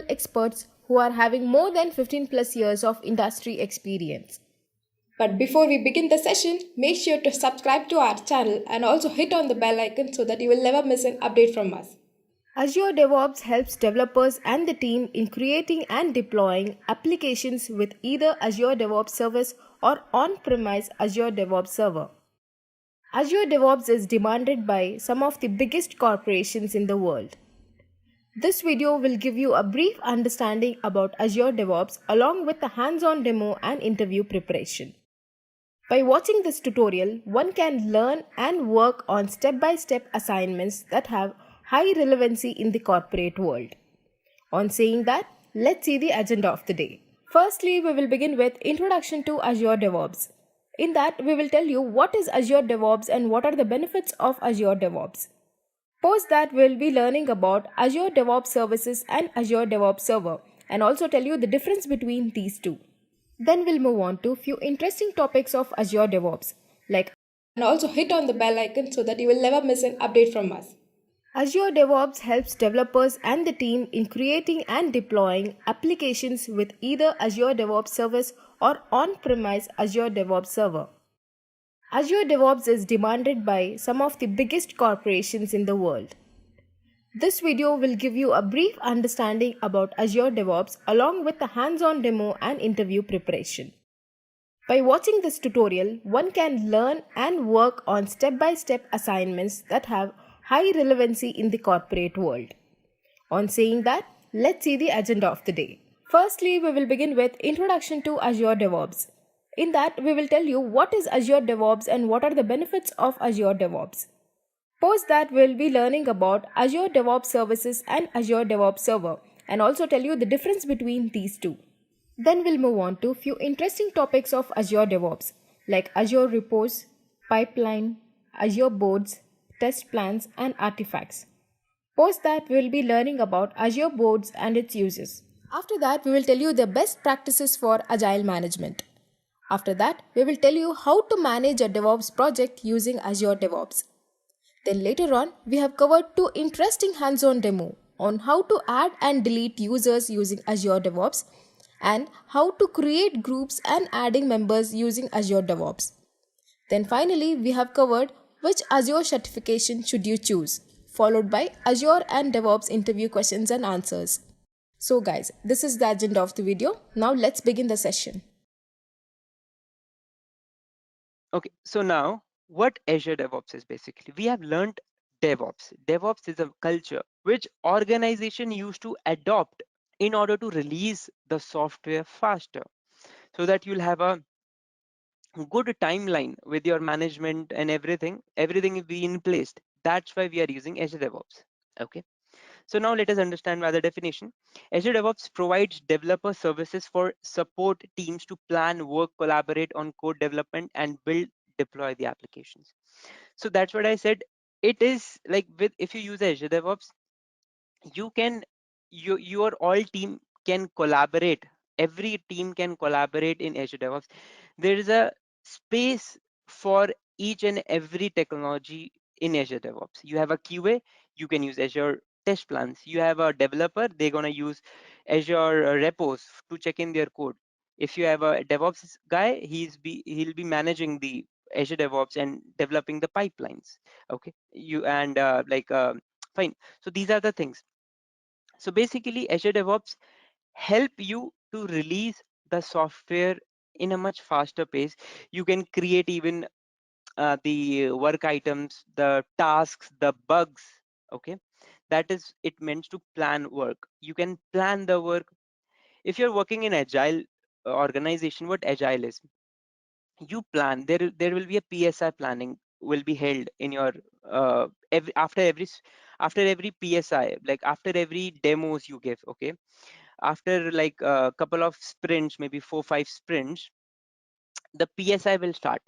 experts who are having more than 15 plus years of industry experience. But before we begin the session, make sure to subscribe to our channel and also hit on the bell icon so that you will never miss an update from us. Azure DevOps helps developers and the team in creating and deploying applications with either Azure DevOps Service or on-premise Azure DevOps Server. Azure DevOps is demanded by some of the biggest corporations in the world. This video will give you a brief understanding about Azure DevOps along with a hands-on demo and interview preparation. By watching this tutorial, one can learn and work on step-by-step assignments that have high relevancy in the corporate world. On saying that, let's see the agenda of the day. Firstly, we will begin with Introduction to Azure DevOps. In that, we will tell you what is Azure DevOps and what are the benefits of Azure DevOps. Post that, we will be learning about Azure DevOps Services and Azure DevOps Server and also tell you the difference between these two. Then we'll move on to few interesting topics of Azure DevOps like And also hit on the bell icon so that you will never miss an update from us. Azure DevOps helps developers and the team in creating and deploying applications with either Azure DevOps Service or on-premise Azure DevOps Server. Azure DevOps is demanded by some of the biggest corporations in the world. This video will give you a brief understanding about Azure DevOps along with a hands-on demo and interview preparation. By watching this tutorial, one can learn and work on step-by-step assignments that have high relevancy in the corporate world. On saying that, let's see the agenda of the day. Firstly, we will begin with Introduction to Azure DevOps. In that, we will tell you what is Azure DevOps and what are the benefits of Azure DevOps. Post that, we will be learning about Azure DevOps Services and Azure DevOps Server and also tell you the difference between these two. Then we'll move on to few interesting topics of Azure DevOps like Azure Repos, Pipeline, Azure Boards, Test Plans and Artifacts. Post that, we will be learning about Azure Boards and its uses. After that, we will tell you the best practices for Agile Management. After that, we will tell you how to manage a DevOps project using Azure DevOps. Then later on, we have covered two interesting hands-on demo on how to add and delete users using Azure DevOps and how to create groups and adding members using Azure DevOps. Then finally, we have covered which Azure certification should you choose, followed by Azure and DevOps interview questions and answers. So guys, this is the agenda of the video. Now let's begin the session. Okay, so now what Azure DevOps is basically, we have learned DevOps. DevOps is a culture which organization used to adopt in order to release the software faster so that you'll have a good timeline with your management and everything will be in place. That's why we are using Azure DevOps. Okay, so now let us understand by the definition. Azure DevOps provides developer services for support teams to plan, work, collaborate on code development and build, deploy the applications. So that's what I said. It is like with, if you use Azure DevOps, you can, your all team can collaborate. Every team can collaborate in Azure DevOps. There is a space for each and every technology in Azure DevOps. You have a QA, you can use Azure test plans. You have a developer, they're gonna use Azure repos to check in their code. If you have a DevOps guy, he'll be managing the Azure DevOps and developing the pipelines. Okay, you and fine. So these are the things. So basically, Azure DevOps help you to release the software in a much faster pace. You can create even the work items, the tasks, the bugs. Okay, that is it meant to plan work. You can plan the work. If you're working in agile organization, what agile is, you plan, there will be a PSI planning will be held in your after every PSI, like after every demos you give. Okay, after like a couple of sprints, maybe 4-5 sprints, the PSI will start.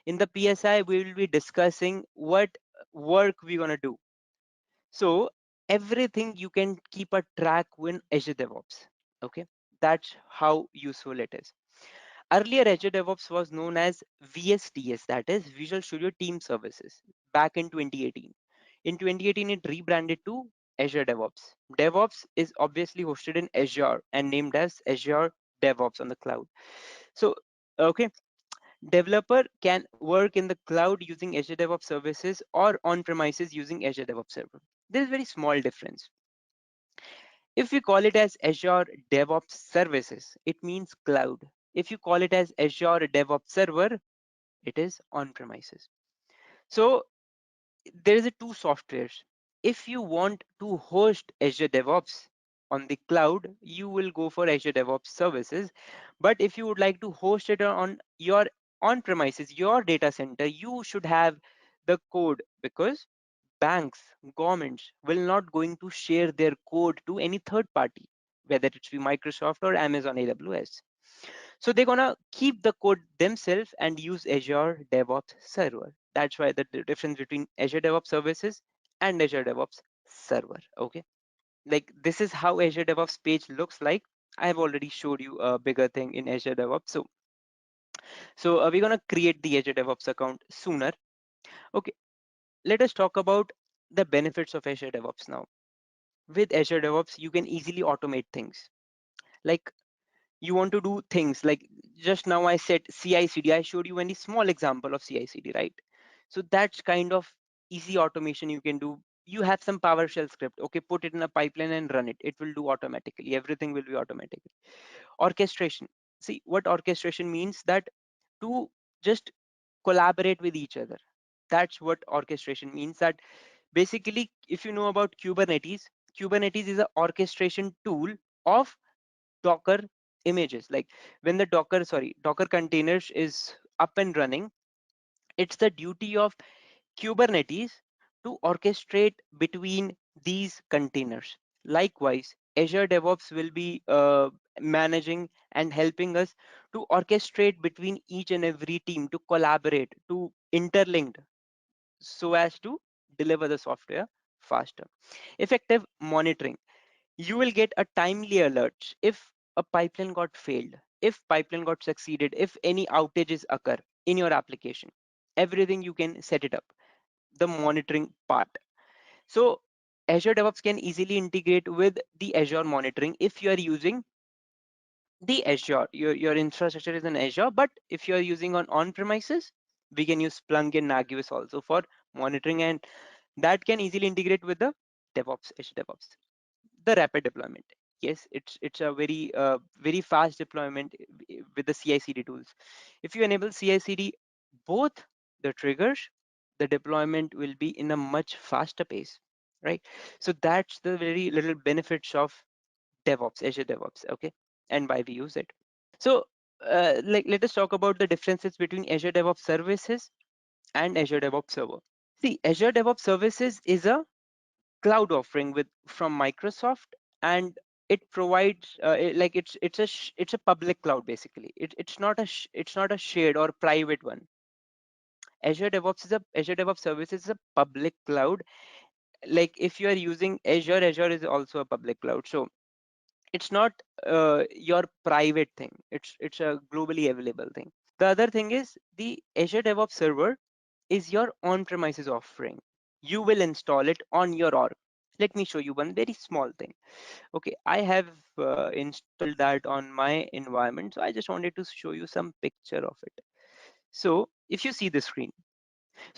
In the PSI we will be discussing what work we're going to do. So everything you can keep a track with Azure DevOps. Okay, that's how useful it is. Earlier, Azure DevOps was known as VSTS, that is Visual Studio Team Services, back in 2018. In 2018, it rebranded to Azure DevOps. DevOps is obviously hosted in Azure and named as Azure DevOps on the cloud. So, okay, developer can work in the cloud using Azure DevOps Services or on premises using Azure DevOps Server. There is very small difference. If we call it as Azure DevOps Services, it means cloud. If you call it as Azure DevOps Server, it is on premises. So there is a two softwares. If you want to host Azure DevOps on the cloud, you will go for Azure DevOps Services. But if you would like to host it on your on premises, your data center, you should have the code, because banks, governments will not going to share their code to any third party, whether it's be Microsoft or Amazon AWS. So they're gonna keep the code themselves and use Azure DevOps Server. That's why the difference between Azure DevOps Services and Azure DevOps Server. Okay, like this is how Azure DevOps page looks like. I have already showed you a bigger thing in Azure DevOps. So we're gonna create the Azure DevOps account sooner. Okay, let us talk about the benefits of Azure DevOps now. With Azure DevOps, you can easily automate things. Like you want to do things like, just now I said CI/CD. I showed you any small example of CI/CD, right? So that's kind of easy automation you can do. You have some PowerShell script, okay, put it in a pipeline and run it. It will do automatically. Everything will be automatic. Orchestration. See what orchestration means, that to just collaborate with each other. That's what orchestration means. That basically, if you know about Kubernetes is an orchestration tool of Docker images. Like when the Docker containers is up and running, it's the duty of Kubernetes to orchestrate between these containers. Likewise, Azure DevOps will be managing and helping us to orchestrate between each and every team, to collaborate, to interlinked, so as to deliver the software faster. Effective monitoring. You will get a timely alerts if a pipeline got failed, if pipeline got succeeded, if any outages occur in your application. Everything you can set it up, the monitoring part. So Azure DevOps can easily integrate with the Azure monitoring if you are using the Azure. Your infrastructure is in Azure, but if you are using on premises, we can use Splunk and Nagios also for monitoring, and that can easily integrate with the DevOps, Azure DevOps. The rapid deployment. Yes, it's a very fast deployment with the CI/CD tools. If you enable CI/CD, both the triggers, the deployment will be in a much faster pace, right? So that's the very little benefits of DevOps, Azure DevOps. Okay, and why we use it. So like let us talk about the differences between Azure DevOps Services and Azure DevOps Server. See, Azure DevOps Services is a cloud offering with from Microsoft, and it provides like it's a public cloud basically. It's not a it's not a shared or private one. Azure DevOps Services is a public cloud. Like if you are using Azure, Azure is also a public cloud. So it's not your private thing. It's a globally available thing. The other thing is the Azure DevOps Server is your on-premises offering. You will install it on your org. Let me show you one very small thing. Okay, I have installed that on my environment. So I just wanted to show you some picture of it. So if you see the screen,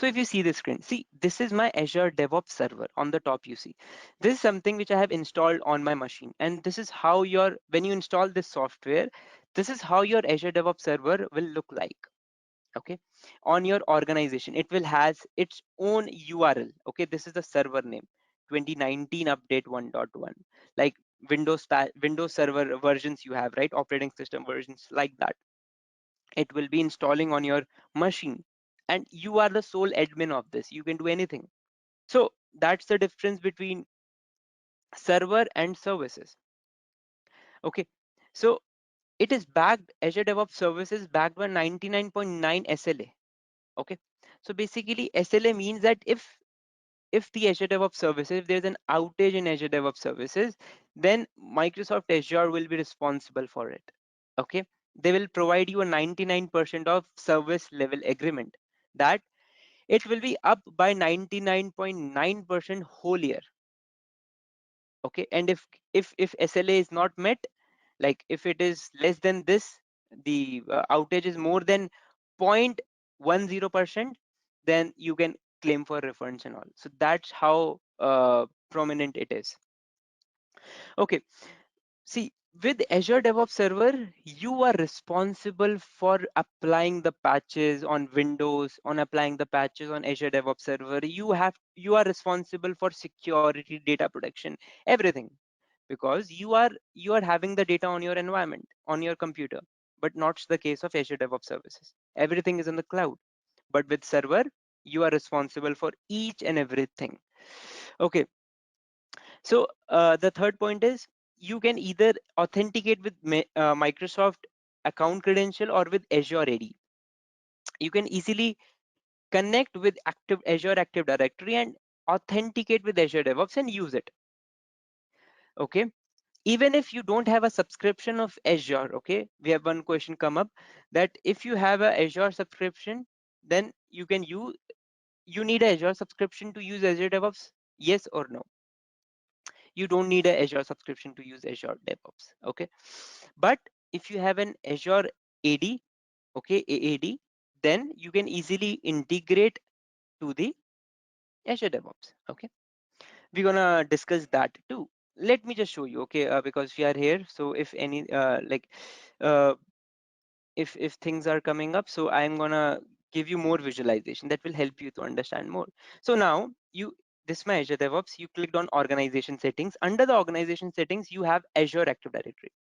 see, this is my Azure DevOps Server on the top you see. This is something which I have installed on my machine. And this is how when you install this software, this is how your Azure DevOps Server will look like. Okay, on your organization it will has its own URL. Okay, this is the server name, 2019 update 1.1, like Windows Server versions you have, right? Operating system versions like that. It will be installing on your machine, and you are the sole admin of this. You can do anything. So that's the difference between server and services. Okay, so it is backed, Azure DevOps Services backed by 99.9 SLA. Okay, so basically SLA means that if the Azure DevOps Services, if there's an outage in Azure DevOps Services, then Microsoft Azure will be responsible for it. Okay, they will provide you a 99% of service level agreement, that it will be up by 99.9% whole year. Okay, and if SLA is not met, like if it is less than this, the outage is more than 0.10%, then you can claim for refunds and all. So that's how prominent it is. Okay, see, with Azure DevOps Server, you are responsible for applying the patches on Windows, on applying the patches on Azure DevOps Server. You are responsible for security, data protection, everything, because you are having the data on your environment, on your computer. But not the case of Azure DevOps Services. Everything is in the cloud. But with server, you are responsible for each and everything. Okay, so the third point is you can either authenticate with Microsoft account credential or with Azure AD. You can easily connect with active Azure Active Directory and authenticate with Azure DevOps and use it. Okay, even if you don't have a subscription of Azure. Okay, we have one question come up that if you have a Azure subscription, then you need a Azure subscription to use Azure DevOps. Yes or no? You don't need a Azure subscription to use Azure DevOps. Okay, but if you have an Azure AD, okay, AAD, then you can easily integrate to the Azure DevOps. Okay, we're gonna discuss that too. Let me just show you, okay, because we are here. So if any uh, if things are coming up, so I'm gonna give you more visualization that will help you to understand more. So now this is my Azure DevOps. You clicked on organization settings. Under the organization settings, you have Azure Active Directory.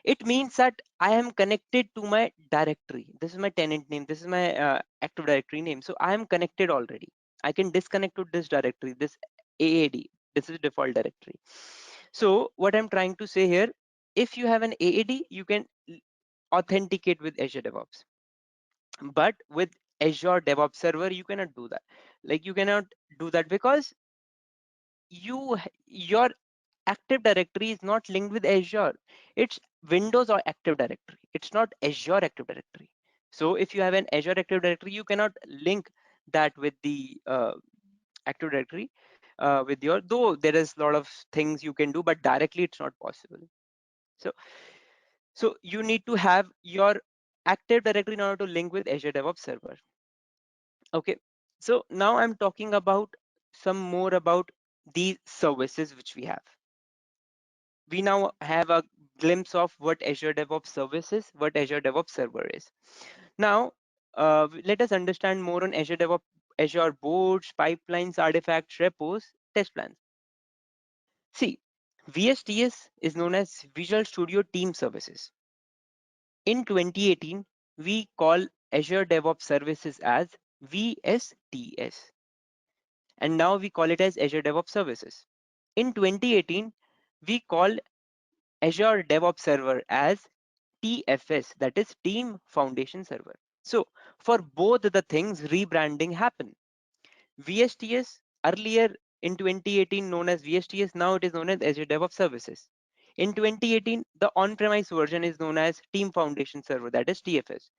It means that I am connected to my directory. This is my tenant name. This is my Active Directory name. So I am connected already. I can disconnect to this directory, this AAD. This is default directory. So what I'm trying to say here, if you have an AAD, you can authenticate with Azure DevOps. But with Azure DevOps Server, you cannot do that. Like you cannot do that because your Active Directory is not linked with Azure. It's Windows or Active Directory. It's not Azure Active Directory. So if you have an Azure Active Directory, you cannot link that with the Active Directory with your, though there is a lot of things you can do, but directly it's not possible. So you need to have your Active Directory in order to link with Azure DevOps Server. Okay, so now I'm talking about some more about the services which we have. We now have a glimpse of what Azure DevOps Service is, what Azure DevOps Server is. Now, let us understand more on Azure DevOps, Azure Boards, pipelines, artifacts, repos, test plans. See, VSTS is known as Visual Studio Team Services. In 2018, we call Azure DevOps Services as VSTS, and now we call it as Azure DevOps Services. In 2018, we called Azure DevOps Server as TFS, that is Team Foundation Server. So for both the things, rebranding happened. VSTS earlier in 2018 known as VSTS, now it is known as Azure DevOps Services. In 2018, the on-premise version is known as Team Foundation Server, that is TFS.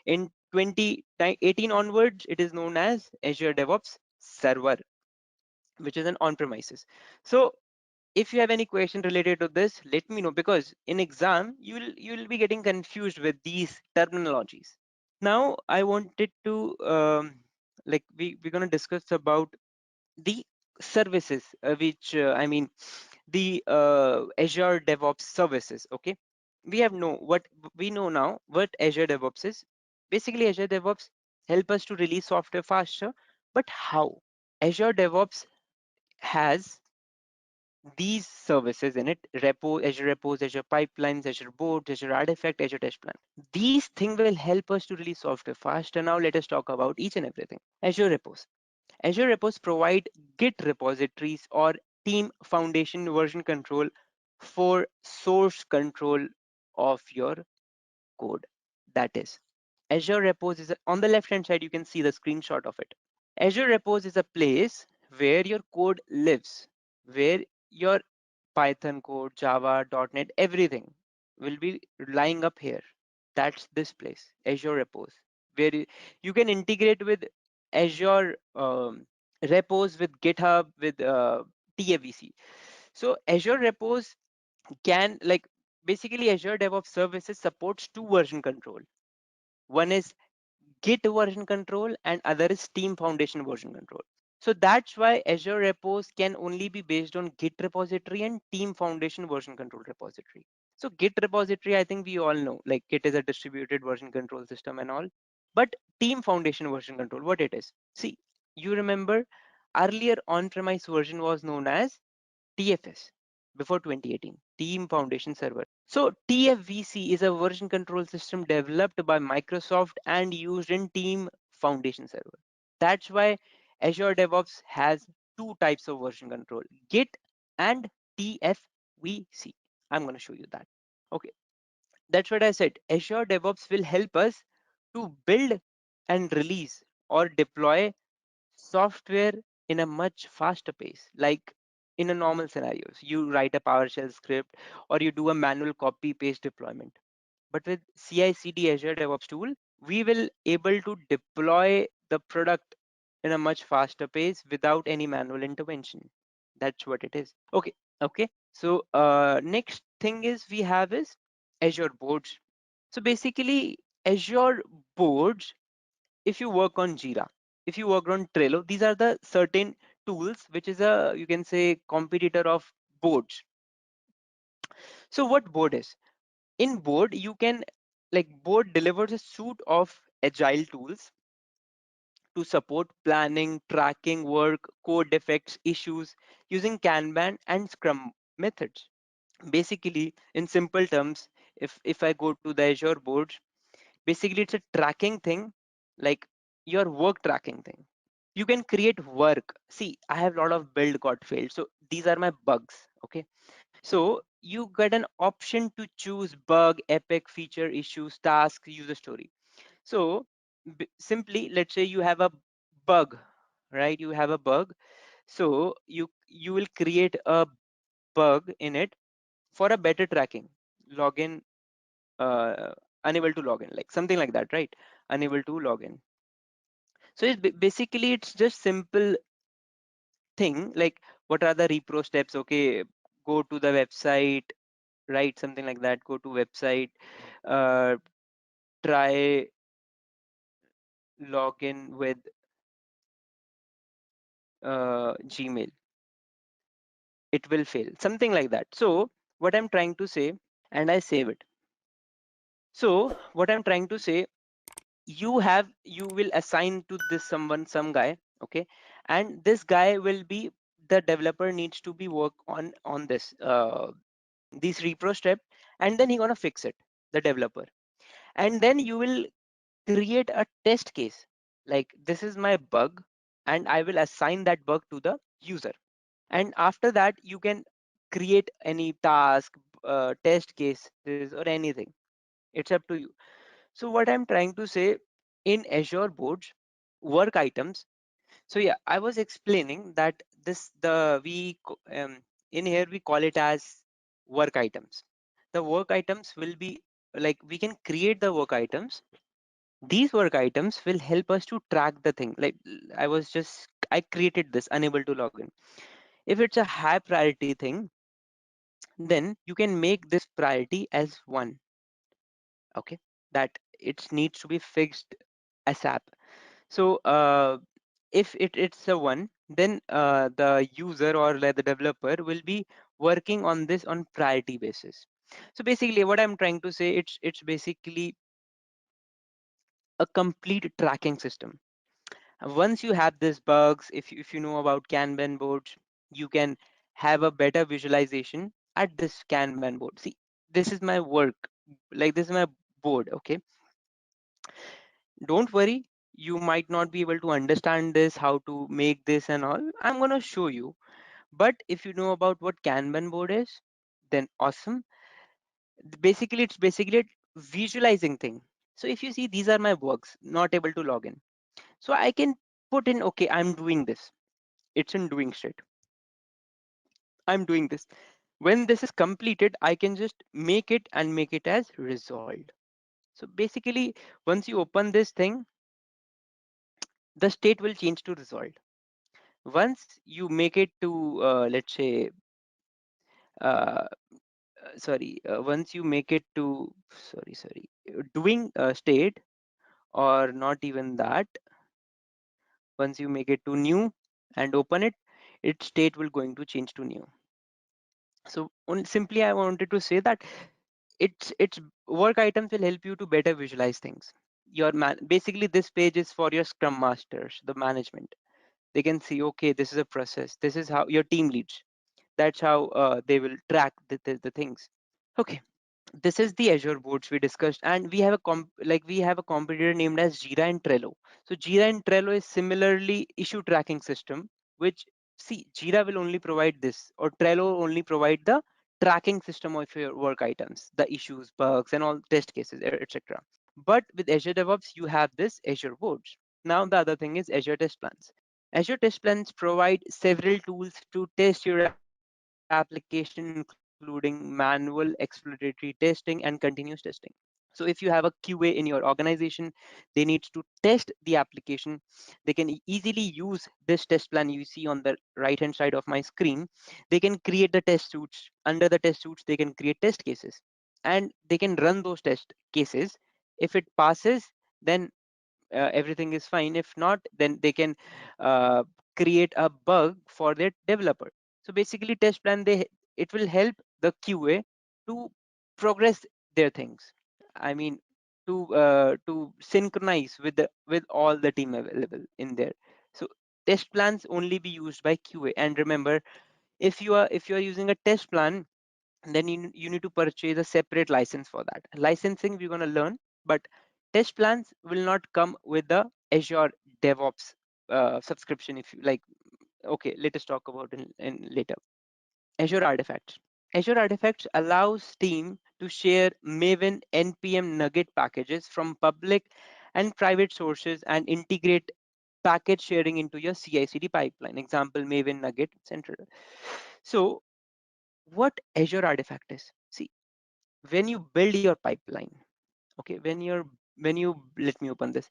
In 2018 onwards, it is known as Azure DevOps Server, which is an on-premises. So if you have any question related to this, let me know, because in exam you will be getting confused with these terminologies. Now I wanted to we're going to discuss about the services which I mean the Azure DevOps services. Okay, we know now what Azure DevOps is. Basically, Azure DevOps help us to release software faster, but how? Azure DevOps has these services in it: Repo, Azure Repos, Azure Pipelines, Azure Boards, Azure Artifact, Azure Test Plan. These things will help us to release software faster. Now let us talk about each and everything. Azure Repos. Azure Repos provide Git repositories or team foundation version control for source control of your code. That is, Azure Repos is on the left hand side. You can see the screenshot of it. Azure Repos is a place where your code lives, where your Python code, Java, .NET, everything will be lying up here. That's this place, Azure Repos, where you can integrate with Azure Repos, with GitHub, with TAVC. So Azure Repos can like basically Azure DevOps Services supports two version control. One is Git version control and other is Team Foundation version control. So that's why Azure Repos can only be based on Git repository and Team Foundation version control repository. So Git repository, I think we all know, like Git is a distributed version control system and all. But Team Foundation version control, what it is? See, you remember earlier on-premise version was known as TFS before 2018, Team Foundation Server. So TFVC is a version control system developed by Microsoft and used in Team Foundation Server. That's why Azure DevOps has two types of version control, Git and TFVC. I'm going to show you that. Okay, that's what I said. Azure DevOps will help us to build and release or deploy software in a much faster pace. Like in a normal scenarios, you write a PowerShell script or you do a manual copy paste deployment. But with CI/CD Azure DevOps tool, we will able to deploy the product in a much faster pace without any manual intervention. That's what it is. Okay, okay. So next thing is we have is Azure Boards. So basically Azure Boards, if you work on Jira, if you work on Trello, these are the certain tools which is a, you can say, competitor of boards. So what board is? In board you can, like, board delivers a suite of agile tools to support planning, tracking work, code defects, issues using Kanban and Scrum methods. Basically, in simple terms, if I go to the Azure boards, basically it's a tracking thing, like your work tracking thing. You can create work. See, I have a lot of build got failed, so these are my bugs. Okay, so you get an option to choose bug, epic, feature, issues, task, user story. So simply, let's say you have a bug, right? You have a bug. So you will create a bug in it for a better tracking. Login, uh, unable to log in, like something like that, right? Unable to log in. So basically it's just simple thing, like what are the repro steps? Okay, go to the website, right? Something like that. Go to website, uh, try login with Gmail. It will fail, something like that. So what I'm trying to say, and I save it. So what I'm trying to say, you will assign to this someone, some guy, okay, and this guy will be, the developer needs to be work on this these repro step, and then he gonna fix it, the developer. And then you will create a test case, like this is my bug, and I will assign that bug to the user. And after that you can create any task, test cases or anything. It's up to you. So what I'm trying to say, in Azure boards, work items. So yeah, I was explaining that this the in here we call it as work items. The work items will be, like, we can create the work items. These work items will help us to track the thing. Like, I created this unable to log in. If it's a high priority thing, then you can make this priority as 1. Okay, that it needs to be fixed ASAP. So if it's a 1, then the user or like the developer will be working on this on priority basis. So basically what I'm trying to say, it's basically a complete tracking system. Once you have these bugs, if you know about Kanban boards, you can have a better visualization at this Kanban board. See, this is my work, like this is my board. Okay, don't worry, you might not be able to understand this, how to make this and all. I'm going to show you. But if you know about what Kanban board is, then awesome. Basically it's basically a visualizing thing. So if you see, these are my works, not able to log in, so I can put in, okay, I'm doing this. It's in doing state. I'm doing this. When this is completed, I can just make it and make it as resolved. So basically, once you open this thing, the state will change to resolved. Once you make it to, let's say, once you make it to doing state, or not even that, once you make it to new and open it, its state will going to change to new. So simply I wanted to say that it's work items will help you to better visualize things. Basically this page is for your scrum masters, the management. They can see, okay, this is a process, this is how your team leads, that's how they will track the things. Okay, this is the Azure boards we discussed, and we have we have a competitor named as Jira and Trello. So Jira and Trello is similarly issue tracking system, which, see, Jira will only provide this, or Trello only provide the tracking system of your work items, the issues, bugs, and all test cases, etc. But with Azure DevOps, you have this Azure boards. Now the other thing is Azure test plans. Azure test plans provide several tools to test your application, including manual exploratory testing and continuous testing. So if you have a QA in your organization, they need to test the application. They can easily use this test plan you see on the right hand side of my screen. They can create the test suits. Under the test suits, they can create test cases, and they can run those test cases. If it passes, then everything is fine. If not, then they can uh, create a bug for their developer. So basically test plan, it will help the QA to progress their things. I mean, to synchronize with with all the team available in there. So test plans only be used by QA. And remember, if you are using a test plan, then you need to purchase a separate license for that. Licensing we're going to learn, but test plans will not come with the Azure DevOps subscription. If you like, okay, let us talk about in later. Azure artifacts. Azure artifacts allows team to share Maven npm nugget packages from public and private sources and integrate package sharing into your CI/CD pipeline. Example, Maven Nugget Center. So what Azure artifact is? See, when you build your pipeline, okay, when you let me open this.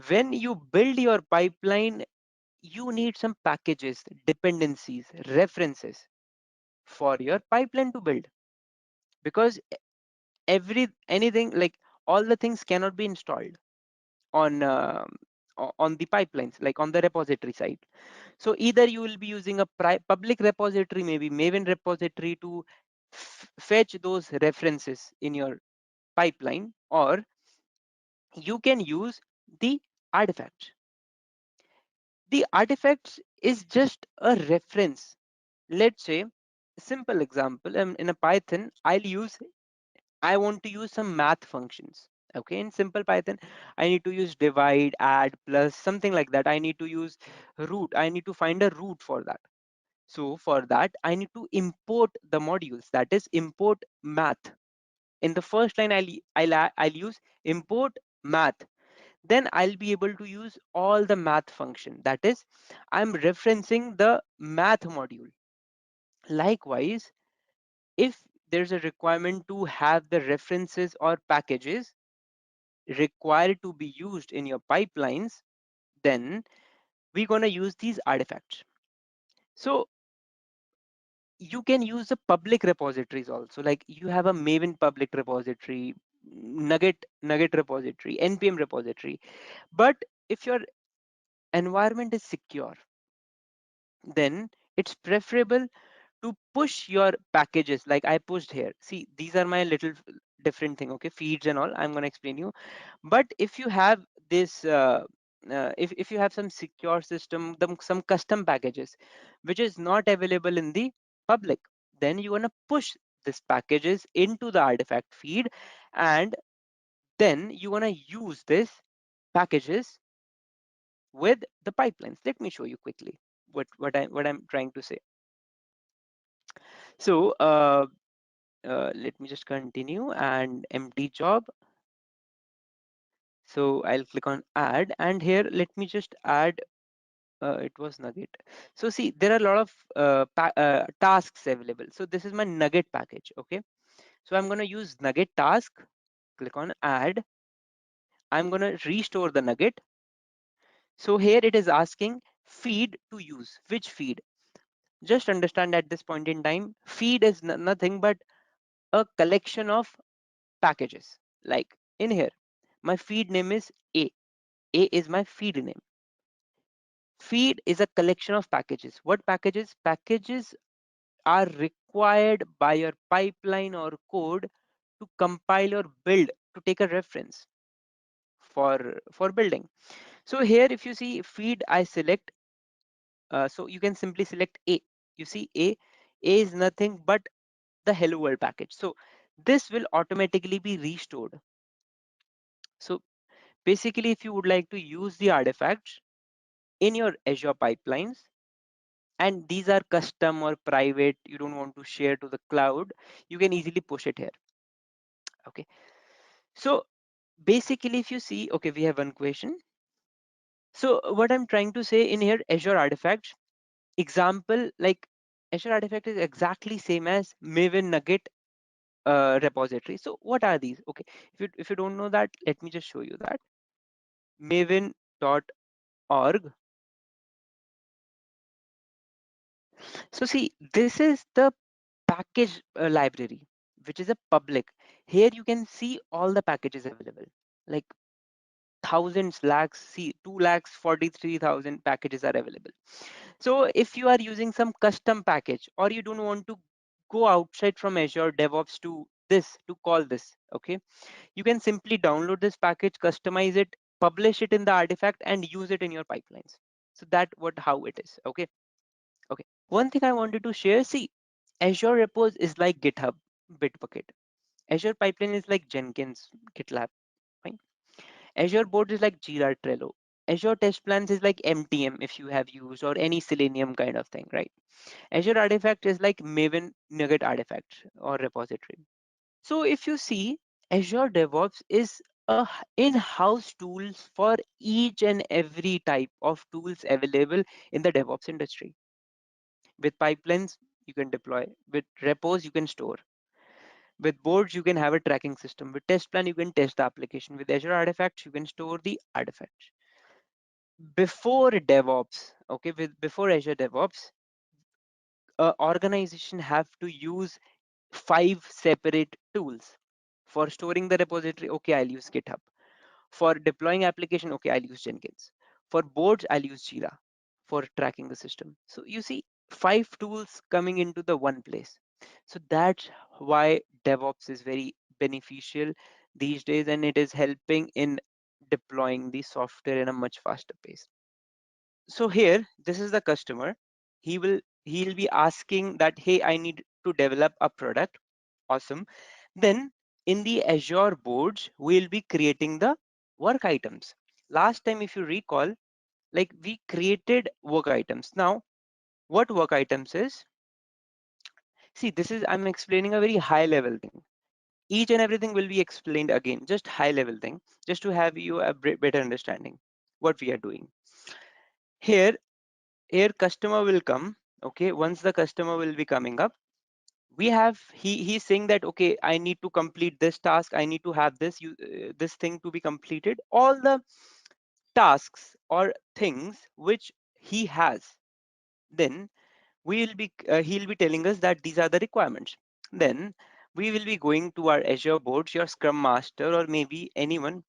When you build your pipeline, you need some packages, dependencies, references for your pipeline to build, because anything, like, all the things cannot be installed on on the pipelines, like on the repository side. So either you will be using a public repository, maybe Maven repository, to fetch those references in your pipeline, or you can use the artifacts. The artifacts is just a reference. Let's say, simple example, in a Python, I want to use some math functions. Okay, in simple Python, I need to use divide, add, plus, something like that. I need to use root. I need to find a root for that. So for that, I need to import the modules. That is, import math. In the first line, I'll use import math. Then I'll be able to use all the math function. That is, I'm referencing the math module. Likewise, if there's a requirement to have the references or packages required to be used in your pipelines, then we're going to use these artifacts. So you can use the public repositories also. Like, you have a Maven public repository, Nugget repository, npm repository. But if your environment is secure, then it's preferable to push your packages like I pushed here. See, these are my little different thing, okay, feeds and all. I'm going to explain you. But if you have this if you have some secure system, some custom packages which is not available in the public, then you want to push these packages into the artifact feed, and then you want to use this packages with the pipelines. Let me show you quickly what I'm trying to say. So let me just continue, and empty job. So I'll click on add, and here let me just add, it was nugget. So see, there are a lot of tasks available. So this is my nugget package. Okay, so I'm going to use nugget task. Click on add. I'm going to restore the nugget. So here it is asking feed to use. Which feed? Just understand at this point in time, feed is nothing but a collection of packages. Like in here, my feed name is A. A is my feed name. Feed is a collection of packages. What packages? Packages are required by your pipeline or code to compile or build, to take a reference for building. So here, if you see feed, I select. So you can simply select A. You see A. A is nothing but the hello world package. So this will automatically be restored. So basically, if you would like to use the artifacts in your Azure pipelines, and these are custom or private, you don't want to share to the cloud, you can easily push it here. Okay. So basically, if you see, okay, we have one question. So what I'm trying to say in here, Azure artifacts example, like Azure artifact is exactly same as Maven Nugget repository. So what are these? Okay, if you don't know that, let me just show you that. Maven.org. So see, this is the package library, which is a public. Here you can see all the packages available, like thousands, lakhs, see 2,43,000 packages are available. So if you are using some custom package, or you don't want to go outside from Azure DevOps to call this, okay, you can simply download this package, customize it, publish it in the artifact, and use it in your pipelines. So that what how it is. Okay. Okay. One thing I wanted to share, see, Azure Repos is like GitHub, Bitbucket. Azure Pipeline is like Jenkins, GitLab. Fine. Azure Boards is like Jira, Trello. Azure Test Plans is like MTM if you have used, or any Selenium kind of thing, right? Azure Artifact is like Maven Nugget Artifact or repository. So if you see, Azure DevOps is a in-house tools for each and every type of tools available in the DevOps industry. With pipelines, you can deploy. With repos, you can store. With boards, you can have a tracking system. With test plan, you can test the application. With Azure Artifacts, you can store the artifacts. Before DevOps, okay, before Azure DevOps, organization have to use 5 separate tools. For storing the repository, okay, I'll use GitHub. For deploying application, okay, I'll use Jenkins. For boards, I'll use Jira for tracking the system. So you see 5 tools coming into the one place. So that's why DevOps is very beneficial these days, and it is helping in deploying the software in a much faster pace. So here, this is the customer. He'll be asking that, hey, I need to develop a product. Awesome. Then in the Azure boards, we'll be creating the work items. Last time, if you recall, like we created work items. Now, what work items is? See, this is, I'm explaining a very high level thing. Each and everything will be explained again, just high level thing, just to have you a better understanding what we are doing. Here, customer will come. Okay, once the customer will be coming up, we have he's saying that, okay, I need to complete this task, I need to have this thing to be completed, all the tasks or things which he has. Then he'll be telling us that these are the requirements. Then we will be going to our Azure boards, your Scrum Master, or maybe anyone.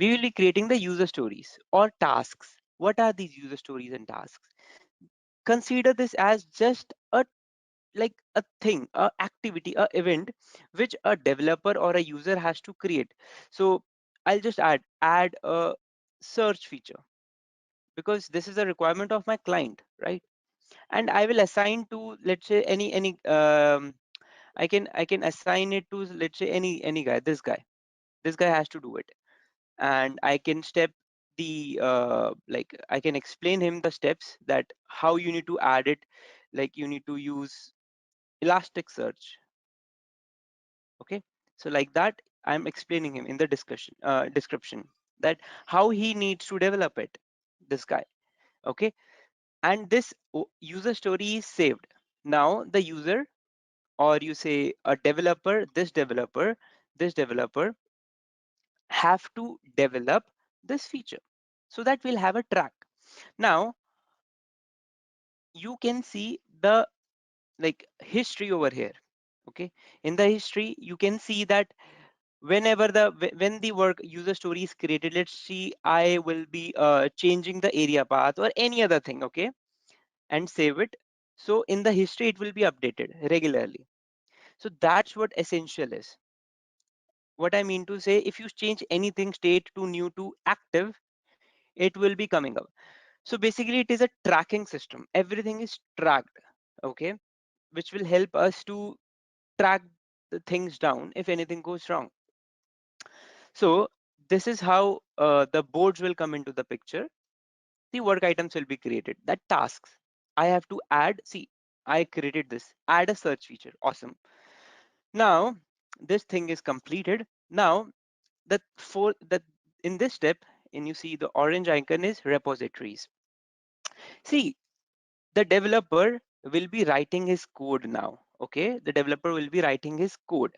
We will be creating the user stories or tasks. What are these user stories and tasks? Consider this as just a, like a thing, a activity, a event which a developer or a user has to create. So I'll just add a search feature, because this is a requirement of my client, right? And I will assign to, let's say, any I can assign it to, let's say, any guy. This guy has to do it, and I can step the like I can explain him the steps, that how you need to add it. Like you need to use Elasticsearch. Okay, so like that, I'm explaining him in the description, that how he needs to develop it, this guy. Okay, and this user story is saved. Now the user, or you say a developer, this developer have to develop this feature, so that we'll have a track. Now you can see the like history over here. Okay, in the history you can see that whenever when the work user story is created, let's see, I will be changing the area path or any other thing, okay, and save it. So in the history it will be updated regularly. So that's what essential is. What I mean to say, if you change anything state to new to active, it will be coming up. So basically it is a tracking system, everything is tracked, okay, which will help us to track the things down if anything goes wrong. So this is how the boards will come into the picture. The work items will be created, that tasks I have to add. See, I created this, add a search feature, awesome. Now this thing is completed. Now that for that, in this step, and you see the orange icon is repositories. See, the developer will be writing his code now. Okay, the developer will be writing his code.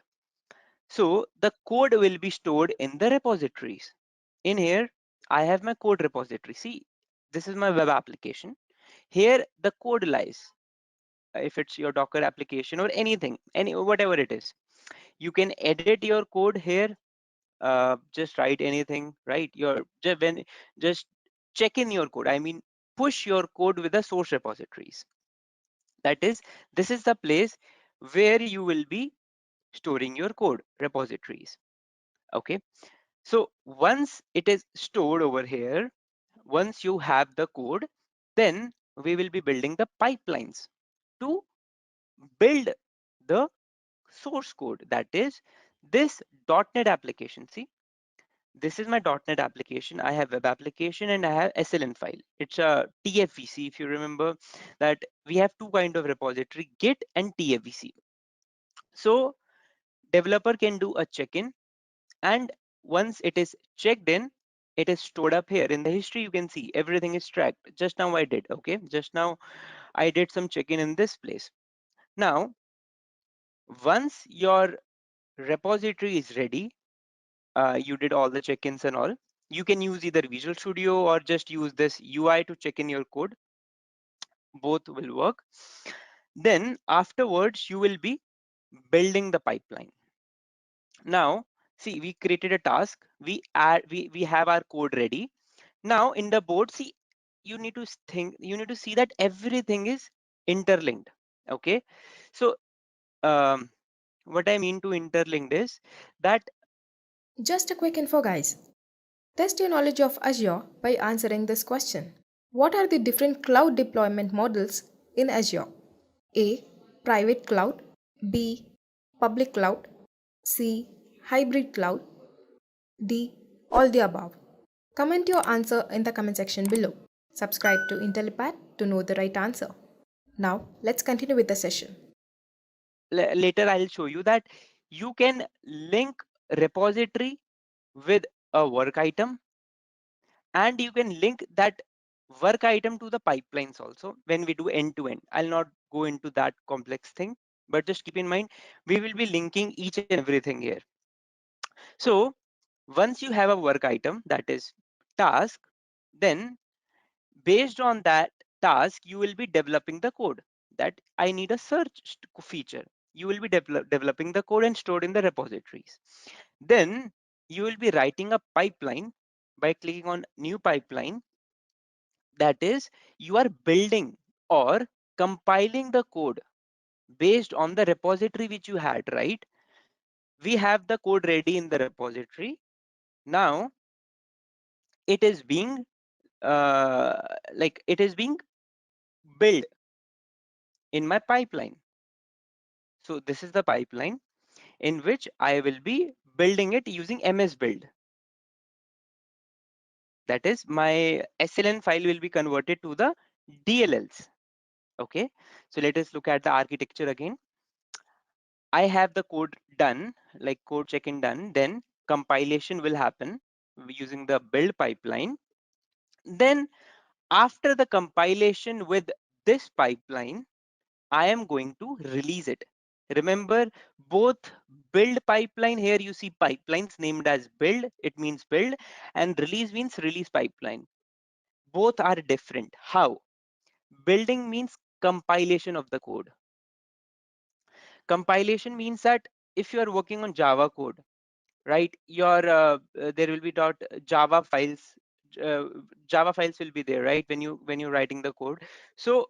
So the code will be stored in the repositories. In here, I have my code repository. See, this is my web application. Here, the code lies. If it's your Docker application or anything, any whatever it is, you can edit your code here. Just write anything, right? Just check in your code. I mean, push your code with the source repositories. That is, this is the place where you will be storing your code repositories. Okay. So once it is stored over here, once you have the code, then we will be building the pipelines to build the source code. That is this .NET application. See, this is my .NET application. I have web application and I have SLN file. It's a TFVC. If you remember that we have two kind of repository, Git and TFVC. So developer can do a check-in, and once it is checked in, it is stored up here in the history. You can see everything is tracked. Just now I did, okay, just now I did some check-in in this place. Now once your repository is ready, you did all the check-ins and all, you can use either Visual Studio or just use this UI to check in your code. Both will work. Then afterwards you will be building the pipeline. Now see, we created a task, we have our code ready. Now in the board, see, you need to see that everything is interlinked. Okay, so um, what I mean to interlinked is that Just a quick info, guys. Test your knowledge of Azure by answering this question. What are the different cloud deployment models in Azure? A. Private cloud. B. Public cloud. C. Hybrid cloud. D. All the above. Comment your answer in the comment section below. Subscribe to Intellipaat to know the right answer. Now, let's continue with the session. later I'll show you that you can link repository with a work item, and you can link that work item to the pipelines also when we do end to end. I'll not go into that complex thing, but just keep in mind we will be linking each and everything here. So once you have a work item, that is task, then based on that task you will be developing the code, that I need a search feature. You will be developing the code and stored in the repositories. Then you will be writing a pipeline by clicking on new pipeline. That is, you are building or compiling the code based on the repository which you had, right? We have the code ready in the repository. Now it is being it is being built in my pipeline. So this is the pipeline in which I will be building it using MS Build. That is, my SLN file will be converted to the DLLs. Okay, so let us look at the architecture again. I have the code done, like code check-in done, then compilation will happen using the build pipeline. Then after the compilation with this pipeline, I am going to release it. Remember, both build pipeline, here you see pipelines named as build, it means build, and release means release pipeline. Both are different. How? Building means compilation of the code. Compilation means that if you are working on Java code, right, your there will be dot Java files, uh, Java files will be there, right, when you're writing the code. So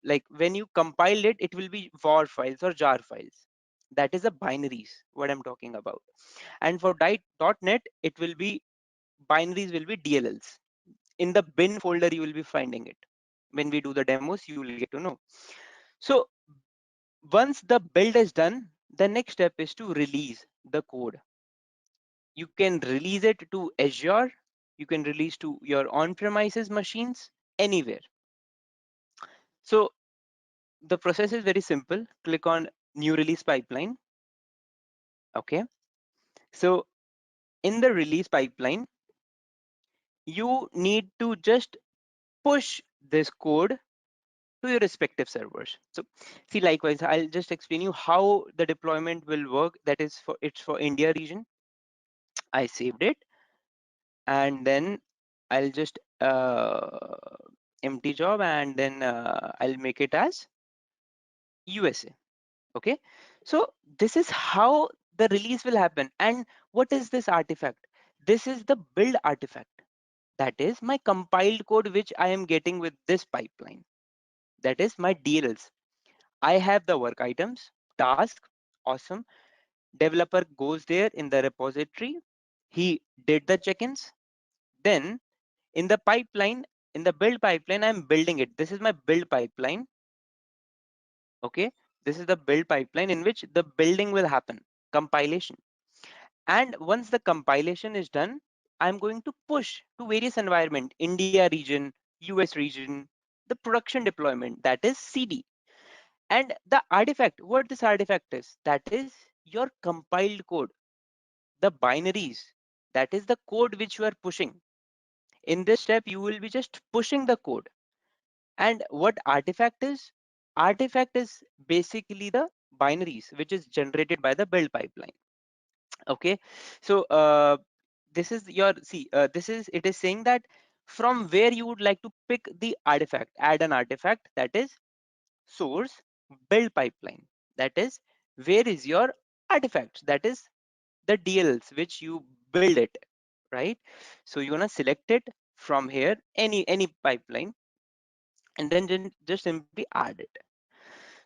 like when you compile it, it will be var files or jar files. That is the binaries what I'm talking about. And for .NET, it will be binaries will be DLLs. In the bin folder you will be finding it. When we do the demos, you will get to know. So once the build is done, the next step is to release the code. You can release it to Azure, you can release to your on-premises machines, anywhere. So the process is very simple. Click on new release pipeline. Okay. So in the release pipeline, you need to just push this code to your respective servers. So see, likewise, I'll just explain you how the deployment will work. That is for, it's for India region. I saved it, and then I'll just empty job, and then I'll make it as USA. Okay. So this is how the release will happen. And what is this artifact? This is the build artifact. That is my compiled code which I am getting with this pipeline. That is my DLLs. I have the work items, task, awesome. Developer goes there in the repository. He did the check-ins. Then in the pipeline, in the build pipeline, I'm building it. This is my build pipeline. Okay. This is the build pipeline in which the building will happen, compilation. And once the compilation is done, I'm going to push to various environment, India region, US region, the production deployment, that is CD. And the artifact, what this artifact is, that is your compiled code, the binaries, that is the code which you are pushing. In this step, you will be just pushing the code. And what artifact is? Artifact is basically the binaries which is generated by the build pipeline. Okay. So this is your, see, this is, it is saying that from where you would like to pick the artifact, add an artifact, that is source, build pipeline, that is where is your artifacts, that is the DLs which you build it, right? So you're gonna select it from here, any pipeline, and then just simply add it.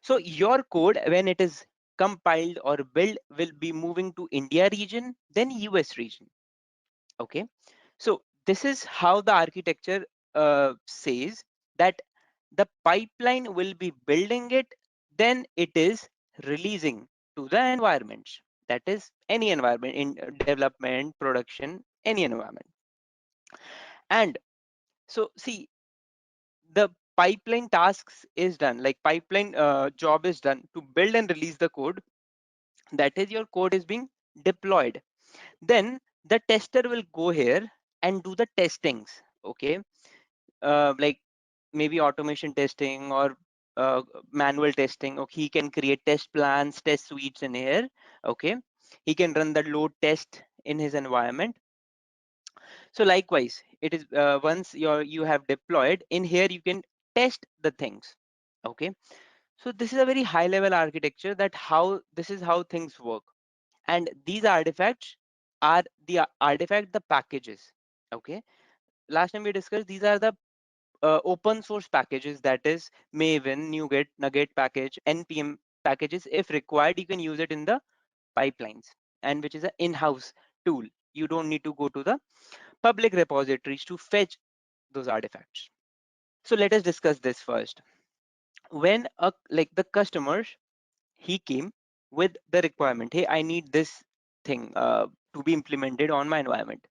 So your code, when it is compiled or built, will be moving to India region, then US region. Okay. So this is how the architecture says that the pipeline will be building it, then it is releasing to the environments. That is any environment, in development, production, any environment. And so see, the pipeline tasks is done, like pipeline job is done to build and release the code. That is your code is being deployed. Then the tester will go here and do the testings. Okay. Like maybe automation testing or manual testing. Okay, he can create test plans, test suites in here. Okay, he can run the load test in his environment. So likewise, it is once you have deployed in here, you can test the things. Okay, so this is a very high level architecture, that how this is how things work. And these artifacts are the artifact, the packages. Okay, last time we discussed, these are the open source packages, that is Maven, NuGet, Nugget package, NPM packages. If required, you can use it in the pipelines, and which is an in-house tool. You don't need to go to the public repositories to fetch those artifacts. So let us discuss this first. When like the customer, he came with the requirement, hey, I need this thing to be implemented on my environment.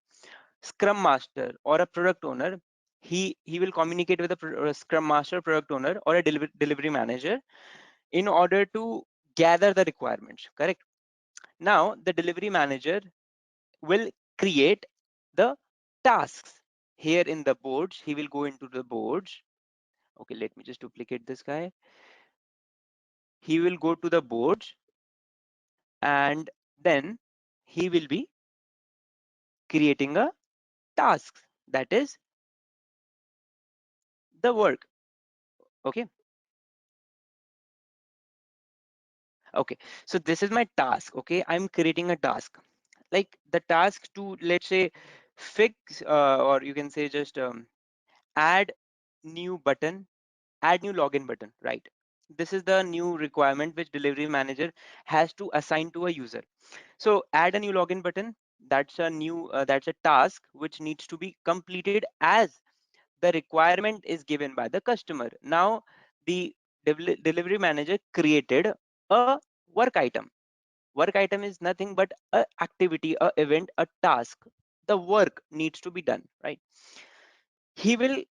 Scrum master or a product owner, he will communicate with a scrum master, product owner, or a delivery manager in order to gather the requirements. Correct. Now the delivery manager will create the tasks. Here in the boards, he will go into the boards. Okay, let me just duplicate this guy. He will go to the boards, and then he will be creating a task, that is the work. Okay. Okay, so this is my task. Okay, I'm creating a task, like the task to, let's say, fix or you can say just add new button, add new login button, right? This is the new requirement which delivery manager has to assign to a user. So add a new login button, that's a new that's a task which needs to be completed as the requirement is given by the customer. Now the delivery manager created a work item. Work item is nothing but a activity, a event, a task. The work needs to be done, right? He will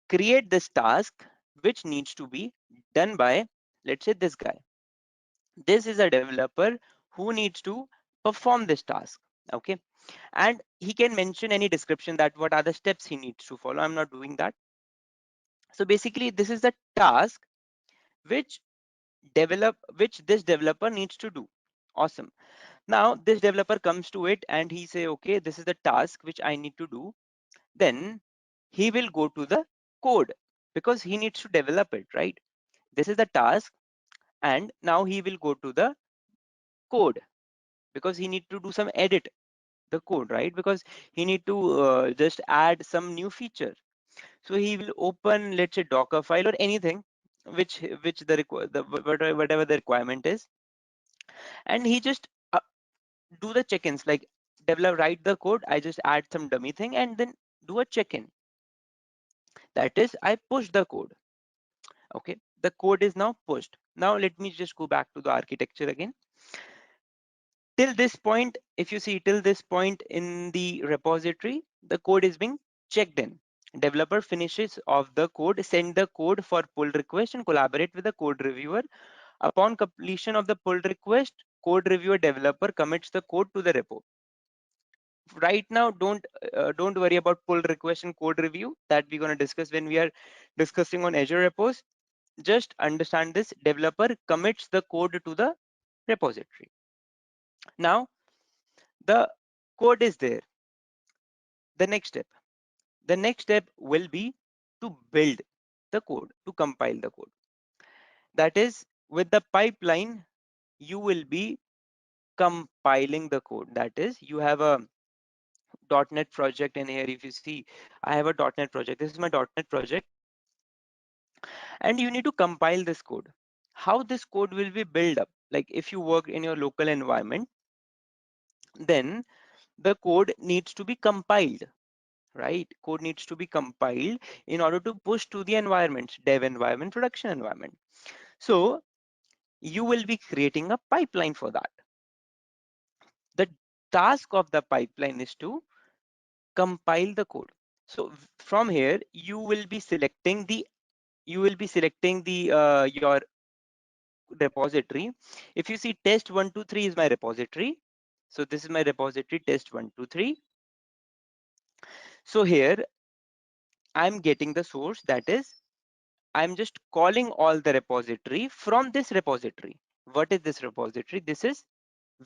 create this task which needs to be done by, let's say, this guy. This is a developer who needs to perform this task. Okay, and he can mention any description that what are the steps he needs to follow. I'm not doing that. So basically this is the task which which this developer needs to do. Awesome. Now this developer comes to it and he say, okay, this is the task which I need to do. Then he will go to the code because he needs to develop it, right? This is the task, and now he will go to the code because he need to do some edit the code, right? Because he need to just add some new feature. So he will open, let's say, Docker file or anything which whatever the requirement is, and he just do the check-ins, like develop, write the code, I just add some dummy thing and then do a check-in. That is, I push the code. Okay, the code is now pushed. Now let me just go back to the architecture again. Till this point, if you see, till this point in the repository, the code is being checked in. Developer finishes off the code, send the code for pull request and collaborate with the code reviewer. Upon completion of the pull request, code reviewer developer commits the code to the repo. Right now, don't worry about pull request and code review that we're going to discuss when we are discussing on Azure Repos. Just understand this: developer commits the code to the repository. Now the code is there. The next step will be to build the code, to compile the code. That is, with the pipeline, you will be compiling the code. That is, you have a .NET project in here. If you see, I have a .NET project. This is my .NET project, and you need to compile this code. How this code will be built up? Like if you work in your local environment, then the code needs to be compiled, right? Code needs to be compiled in order to push to the environments, dev environment, production environment. So you will be creating a pipeline for that. The task of the pipeline is to compile the code. So from here, you will be selecting the your repository. If you see, test123 is my repository. So this is my repository, test123. So here I'm getting the source, that is, I'm just calling all the repository from this repository. What is this repository? This is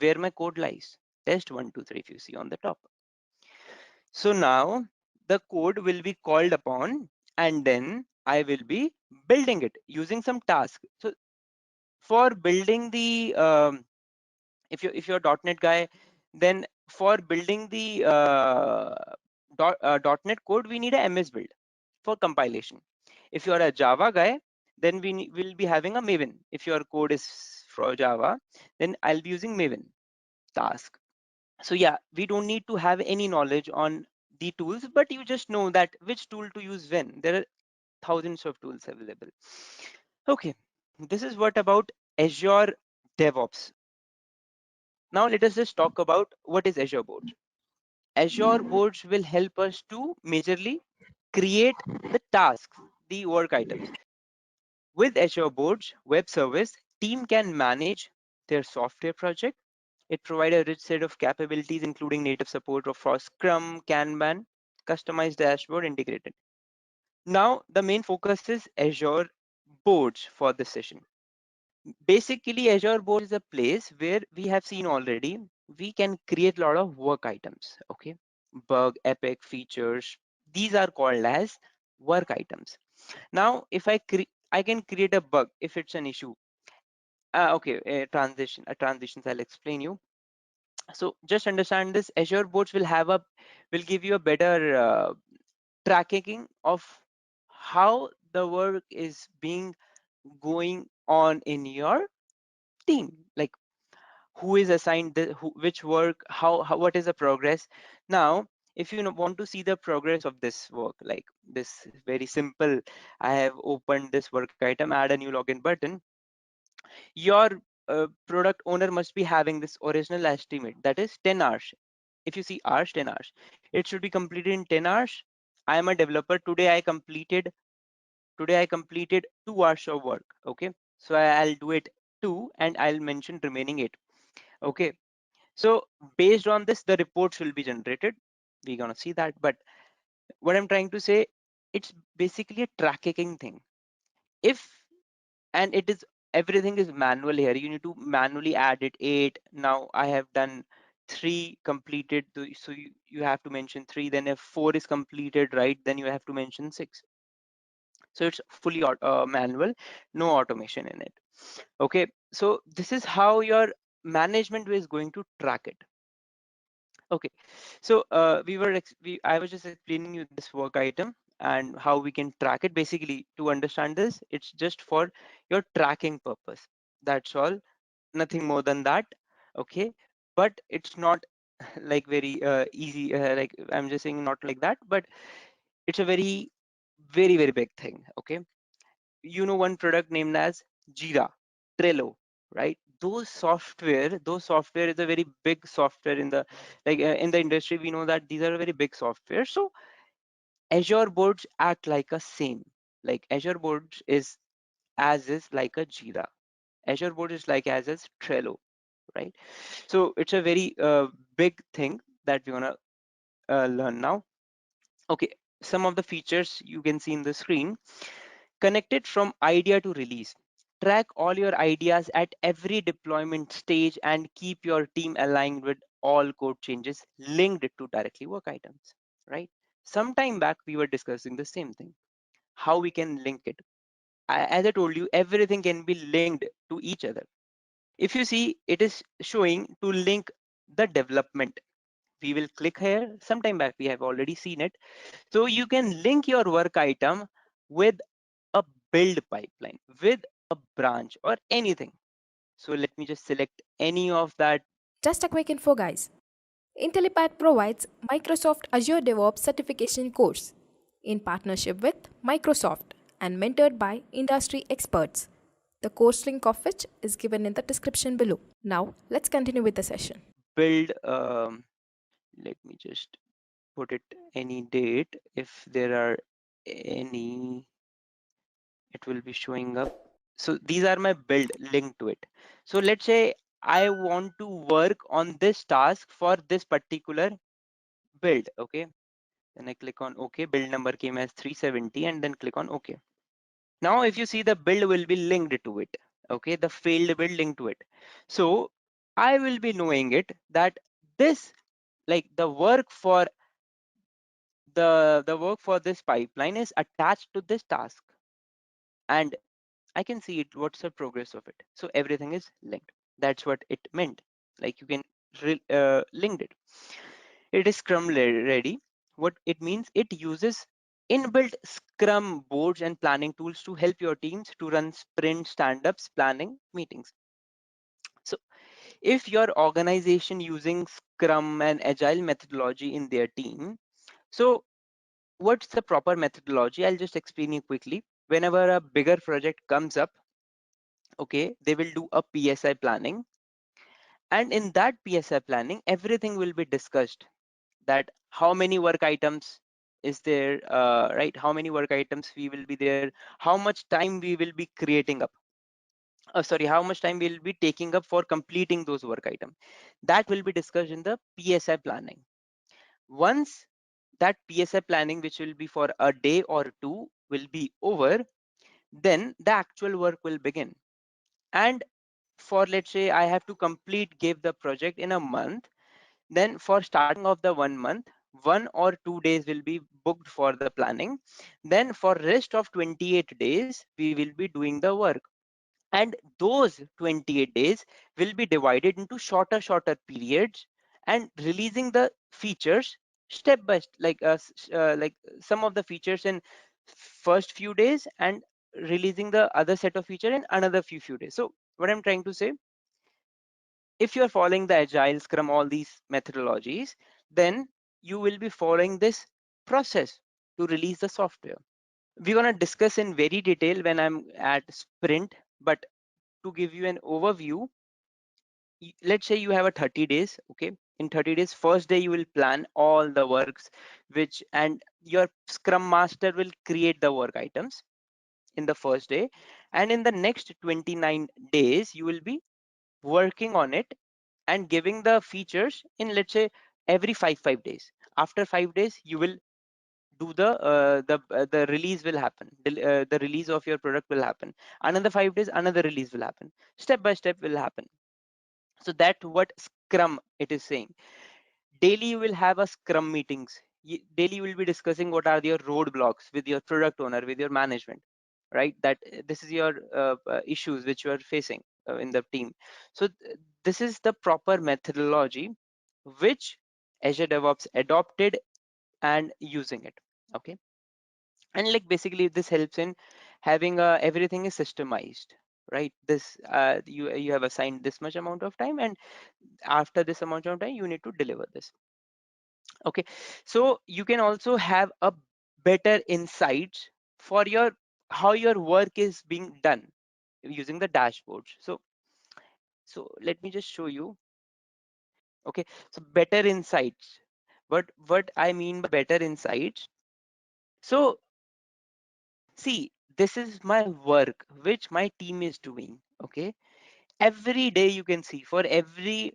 where my code lies, test123, if you see on the top. So now the code will be called upon, and then I will be building it using some task. So for building the if you're a .NET guy, then for building the .NET code, we need a MS build for compilation. If you are a Java guy, then will be having a Maven. If your code is for Java, then I'll be using Maven task. So yeah, we don't need to have any knowledge on the tools, but you just know that which tool to use when. There are thousands of tools available. Okay, this is what about Azure DevOps. Now let us just talk about what is Azure Boards. Azure Boards will help us to majorly create the tasks, the work items. With Azure Boards web service, team can manage their software project. It provides a rich set of capabilities, including native support for Scrum, Kanban, customized dashboard integrated. Now, the main focus is Azure Boards for this session. Basically, Azure Boards is a place where we have seen already, we can create a lot of work items, okay? Bug, epic, features, these are called as work items. Now, if I can create a bug if it's an issue. Okay, transitions I'll explain you. So just understand this: Azure Boards will give you a better tracking of how the work is being going on in your team, like who is assigned which work, what is the progress. Now if you want to see the progress of this work, like this very simple, I have opened this work item, add a new login button. Your product owner must be having this original estimate, that is 10 hours. If you see hours, 10 hours, it should be completed in 10 hours. I am a developer, today I completed 2 hours of work. Okay, so I'll do it 2 and I'll mention remaining 8. Okay, so based on this the reports will be generated. We're gonna see that, but what I'm trying to say, it's basically a tracking thing. If and it is everything is manual here, you need to manually add it 8. Now I have done 3 completed, so you have to mention 3. Then if 4 is completed, right, then you have to mention 6. So it's fully manual, no automation in it. Okay, so this is how your management is going to track it. Okay, so I was just explaining you this work item and how we can track it. Basically, to understand this, it's just for your tracking purpose. That's all, nothing more than that. Okay, but it's not like very easy. Like I'm just saying, not like that, but it's a very big thing. Okay, you know one product named as Jira, Trello, right? Those software is a very big software in the in the industry. We know that these are very big software. So Azure Boards act like a same. Like Azure Boards is like a Jira. Azure Boards is like as Trello, right? So it's a very big thing that we're gonna learn now. Okay, some of the features you can see in the screen. Connected from idea to release. Track all your ideas at every deployment stage and keep your team aligned with all code changes linked to directly work items, right? Some time back, we were discussing the same thing, how we can link it. As I told you, everything can be linked to each other. If you see, it is showing to link the development. We will click here. Sometime back, we have already seen it. So you can link your work item with a build pipeline, with a branch or anything. So let me just select any of that. Just a quick info, guys. Intellipaat provides Microsoft Azure DevOps Certification course in partnership with Microsoft and mentored by industry experts. The course link of which is given in the description below. Now, let's continue with the session. Build, let me just put it any date. If there are any, it will be showing up. So these are my build link to it. So let's say I want to work on this task for this particular build. Okay, then I click on OK. Build number came as 370 and then click on OK. Now if you see, the build will be linked to it. Okay, the failed build linked to it. So I will be knowing it that this, like the work for this pipeline is attached to this task, and I can see it, what's the progress of it. So everything is linked. That's what it meant. Like you can link it. It is Scrum ready. What it means, it uses inbuilt Scrum boards and planning tools to help your teams to run sprint stand-ups, planning meetings. So if your organization using Scrum and Agile methodology in their team, so what's the proper methodology? I'll just explain you quickly. Whenever a bigger project comes up, okay, they will do a PSI planning, and in that PSI planning, everything will be discussed, that how many work items is there, right? How many work items we will be there, how much time we will be creating up, sorry, how much time we'll be taking up for completing those work items. That will be discussed in the PSI planning. Once that PSI planning, which will be for a day or two, will be over, then the actual work will begin. And for, let's say, I have to give the project in a month, then for starting of the 1 month, 1 or 2 days will be booked for the planning. Then for rest of 28 days, we will be doing the work. And those 28 days will be divided into shorter periods, and releasing the features step by like some of the features in first few days, and releasing the other set of feature in another few days. So what I'm trying to say, if you're following the agile, scrum, all these methodologies, then you will be following this process to release the software. We're going to discuss in very detail when I'm at sprint, but to give you an overview, let's say you have a 30 days. Okay, in 30 days, first day you will plan all the works, which, and your scrum master will create the work items in the first day, and in the next 29 days you will be working on it and giving the features in, let's say, every 5 days. After 5 days you will do the release will happen. The release of your product will happen. Another 5 days, another release will happen. Step by step will happen. So that what scrum it is saying. Daily you will have a scrum meetings. Daily you will be discussing what are your roadblocks with your product owner, with your management, right? That this is your issues which you are facing in the team. So this is the proper methodology which Azure DevOps adopted and using it. Okay, and like basically this helps in having everything is systemized, right? This you have assigned this much amount of time, and after this amount of time you need to deliver this. Okay, so you can also have a better insights for your how your work is being done using the dashboards. So let me just show you. Okay, so better insights, what I mean by better insights. So see, this is my work which my team is doing. Okay, every day you can see, for every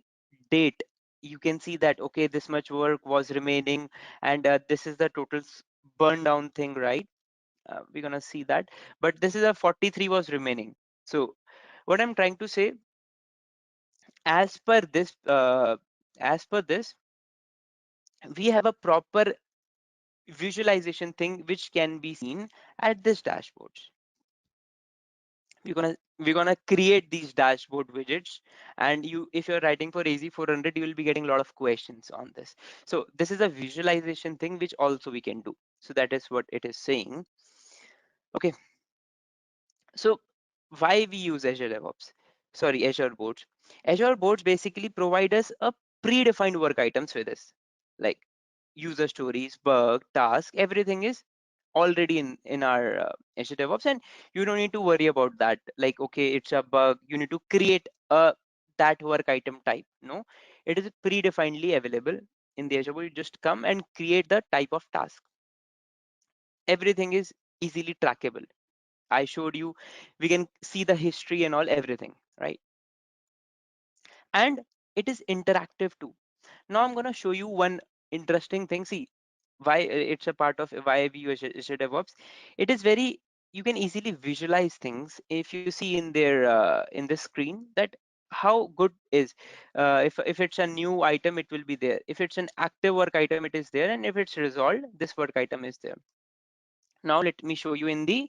date you can see that okay, this much work was remaining, and this is the total burn down thing, right? We're gonna see that, but this is a 43 was remaining. So what I'm trying to say, as per this as per this we have a proper visualization thing which can be seen at this dashboards. We're gonna create these dashboard widgets, and you, if you're writing for AZ400, you will be getting a lot of questions on this. So this is a visualization thing which also we can do. So that is what it is saying. Okay, so why we use Azure DevOps? Sorry, Azure Boards. Azure Boards basically provide us a predefined work items with this, like user stories, bug, task, everything is already in our Azure DevOps, and you don't need to worry about that. Like, okay, it's a bug, you need to create a that work item type. No, it is predefinedly available in the Azure Board. You just come and create the type of task. Everything is easily trackable. I showed you, we can see the history and all everything, right? And it is interactive too. Now I'm going to show you one interesting thing. See, why it's a part of why we use Azure DevOps. It is very, you can easily visualize things if you see in their in the screen that how good is if it's a new item, it will be there. If it's an active work item, it is there, and if it's resolved, this work item is there. Now let me show you in the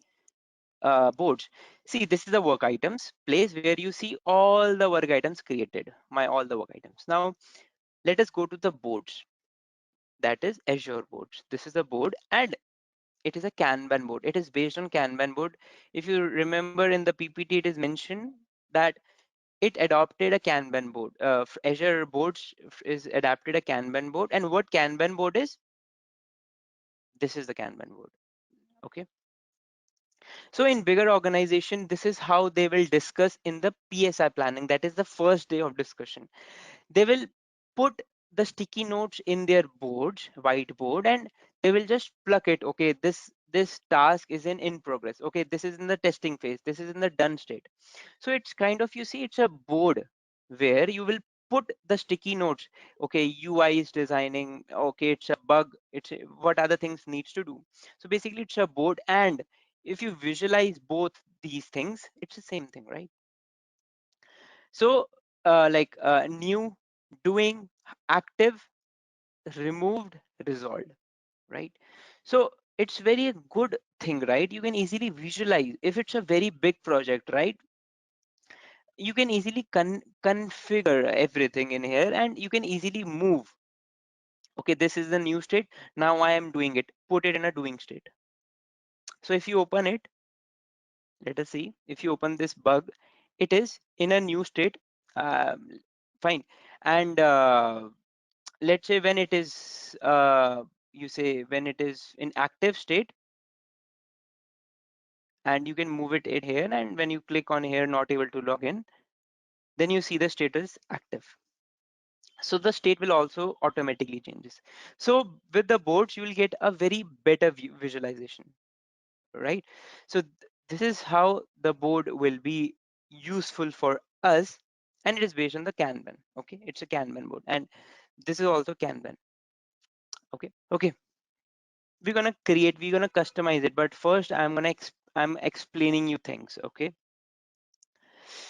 boards. See, this is the work items place where you see all the work items created, my all the work items. Now let us go to the boards. That is Azure Boards. This is a board, and it is a Kanban board. It is based on Kanban board. If you remember in the PPT, it is mentioned that it adopted a Kanban board. Azure Boards is adapted a Kanban board, and what Kanban board is? This is the Kanban board. Okay. So in bigger organization, this is how they will discuss in the PSI planning. That is the first day of discussion. They will put the sticky notes in their boards, whiteboard, and they will just pluck it. Okay, this task is in progress. Okay, this is in the testing phase. This is in the done state. So it's kind of, you see, it's a board where you will put the sticky notes. Okay, UI is designing. Okay, it's a bug. What other things needs to do. So basically, it's a board, and if you visualize both these things, it's the same thing, right? So new, doing, active, removed, resolved, right? So it's very good thing, right? You can easily visualize if it's a very big project, right? you can easily configure everything in here, and you can easily move. Okay, this is the new state. Now I am doing it. Put it in a doing state. So if you open it, let us see. If you open this bug, it is in a new state. Um, Fine. And let's say when it is, you say when it is in active state, and you can move it in here. And when you click on here, not able to log in, then you see the status active. So the state will also automatically changes. So with the boards, you will get a very better visualization, right? So this is how the board will be useful for us, and it is based on the Kanban. Okay, it's a Kanban board, and this is also Kanban. Okay, we're gonna customize it, but first I'm explaining you things. Okay,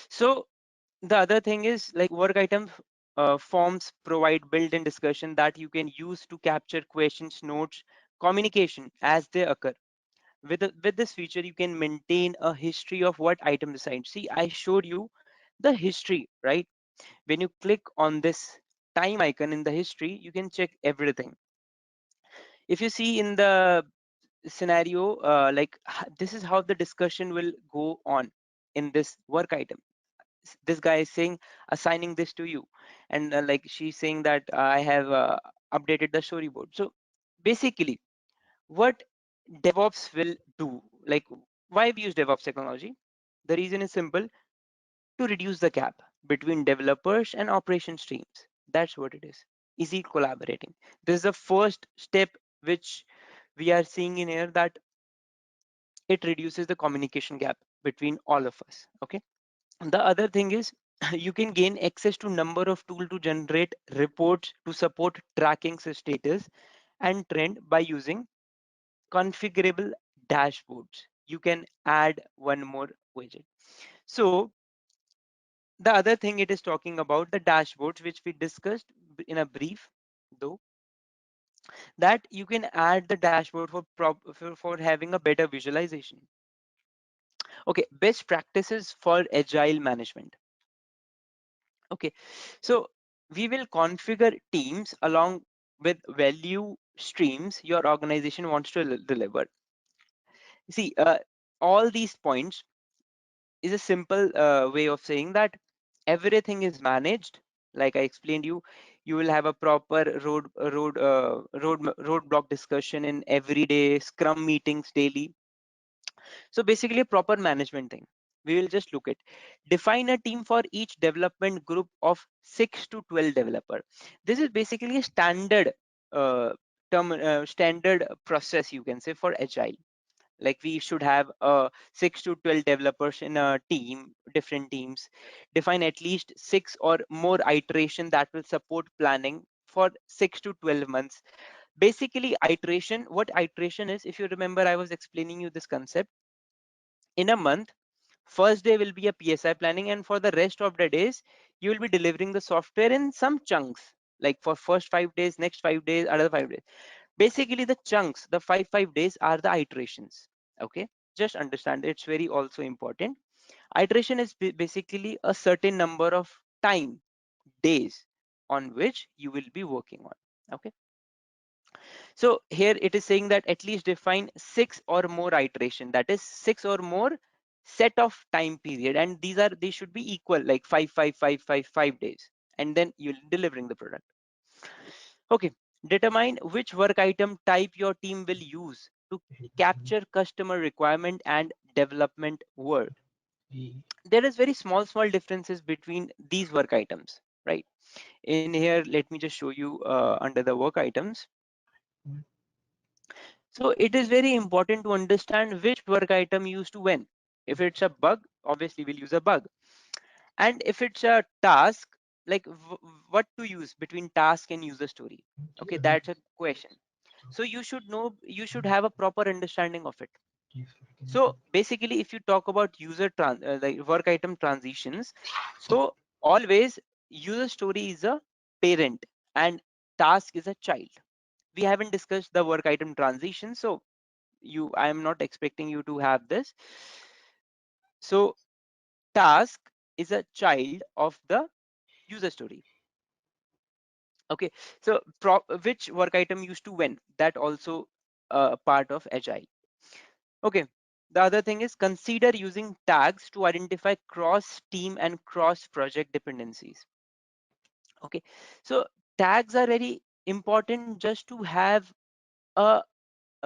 so the other thing is like work item forms provide built-in discussion that you can use to capture questions, notes, communication as they occur. With this feature, you can maintain a history of what item assigned. See, I showed you the history, right? When you click on this time icon in the history, you can check everything. If you see in the scenario, this is how the discussion will go on in this work item. This guy is saying assigning this to you, and like she's saying that I have updated the storyboard. So basically what DevOps will do, like why we use DevOps technology, the reason is simple: to reduce the gap between developers and operation streams. That's what it is. Easy collaborating. This is the first step which we are seeing in here, that it reduces the communication gap between all of us. Okay, the other thing is you can gain access to number of tools to generate reports to support tracking status and trend by using configurable dashboards. You can add one more widget. So the other thing it is talking about the dashboards, which we discussed in a brief, though, that you can add the dashboard for having a better visualization. Okay, best practices for agile management. Okay, so we will configure teams along with value streams your organization wants to deliver. See, all these points is a simple way of saying that everything is managed. Like I explained you will have a proper roadblock discussion in everyday Scrum meetings daily. So basically a proper management thing. We will just look at define a team for each development group of 6 to 12 developer. This is basically a standard uh, standard process, you can say, for agile. Like we should have 6 to 12 developers in a team, different teams. Define at least 6 or more iteration that will support planning for 6 to 12 months. Basically iteration, what iteration is, if you remember, I was explaining you this concept. In a month, first day will be a PSI planning, and for the rest of the days you will be delivering the software in some chunks, like for first 5 days, next 5 days, another 5 days. Basically the chunks, the five days are the iterations. Okay, just understand, it's very also important. Iteration is basically a certain number of time, days, on which you will be working on. Okay, so here it is saying that at least define 6 or more iteration, that is 6 or more set of time period, and they should be equal, like 5 days, and then you're delivering the product. Okay, determine which work item type your team will use to capture customer requirement and development word. There is very small differences between these work items, right? In here, let me just show you under the work items. So it is very important to understand which work item used to when. If it's a bug, obviously we'll use a bug. And if it's a task, like what to use between task and user story. Okay, that's a question. So you should know, you should have a proper understanding of it. So basically, if you talk about like work item transitions, so always user story is a parent and task is a child. We haven't discussed the work item transition, so I am not expecting you to have this. So task is a child of the user story. Okay, so which work item used to when, that also part of Agile. Okay, the other thing is consider using tags to identify cross team and cross project dependencies. Okay, so tags are very important just to have a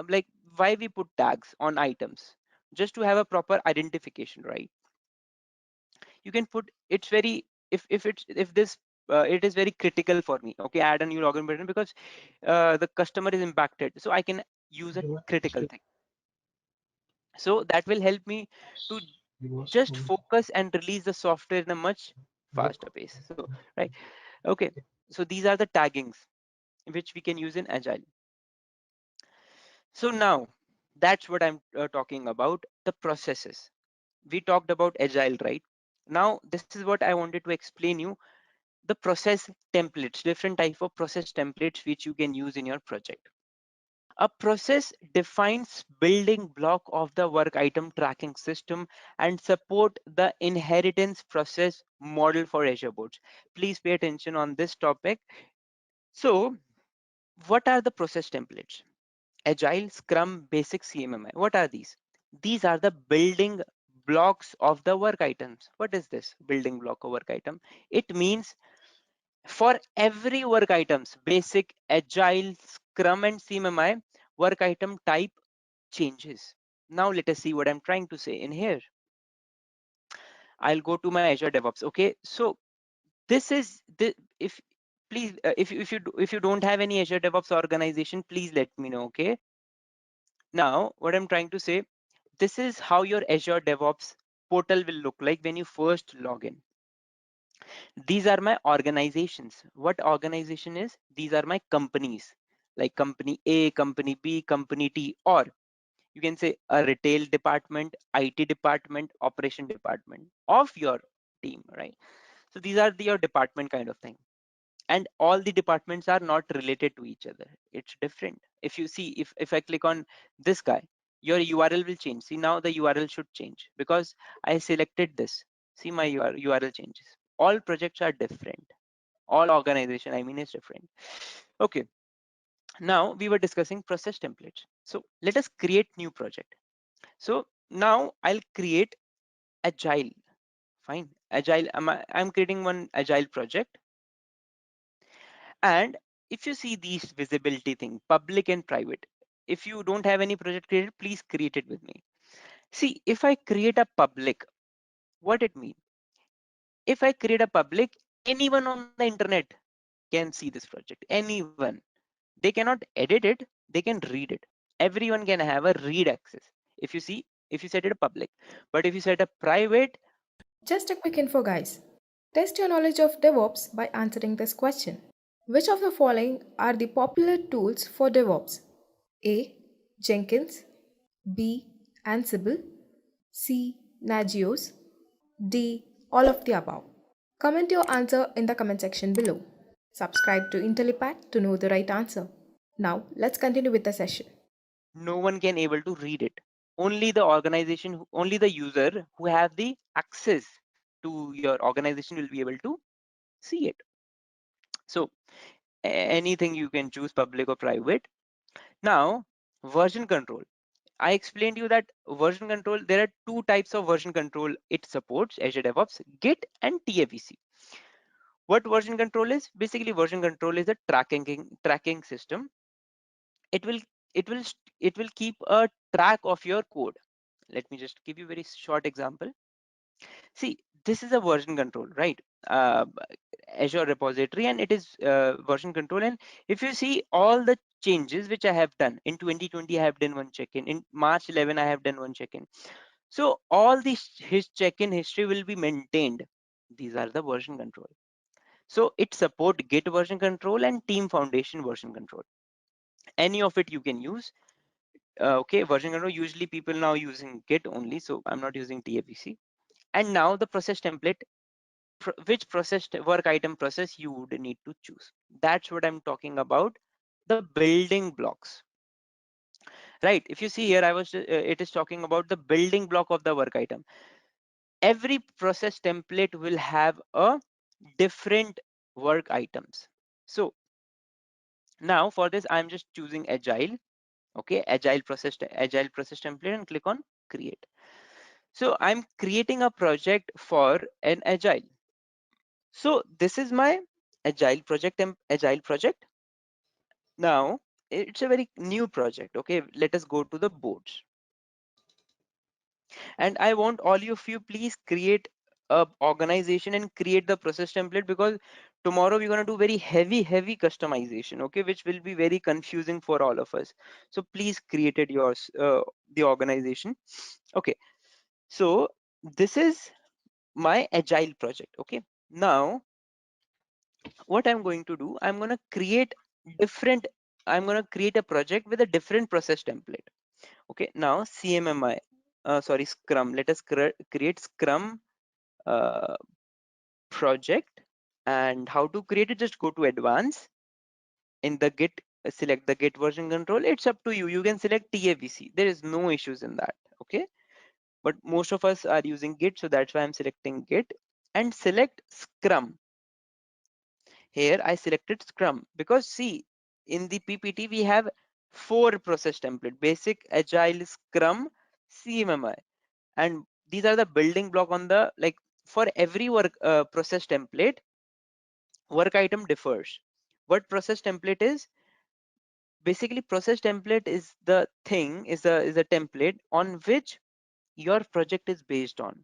like, why we put tags on items, just to have a proper identification, right? You can put, it's very, if it's, if this it is very critical for me, okay, add a new login button because the customer is impacted, so I can use a critical thing. So that will help me to just focus and release the software in a much faster pace. So right, okay, so these are the taggings which we can use in Agile. So now that's what I'm talking about, the processes. We talked about Agile, right? Now this is what I wanted to explain you, the process templates, different type of process templates which you can use in your project. A process defines building block of the work item tracking system and support the inheritance process model for Azure Boards. Please pay attention on this topic. So what are the process templates? Agile, Scrum, Basic, CMMI. What are these? These are the building blocks of the work items. What is this building block of work item? It means for every work items, Basic, Agile, Scrum, and CMMI, work item type changes. Now let us see what I'm trying to say in here. I'll go to my Azure DevOps. Okay, so this is the, if please if you don't have any Azure DevOps organization, please let me know. Okay, now what I'm trying to say, this is how your Azure DevOps portal will look like when you first log in. These are my organizations. What organization is? These are my companies, like company A, company B, company T, or you can say a retail department, IT department, operation department of your team, right? So these are your department kind of thing. And all the departments are not related to each other. It's different. If you see, if I click on this guy, your URL will change. See, now the URL should change because I selected this. See, my URL changes. All projects are different. All organization, I mean, is different. Okay, now we were discussing process templates. So let us create new project. So now I'll create Agile. Fine, Agile. I'm creating one Agile project. And if you see these visibility thing, public and private, if you don't have any project created, please create it with me. See, if I create a public, what it means? If I create a public, anyone on the internet can see this project. Anyone. They cannot edit it, they can read it. Everyone can have a read access. If you see, if you set it a public, but if you set a private, Just a quick info, guys. Test your knowledge of DevOps by answering this question. Which of the following are the popular tools for DevOps? A. Jenkins. B. Ansible. C. Nagios. D. All of the above. Comment your answer in the comment section below. Subscribe to Intellipaat to know the right answer. Now, let's continue with the session. no one can able to read it. Only the organization, only the user who have the access to your organization will be able to see it. So anything you can choose, public or private. Now, version control. I explained you that version control, there are two types of version control it supports, Azure DevOps, Git and TAVC. What version control is? Basically, version control is a tracking system. It will it will it will keep a track of your code. Let me just give you a very short example. See, this is a version control, right? Uh, Azure repository, and it is version control. And if you see all the changes which I have done in 2020, I have done one check-in. In March 11, I have done one check-in. So all this his check-in history will be maintained. These are the version control. So it support Git version control and Team Foundation version control. Any of it you can use. Okay, version control. Usually people now using Git only, so I'm not using TAVC. And now the process template, which process work item process you would need to choose. That's what I'm talking about, the building blocks, right? If you see here, it is talking about the building block of the work item. every process template will have a different work items. So now for this, I'm just choosing Agile. Okay, Agile process template, and click on create. So I'm creating a project for an Agile. So this is my Agile project. Now it's a very new project. Okay, let us go to the boards. And I want all of you, please create a organization and create the process template, because tomorrow we're going to do very heavy customization, okay, which will be very confusing for all of us. So please create it yours, the organization. Okay, so this is my Agile project. Okay, now what I'm going to do, different I'm going to create a project with a different process template. Okay, now CMMI, sorry, Scrum. Let us create Scrum uh, project. And how to create it? Just go to advanced in the Git, select the Git version control. It's up to you. You can select TAVC. There is no issues in that. Okay, but most of us are using Git, so that's why I'm selecting Git, and select Scrum. Here I selected Scrum because see, in the PPT we have 4 process template: basic, agile, Scrum, CMMI. And these are the building block on the, like, for every work process template, work item differs. What process template is? Basically, process template is the thing, is a template on which your project is based on,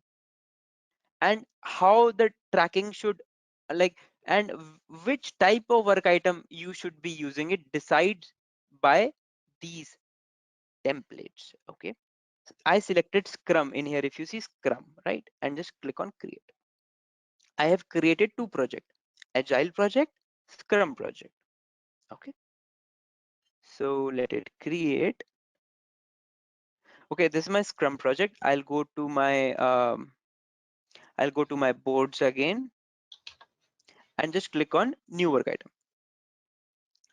and how the tracking should, like, and which type of work item you should be using, it decides by these templates. Okay, I selected Scrum in here. If you see Scrum, right, and just click on create. I have created 2 projects: Agile project, Scrum project. Okay, so let it create. Okay, this is my Scrum project. I'll go to my boards again and just click on new work item.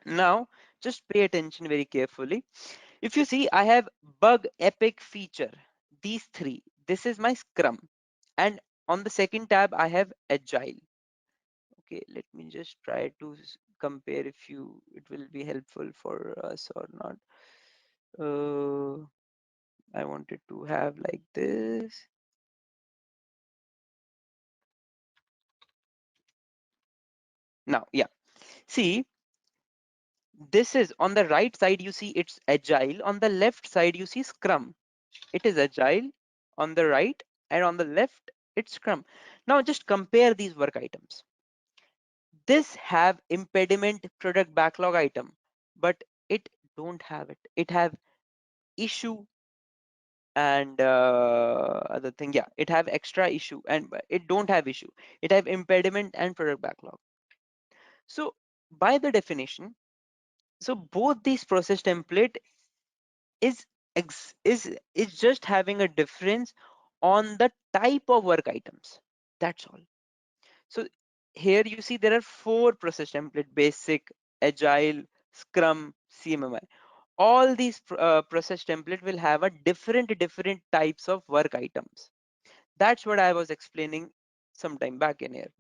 Now just pay attention very carefully. If you see, I have bug, epic, feature, these 3. This is my Scrum, and on the second tab I have Agile. Okay, let me just try to compare if you, it will be helpful for us or not. I wanted to have like this. Now, yeah, see, this is on the right side, you see it's Agile. On the left side, you see Scrum. It is Agile on the right, and on the left, it's Scrum. Now just compare these work items. This have impediment, product backlog item, but it don't have it. It have issue and other thing. Yeah, it have extra issue, and it don't have issue. It have impediment and product backlog. So by the definition, so both these process template is is just having a difference on the type of work items. That's all. So here you see there are 4 process template: basic, agile, Scrum, CMMI. All these process template will have a different types of work items. That's what I was explaining some time back in here,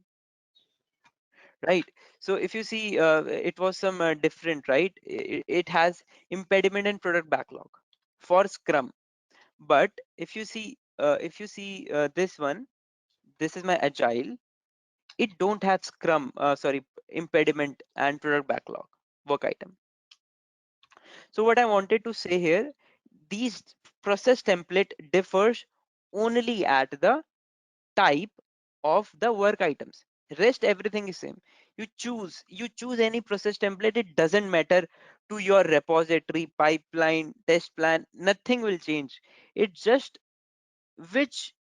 right? So if you see, it was some different, right? It has impediment and product backlog for Scrum. But if you see this one, this is my Agile. It don't have Scrum, sorry, impediment and product backlog work item. So what I wanted to say here, these process template differs only at the type of the work items. Rest everything is same. You choose any process template. It doesn't matter to your repository, pipeline, test plan. Nothing will change. It's just which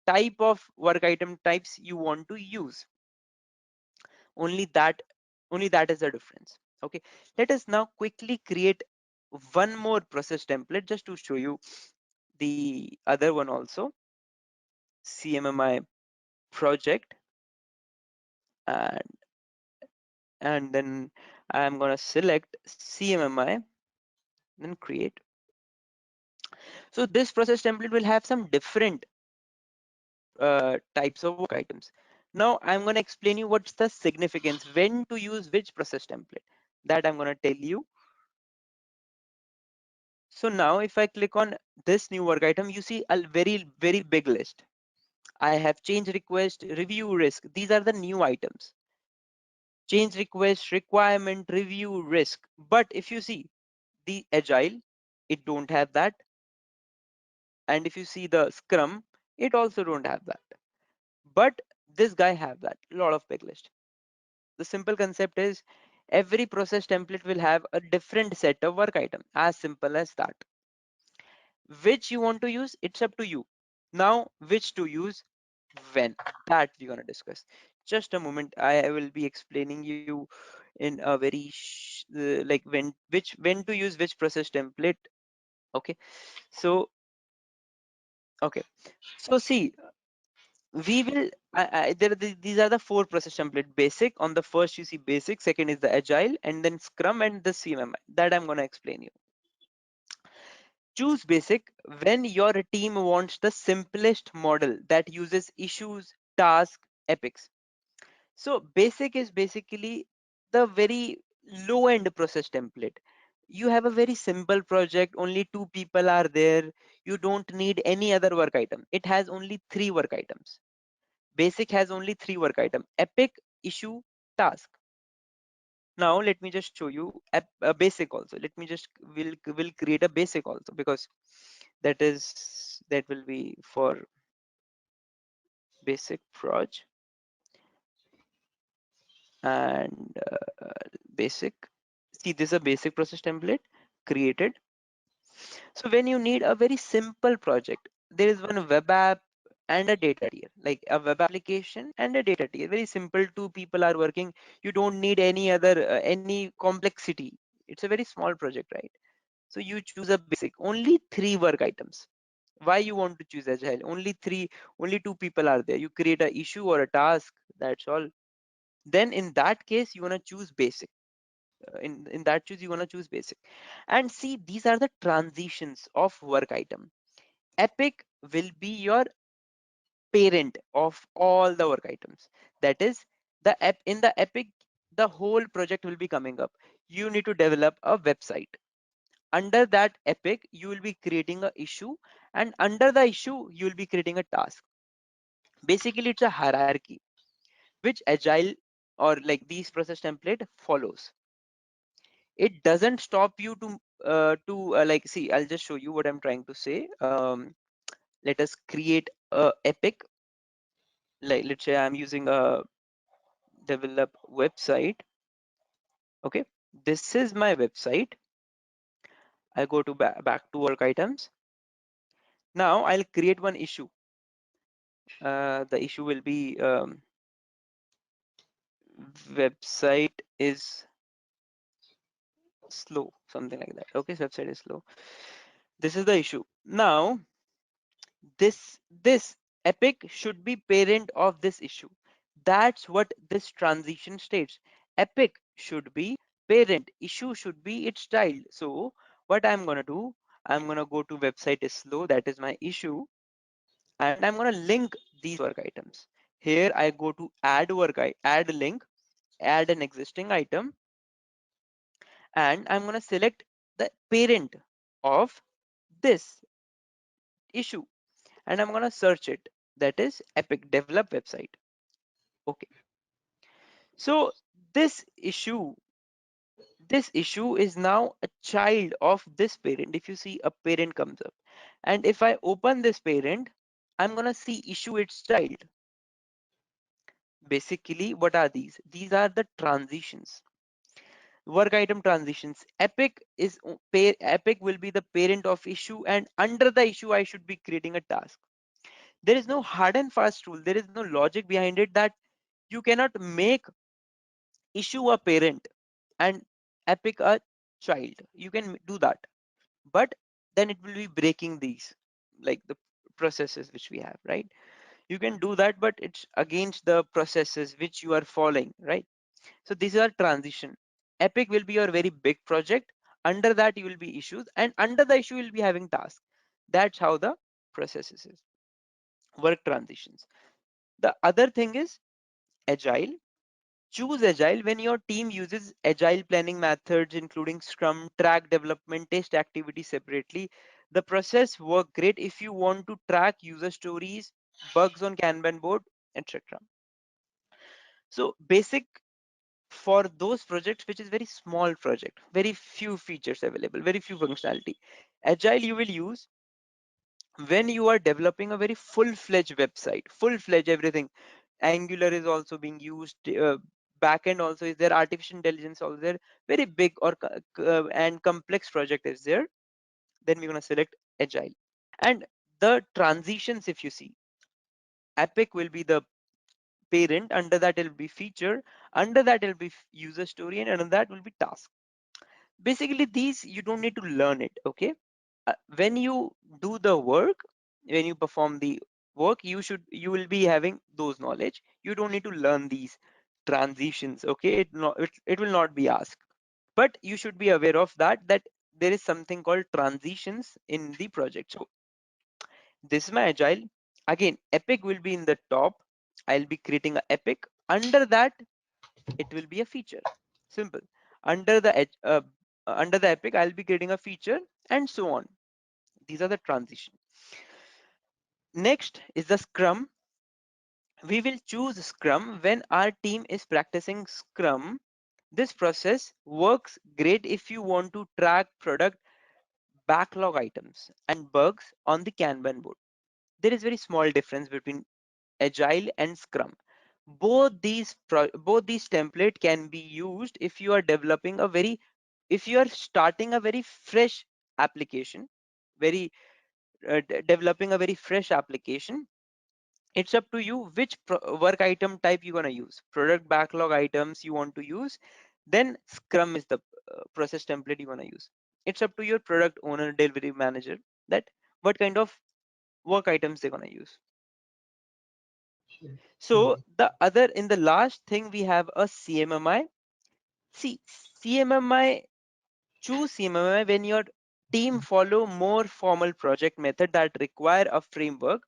type of work item types you want to use. Only that, only that is the difference. Okay, let us now quickly create one more process template just to show you the other one also. CMMI project, and then I'm going to select CMMI, then create. So this process template will have some different types of work items. Now I'm going to explain you what's the significance, when to use which process template. That I'm going to tell you. So now if I click on this new work item, you see a very big list. I have change request, review, risk. These are the new items. Change request, requirement, review, risk. But if you see the agile, it don't have that. And if you see the Scrum, it also don't have that. But this guy have that, lot of big list. The simple concept is every process template will have a different set of work item, as simple as that. Which you want to use, it's up to you. Now which to use, when, that we're going to discuss. Just a moment, I will be explaining you in a very like when to use which process template. Okay, so okay, so see, we will these are the four process template. Basic, on the first you see basic, second is the agile, and then Scrum, and the CMMI. That I'm going to explain you. Choose basic when your team wants the simplest model that uses issues, tasks, epics. So basic is basically the very low end process template. You have a very simple project, only two people are there, you don't need any other work item. It has only three work items. Basic has only three work item: epic, issue, task. Now let me just show you a basic also. Let me just will create a basic also, because that will be for basic proj, and basic. See, this is a basic process template created. So when you need a very simple project, there is one web app and a data tier, like a web application and a data tier. Very simple, two people are working. You don't need any other any complexity. It's a very small project, right? So you choose a basic, only three work items. Why you want to choose agile? Only three, only two people are there. You create a issue or a task, that's all. Then in that case, you want to choose basic. In that choose, you want to choose basic. And see, these are the transitions of work item. Epic will be your parent of all the work items. That is, the app in the epic, the whole project will be coming up. You need to develop a website. Under that epic, you will be creating a issue, and under the issue, you will be creating a task. Basically, it's a hierarchy which agile or like these process template follows. It doesn't stop you to like, see, I'll just show you what I'm trying to say. Let us create a epic. Like, let's say I'm using a develop website. Okay, this is my website. I go to back to work items. Now I'll create one issue. The issue will be website is slow, something like that. Okay, so website is slow. This is the issue. Now this epic should be parent of this issue. That's what this transition states. Epic should be parent, issue should be its child. So what I'm going to do, I'm going to go to website is slow, that is my issue, and I'm going to link these work items. Here I go to add link, add an existing item, and I'm going to select the parent of this issue, and I'm going to search it. That is epic develop website. Okay, so this issue this issue is now a child of this parent. If you see, a parent comes up, and if I open this parent, I'm going to see issue its child. Basically, what are these? These are the transitions, work item transitions. Epic will be the parent of issue, and under the issue I should be creating a task. There is no hard and fast rule, there is no logic behind it that you cannot make issue a parent and epic a child. You can do that, but then it will be breaking these, like the processes which we have, right? You can do that, but it's against the processes which you are following, right? So these are transition. Epic will be your very big project. Under that you will be issues, and under the issue you will be having tasks. That's how the processes is. work transitions. The other thing is Agile. Choose Agile when your team uses Agile planning methods, including Scrum, track development, test activity separately. The process work great if you want to track user stories, bugs on Kanban board, etc. So basic for those projects which is very small project, very few features available, very few functionality. Agile you will use when you are developing a very full-fledged website, full-fledged everything. Angular is also being used, backend also is there, artificial intelligence also there, very big or and complex project is there, then we're going to select Agile. And the transitions, if you see, Epic will be the parent, under that it will be feature, under that it will be user story, and under that will be task. Basically these you don't need to learn it, okay? When you do the work, when you perform the work, you will be having those knowledge. You don't need to learn these transitions, okay? It will not be asked, but you should be aware of that there is something called transitions in the project. So this is my Agile. Again, Epic will be in the top. I'll be creating a Epic. Under that it will be a feature. Simple. Under the under the Epic I'll be creating a feature, and so on. These are the transitions. Next is the Scrum. We will choose Scrum when our team is practicing Scrum. This process works great if you want to track product backlog items and bugs on the Kanban board. There is very small difference between Agile and Scrum. Both these template can be used if you are developing a very, if you are starting a very fresh application, very developing a very fresh application. It's up to you which work item type you're going to use. Product backlog items you want to use, then Scrum is the process template you want to use. It's up to your product owner, delivery manager, that what kind of work items they're going to use. So the other, in the last thing, we have a CMMI. See, CMMI, choose CMMI when your team follow more formal project method that require a framework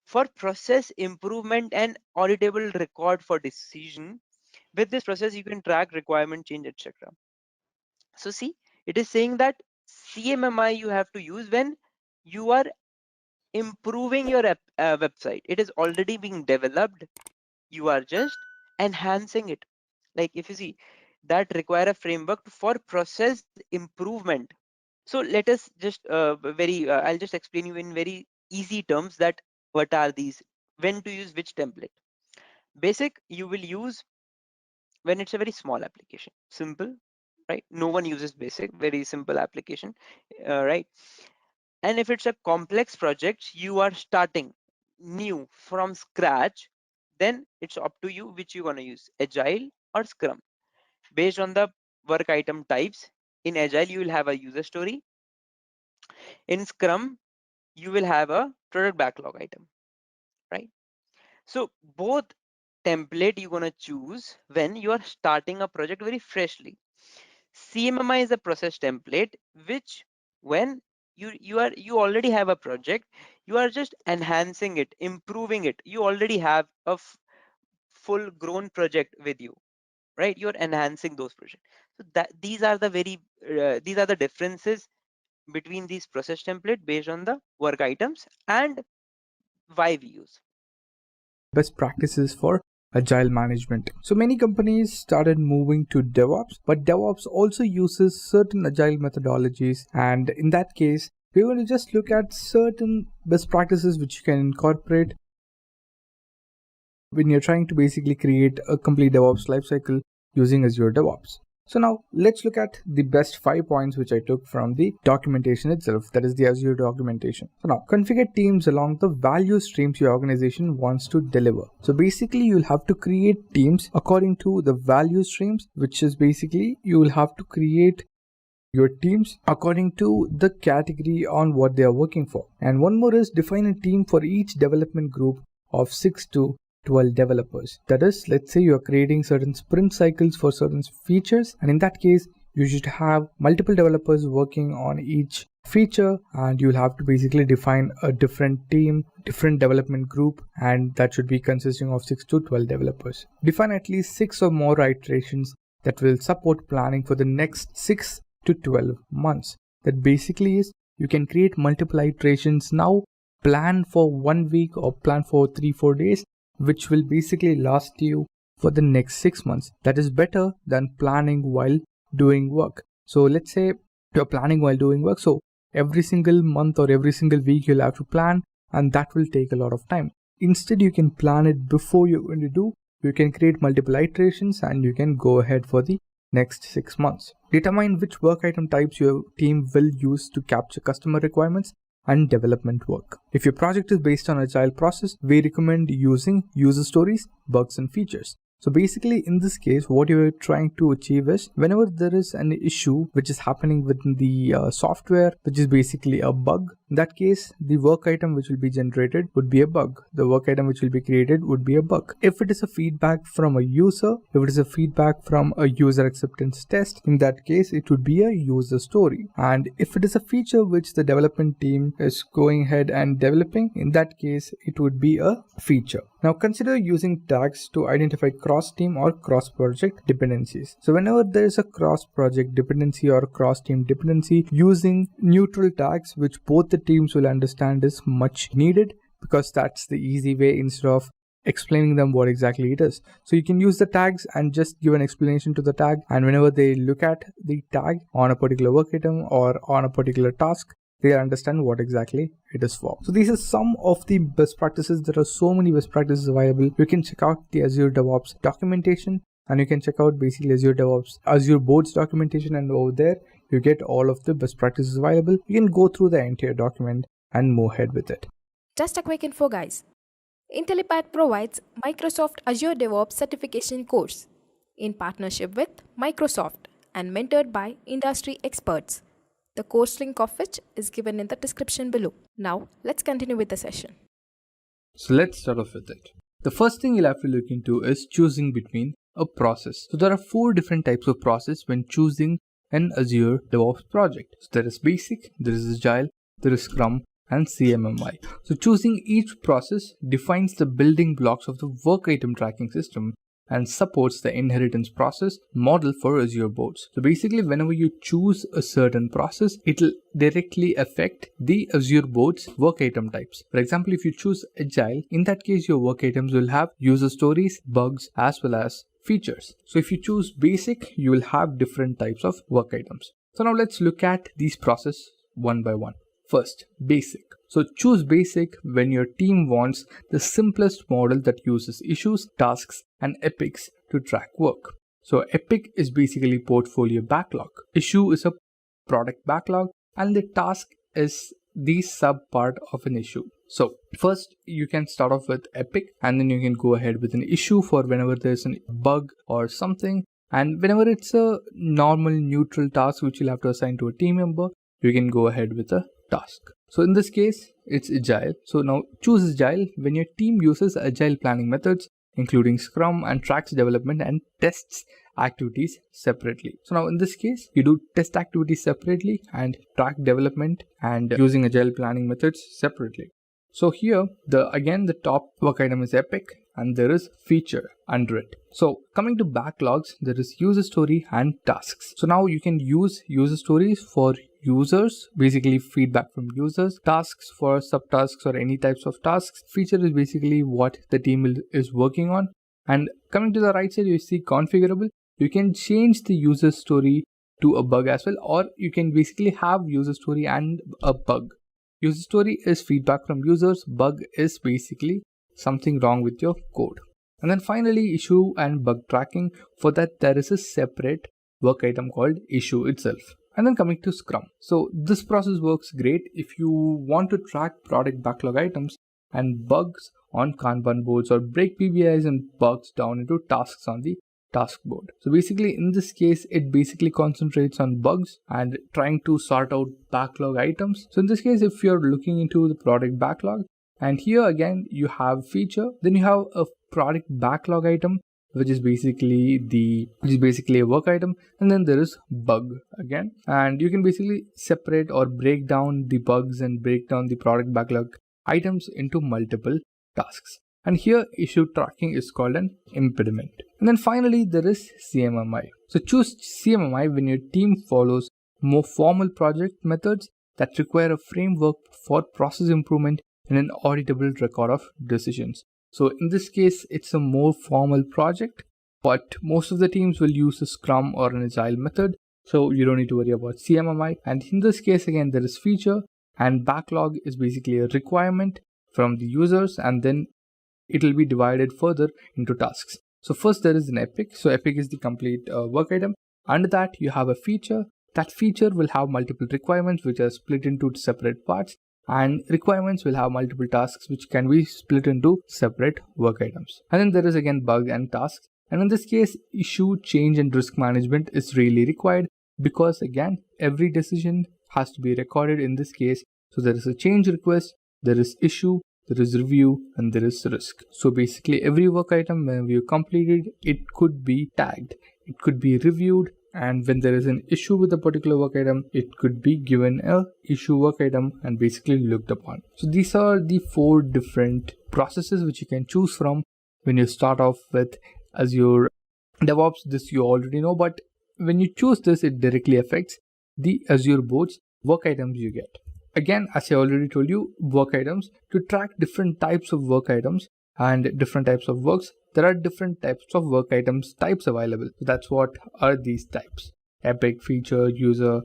for process improvement and auditable record for decision. With this process, you can track requirement change, etc. So see, it is saying that CMMI you have to use when you are improving your website. It is already being developed. You are just enhancing it. Like if you see, that require a framework for process improvement. So let us just I'll just explain you in very easy terms that what are these, when to use which template. Basic you will use when it's a very small application, simple, right? No one uses basic, very simple application, right? And if it's a complex project, you are starting new from scratch, then it's up to you which you're going to use, Agile or Scrum, based on the work item types. In Agile you will have a user story, in Scrum you will have a product backlog item, right? So both template you're going to choose when you are starting a project very freshly. CMMI is a process template which, when you already have a project, you are just enhancing it, improving it. You already have a full grown project with you, right? You're enhancing those projects. So that these are the differences between these process template based on the work items and why we use. Best practices for agile management. So many companies started moving to DevOps, but DevOps also uses certain agile methodologies, and in that case we're going to just look at certain best practices which you can incorporate when you're trying to basically create a complete DevOps lifecycle using Azure DevOps. So now let's look at the best 5 points which I took from the documentation itself, that is the Azure documentation. So now configure teams along the value streams your organization wants to deliver. So basically you'll have to create teams according to the value streams, which is basically you will have to create your teams according to the category on what they are working for. And one more is define a team for each development group of 6 to 12 developers. That is, let's say you're creating certain sprint cycles for certain features, and in that case you should have multiple developers working on each feature, and you'll have to basically define a different team, different development group, and that should be consisting of 6 to 12 developers. Define at least 6 or more iterations that will support planning for the next 6 to 12 months. That basically is you can create multiple iterations now, plan for 1 week or plan for 3-4 days, which will basically last you for the next 6 months. That is better than planning while doing work. So let's say you're planning while doing work, so every single month or every single week you'll have to plan, and that will take a lot of time. Instead, you can plan it before you're going to do. You can create multiple iterations and you can go ahead for the next 6 months. Determine which work item types your team will use to capture customer requirements and development work. If your project is based on agile process, we recommend using user stories, bugs, and features. So basically in this case, what you're trying to achieve is whenever there is an issue which is happening within the software, which is basically a bug, in that case, the work item which will be generated would be a bug. The work item which will be created would be a bug. If it is a feedback from a user, if it is a feedback from a user acceptance test, in that case, it would be a user story. And if it is a feature which the development team is going ahead and developing, in that case, it would be a feature. Now consider using tags to identify cross-team or cross-project dependencies. So whenever there is a cross-project dependency or cross-team dependency, using neutral tags which both the teams will understand is much needed, because that's the easy way instead of explaining them what exactly it is. So you can use the tags and just give an explanation to the tag, and whenever they look at the tag on a particular work item or on a particular task, they understand what exactly it is for. So these are some of the best practices. There are so many best practices available. You can check out the Azure DevOps documentation, and you can check out basically Azure Boards documentation, and over there you get all of the best practices available. You can go through the entire document and move ahead with it. Just a quick info, guys. Intellipaat provides Microsoft Azure DevOps Certification course in partnership with Microsoft and mentored by industry experts. The course link of which is given in the description below. Now, let's continue with the session. So let's start off with it. The first thing you'll have to look into is choosing between a process. So there are 4 different types of process when choosing an Azure DevOps project. So there is basic, there is agile, there is Scrum, and CMMI. So choosing each process defines the building blocks of the work item tracking system and supports the inheritance process model for Azure Boards. So basically, whenever you choose a certain process, it will directly affect the Azure Boards work item types. For example, if you choose Agile, in that case, your work items will have user stories, bugs, as well as features. So if you choose basic, you will have different types of work items. So now let's look at these processes one by one. First, basic. So choose basic when your team wants the simplest model that uses issues, tasks, and epics to track work. So epic is basically portfolio backlog. Issue is a product backlog, and the task is the sub part of an issue. So first you can start off with epic, and then you can go ahead with an issue for whenever there's a bug or something. And whenever it's a normal neutral task which you'll have to assign to a team member, you can go ahead with a task. So in this case, it's agile. So now choose agile when your team uses agile planning methods, including Scrum, and tracks development and tests activities separately. So now in this case, you do test activities separately and track development and using agile planning methods separately. So here, the top work item is epic, and there is feature under it. So coming to backlogs, there is user story and tasks. So now you can use user stories for users, basically feedback from users, tasks for subtasks or any types of tasks. Feature is basically what the team is working on. And coming to the right side, you see configurable. You can change the user story to a bug as well, or you can basically have user story and a bug. User story is feedback from users, bug is basically something wrong with your code. And then finally, issue and bug tracking. For that, there is a separate work item called issue itself. And then coming to Scrum. So this process works great if you want to track product backlog items and bugs on Kanban boards, or break PBIs and bugs down into tasks on the task board. So basically in this case, it basically concentrates on bugs and trying to sort out backlog items. So in this case, if you're looking into the product backlog, and here again you have feature, then you have a product backlog item which is basically a work item, and then there is bug again, and you can basically separate or break down the bugs and break down the product backlog items into multiple tasks. And here issue tracking is called an impediment. And then finally there is CMMI. So choose CMMI when your team follows more formal project methods that require a framework for process improvement and an auditable record of decisions. So in this case, it's a more formal project, but most of the teams will use a Scrum or an Agile method. So you don't need to worry about CMMI. And in this case, again, there is feature, and backlog is basically a requirement from the users, and then it will be divided further into tasks. So first there is an epic. So epic is the complete work item. Under that you have a feature. That feature will have multiple requirements which are split into separate parts, and requirements will have multiple tasks which can be split into separate work items. And then there is again bug and tasks. And in this case, issue, change and risk management is really required, because again, every decision has to be recorded in this case. So there is a change request, there is issue, there is review, and there is risk. So basically every work item, when you completed, it could be tagged, it could be reviewed, and when there is an issue with a particular work item, it could be given a issue work item and basically looked upon. So these are the 4 different processes which you can choose from when you start off with Azure DevOps. This you already know, but when you choose this, it directly affects the Azure Boards work items you get. Again, as I already told you, work items, to track different types of work items and different types of works, there are different types of work items types available. So that's what are these types: epic, feature, user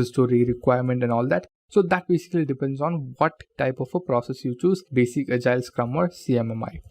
story, requirement, and all that. So that basically depends on what type of a process you choose: basic, agile, Scrum, or CMMI.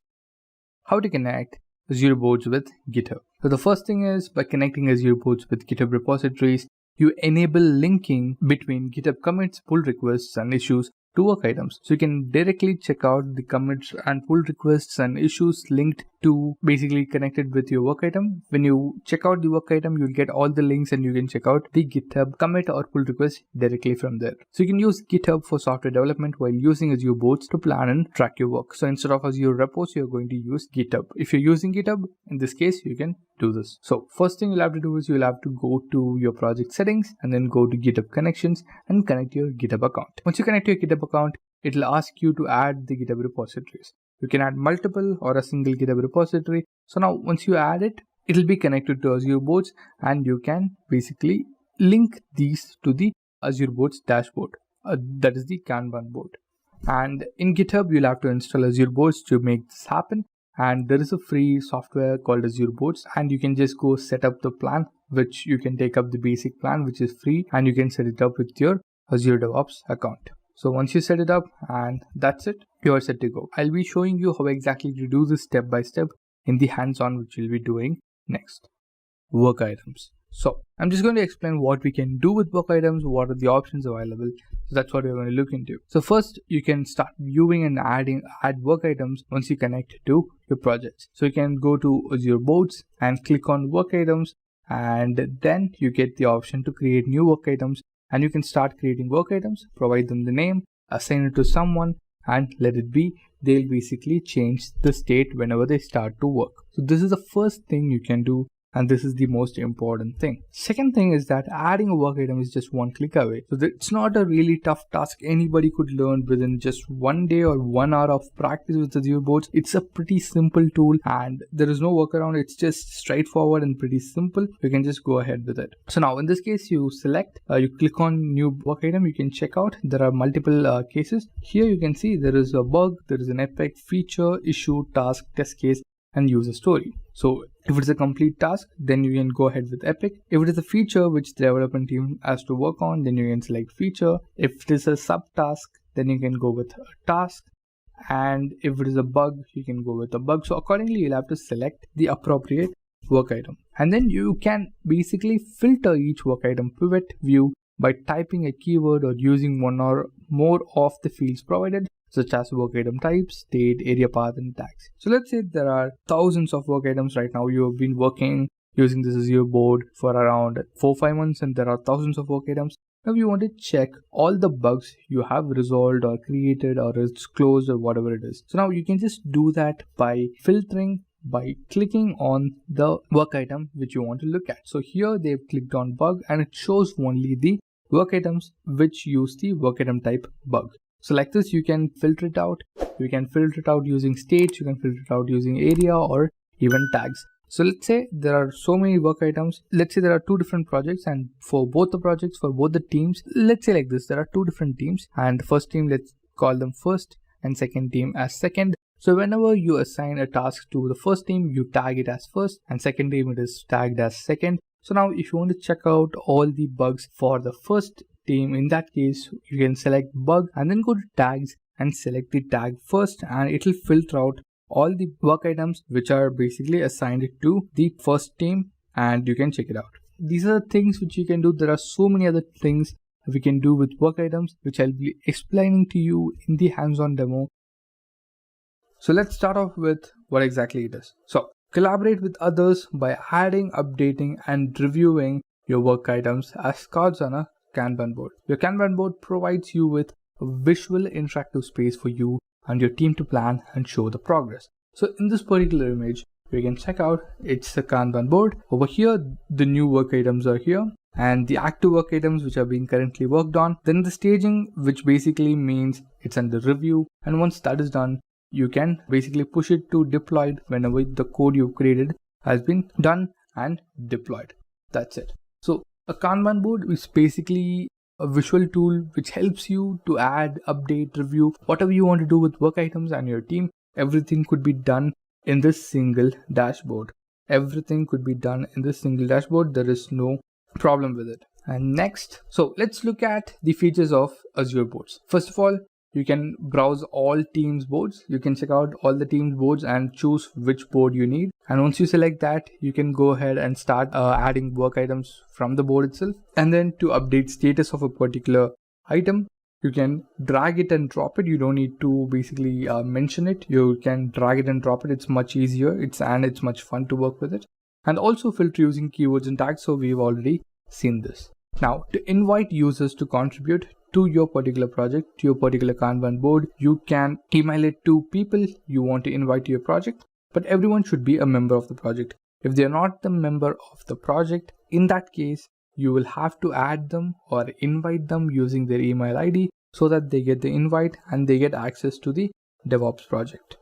How to connect Azure Boards with GitHub? So the first thing is, by connecting Azure Boards with GitHub repositories, you enable linking between GitHub commits, pull requests, and issues to work items. So you can directly check out the commits and pull requests and issues linked to, basically connected with your work item. When you check out the work item, you'll get all the links and you can check out the GitHub commit or pull request directly from there. So you can use GitHub for software development while using Azure Boards to plan and track your work. So instead of Azure Repos, you're going to use GitHub. If you're using GitHub, in this case, you can do this. So first thing you'll have to do is you'll have to go to your project settings and then go to GitHub connections and connect your GitHub account. Once you connect your GitHub account, it'll ask you to add the GitHub repositories. You can add multiple or a single GitHub repository. So now once you add it, it'll be connected to Azure Boards, and you can basically link these to the Azure Boards dashboard. That is the Kanban board. And in GitHub, you'll have to install Azure Boards to make this happen. And there is a free software called Azure Boards, and you can just go set up the plan, which you can take up the basic plan, which is free, and you can set it up with your Azure DevOps account. So once you set it up, and that's it, you are set to go. I'll be showing you how exactly to do this step by step in the hands-on, which we'll be doing next. Work items. So I'm just going to explain what we can do with work items, what are the options available. So that's what we're going to look into. So first, you can start viewing and add work items once you connect to your projects. So you can go to Azure Boards and click on work items, and then you get the option to create new work items, and you can start creating work items, provide them the name, assign it to someone, and let it be. They'll basically change the state whenever they start to work. So this is the first thing you can do, and this is the most important thing. Second thing is that adding a work item is just one click away. So it's not a really tough task. Anybody could learn within just 1 day or 1 hour of practice with Azure Boards. It's a pretty simple tool, and there is no workaround. It's just straightforward and pretty simple. You can just go ahead with it. So now in this case, you select, you click on new work item. You can check out, there are multiple cases. Here you can see there is a bug, there is an epic, feature, issue, task, test case, and user story. So if it's a complete task, then you can go ahead with epic. If it is a feature which the development team has to work on, then you can select feature. If it is a subtask, then you can go with a task. And if it is a bug, you can go with a bug. So accordingly, you'll have to select the appropriate work item. And then you can basically filter each work item pivot view by typing a keyword or using one or more of the fields provided, such as work item type, state, area path, and tags. So let's say there are thousands of work items right now. You have been working using this Azure board for around 4-5 months, and there are thousands of work items. Now you want to check all the bugs you have resolved or created or it's closed or whatever it is. So now you can just do that by filtering by clicking on the work item which you want to look at. So here they've clicked on bug and it shows only the work items which use the work item type bug. So like this, you can filter it out. You can filter it out using state, you can filter it out using area or even tags. So let's say there are so many work items. Let's say there are two different projects, and for both the projects, for both the teams, let's say like this, there are two different teams, and the first team, let's call them first, and second team as second. So whenever you assign a task to the first team, you tag it as first, and second team it is tagged as second. So now if you want to check out all the bugs for the first team, in that case you can select bug and then go to tags and select the tag first, and it will filter out all the work items which are basically assigned to the first team, and you can check it out. These are the things which you can do. There are so many other things we can do with work items which I'll be explaining to you in the hands-on demo. So let's start off with what exactly it is. So collaborate with others by adding, updating and reviewing your work items as cards on a Kanban board. Your Kanban board provides you with a visual interactive space for you and your team to plan and show the progress. So in this particular image, you can check out, it's the Kanban board. Over here, the new work items are here and the active work items which are being currently worked on. Then the staging, which basically means it's under review. And once that is done, you can basically push it to deployed whenever the code you've created has been done and deployed. That's it. So a Kanban board is basically a visual tool which helps you to add, update, review, whatever you want to do with work items and your team. Everything could be done in this single dashboard. Everything could be done in this single dashboard. There is no problem with it. And next, so let's look at the features of Azure Boards. First of all, you can browse all teams boards. You can check out all the teams boards and choose which board you need. And once you select that, you can go ahead and start adding work items from the board itself. And then to update status of a particular item, you can drag it and drop it. You don't need to basically mention it. You can drag it and drop it. It's much easier. It's much fun to work with it. And also filter using keywords and tags. So we've already seen this. Now to invite users to contribute to your particular project, to your particular Kanban board, you can email it to people you want to invite to your project, but everyone should be a member of the project. If they're not the member of the project, in that case, you will have to add them or invite them using their email ID so that they get the invite and they get access to the DevOps project.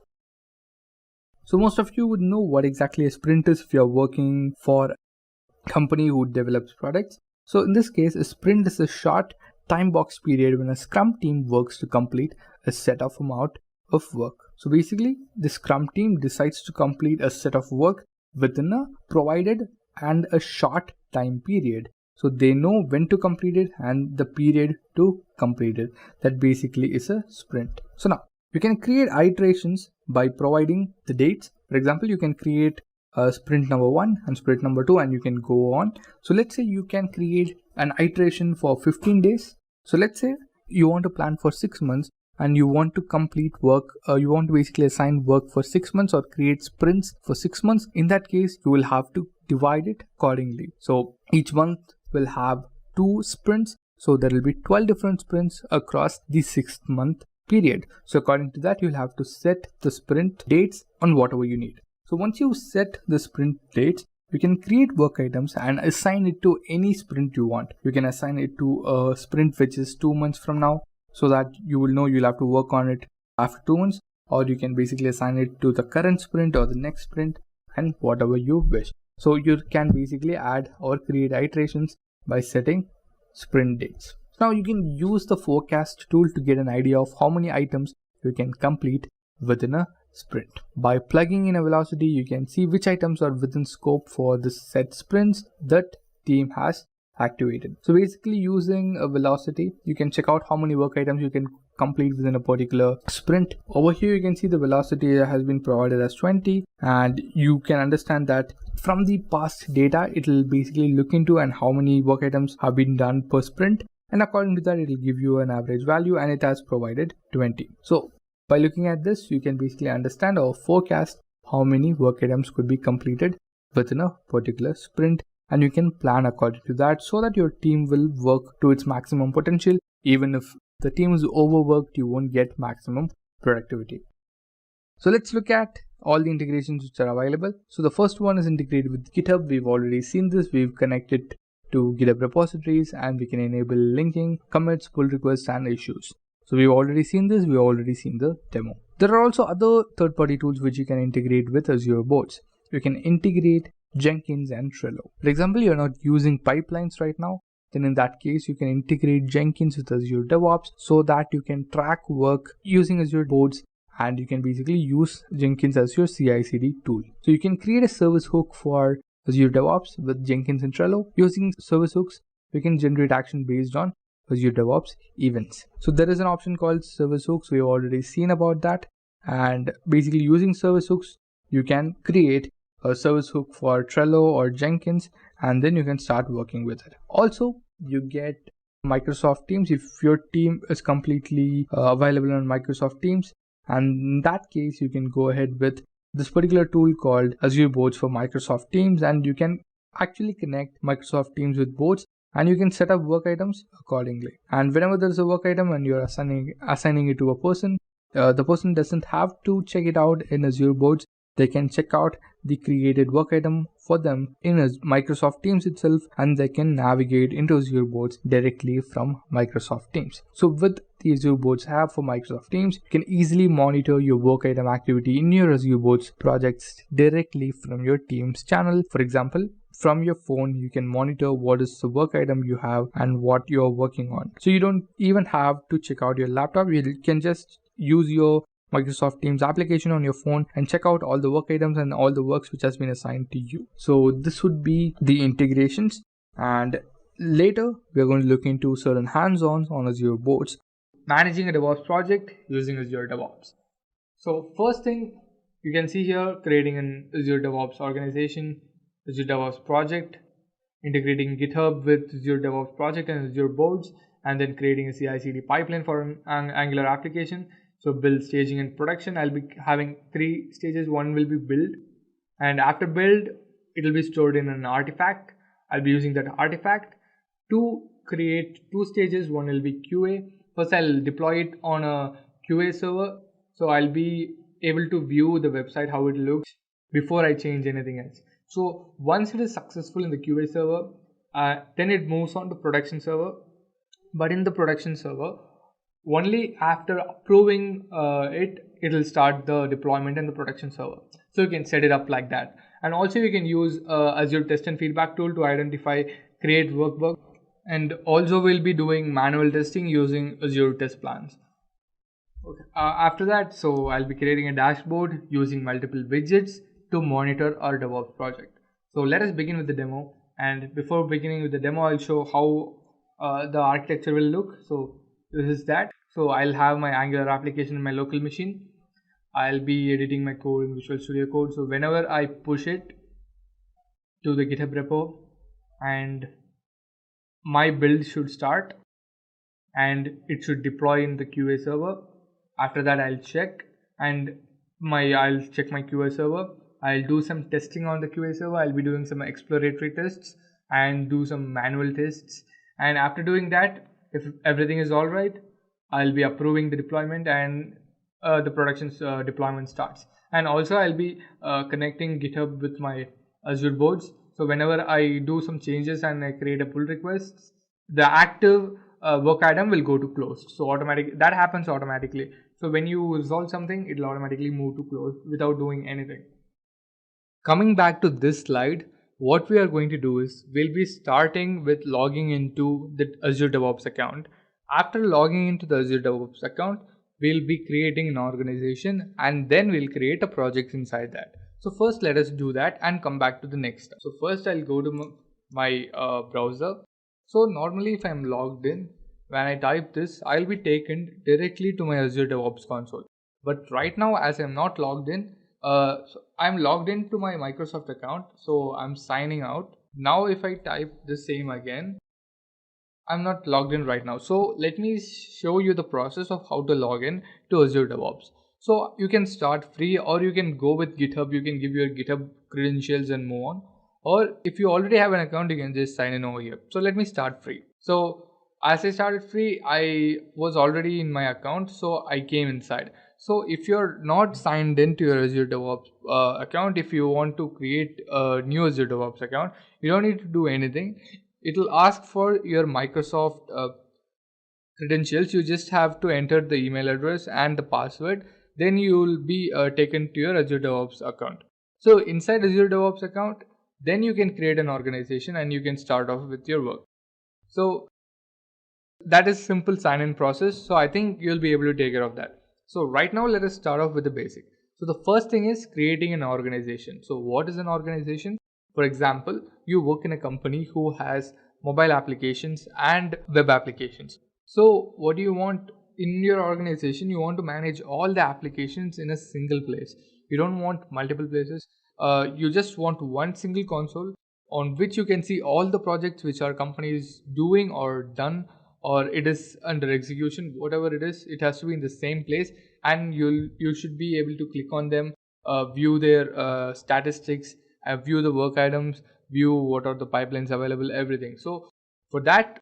So most of you would know what exactly a sprint is if you're working for a company who develops products. So in this case, a sprint is a short time box period when a Scrum team works to complete a set of amount of work. So basically, the Scrum team decides to complete a set of work within a provided and a short time period. So they know when to complete it and the period to complete it. That basically is a sprint. So now you can create iterations by providing the dates. For example, you can create sprint number 1 and sprint number 2 and you can go on. So let's say you can create an iteration for 15 days. So let's say you want to plan for 6 months and you want to complete work, you want to basically assign work for 6 months or create sprints for 6 months. In that case, you will have to divide it accordingly. So each month will have 2 sprints. So there will be 12 different sprints across the 6th month period. So according to that, you'll have to set the sprint dates on whatever you need. So once you set the sprint dates, you can create work items and assign it to any sprint you want. You can assign it to a sprint which is 2 months from now, so that you will know you'll have to work on it after 2 months, or you can basically assign it to the current sprint or the next sprint and whatever you wish. So you can basically add or create iterations by setting sprint dates. Now you can use the forecast tool to get an idea of how many items you can complete within a sprint. By plugging in a velocity, you can see which items are within scope for the set sprints that team has activated. So basically using a velocity, you can check out how many work items you can complete within a particular sprint. Over here you can see the velocity has been provided as 20, and you can understand that from the past data it will basically look into and how many work items have been done per sprint, and according to that it will give you an average value, and it has provided 20. So by looking at this, you can basically understand or forecast how many work items could be completed within a particular sprint, and you can plan according to that so that your team will work to its maximum potential. Even if the team is overworked, you won't get maximum productivity. So let's look at all the integrations which are available. So the first one is integrated with GitHub. We've already seen this. We've connected to GitHub repositories and we can enable linking, commits, pull requests and issues. So we've already seen this. We've already seen the demo. There are also other third-party tools which you can integrate with Azure Boards. You can integrate Jenkins and Trello. For example, you're not using pipelines right now, then in that case you can integrate Jenkins with Azure DevOps so that you can track work using Azure Boards, and you can basically use Jenkins as your CI/CD tool. So you can create a service hook for Azure DevOps with Jenkins and Trello. Using service hooks, you can generate action based on Azure DevOps events. So there is an option called service hooks. We've already seen about that, and basically using service hooks, you can create a service hook for Trello or Jenkins, and then you can start working with it. Also, you get Microsoft Teams if your team is completely available on Microsoft Teams, and in that case you can go ahead with this particular tool called Azure Boards for Microsoft Teams, and you can actually connect Microsoft Teams with Boards and you can set up work items accordingly. And whenever there is a work item and you're assigning it to a person, the person doesn't have to check it out in Azure Boards. They can check out the created work item for them in Microsoft Teams itself, and they can navigate into Azure Boards directly from Microsoft Teams. So with the Azure Boards app for Microsoft Teams, you can easily monitor your work item activity in your Azure Boards projects directly from your Teams channel. For example, from your phone, you can monitor what is the work item you have and what you're working on. So you don't even have to check out your laptop. You can just use your Microsoft Teams application on your phone and check out all the work items and all the works which has been assigned to you. So this would be the integrations, and later we're going to look into certain hands-ons on Azure Boards. Managing a DevOps project using Azure DevOps. So first thing you can see here, creating an Azure DevOps organization, Azure DevOps project, integrating GitHub with Azure DevOps project and Azure Boards, and then creating a CI/CD pipeline for an Angular application. So build, staging and production. I'll be having 3 stages. One will be build, and after build it will be stored in an artifact. I'll be using that artifact to create 2 stages. One will be QA. First I'll deploy it on a QA server, so I'll be able to view the website, how it looks, before I change anything else. So once it is successful in the QA server, then it moves on to production server. But in the production server, only after approving it will start the deployment in the production server. So you can set it up like that. And also you can use Azure test and feedback tool to identify, create workbook, and also we'll be doing manual testing using Azure test plans. Okay. After that, so I'll be creating a dashboard using multiple widgets to monitor our DevOps project. So let us begin with the demo, and before beginning with the demo, I'll show how the architecture will look. So this is that. So I'll have my Angular application in my local machine. I'll be editing my code in Visual Studio Code. So whenever I push it to the GitHub repo, and my build should start and it should deploy in the QA server. After that I'll check and I'll check my QA server. I'll do some testing on the QA server. I'll be doing some exploratory tests and do some manual tests. And after doing that, if everything is all right, I'll be approving the deployment, and the production deployment starts. And also I'll be connecting GitHub with my Azure Boards. So whenever I do some changes and I create a pull request, the active work item will go to closed. So that happens automatically. So when you resolve something, it will automatically move to closed without doing anything. Coming back to this slide, what we are going to do is we'll be starting with logging into the Azure DevOps account. After logging into the Azure DevOps account, we'll be creating an organization, and then we'll create a project inside that. So first let us do that and come back to the next step. So first I'll go to my browser. So normally if I'm logged in, when I type this, I'll be taken directly to my Azure DevOps console. But right now, as I'm not logged in, so I'm logged into my Microsoft account, so I'm signing out. Now if I type the same again, I'm not logged in right now. So let me show you the process of how to log in to Azure DevOps. So you can start free, or you can go with GitHub. You can give your GitHub credentials and move on. Or if you already have an account, you can just sign in over here. So let me start free. So as I started free, I was already in my account, so I came inside. So if you're not signed into your Azure DevOps account, if you want to create a new Azure DevOps account, you don't need to do anything. It will ask for your Microsoft credentials. You just have to enter the email address and the password. Then you will be taken to your Azure DevOps account. So inside Azure DevOps account, then you can create an organization and you can start off with your work. So that is simple sign-in process. So I think you'll be able to take care of that. So right now, let us start off with the basic. So the first thing is creating an organization. So what is an organization? For example, you work in a company who has mobile applications and web applications. So what do you want in your organization? You want to manage all the applications in a single place. You don't want multiple places. You just want one single console on which you can see all the projects which our company is doing or done, or it is under execution. Whatever it is, it has to be in the same place, and you should be able to click on them, view their statistics, view the work items, view what are the pipelines available, everything. So for that,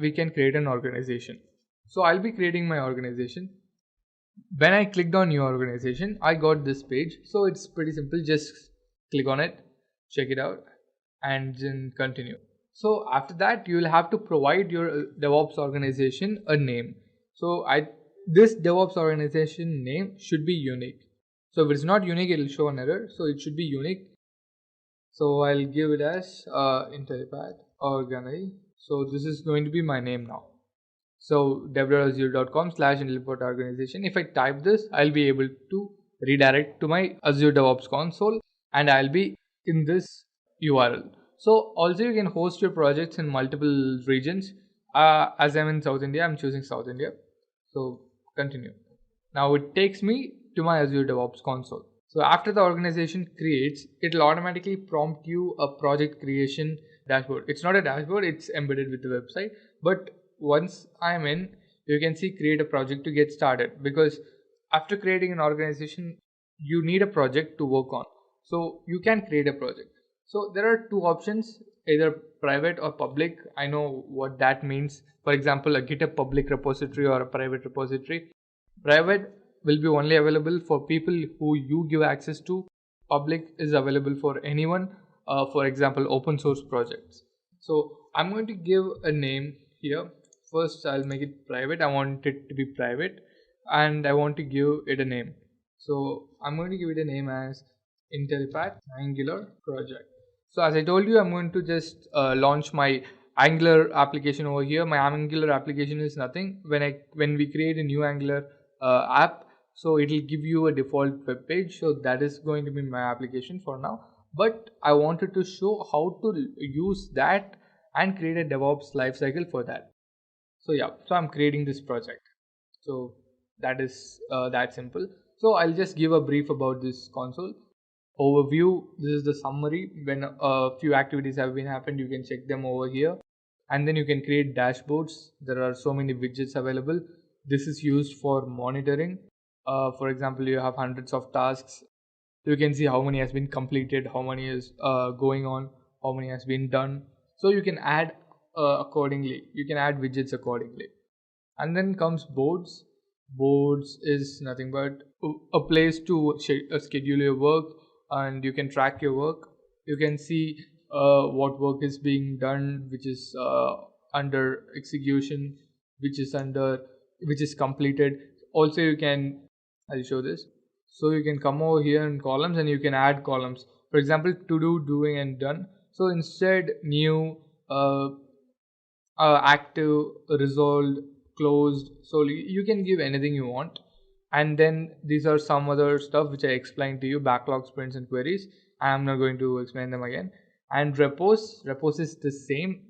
we can create an organization. So I'll be creating my organization. When I clicked on new organization, I got this page. So it's pretty simple. Just click on it, check it out, and then continue. So after that, you will have to provide your DevOps organization a name. So this DevOps organization name should be unique. So if it's not unique, it will show an error. So it should be unique. So I'll give it as Intellipaat Organi. So this is going to be my name now. So dev.azure.com/Intellipaat organization. If I type this, I'll be able to redirect to my Azure DevOps console, and I'll be in this URL. So also you can host your projects in multiple regions. As I'm in South India, I'm choosing South India. So continue. Now it takes me to my Azure DevOps console. So after the organization creates, it'll automatically prompt you a project creation dashboard. It's not a dashboard, it's embedded with the website. But once I'm in, you can see create a project to get started, because after creating an organization, you need a project to work on. So you can create a project. So there are two options, either private or public. I know what that means. For example, a GitHub public repository or a private repository. Private will be only available for people who you give access to. Public is available for anyone, for example, open source projects. So I'm going to give a name here. First, I'll make it private. I want it to be private, and I want to give it a name. So I'm going to give it a name as Intellipaat Angular project. So as I told you, I'm going to just launch my Angular application over here. My Angular application is nothing. When we create a new Angular app, so it will give you a default web page. So that is going to be my application for now. But I wanted to show how to use that and create a DevOps lifecycle for that. So yeah, so I'm creating this project. So that is that simple. So I'll just give a brief about this console overview. This is the summary. When a few activities have been happened, you can check them over here, and then you can create dashboards. There are so many widgets available. This is used for monitoring. For example, you have hundreds of tasks. You can see how many has been completed, how many is going on, how many has been done. So you can add accordingly. You can add widgets accordingly. And then comes boards. Boards is nothing but a place to schedule your work, and you can track your work. You can see what work is being done, which is under execution, which is completed. Also you can, I'll show this. So you can come over here in columns and you can add columns. For example, to do, doing, and done. So instead, new, active, resolved, closed. So you can give anything you want. And then these are some other stuff which I explained to you: backlog, sprints, and queries. I'm not going to explain them again. And repos is the same.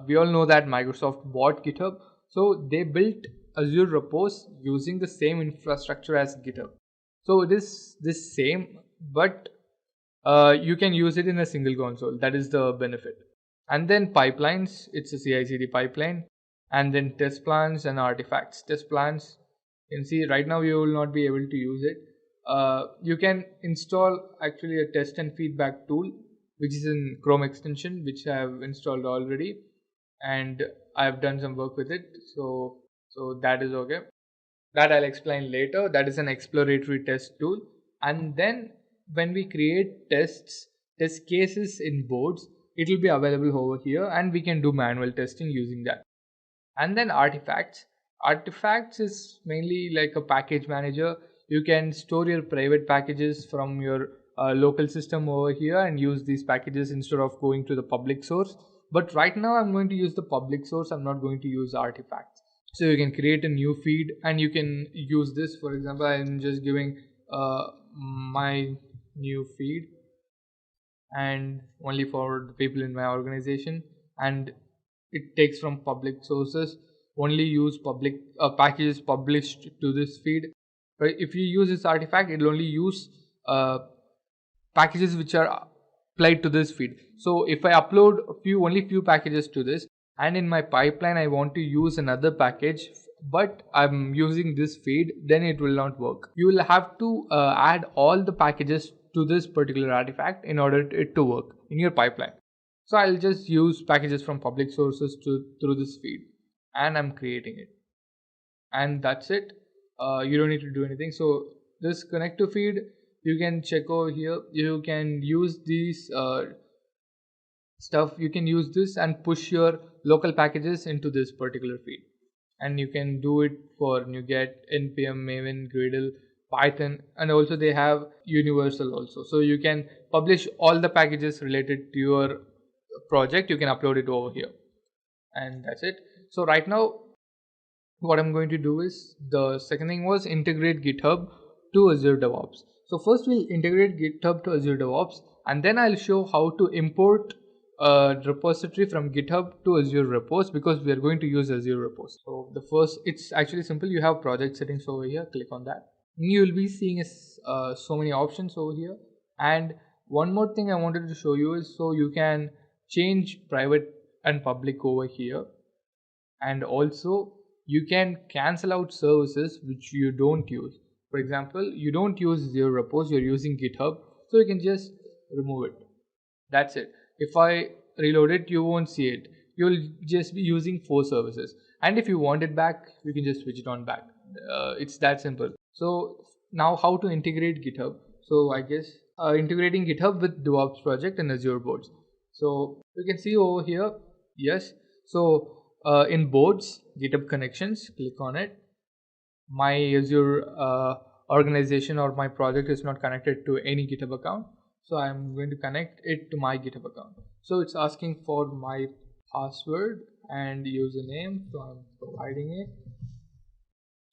We all know that Microsoft bought GitHub, so they built Azure Repos using the same infrastructure as GitHub. So it is this same, but you can use it in a single console. That is the benefit. And then pipelines, it's a CI/CD pipeline. And then test plans and artifacts. Test plans, you can see right now you will not be able to use it. You can install actually a test and feedback tool, which is in Chrome extension, which I have installed already, and I have done some work with it. So that is okay. That I'll explain later. That is an exploratory test tool. And then when we create test cases in boards, it will be available over here and we can do manual testing using that. And then artifacts is mainly like a package manager. You can store your private packages from your local system over here and use these packages instead of going to the public source. But right now I'm going to use the public source. I'm not going to use artifacts. So you can create a new feed and you can use this. For example, I'm just giving my new feed and only for the people in my organization, and it takes from public sources. Only use public packages published to this feed. But if you use this artifact, it will only use packages which are applied to this feed. So if I upload only few packages to this, and in my pipeline I want to use another package but I'm using this feed, then it will not work. You will have to add all the packages to this particular artifact in order it to work in your pipeline. So I'll just use packages from public sources through this feed, and I'm creating it, and that's it. You don't need to do anything. So this connect to feed, you can check over here. You can use these stuff. You can use this and push your local packages into this particular feed, and you can do it for NuGet, npm, Maven, Gradle, Python, and also they have universal also. So you can publish all the packages related to your project. You can upload it over here, and that's it. So right now what I'm going to do is, the second thing was integrate GitHub to Azure DevOps. So first we'll integrate GitHub to Azure DevOps, and then I'll show how to import a repository from GitHub to Azure Repos, because we are going to use Azure Repos. So the first, it's actually simple. You have project settings over here, click on that. You will be seeing so many options over here. And one more thing I wanted to show you is, so you can change private and public over here, and also you can cancel out services which you don't use. For example, you don't use Azure Repos, you're using GitHub, so you can just remove it. That's it. If I reload it, you won't see it. You'll just be using 4 services, and if you want it back, you can just switch it on back. It's that simple. So now how to integrate GitHub? So I guess integrating GitHub with DevOps project and Azure Boards. So you can see over here, yes. So in Boards, GitHub connections, click on it. My Azure organization or my project is not connected to any GitHub account, so I'm going to connect it to my GitHub account. So it's asking for my password and username, so I'm providing it.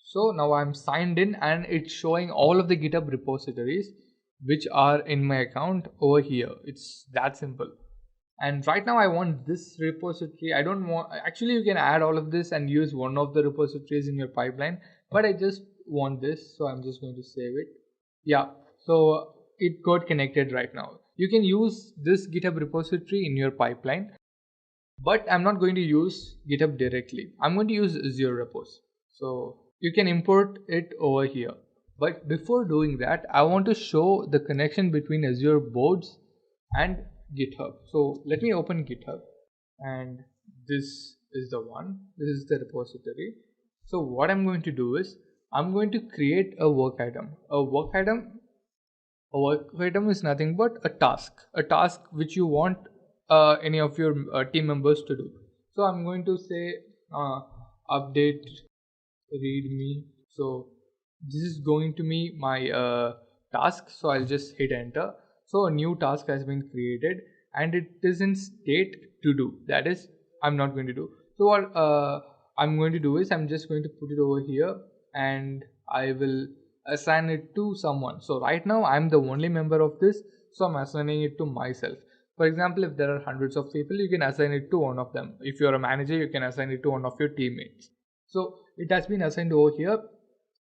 So now I'm signed in, and it's showing all of the GitHub repositories which are in my account over here. It's that simple. And right now I want this repository. I don't want, actually you can add all of this and use one of the repositories in your pipeline, but I just want this, so I'm just going to save it. Yeah, so it got connected right now. You can use this GitHub repository in your pipeline, but I'm not going to use GitHub directly. I'm going to use Azure Repos. So you can import it over here. But before doing that, I want to show the connection between Azure Boards and GitHub. So let me open GitHub, and this is the one. This is the repository. So what I'm going to do is, I'm going to create a work item. A work item is nothing but a task which you want any of your team members to do. So I'm going to say update readme. So this is going to be my task. So I'll just hit enter. So a new task has been created, and it is in state to do. That is, I'm not going to do. So what I'm going to do is, I'm just going to put it over here, and I will assign it to someone. So right now I'm the only member of this, so I'm assigning it to myself. For example, if there are hundreds of people, you can assign it to one of them. If you're a manager, you can assign it to one of your teammates. So it has been assigned over here,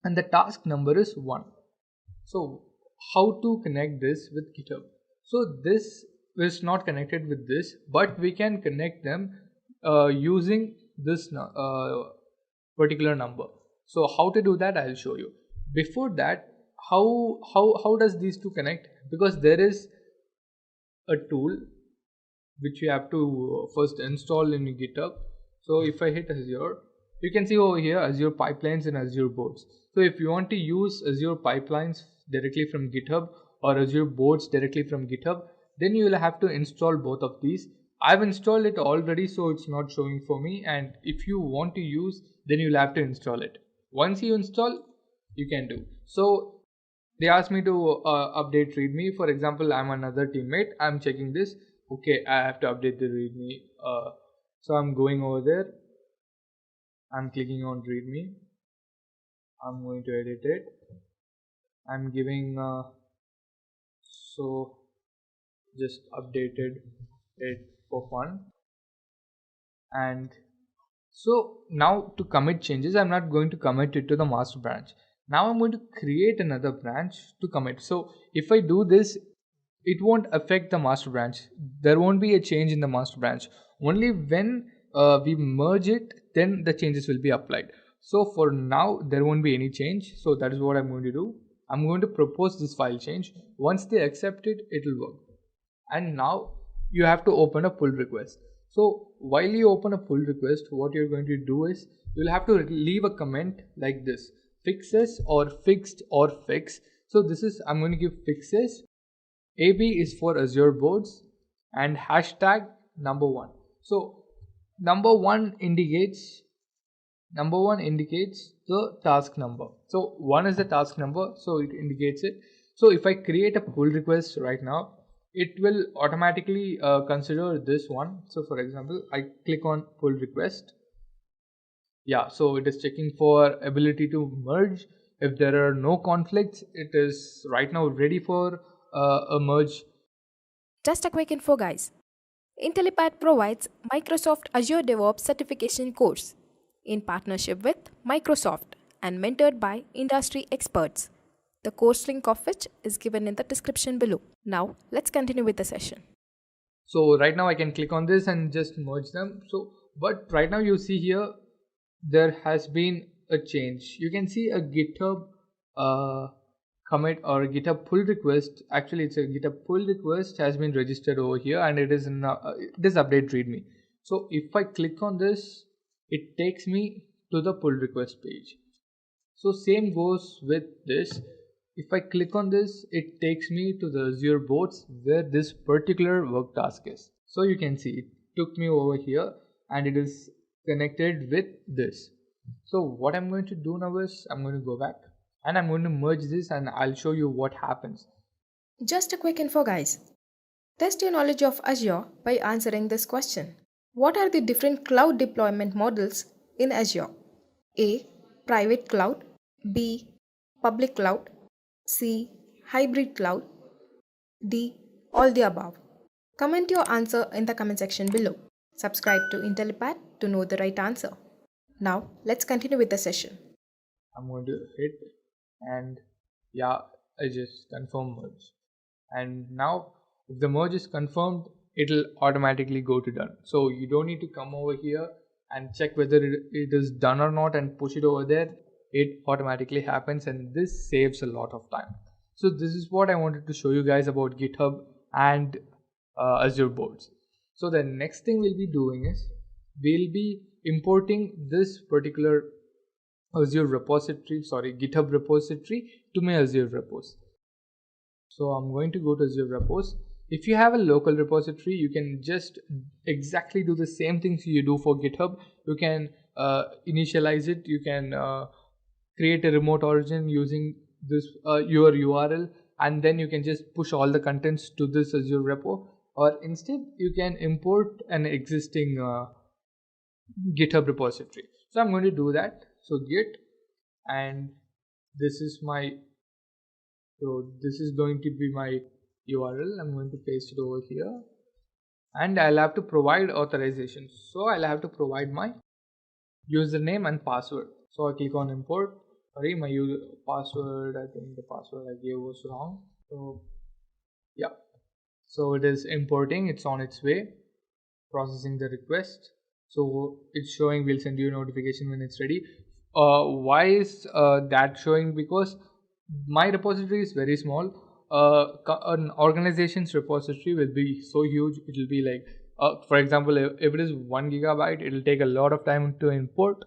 and the task number is 1. So how to connect this with GitHub? So this is not connected with this, but we can connect them using this particular number. So how to do that, I'll show you. Before that, how does these two connect? Because there is a tool which you have to first install in GitHub. So if I hit Azure, You can see over here Azure Pipelines and Azure Boards. So if you want to use Azure Pipelines directly from GitHub or Azure Boards directly from GitHub, then you will have to install both of these. I've installed it already, so it's not showing for me, and if you want to use, then you'll have to install it. Once you install, you can do. So they asked me to update readme. For example, I'm another teammate, I'm checking this. Okay, I have to update the readme. So I'm going over there, I'm clicking on readme, I'm going to edit it, I'm giving so just updated it for fun. And so now to commit changes, I'm not going to commit it to the master branch. Now I'm going to create another branch to commit. So if I do this, it won't affect the master branch. There won't be a change in the master branch. Only when we merge it, then the changes will be applied. So for now, there won't be any change. So that is what I'm going to do. I'm going to propose this file change. Once they accept it, it will work. And now you have to open a pull request. So while you open a pull request, what you're going to do is you'll have to leave a comment like this: fixes or fixed or fix. So this is, I'm going to give fixes. AB is for Azure Boards and hashtag number one. So number one indicates the task number. So one is the task number, so it indicates it. So if I create a pull request right now, it will automatically consider this one. So for example, I click on pull request. Yeah, so it is checking for ability to merge. If there are no conflicts, it is right now ready for a merge. Just a quick info, guys. Intellipaat provides Microsoft Azure DevOps Certification course in partnership with Microsoft and mentored by industry experts. The course link of which is given in the description below. Now, let's continue with the session. So right now I can click on this and just merge them. So, but right now you see here, there has been a change. You can see a GitHub commit or a GitHub pull request. Actually, it's a GitHub pull request has been registered over here, and it is update readme. So if I click on this, it takes me to the pull request page. So same goes with this. If I click on this, it takes me to the Azure Boards where this particular work task is. So you can see it took me over here and it is connected with this. So what I'm going to do now is I'm going to go back and I'm going to merge this and I'll show you what happens. Just a quick info, guys. Test your knowledge of Azure by answering this question. What are the different cloud deployment models in Azure? A. Private cloud. B. Public cloud. C. Hybrid cloud. D. All the above. Comment your answer in the comment section below. Subscribe to Intellipaat to know the right answer. Now, let's continue with the session. I'm going to hit and yeah, I just confirm merge. And now if the merge is confirmed, it'll automatically go to done. So you don't need to come over here and check whether it is done or not and push it over there. It automatically happens and this saves a lot of time. So this is what I wanted to show you guys about GitHub and Azure Boards. So the next thing we'll be doing is we'll be importing this particular Azure repository, GitHub repository to my Azure Repos. So I'm going to go to Azure Repos. If you have a local repository, you can just exactly do the same things you do for GitHub. You can initialize it. You can create a remote origin using this your URL, and then you can just push all the contents to this Azure repo. Or instead, you can import an existing GitHub repository. So I'm going to do that. So git, and this is my, so this is going to be my URL. I'm going to paste it over here, and I'll have to provide authorization. So I'll have to provide my username and password. So I click on import. Sorry, my password, I think the password I gave was wrong. So yeah, so it is importing, it's on its way, processing the request. So it's showing we'll send you a notification when it's ready. Why is that showing? Because my repository is very small. An organization's repository will be so huge. It will be like, for example, if it is 1 gigabyte, it will take a lot of time to import.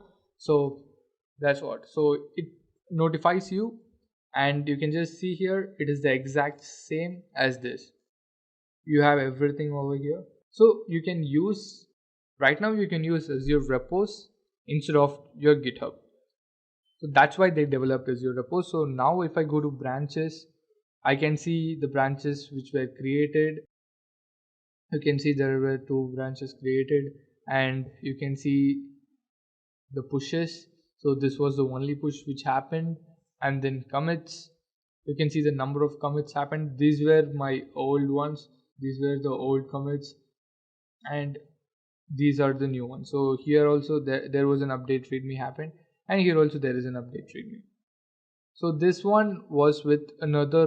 So that's what. So it notifies you, and you can just see here it is the exact same as this. You have everything over here. So you can use, right now you can use Azure Repos instead of your GitHub. So that's why they developed Azure Repos. So now if I go to branches, I can see the branches which were created. You can see there were 2 branches created, and you can see the pushes. So this was the only push which happened, and then commits. You can see the number of commits happened. These were my old ones. These were the old commits, and these are the new ones. So here also there was an update readme happened, and here also there is an update readme. So this one was with another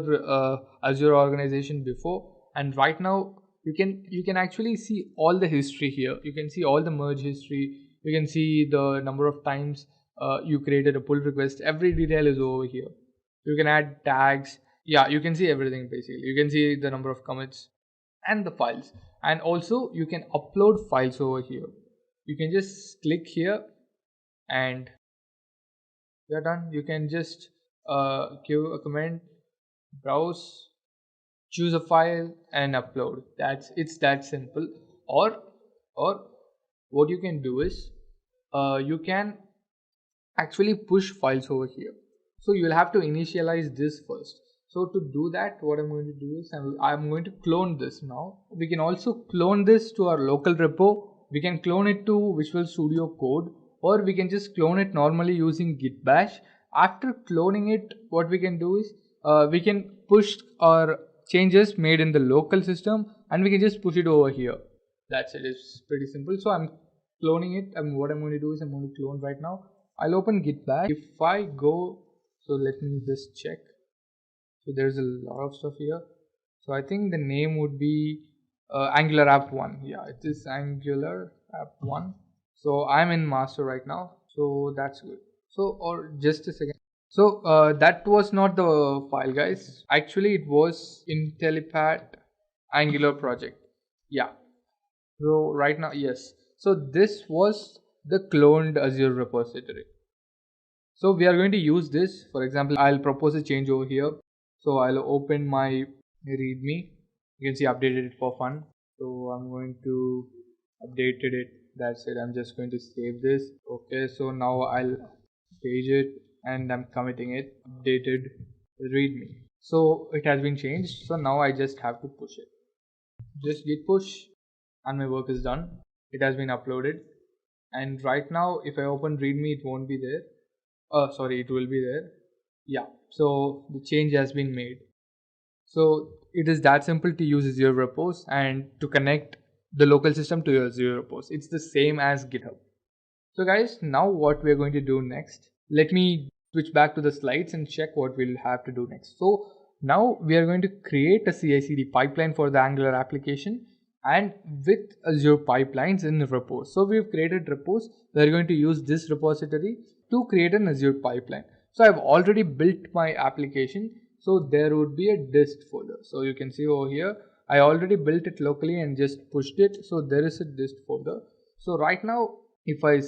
Azure organization before, and right now you can actually see all the history here. You can see all the merge history. You can see the number of times you created a pull request. Every detail is over here. You can add tags. Yeah, you can see everything basically. You can see the number of commits and the files, and also you can upload files over here. You can just click here and you're done. You can just give a comment, browse, choose a file and upload. It's that simple. Or what you can do is you can actually push files over here. So you'll have to initialize this first. So to do that, what I'm going to do is I'm going to clone this now. We can also clone this to our local repo. We can clone it to Visual Studio Code, or we can just clone it normally using Git Bash. After cloning it, what we can do is we can push our changes made in the local system, and we can just push it over here. That's it. It's pretty simple. So I'm cloning it, and what I'm going to do is I'm going to clone right now. I'll open Git Bash. If I go, so let me just check. So there's a lot of stuff here. So I think the name would be Angular App 1. Yeah, it is Angular App 1. So I'm in master right now. So that's good. So, or just a second. So that was not the file, guys. Actually, it was Intellipaat Angular project. Yeah. So right now, yes. So this was the cloned Azure repository. So we are going to use this. For example, I'll propose a change over here. So I'll open my readme. You can see updated it for fun. So I'm going to update it. That's it. I'm just going to save this. Okay. So now I'll page it and I'm committing it. Updated readme. So it has been changed. So now I just have to push it. Just git push and my work is done. It has been uploaded. And right now, if I open readme, it won't be there. Sorry, it will be there. Yeah, so the change has been made. So it is that simple to use Azure Repos and to connect the local system to your Azure Repos. It's the same as GitHub. So guys, now what we're going to do next, let me switch back to the slides and check what we'll have to do next. So now we are going to create a CI/CD pipeline for the Angular application and with Azure pipelines in Repos. So we've created Repos. We're going to use this repository to create an Azure pipeline. So I've already built my application. So there would be a dist folder. So you can see over here, I already built it locally and just pushed it. So there is a dist folder. So right now, if I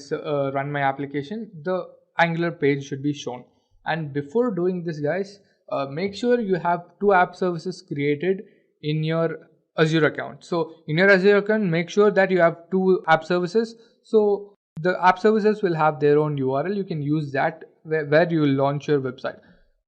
run my application, the Angular page should be shown. And before doing this, guys, make sure you have 2 app services created in your Azure account. So in your Azure account, make sure that you have 2 app services. So the app services will have their own URL. You can use that where you will launch your website.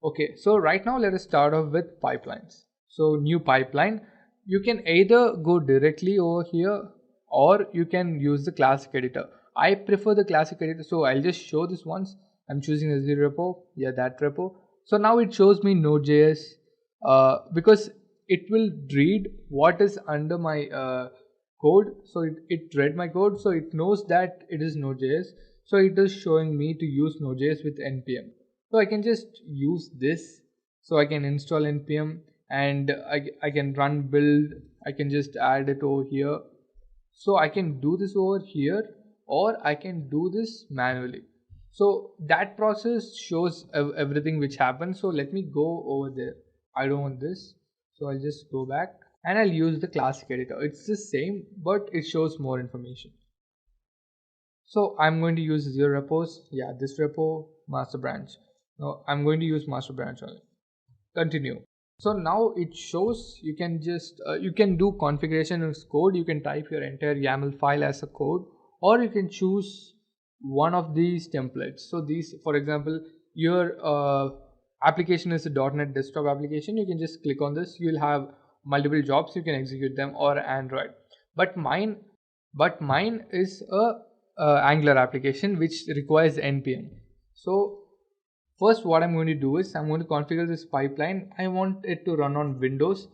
Okay, so right now let us start off with pipelines. So new pipeline, you can either go directly over here or you can use the classic editor. I prefer the classic editor, so I'll just show this once. I'm choosing Azure repo. Yeah, that repo. So now it shows me Node.js because it will read what is under my code. So it read my code, so it knows that it is Node.js. So it is showing me to use Node.js with npm. So I can just use this. So I can install npm and I can run build. I can just add it over here. So I can do this over here or I can do this manually. So that process shows everything which happens. So let me go over there. I don't want this. So I'll just go back and I'll use the classic editor. It's the same, but it shows more information. So I'm going to use Azure Repos. Yeah, this repo, master branch. No, I'm going to use master branch only. Continue. So now it shows you can just you can do configuration as code. You can type your entire YAML file as a code, or you can choose one of these templates. So these, for example, your application is a .NET desktop application. You can just click on this. You'll have multiple jobs. You can execute them, or Android. But mine is a Angular application which requires npm. So first, what I'm going to do is I'm going to configure this pipeline. I want it to run on Windows.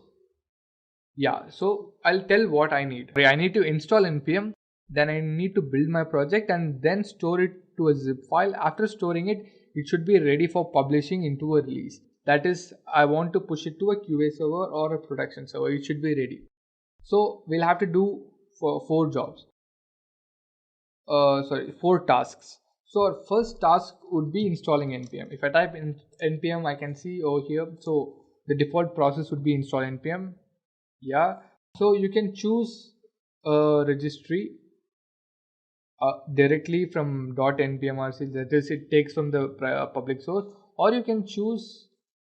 Yeah, so I'll tell what I need. I need to install npm, then I need to build my project and then store it to a zip file. After storing it, it should be ready for publishing into a release. That is, I want to push it to a QA server or a production server. It should be ready. So we'll have to do for 4 tasks. So our first task would be installing npm. If I type in npm, I can see over here. So the default process would be install npm. Yeah. So you can choose a registry directly from .npmrc. That is, it takes from the public source, or you can choose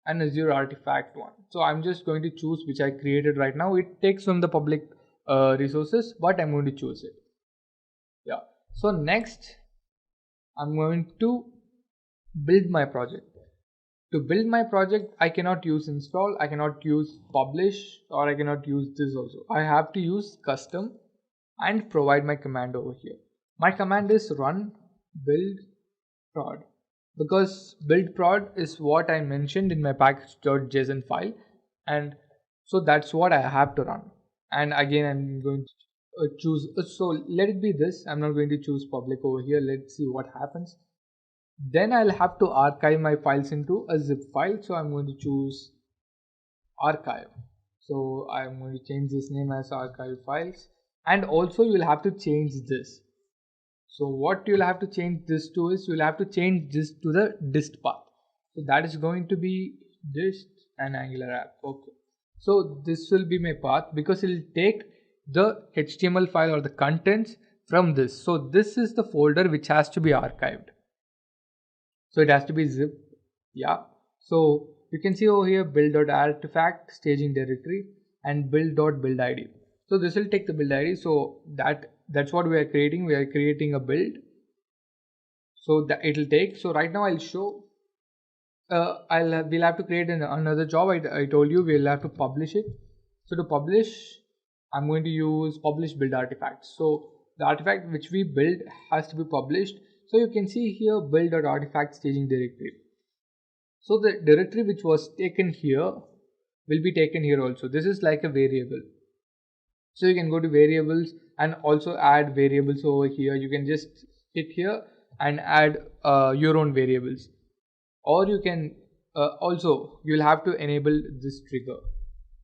an Azure artifact one. So I'm just going to choose which I created right now. It takes from the public resources, but I'm going to choose it. Yeah. So next, I'm going to build my project. To build my project, I cannot use install, I cannot use publish, or I cannot use this also. I have to use custom and provide my command over here. My command is run build prod, because build prod is what I mentioned in my package.json file, and so that's what I have to run. And again, I'm going to choose, so let it be this. I'm not going to choose public over here. Let's see what happens. Then I'll have to archive my files into a zip file. So I'm going to choose archive. So I'm going to change this name as archive files, and also you'll have to change this. So what you'll have to change this to is you'll have to change this to the dist path. So that is going to be dist and Angular app. Okay. So this will be my path, because it will take the HTML file or the contents from this. So this is the folder which has to be archived. So it has to be zip. Yeah. So you can see over here build.artifact staging directory and build.buildid. So this will take the build ID. So that's what we are creating. We are creating a build. So that it will take. So right now I'll show. We'll have to create another job. I told you we'll have to publish it. So to publish, I'm going to use publish build artifact. So the artifact which we build has to be published. So you can see here build.artifact staging directory. So the directory which was taken here will be taken here also. This is like a variable. So you can go to variables and also add variables over here. You can just hit here and add your own variables, or you can also you'll have to enable this trigger.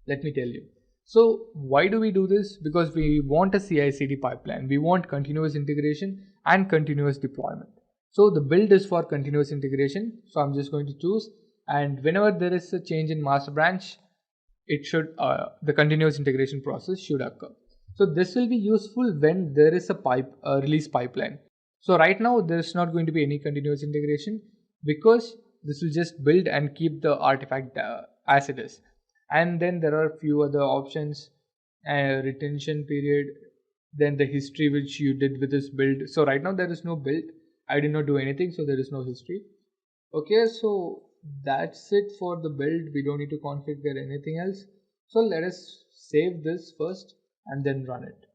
Let me tell you. So why do we do this? Because we want a CI/CD pipeline. We want continuous integration and continuous deployment. So the build is for continuous integration. So I'm just going to choose, and whenever there is a change in master branch, it should the continuous integration process should occur. So this will be useful when there is a release pipeline. So right now there's not going to be any continuous integration, because this will just build and keep the artifact as it is. And then there are a few other options, retention period, then the history which you did with this build. So right now there is no build. I did not do anything, so there is no history. Okay, so that's it for the build. We don't need to configure anything else. So let us save this first and then run it.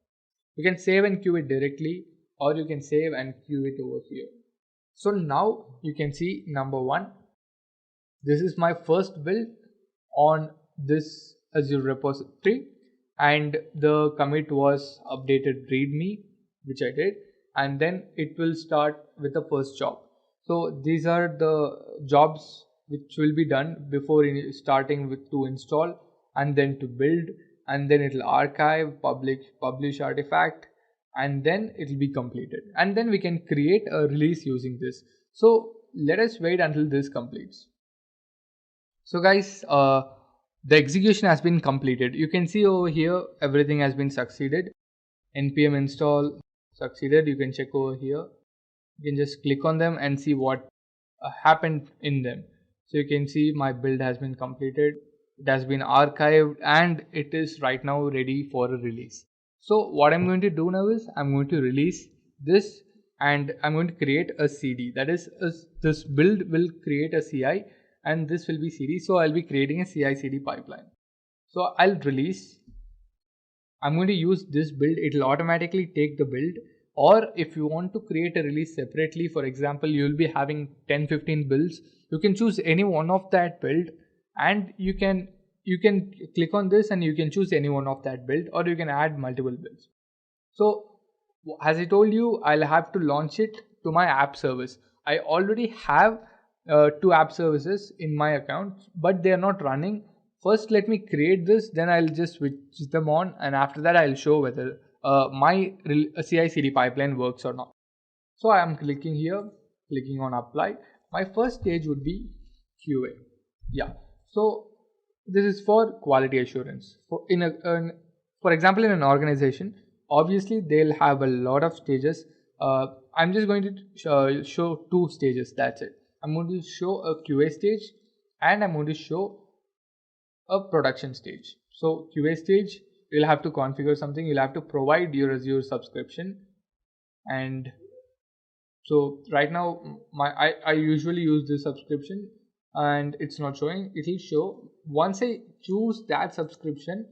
You can save and queue it directly, or you can save and queue it over here. So now you can see number 1. This is my first build on this Azure repository, and the commit was updated readme, which I did, and then it will start with the first job. So these are the jobs which will be done before starting with to install, and then to build, and then it will archive, publish artifact, and then it will be completed, and then we can create a release using this. So let us wait until this completes. So guys, the execution has been completed. You can see over here everything has been succeeded. Npm install succeeded. You can check over here. You can just click on them and see what happened in them. So you can see my build has been completed, it has been archived, and it is right now ready for a release. So what I'm going to do now is I'm going to release this, and I'm going to create a CD. That is, this build will create a CI and this will be CD. So I'll be creating a CI CD pipeline. So I'll release. I'm going to use this build. It will automatically take the build. Or if you want to create a release separately, for example, you'll be having 10-15 builds. You can choose any one of that build, and you can click on this and you can choose any one of that build, or you can add multiple builds. So as I told you, I'll have to launch it to my app service. I already have two app services in my account, but they are not running. First, let me create this, then I'll just switch them on, and after that, I'll show whether my CI/CD pipeline works or not. So I am clicking here, clicking on apply. My first stage would be QA. Yeah. So this is for quality assurance. For example, in an organization, obviously they'll have a lot of stages. I'm just going to show two stages. That's it. I'm going to show a QA stage, and I'm going to show a production stage. So QA stage, you'll have to configure something. You'll have to provide your Azure subscription, and so right now I usually use this subscription and it's not showing. It will show once I choose that subscription,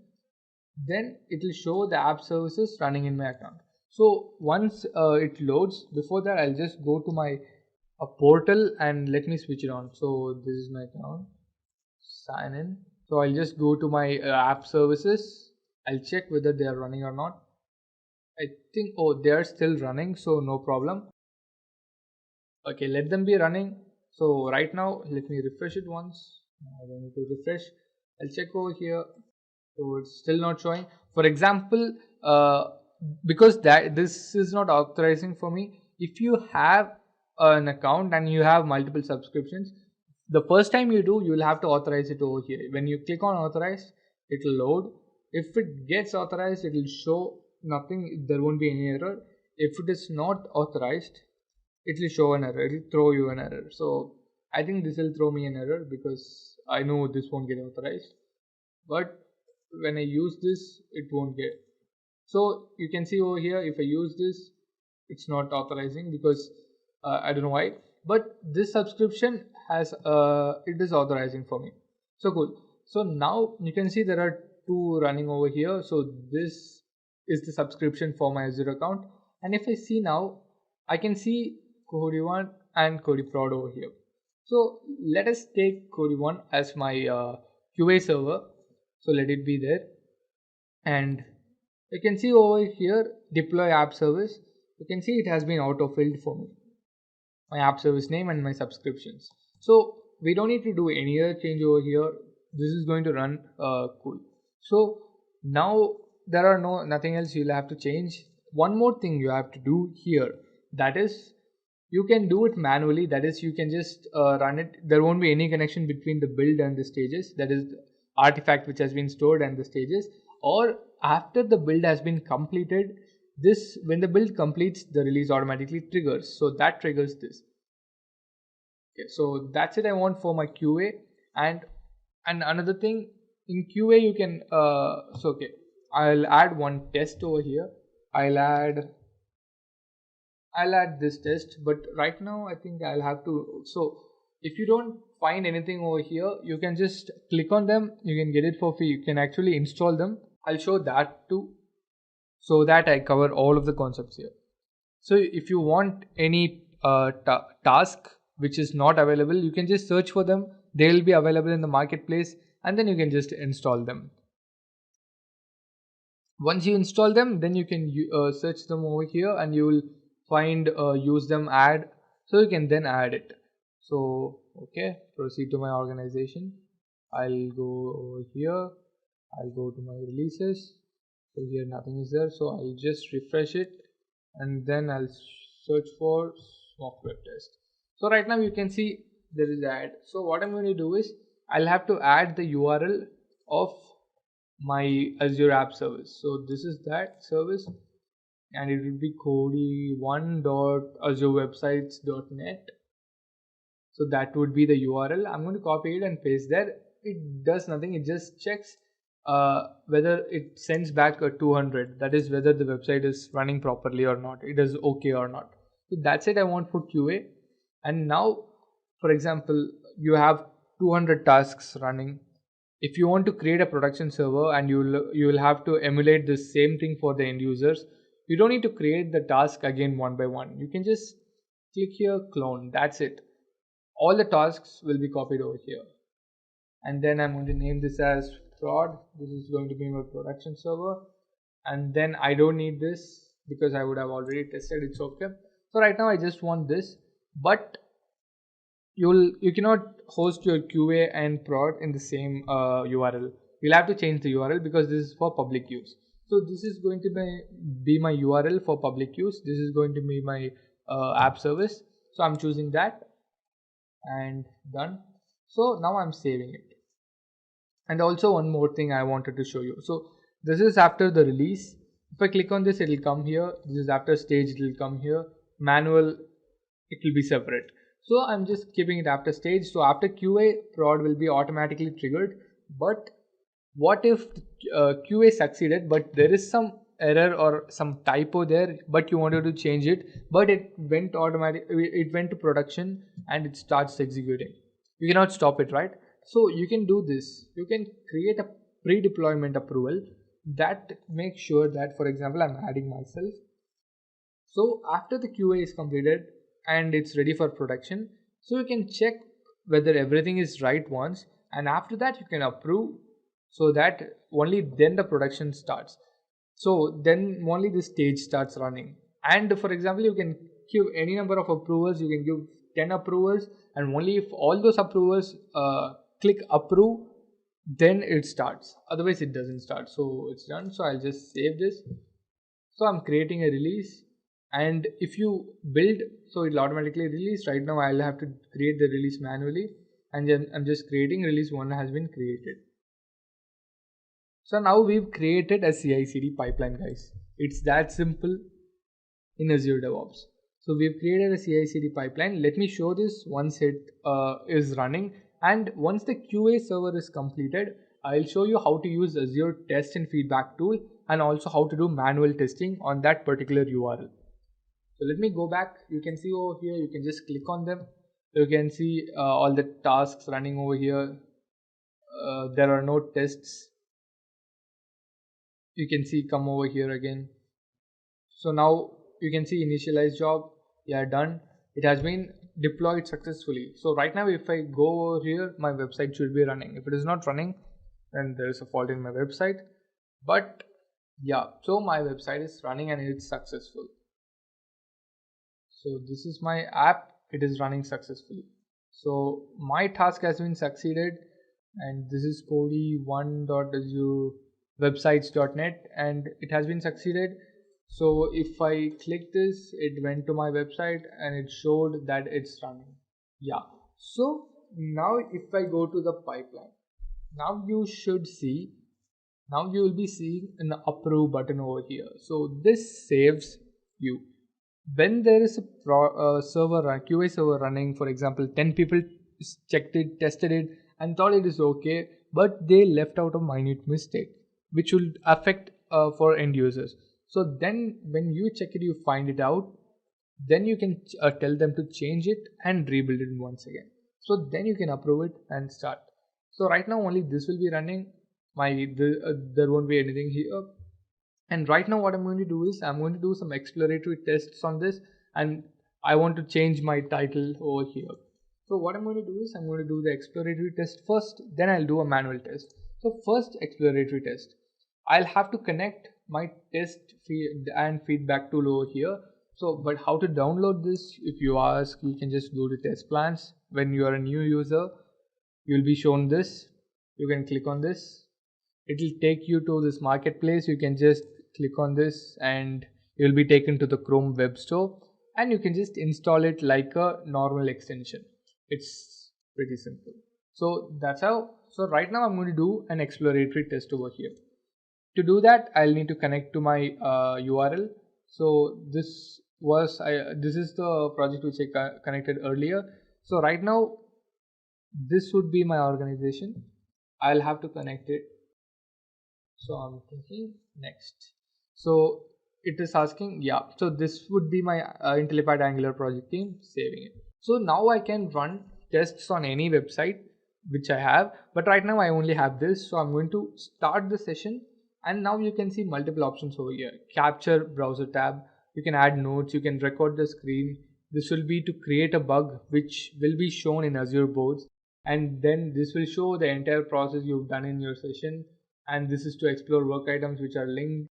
then it will show the app services running in my account. So once it loads, before that I'll just go to my portal and let me switch it on. So this is my account, sign in. So I'll just go to my app services. I'll check whether they are running or not. I think, oh, they are still running, so no problem. Okay, let them be running. So right now, let me refresh it once. I don't need to refresh. I'll check over here. So it's still not showing. For example, because that this is not authorizing for me. If you have an account and you have multiple subscriptions, the first time you do, you will have to authorize it over here. When you click on authorize, it will load. If it gets authorized, it will show nothing. There won't be any error. If it is not authorized, it will show an error. It will throw you an error. So I think this will throw me an error because I know this won't get authorized. But when I use this, it won't get. So you can see over here, if I use this, it's not authorizing because I don't know why. But this subscription has it is authorizing for me. So cool. So now you can see there are two running over here. So this is the subscription for my Azure account. And if I see now, I can see Cody1 and Cody Prod over here. So let us take Cody1 as my QA server. So let it be there. And you can see over here, deploy app service. You can see it has been auto-filled for me. My app service name and my subscriptions. So we don't need to do any other change over here. This is going to run cool. So now there are nothing else you'll have to change. One more thing you have to do here, that is you can do it manually. That is, you can just run it. There won't be any connection between the build and the stages. That is the artifact which has been stored and the stages. Or after the build has been completed, this when the build completes, the release automatically triggers. So that triggers this. Okay, so that's it I want for my QA. And another thing, in QA you can okay, I'll add one test over here. I'll add this test, but right now I think I'll have to. So if you don't find anything over here, you can just click on them. You can get it for free. You can actually install them. I'll show that too, so that I cover all of the concepts here. So if you want any task which is not available, you can just search for them. They will be available in the marketplace, and then you can just install them. Once you install them, then you can search them over here, and you will find use them, add. So you can then add it. So okay, proceed to my organization. I'll go over here. I'll go to my releases. So here nothing is there. So I'll just refresh it, and then I'll search for software test. So right now you can see there is add. So what I'm going to do is I'll have to add the URL of my Azure app service. So this is that service, and it would be cody1.azurewebsites.net. So that would be the URL. I'm going to copy it and paste there. It does nothing. It just checks whether it sends back a 200. That is whether the website is running properly or not. It is okay or not. So that's it. I want for QA. And now, for example, you have 200 tasks running. If you want to create a production server and you will have to emulate the same thing for the end users, you don't need to create the task again one by one. You can just click here, clone. That's it. All the tasks will be copied over here, and then I'm going to name this as prod. This is going to be my production server, and then I don't need this because I would have already tested. It's okay. So right now I just want this, but you cannot host your QA and prod in the same URL. You'll have to change the URL because this is for public use. So this is going to be my URL for public use. This is going to be my app service. So I'm choosing that and done. So now I'm saving it. And also one more thing I wanted to show you. So this is after the release. If I click on this, it will come here. This is after stage, it will come here. Manual, it will be separate. So I'm just keeping it after stage. So after QA, prod will be automatically triggered. But what if QA succeeded, but there is some error or some typo there, but you wanted to change it, but it went to production and it starts executing. You cannot stop it, right? So you can do this. You can create a pre-deployment approval that makes sure that, for example, I'm adding myself. So after the QA is completed and it's ready for production, so you can check whether everything is right once, and after that you can approve, so that only then the production starts. So then only the stage starts running. And for example, you can give any number of approvers. You can give 10 approvers, and only if all those approvers click approve, then it starts. Otherwise it doesn't start. So it's done. So I'll just save this. So I'm creating a release, and if you build, so it'll automatically release. Right now I'll have to create the release manually, and then I'm just creating release 1 has been created. So now we've created a CI/CD pipeline, guys. It's that simple in Azure DevOps. So we've created a CI/CD pipeline. Let me show this once it is running, and once the QA server is completed, I'll show you how to use Azure Test and Feedback tool, and also how to do manual testing on that particular URL. So let me go back. You can see over here, you can just click on them. You can see all the tasks running over here. There are no tests. You can see come over here again. So now you can see initialize job. Yeah, done. It has been deployed successfully. So right now if I go over here, my website should be running. If it is not running, then there is a fault in my website. But yeah, so my website is running and it's successful. So this is my app. It is running successfully. So my task has been succeeded, and this is cody1.azurewebsites.net, and it has been succeeded. So if I click this, it went to my website and it showed that it's running. Yeah. So now if I go to the pipeline, now you will be seeing an approve button over here. So this saves you. When there is a QA server running, for example, 10 people checked it, tested it, and thought it is okay, but they left out a minute mistake, which will affect for end users. So then when you check it, you find it out, then you can tell them to change it and rebuild it once again. So then you can approve it and start. So right now only this will be running. There won't be anything here. And right now what I'm going to do is I'm going to do some exploratory tests on this, and I want to change my title over here. So what I'm going to do is I'm going to do the exploratory test first, then I'll do a manual test. So first exploratory test, I'll have to connect my test and feedback tool over here. So but how to download this, if you ask, you can just go to test plans. When you are a new user, you'll be shown this. You can click on this. It will take you to this marketplace. You can just click on this and you'll be taken to the Chrome web store, and you can just install it like a normal extension. It's pretty simple. So that's how. So right now I'm going to do an exploratory test over here. To do that, I'll need to connect to my URL. So this was this is the project which I connected earlier. So right now this would be my organization. I'll have to connect it. So I'm thinking next. So it is asking, yeah. So this would be my Intellipaat Angular project team, saving it. So now I can run tests on any website which I have, but right now I only have this. So I'm going to start the session, and now you can see multiple options over here. Capture browser tab. You can add notes. You can record the screen. This will be to create a bug which will be shown in Azure Boards, and then this will show the entire process you've done in your session. And this is to explore work items which are linked,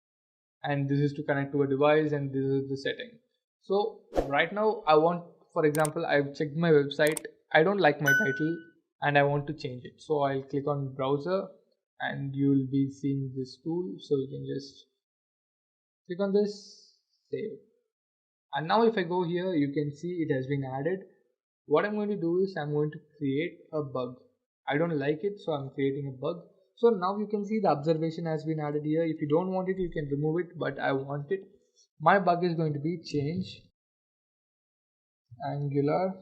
and this is to connect to a device, and this is the setting. So right now I want, for example, I've checked my website, I don't like my title and I want to change it. So I'll click on browser and you'll be seeing this tool. So you can just click on this, save. And now if I go here, you can see it has been added. What I'm going to do is I'm going to create a bug. I don't like it, so I'm creating a bug. So now you can see the observation has been added here. If you don't want it, you can remove it, but I want it. My bug is going to be change Angular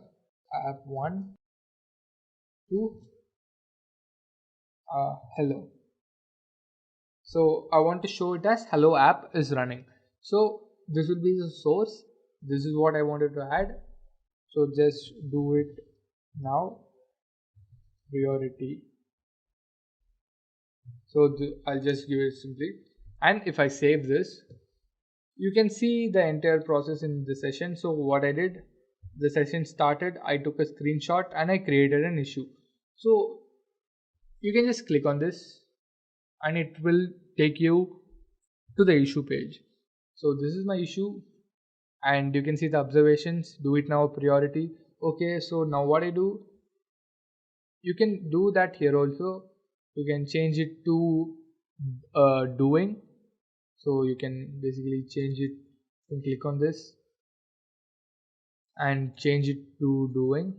app 1 to hello. So I want to show it as hello app is running. So this will be the source. This is what I wanted to add. So just do it now. Priority. So I'll just give it simply. And if I save this, you can see the entire process in the session. So what I did, the session started, I took a screenshot and I created an issue. So you can just click on this and it will take you to the issue page. So this is my issue, and you can see the observations. Do it now, priority. Okay, so now what I do, you can do that here also. You can change it to doing. So you can basically change it. You can click on this and change it to doing,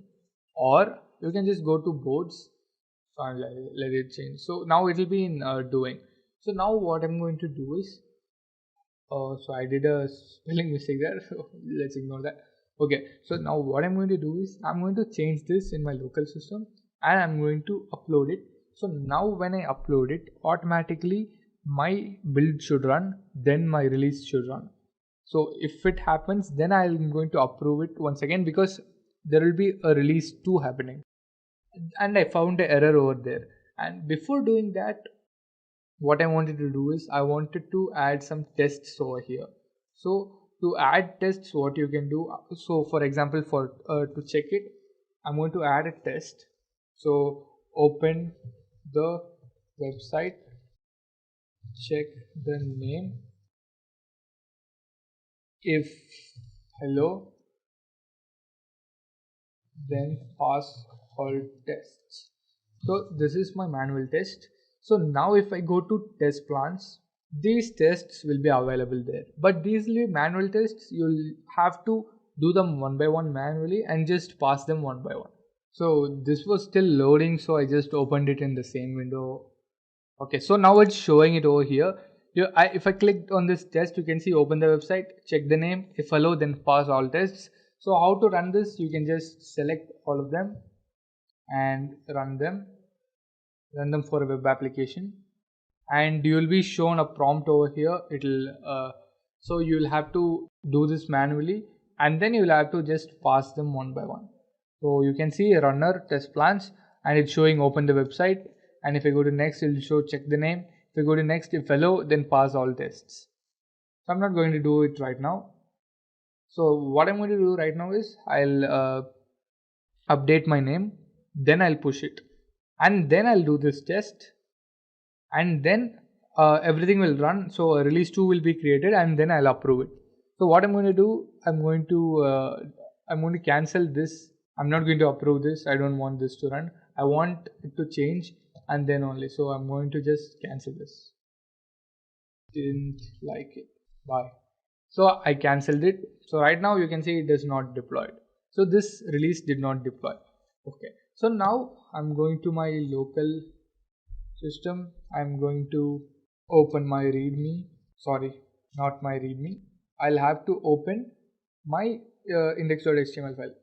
or you can just go to boards and let it change. So now it will be in doing. So now what I'm going to do is, so I did a spelling mistake there, so let's ignore that. Okay, so now what I'm going to do is I'm going to change this in my local system and I'm going to upload it. So now when I upload it, automatically my build should run, then my release should run. So if it happens, then I'm going to approve it once again, because there will be a release 2 happening. And I found an error over there. And before doing that, what I wanted to do is I wanted to add some tests over here. So to add tests, what you can do, so for example, for to check it, I'm going to add a test. So open the website, check the name. If hello, then pass all tests. So this is my manual test. So now if I go to test plans, these tests will be available there. But these will be manual tests. You'll have to do them one by one manually and just pass them one by one. So this was still loading, so I just opened it in the same window. Okay, so now it's showing it over here. If I clicked on this test, you can see open the website, check the name. If hello, then pass all tests. So how to run this? You can just select all of them and run them for a web application, and you will be shown a prompt over here. It'll so you'll have to do this manually, and then you'll have to just pass them one by one. So you can see a runner test plans, and it's showing open the website. And if I go to next, it'll show check the name. If I go to next, if hello, then pass all tests. So I'm not going to do it right now. So what I'm going to do right now is I'll update my name, then I'll push it, and then I'll do this test, and then everything will run. So a release 2 will be created, and then I'll approve it. So what I'm going to do, I'm going to cancel this. I'm not going to approve this. I don't want this to run. I want it to change, and then only. So I'm going to just cancel this. Didn't like it. Bye. So I cancelled it. So right now you can see it is not deployed. So this release did not deploy. Okay. So now I'm going to my local system. I'm going to open my readme. Sorry, not my readme. I'll have to open my index.html file.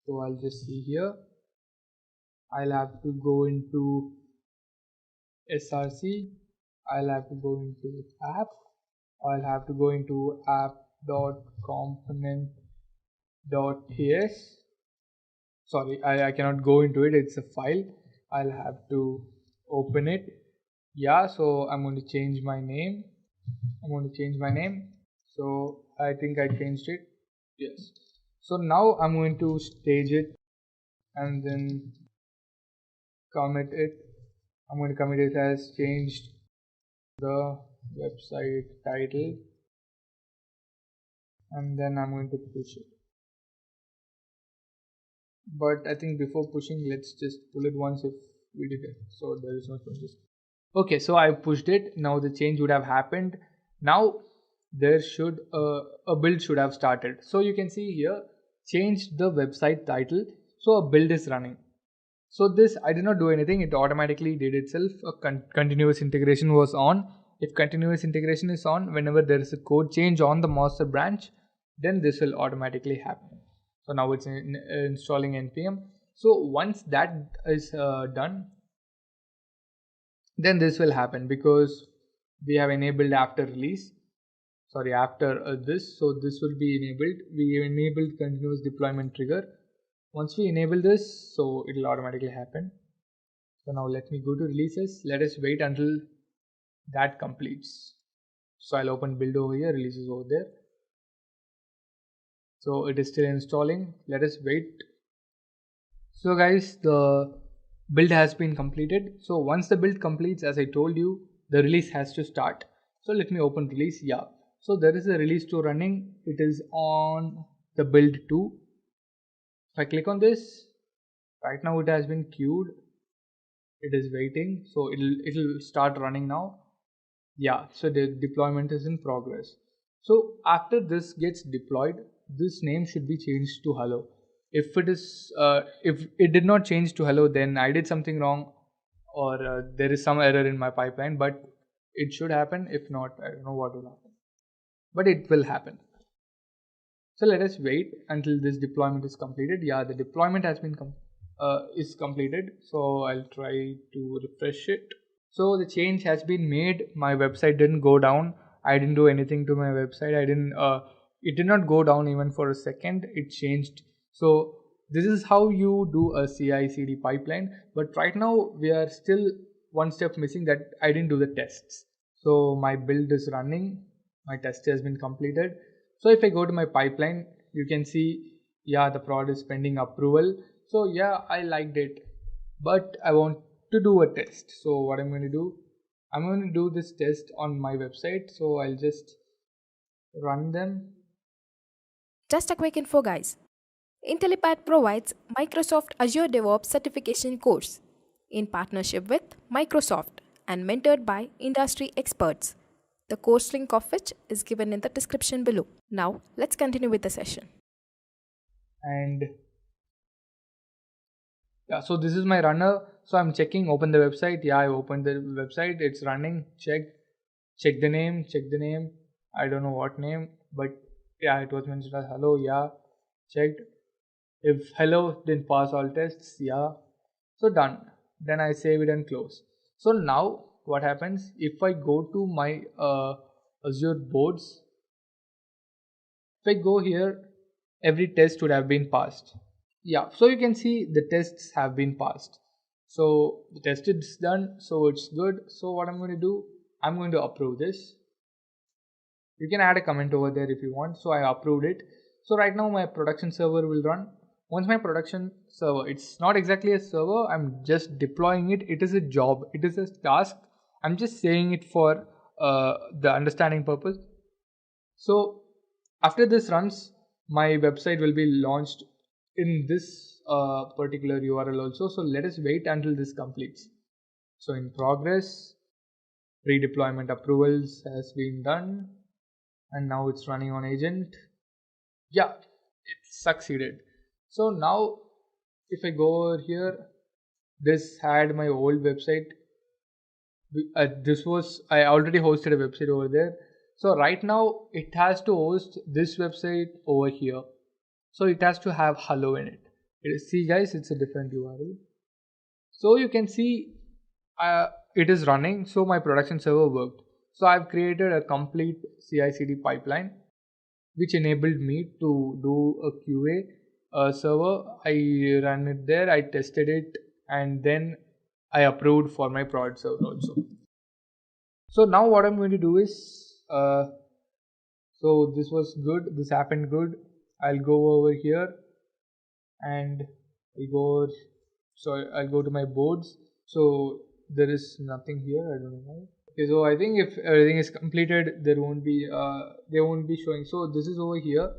So I'll just see here. I'll have to go into src. I'll have to go into app. I'll have to go into app.component.ts. Sorry, I cannot go into it. It's a file. I'll have to open it. Yeah, so I'm going to change my name. So I think I changed it. Yes. So now I'm going to stage it and then commit it. I'm going to commit it as changed the website title, and then I'm going to push it. But I think before pushing, let's just pull it once if we did it. So there is no changes. Okay, so I pushed it. Now the change would have happened. Now there should a build should have started. So you can see here, changed the website title. So a build is running. So this, I did not do anything. It automatically did itself. A continuous integration was on. If continuous integration is on, whenever there is a code change on the master branch, then this will automatically happen. So now it's installing npm. So once that is done, then this will happen because we have enabled after release. Sorry, after this. So this will be enabled. We enabled continuous deployment trigger. Once we enable this, so it will automatically happen. So now let me go to releases. Let us wait until that completes. So I'll open build over here, releases over there. So it is still installing. Let us wait. So guys, the build has been completed. So once the build completes, as I told you, the release has to start. So let me open release. Yeah. So there is a release 2 running. It is on the build 2. If I click on this, right now it has been queued. It is waiting. So it'll start running now. Yeah. So the deployment is in progress. So after this gets deployed, this name should be changed to hello. If it did not change to hello, then I did something wrong, or there is some error in my pipeline, but it should happen. If not, I don't know what will happen, but it will happen. So let us wait until this deployment is completed. Yeah, the deployment has been is completed. So I'll try to refresh it. So the change has been made. My website didn't go down. I didn't do anything to my website. It did not go down even for a second. It changed. So this is how you do a CI/CD pipeline. But right now we are still one step missing, that I didn't do the tests. So my build is running. My test has been completed. So if I go to my pipeline, you can see, yeah, the prod is pending approval. So yeah, I liked it, but I want to do a test. So what I'm going to do, I'm going to do this test on my website. So I'll just run them. Just a quick info, guys. Intellipaat provides Microsoft Azure DevOps Certification course in partnership with Microsoft and mentored by industry experts. The course link of which is given in the description below. Now, let's continue with the session. And yeah, so this is my runner. So I'm checking, open the website. Yeah, I opened the website. It's running. Check the name. I don't know what name, but yeah, it was mentioned as hello. Yeah, checked. If hello didn't pass all tests, yeah. So done. Then I save it and close. So now what happens if I go to my Azure Boards? If I go here, every test would have been passed. Yeah, so you can see the tests have been passed. So the test is done, so it's good. So what I'm going to do, I'm going to approve this. You can add a comment over there if you want. So I approved it. So right now my production server will run. Once my production server, it's not exactly a server, I'm just deploying it. It is a job, it is a task. I'm just saying it for the understanding purpose. So after this runs, my website will be launched in this particular URL also. So let us wait until this completes. So in progress, redeployment approvals has been done, and now it's running on agent. Yeah, it succeeded. So now if I go over here, this had my old website. I already hosted a website over there. So right now it has to host this website over here. So it has to have hello in it. See guys, it's a different URL. So you can see it is running. So my production server worked. So I've created a complete CI/CD pipeline which enabled me to do a QA server. I ran it there, I tested it, and then I approved for my prod server also. So now what I'm going to do is, so this was good, this happened good. I'll go over here and I'll go to my boards. So there is nothing here, I don't know why. Okay, so I think if everything is completed, they won't be showing. So this is over here.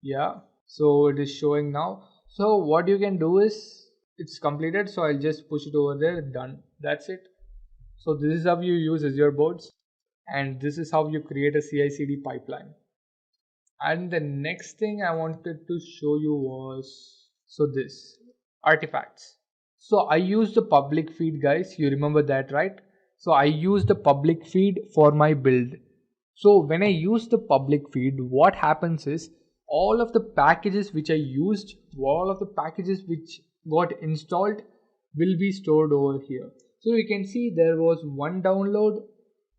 Yeah, so it is showing now. So what you can do is, it's completed, so I'll just push it over there, done. That's it. So this is how you use Azure Boards, and this is how you create a CI/CD pipeline. And the next thing I wanted to show you was, so this artifacts. So I use the public feed, guys, you remember that, right? So I use the public feed for my build. So when I use the public feed, what happens is all of the packages which I used, all of the packages which got installed will be stored over here. So you can see there was one download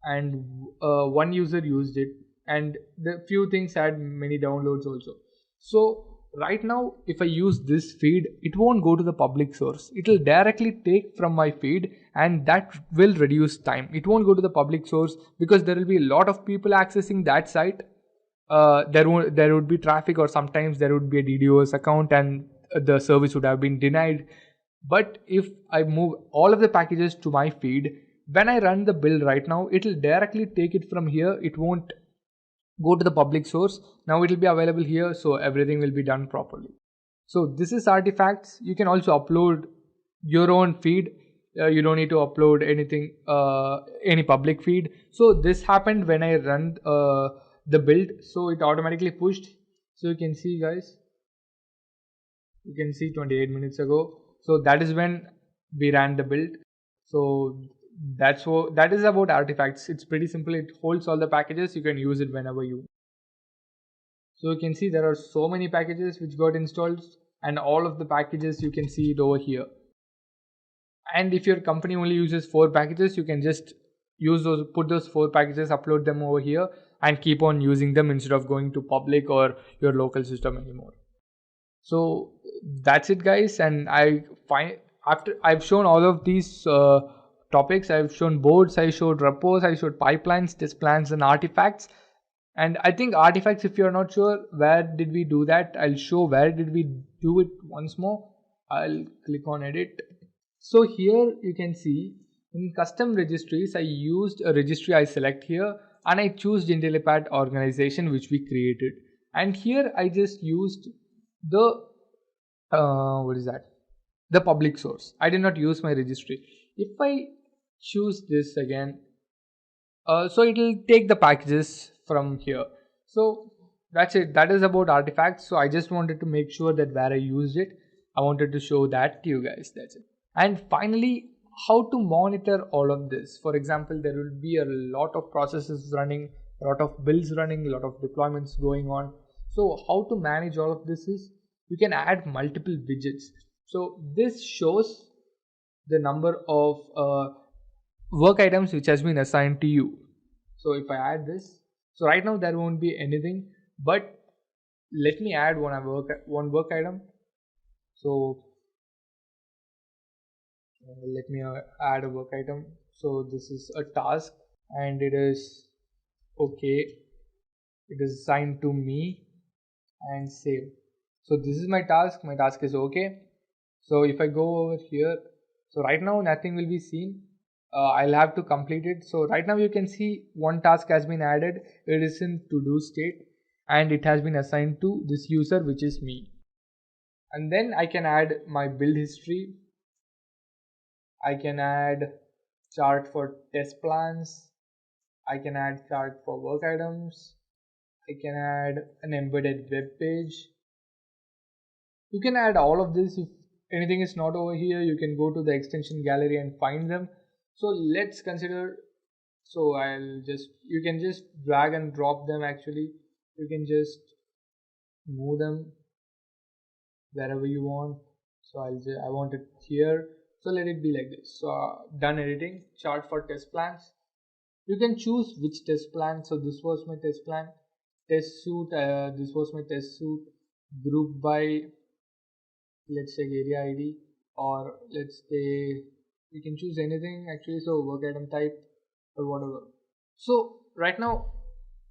and one user used it, and the few things had many downloads also. So right now if I use this feed, it won't go to the public source, it will directly take from my feed, and that will reduce time. It won't go to the public source because there will be a lot of people accessing that site. There would be traffic, or sometimes there would be a DDoS account and the service would have been denied. But if I move all of the packages to my feed, when I run the build right now, it will directly take it from here. It won't go to the public source. Now it will be available here, so everything will be done properly. So this is artifacts. You can also upload your own feed. You don't need to upload anything, any public feed. So this happened when I run the build, so it automatically pushed. So you can see, guys, you can see 28 minutes ago. So that is when we ran the build. So that is about artifacts. It's pretty simple. It holds all the packages. You can use it whenever you. So you can see there are so many packages which got installed, and all of the packages you can see it over here. And if your company only uses 4 packages, you can just put those 4 packages, upload them over here, and keep on using them instead of going to public or your local system anymore. So that's it, guys. And I find, after I've shown all of these topics, I've shown boards, I showed repos, I showed pipelines, test plans, and artifacts. And I think artifacts, if you're not sure where did we do that, I'll show where did we do it once more. I'll click on edit. So here you can see in custom registries, I used a registry I select here, and I choose Intellipaat organization which we created. And here I just used the what is that, the public source. I did not use my registry. If I choose this again, so it will take the packages from here. So that's it. That is about artifacts. So I just wanted to make sure that where I used it, I wanted to show that to you guys. That's it. And finally, how to monitor all of this. For example, there will be a lot of processes running, a lot of builds running, a lot of deployments going on. So how to manage all of this is, you can add multiple widgets. So this shows the number of work items which has been assigned to you. So if I add this, so right now there won't be anything, but let me add one work item. So let me add a work item. So this is a task, and it is okay, it is assigned to me, and save. So this is my task is okay. So if I go over here, so right now nothing will be seen. I'll have to complete it. So right now you can see one task has been added. It is in to-do state, and it has been assigned to this user, which is me. And then I can add my build history. I can add chart for test plans. I can add chart for work items. I can add an embedded web page. You can add all of this. If anything is not over here, you can go to the extension gallery and find them. So let's consider So you can just drag and drop them. Actually, you can just move them wherever you want. So I want it here. So let it be like this. So done editing. Chart for test plans. You can choose which test plan. So this was my test plan. Test suite. This was my test suite. Group by, let's say, area ID, or let's say you can choose anything actually. So work item type or whatever. So right now,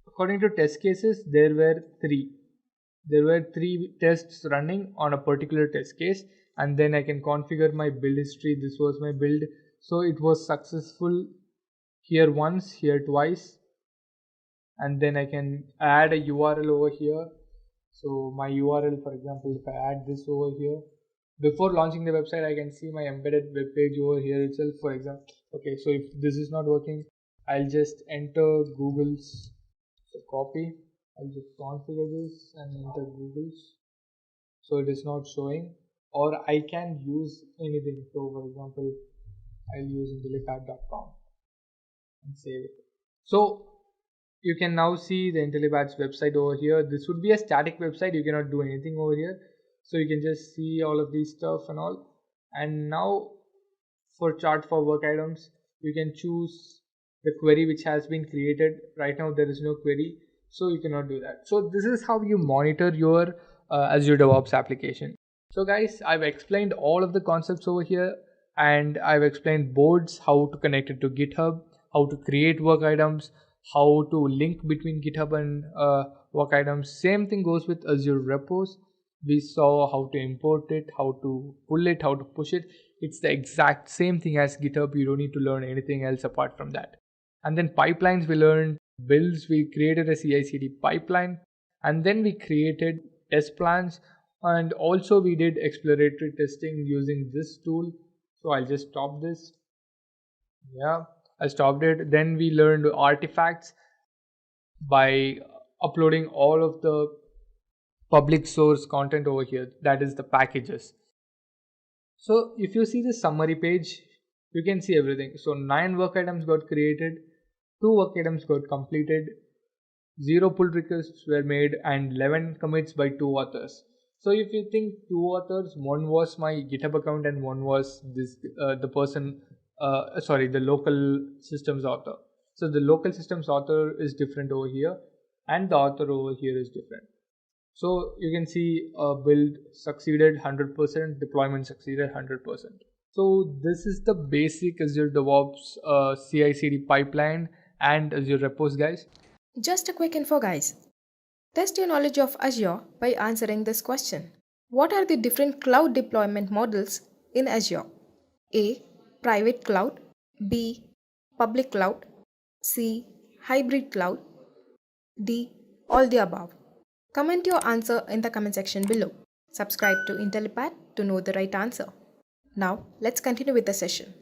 according to test cases, there were three tests running on a particular test case, and then I can configure my build history. This was my build, so it was successful here once, here twice, and then I can add a URL over here. So my URL, for example, if I add this over here, before launching the website, I can see my embedded web page over here itself, for example. Okay, so if this is not working, I'll just enter Google's, so copy, I'll just configure this and enter Google's, so it is not showing, or I can use anything. So for example, I'll use Intellipaat.com and save it. So you can now see the Intellipaat's website over here. This would be a static website, you cannot do anything over here, so you can just see all of these stuff and all. And now for chart for work items, you can choose the query which has been created. Right now there is no query, so you cannot do that. So this is how you monitor your Azure DevOps application. So guys, I've explained all of the concepts over here, and I've explained boards, how to connect it to GitHub, how to create work items, how to link between GitHub and work items. Same thing goes with Azure Repos. We saw how to import it, how to pull it, how to push it. It's the exact same thing as GitHub. You don't need to learn anything else apart from that. And then pipelines, we learned builds. We created a CI/CD pipeline, and then we created test plans, and also we did exploratory testing using this tool. So I'll just stop this. Yeah, I stopped it. Then we learned artifacts by uploading all of the public source content over here, that is the packages. So if you see the summary page, you can see everything. So 9 work items got created, 2 work items got completed, 0 pull requests were made, and 11 commits by 2 authors. So if you think 2 authors, one was my GitHub account and one was this the local systems author. So the local systems author is different over here, and the author over here is different. So you can see build succeeded 100%, deployment succeeded 100%. So this is the basic Azure DevOps CI/CD pipeline and Azure Repos, guys. Just a quick info, guys. Test your knowledge of Azure by answering this question. What are the different cloud deployment models in Azure? A. Private cloud. B. Public cloud. C. Hybrid cloud. D. All the above. Comment your answer in the comment section below. Subscribe to Intellipaat to know the right answer. Now, let's continue with the session.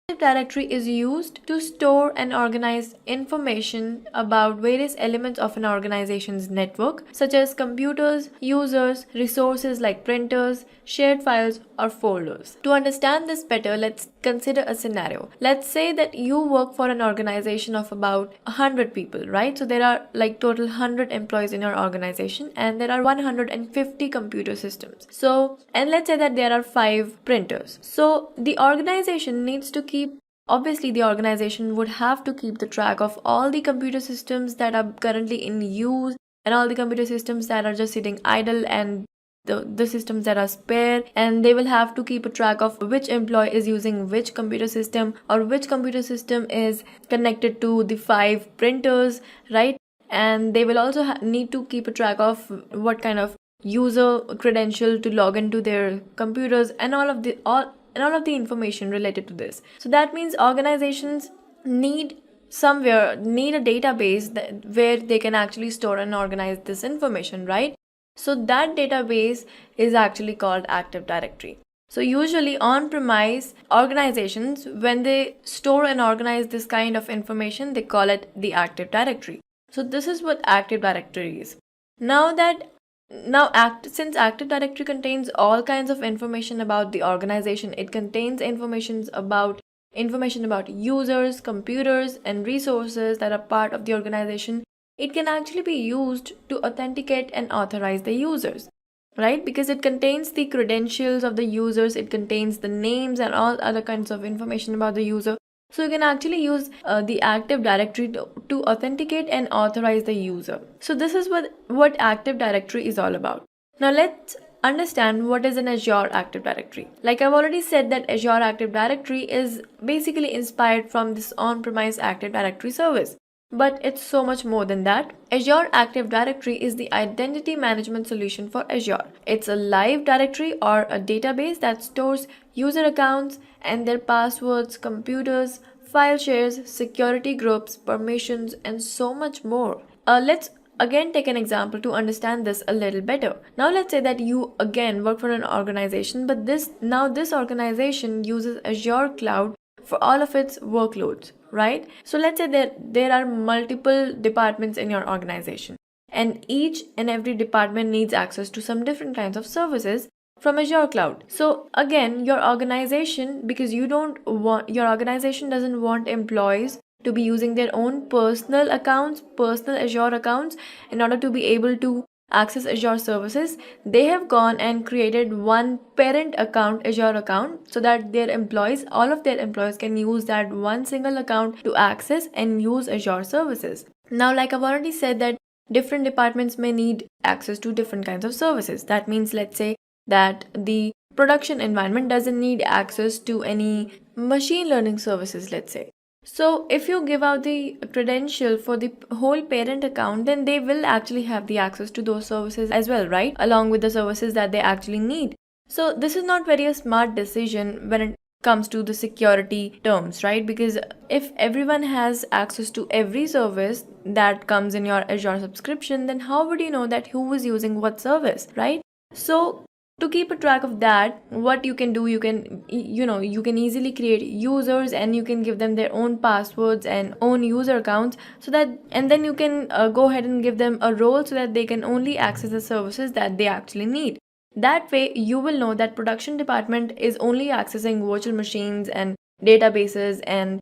Active Directory is used to store and organize information about various elements of an organization's network, such as computers, users, resources like printers, shared files, or folders. To understand this better, let's consider a scenario. Let's say that you work for an organization of about 100 people, right? So there are like total 100 employees in your organization, and there are 150 computer systems. So, and let's say that there are 5 printers. So the organization needs to obviously the organization would have to keep the track of all the computer systems that are currently in use and all the computer systems that are just sitting idle and the systems that are spare, and they will have to keep a track of which employee is using which computer system or which computer system is connected to the 5 printers, right? And they will also need to keep a track of what kind of user credential to log into their computers and all of the information related to this. So that means organizations need a database where they can actually store and organize this information, right? So that database is actually called Active Directory. So usually on-premise organizations, when they store and organize this kind of information, they call it the Active Directory. So this is what Active Directory is. Since Active Directory contains all kinds of information about the organization, it contains information about information about users, computers, and resources that are part of the organization, it can actually be used to authenticate and authorize the users, right? Because it contains the credentials of the users, it contains the names and all other kinds of information about the user. So you can actually use the Active Directory to authenticate and authorize the user. So this is what Active Directory is all about. Now let's understand what is an Azure Active Directory. Like I've already said that Azure Active Directory is basically inspired from this on-premise Active Directory service. But it's so much more than that. Azure Active Directory is the identity management solution for Azure. It's a live directory or a database that stores user accounts and their passwords, computers, file shares, security groups, permissions, and so much more. Let's again take an example to understand this a little better. Now let's say that you again work for an organization, but this organization uses Azure Cloud for all of its workloads, right? So let's say that there are multiple departments in your organization, and each and every department needs access to some different kinds of services from Azure Cloud. So again, your organization, because your organization doesn't want employees to be using their own personal accounts, personal Azure accounts, in order to be able to access Azure services, they have gone and created one parent account, Azure account, so that all of their employees can use that one single account to access and use Azure services. Now, like I've already said, that different departments may need access to different kinds of services. That means, let's say that the production environment doesn't need access to any machine learning services, let's say. So if you give out the credential for the whole parent account, then they will actually have the access to those services as well, right? Along with the services that they actually need. So this is not very a smart decision when it comes to the security terms, right? Because if everyone has access to every service that comes in your Azure subscription, then how would you know that who is using what service, right? So to keep a track of that, what you can do, you can easily create users and you can give them their own passwords and own user accounts, so that, and then you can go ahead and give them a role so that they can only access the services that they actually need. That way you will know that production department is only accessing virtual machines and databases and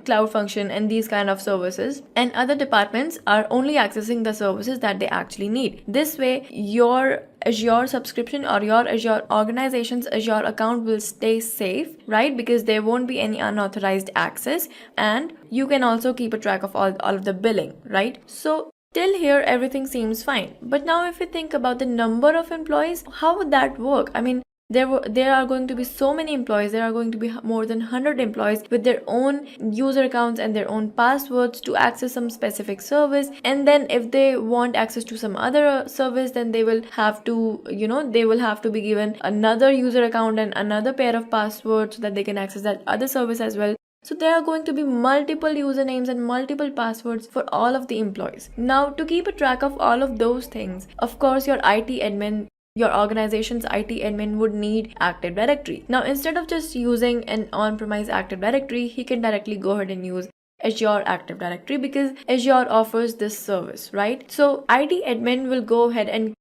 cloud function and these kind of services, and other departments are only accessing the services that they actually need. This way your Azure subscription or your Azure organization's Azure account will stay safe, right? Because there won't be any unauthorized access, and you can also keep a track of all of the billing, right? So till here everything seems fine, but now if you think about the number of employees, how would that work? I mean, there are going to be so many employees. There are going to be more than 100 employees with their own user accounts and their own passwords to access some specific service, and then if they want access to some other service, then they will have to be given another user account and another pair of passwords so that they can access that other service as well. So there are going to be multiple usernames and multiple passwords for all of the employees. Now, to keep a track of all of those things, of course your organization's IT admin would need Active Directory. Now, instead of just using an on-premise Active Directory, he can directly go ahead and use Azure Active Directory because Azure offers this service, right? So IT admin will go ahead and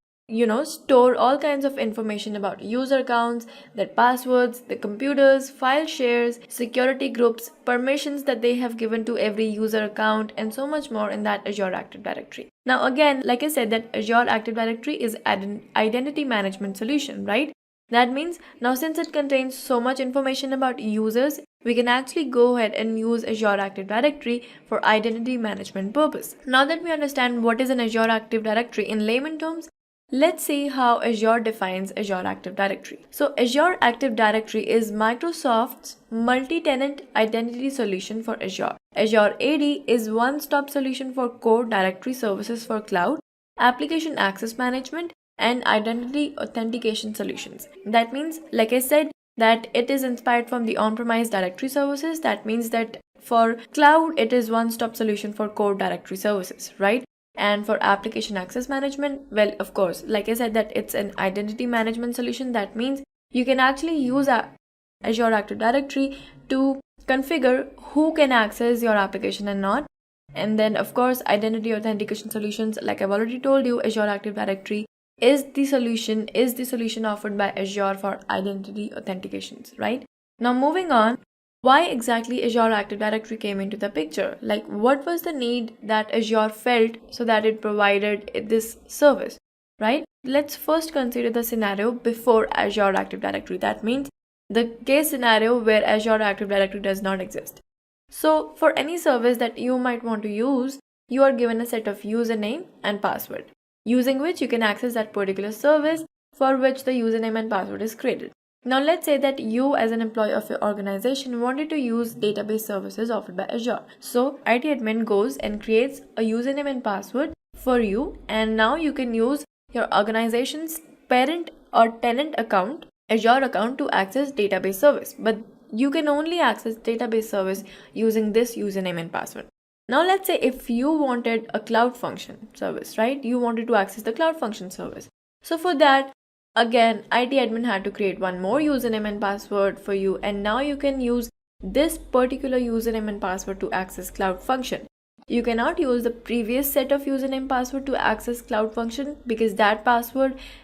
store all kinds of information about user accounts, their passwords, the computers, file shares, security groups, permissions that they have given to every user account, and so much more in that Azure Active Directory. Now again, like I said, that Azure Active Directory is an identity management solution, right? That means now since it contains so much information about users, we can actually go ahead and use Azure Active Directory for identity management purpose. Now that we understand what is an Azure Active Directory in layman terms, let's see how Azure defines Azure Active Directory. So Azure Active Directory is Microsoft's multi-tenant identity solution for Azure. Azure AD is one-stop solution for core directory services for cloud, application access management, and identity authentication solutions. That means, like I said, that it is inspired from the on-premise directory services. That means that for cloud, it is one-stop solution for core directory services, right? And for application access management, well, of course, like I said, that it's an identity management solution. That means you can actually use Azure Active Directory to configure who can access your application and not. And then, of course, identity authentication solutions, like I've already told you, Azure Active Directory is the solution offered by Azure for identity authentications, right? Now moving on, why exactly Azure Active Directory came into the picture. Like, what was the need that Azure felt so that it provided this service, right? Let's first consider the scenario before Azure Active Directory. That means the case scenario where Azure Active Directory does not exist. So for any service that you might want to use, you are given a set of username and password, using which you can access that particular service for which the username and password is created. Now let's say that you as an employee of your organization wanted to use database services offered by Azure. So IT admin goes and creates a username and password for you, and now you can use your organization's parent or tenant account, Azure account, to access database service. But you can only access database service using this username and password. Now let's say if you wanted a cloud function service, right? You wanted to access the cloud function service. So for that, again, IT admin had to create one more username and password for you, and now you can use this particular username and password to access cloud function. You cannot use the previous set of username password to access cloud function because that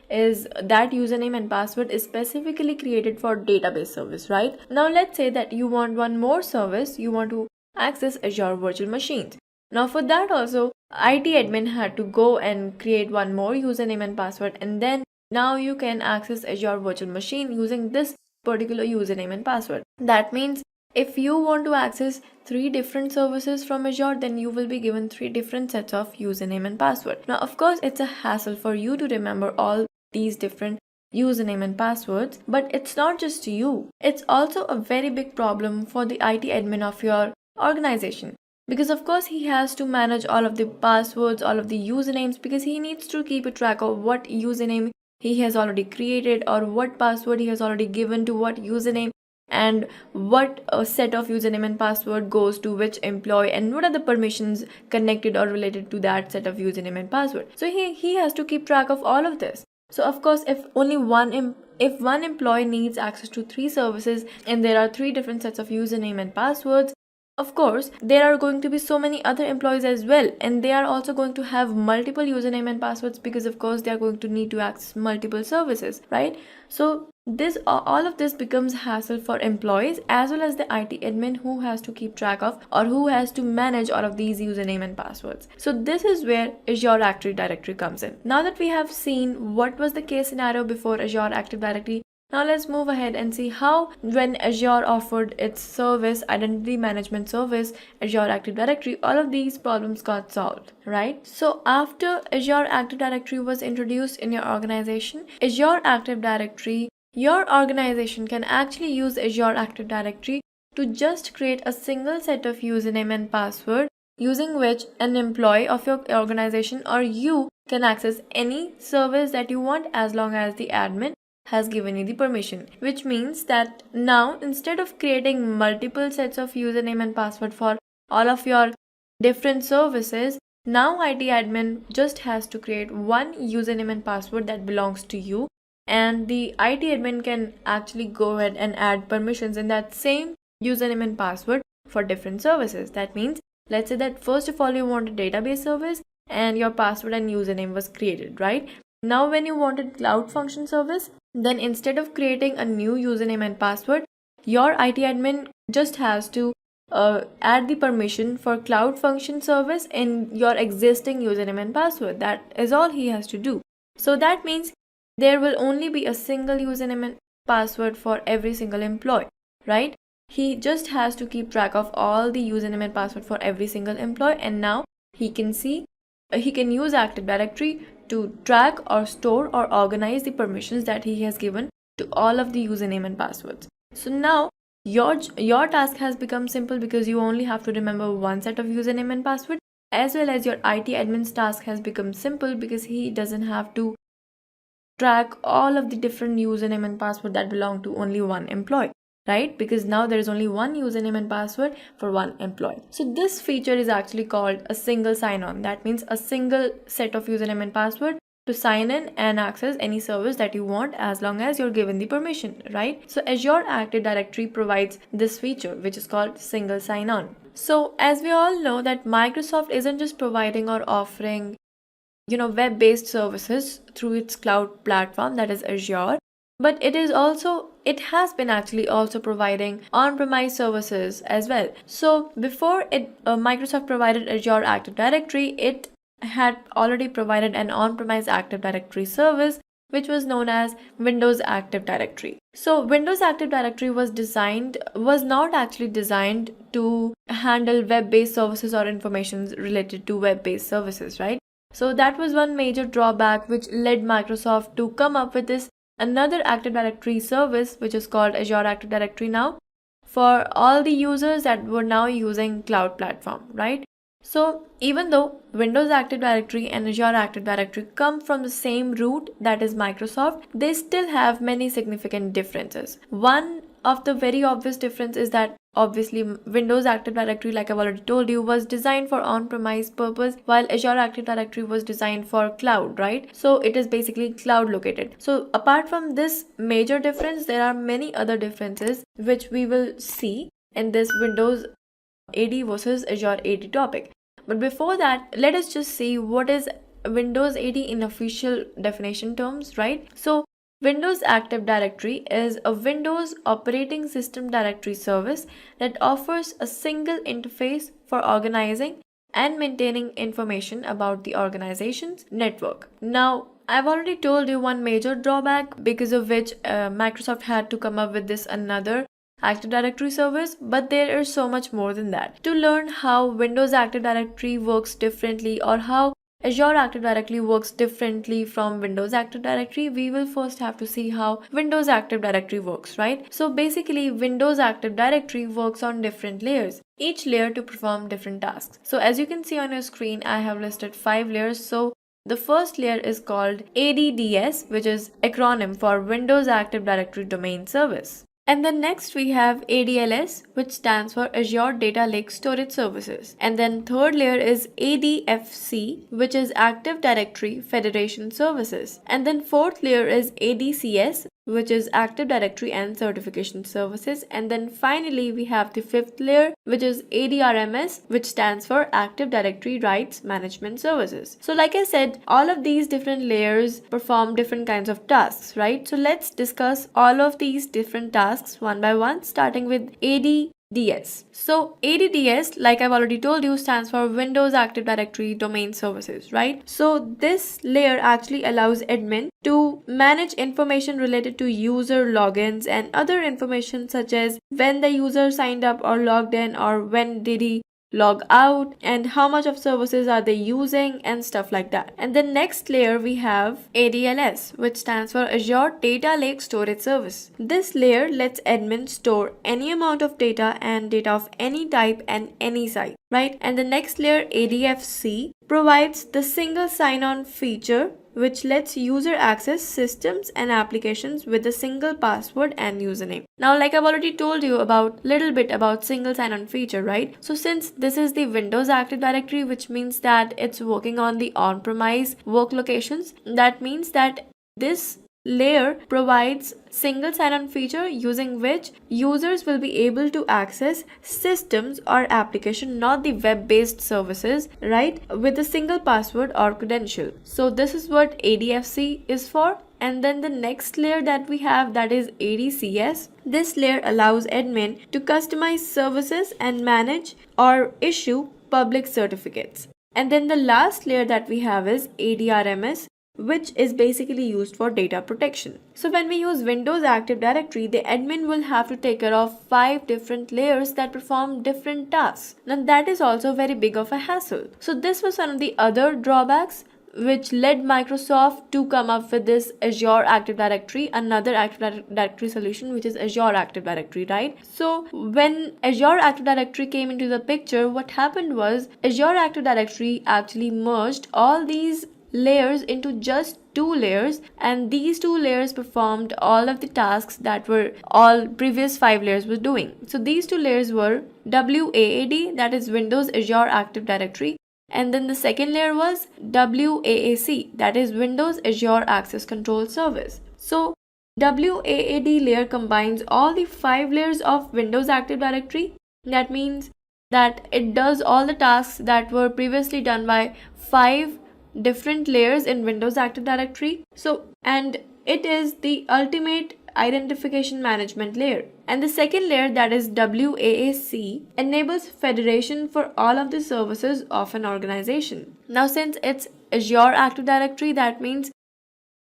username and password is specifically created for database service, right? Now let's say that you want one more service, you want to access Azure virtual machines. Now for that also, IT admin had to go and create one more username and password, and then now you can access Azure virtual machine using this particular username and password. That means if you want to access 3 different services from Azure, then you will be given 3 different sets of username and password. Now, of course, it's a hassle for you to remember all these different username and passwords, but it's not just you. It's also a very big problem for the IT admin of your organization, because of course he has to manage all of the passwords, all of the usernames, because he needs to keep a track of what username he has already created or what password he has already given to what username, and what a set of username and password goes to which employee, and what are the permissions connected or related to that set of username and password. So he has to keep track of all of this. So of course, if one employee needs access to 3 services and there are 3 different sets of username and passwords, of course there are going to be so many other employees as well, and they are also going to have multiple username and passwords because of course they are going to need to access multiple services, right? So this all of this becomes hassle for employees as well as the IT admin who has to keep track of or who has to manage all of these username and passwords. So this is where Azure Active Directory comes in. Now that we have seen what was the case scenario before Azure Active Directory, now let's move ahead and see how, when Azure offered its service, identity management service, Azure Active Directory, all of these problems got solved, right? So after Azure Active Directory was introduced in your organization, Azure Active Directory, your organization can actually use Azure Active Directory to just create a single set of username and password using which an employee of your organization or you can access any service that you want as long as the admin has given you the permission, which means that now instead of creating multiple sets of username and password for all of your different services, now IT admin just has to create one username and password that belongs to you, and the IT admin can actually go ahead and add permissions in that same username and password for different services. That means, let's say that first of all you want a database service and your password and username was created, right? Now when you wanted cloud function service, then instead of creating a new username and password, your IT admin just has to add the permission for cloud function service in your existing username and password. That is all he has to do. So that means there will only be a single username and password for every single employee, right? He just has to keep track of all the username and password for every single employee, and now he can use Active Directory to track or store or organize the permissions that he has given to all of the username and passwords. So now your task has become simple because you only have to remember one set of username and password, as well as your IT admin's task has become simple because he doesn't have to track all of the different username and password that belong to only one employee, right? Because now there is only one username and password for one employee. So this feature is actually called a single sign-on. That means a single set of username and password to sign in and access any service that you want as long as you're given the permission, right? So Azure Active Directory provides this feature, which is called single sign-on. So as we all know that Microsoft isn't just providing or offering web-based services through its cloud platform, that is Azure, but it has been actually also providing on-premise services as well. So before Microsoft provided Azure Active Directory, it had already provided an on-premise Active Directory service, which was known as Windows Active Directory. So Windows Active Directory was not actually designed to handle web-based services or information related to web-based services, right? So that was one major drawback which led Microsoft to come up with this another Active Directory service, which is called Azure Active Directory now, for all the users that were now using cloud platform, right? So even though Windows Active Directory and Azure Active Directory come from the same root, that is Microsoft, they still have many significant differences. One of the very obvious difference is that obviously Windows Active Directory, like I've already told you, was designed for on-premise purpose, while Azure Active Directory was designed for cloud, right? So it is basically cloud located. So apart from this major difference, there are many other differences which we will see in this Windows AD versus Azure AD topic. But before that, let us just see what is Windows AD in official definition terms, right? So Windows Active Directory is a Windows operating system directory service that offers a single interface for organizing and maintaining information about the organization's network. Now, I've already told you one major drawback because of which Microsoft had to come up with this another Active Directory service, but there is so much more than that. To learn how Windows Active Directory works differently or how Azure Active Directory works differently from Windows Active Directory, we will first have to see how Windows Active Directory works, right? So basically, Windows Active Directory works on different layers, each layer to perform different tasks. So as you can see on your screen, I have listed 5 layers. So the first layer is called ADDS, which is acronym for Windows Active Directory Domain Service. And then next we have ADLS, which stands for Azure Data Lake Storage Services. And then third layer is ADFC, which is Active Directory Federation Services. And then fourth layer is ADCS, which is Active Directory and Certification Services. And then finally we have the fifth layer, which is ADRMS, which stands for Active Directory Rights Management Services. So like I said, all of these different layers perform different kinds of tasks, right? So let's discuss all of these different tasks one by one, starting with ADDS. So ADDS, like I've already told you, stands for Windows Active Directory Domain Services, right? So this layer actually allows admin to manage information related to user logins and other information such as when the user signed up or logged in, or when did he log out, and how much of services are they using, and stuff like that. And the next layer we have ADLS, which stands for Azure Data Lake Storage Service. This layer lets admin store any amount of data and data of any type and any size, right? And the next layer ADFC provides the single sign-on feature, which lets user access systems and applications with a single password and username. Now, like I've already told you about little bit about single sign-on feature, right? So since this is the Windows Active Directory, which means that it's working on the on-premise work locations, that means that this layer provides single sign-on feature using which users will be able to access systems or application, not the web-based services, right, with a single password or credential. So this is what ADFC is for. And then the next layer that we have, that is ADCS. This layer allows admin to customize services and manage or issue public certificates. And then the last layer that we have is ADRMS, which is basically used for data protection. So when we use Windows Active Directory, the admin will have to take care of 5 different layers that perform different tasks. Now that is also very big of a hassle. So this was one of the other drawbacks which led Microsoft to come up with this Azure Active Directory, another Active Directory solution, which is Azure Active Directory, right? So when Azure Active Directory came into the picture, what happened was Azure Active Directory actually merged all these layers into just 2 layers, and these 2 layers performed all of the tasks that were all previous 5 layers were doing. So these 2 layers were WAAD, that is Windows Azure Active Directory, and then the second layer was WAAC, that is Windows Azure Access Control Service. So WAAD layer combines all the 5 layers of Windows Active Directory. That means that it does all the tasks that were previously done by 5 different layers in Windows Active Directory. So, and It is the ultimate identification management layer. And the second layer, that is WAAC, enables federation for all of the services of an organization. Now, since it's Azure Active Directory, that means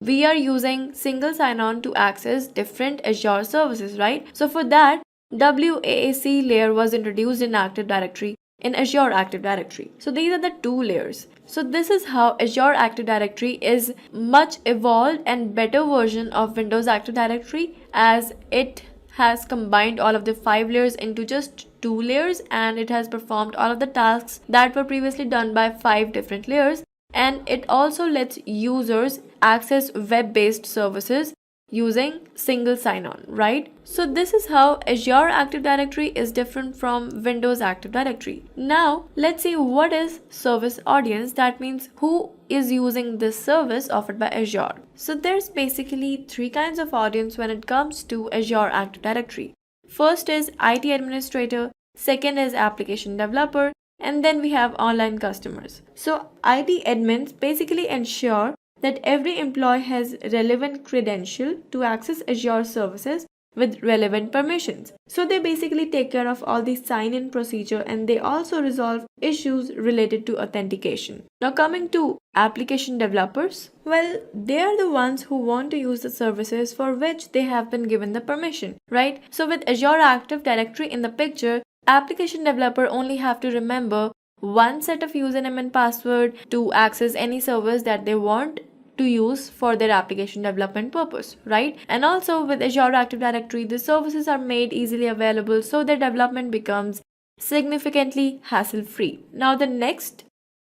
we are using single sign-on to access different Azure services, right? So for that, WAAC layer was introduced in Active Directory, in Azure Active Directory. So these are the two layers. So this is how Azure Active Directory is much evolved and better version of Windows Active Directory, as it has combined all of the 5 layers into just 2 layers, and it has performed all of the tasks that were previously done by 5 different layers. And it also lets users access web-based services using single sign-on, right? So this is how Azure Active Directory is different from Windows Active Directory. Now let's see what is service audience. That means who is using this service offered by Azure. So there's basically 3 kinds of audience when it comes to Azure Active Directory. First is IT administrator, second is application developer, and then we have online customers. So IT admins basically ensure that every employee has relevant credential to access Azure services with relevant permissions. So they basically take care of all the sign-in procedure, and they also resolve issues related to authentication. Now coming to application developers, well, they are the ones who want to use the services for which they have been given the permission, right? So with Azure Active Directory in the picture, application developer only have to remember one set of username and password to access any service that they want to use for their application development purpose, right? And also with Azure Active Directory, the services are made easily available, so their development becomes significantly hassle-free. Now the next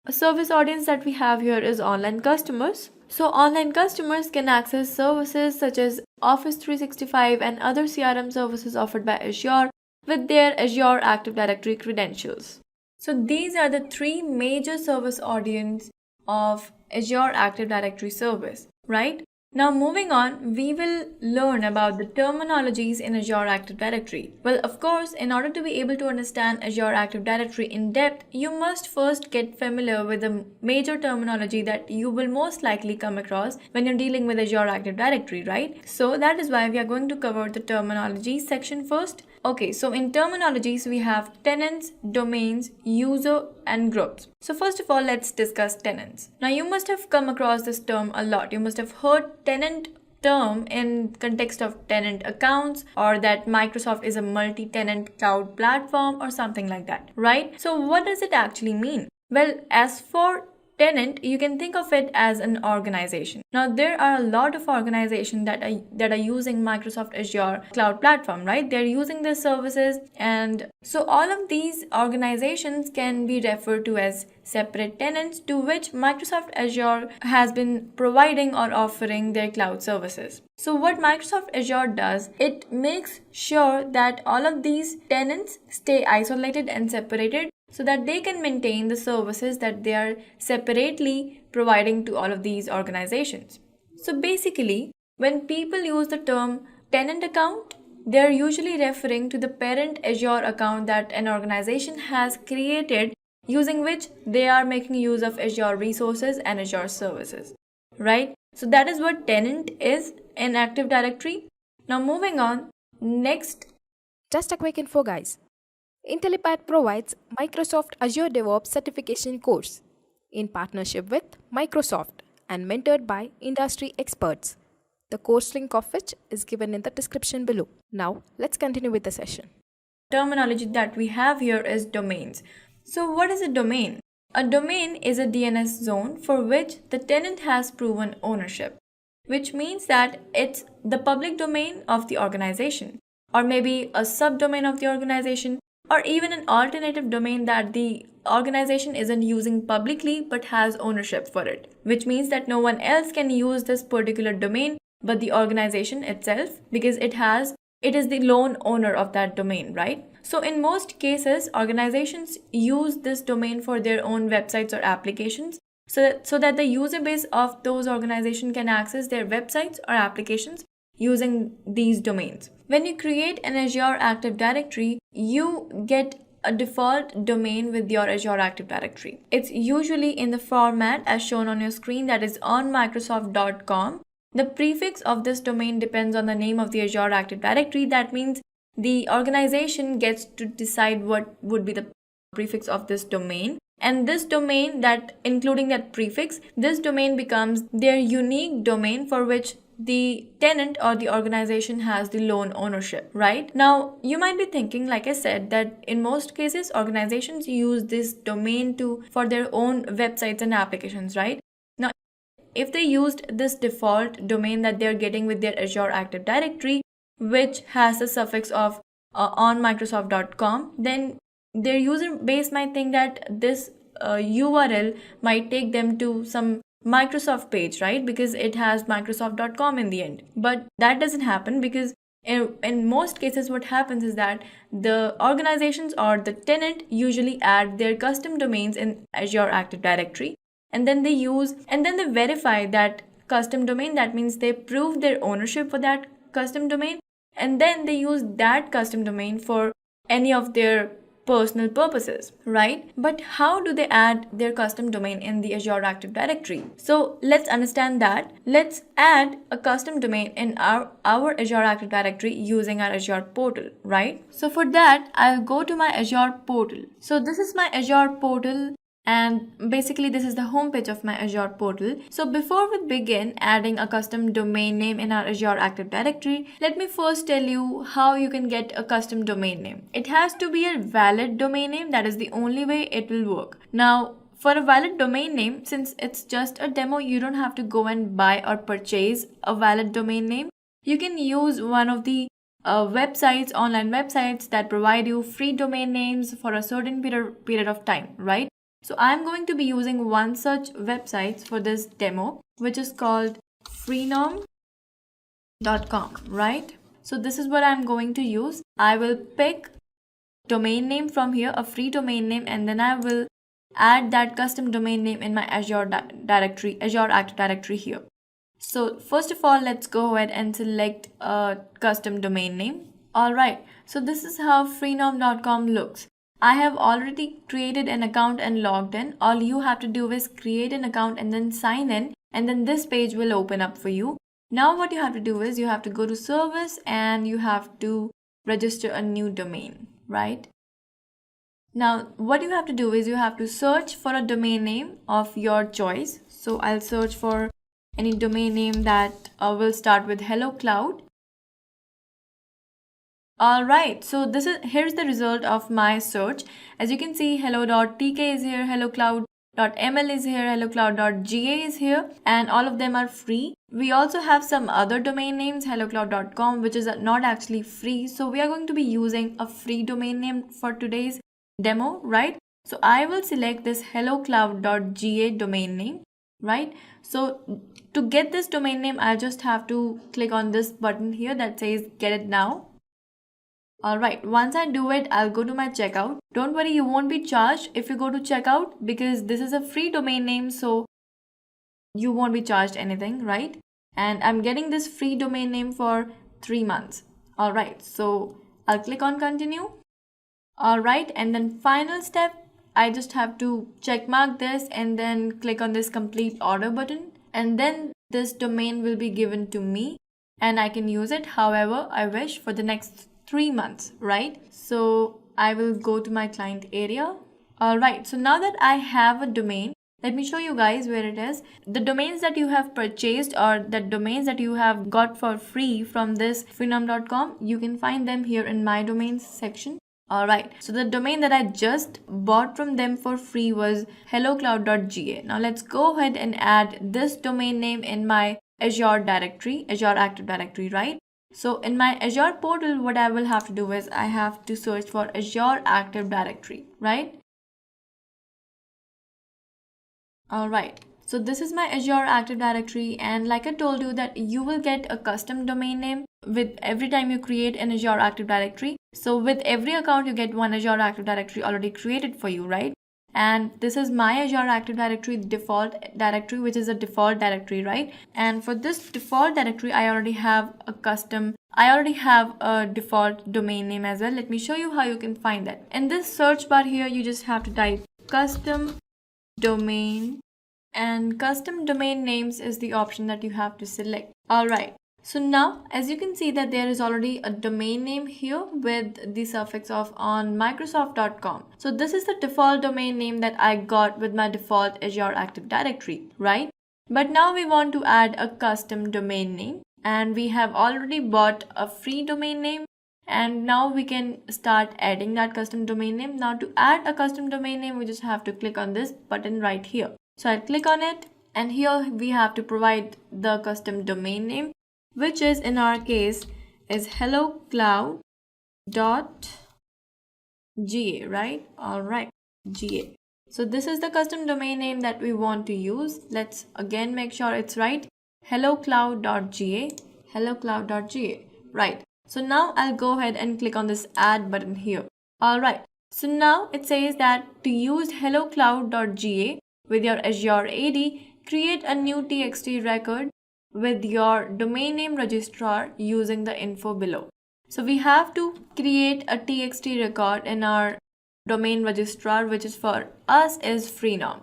service audience that we have here is online customers. So online customers can access services such as Office 365 and other CRM services offered by Azure with their Azure Active Directory credentials. So these are the 3 major service audience of Azure Active Directory service, right? Now moving on, we will learn about the terminologies in Azure Active Directory. Well, of course, in order to be able to understand Azure Active Directory in depth, you must first get familiar with the major terminology that you will most likely come across when you're dealing with Azure Active Directory, right? So that is why we are going to cover the terminology section first. Okay, so in terminologies, we have tenants, domains, user, and groups. So first of all, let's discuss tenants. Now you must have come across this term a lot. You must have heard tenant term in context of tenant accounts, or that Microsoft is a multi-tenant cloud platform or something like that, right? So what does it actually mean? Well, as for tenant, you can think of it as an organization. Now there are a lot of organizations that are using Microsoft Azure cloud platform, right? They're using their services, and so all of these organizations can be referred to as separate tenants to which Microsoft Azure has been providing or offering their cloud services. So what Microsoft Azure does, it makes sure that all of these tenants stay isolated and separated, so that they can maintain the services that they are separately providing to all of these organizations. So basically, when people use the term tenant account, they are usually referring to the parent Azure account that an organization has created, using which they are making use of Azure resources and Azure services, right? So that is what tenant is in Active Directory. Now moving on, next. Just a quick info, guys. Intellipaat provides Microsoft Azure DevOps Certification course in partnership with Microsoft and mentored by industry experts. The course link of which is given in the description below. Now, let's continue with the session. Terminology that we have here is domains. So what is a domain? A domain is a DNS zone for which the tenant has proven ownership, which means that it's the public domain of the organization, or maybe a subdomain of the organization, or even an alternative domain that the organization isn't using publicly but has ownership for it, which means that no one else can use this particular domain but the organization itself, because it is the lone owner of that domain, right? So in most cases, organizations use this domain for their own websites or applications, so that the user base of those organizations can access their websites or applications using these domains. When you create an Azure Active Directory, you get a default domain with your Azure Active Directory. It's usually in the format as shown on your screen, that is on Microsoft.com. The prefix of this domain depends on the name of the Azure Active Directory. That means the organization gets to decide what would be the prefix of this domain. And this domain, that including that prefix, this domain becomes their unique domain for which the tenant or the organization has the lone ownership, right? Now, you might be thinking, like I said, that in most cases, organizations use this domain for their own websites and applications, right? Now, if they used this default domain that they're getting with their Azure Active Directory, which has the suffix of onmicrosoft.com, then their user base might think that this URL might take them to some Microsoft page, right? Because it has microsoft.com in the end. But that doesn't happen, because in most cases what happens is that the organizations or the tenant usually add their custom domains in Azure Active Directory, and then they verify that custom domain. That means they prove their ownership for that custom domain, and then they use that custom domain for any of their personal purposes, right? But how do they add their custom domain in the Azure Active Directory? So let's understand that. Let's add a custom domain in our Azure Active Directory using our Azure portal, right? So for that, I'll go to my Azure portal. So this is my Azure portal, and basically this is the homepage of my Azure portal. So before we begin adding a custom domain name in our Azure Active Directory, let me first tell you how you can get a custom domain name. It has to be a valid domain name. That is the only way it will work. Now, for a valid domain name, since it's just a demo, you don't have to go and buy or purchase a valid domain name. You can use one of the websites, online websites that provide you free domain names for a certain period of time, right? So I'm going to be using one such website for this demo, which is called freenom.com, right? So this is what I'm going to use. I will pick domain name from here, a free domain name, and then I will add that custom domain name in my Azure directory, Azure Active Directory here. So first of all, let's go ahead and select a custom domain name. All right, so this is how freenom.com looks. I have already created an account and logged in. All you have to do is create an account and then sign in, and then this page will open up for you. Now what you have to do is you have to go to service and you have to register a new domain, right? Now what you have to do is you have to search for a domain name of your choice. So I'll search for any domain name that will start with Hello Cloud. Alright, so here's the result of my search. As you can see, hello.tk is here, hellocloud.ml is here, hellocloud.ga is here, and all of them are free. We also have some other domain names, hellocloud.com, which is not actually free. So we are going to be using a free domain name for today's demo, right? So I will select this hellocloud.ga domain name, right? So to get this domain name, I just have to click on this button here that says get it now. Alright, once I do it, I'll go to my checkout. Don't worry, you won't be charged if you go to checkout, because this is a free domain name, so you won't be charged anything, right? And I'm getting this free domain name for 3 months. Alright, so I'll click on continue. Alright, and then final step, I just have to check mark this and then click on this complete order button, and then this domain will be given to me and I can use it however I wish for the next 3 months, right? So I will go to my client area. Alright, so now that I have a domain, let me show you guys where it is. The domains that you have purchased or the domains that you have got for free from this freenom.com, you can find them here in my domains section. Alright, so the domain that I just bought from them for free was hellocloud.ga. Now let's go ahead and add this domain name in my Azure directory, Azure Active Directory, right? So in my Azure portal, what I will have to do is I have to search for Azure Active Directory, right? Alright, so this is my Azure Active Directory, and like I told you that you will get a custom domain name with every time you create an Azure Active Directory. So with every account you get one Azure Active Directory already created for you, right? And this is my Azure Active Directory default directory, which is a default directory, right? And for this default directory, I already have a default domain name as well. Let me show you how you can find that. In this search bar here, you just have to type custom domain, and custom domain names is the option that you have to select. Alright, so now as you can see that there is already a domain name here with the suffix of on Microsoft.com. So this is the default domain name that I got with my default Azure Active Directory, right? But now we want to add a custom domain name, and we have already bought a free domain name, and now we can start adding that custom domain name. Now to add a custom domain name, we just have to click on this button right here. So I'll click on it, and here we have to provide the custom domain name, which is in our case is hellocloud.ga, right? Alright, GA. So this is the custom domain name that we want to use. Let's again make sure it's right. hellocloud.ga, hellocloud.ga, right? So now I'll go ahead and click on this add button here. Alright, so now it says that to use hellocloud.ga with your Azure AD, create a new TXT record with your domain name registrar using the info below. So we have to create a TXT record in our domain registrar, which is for us is Freenom.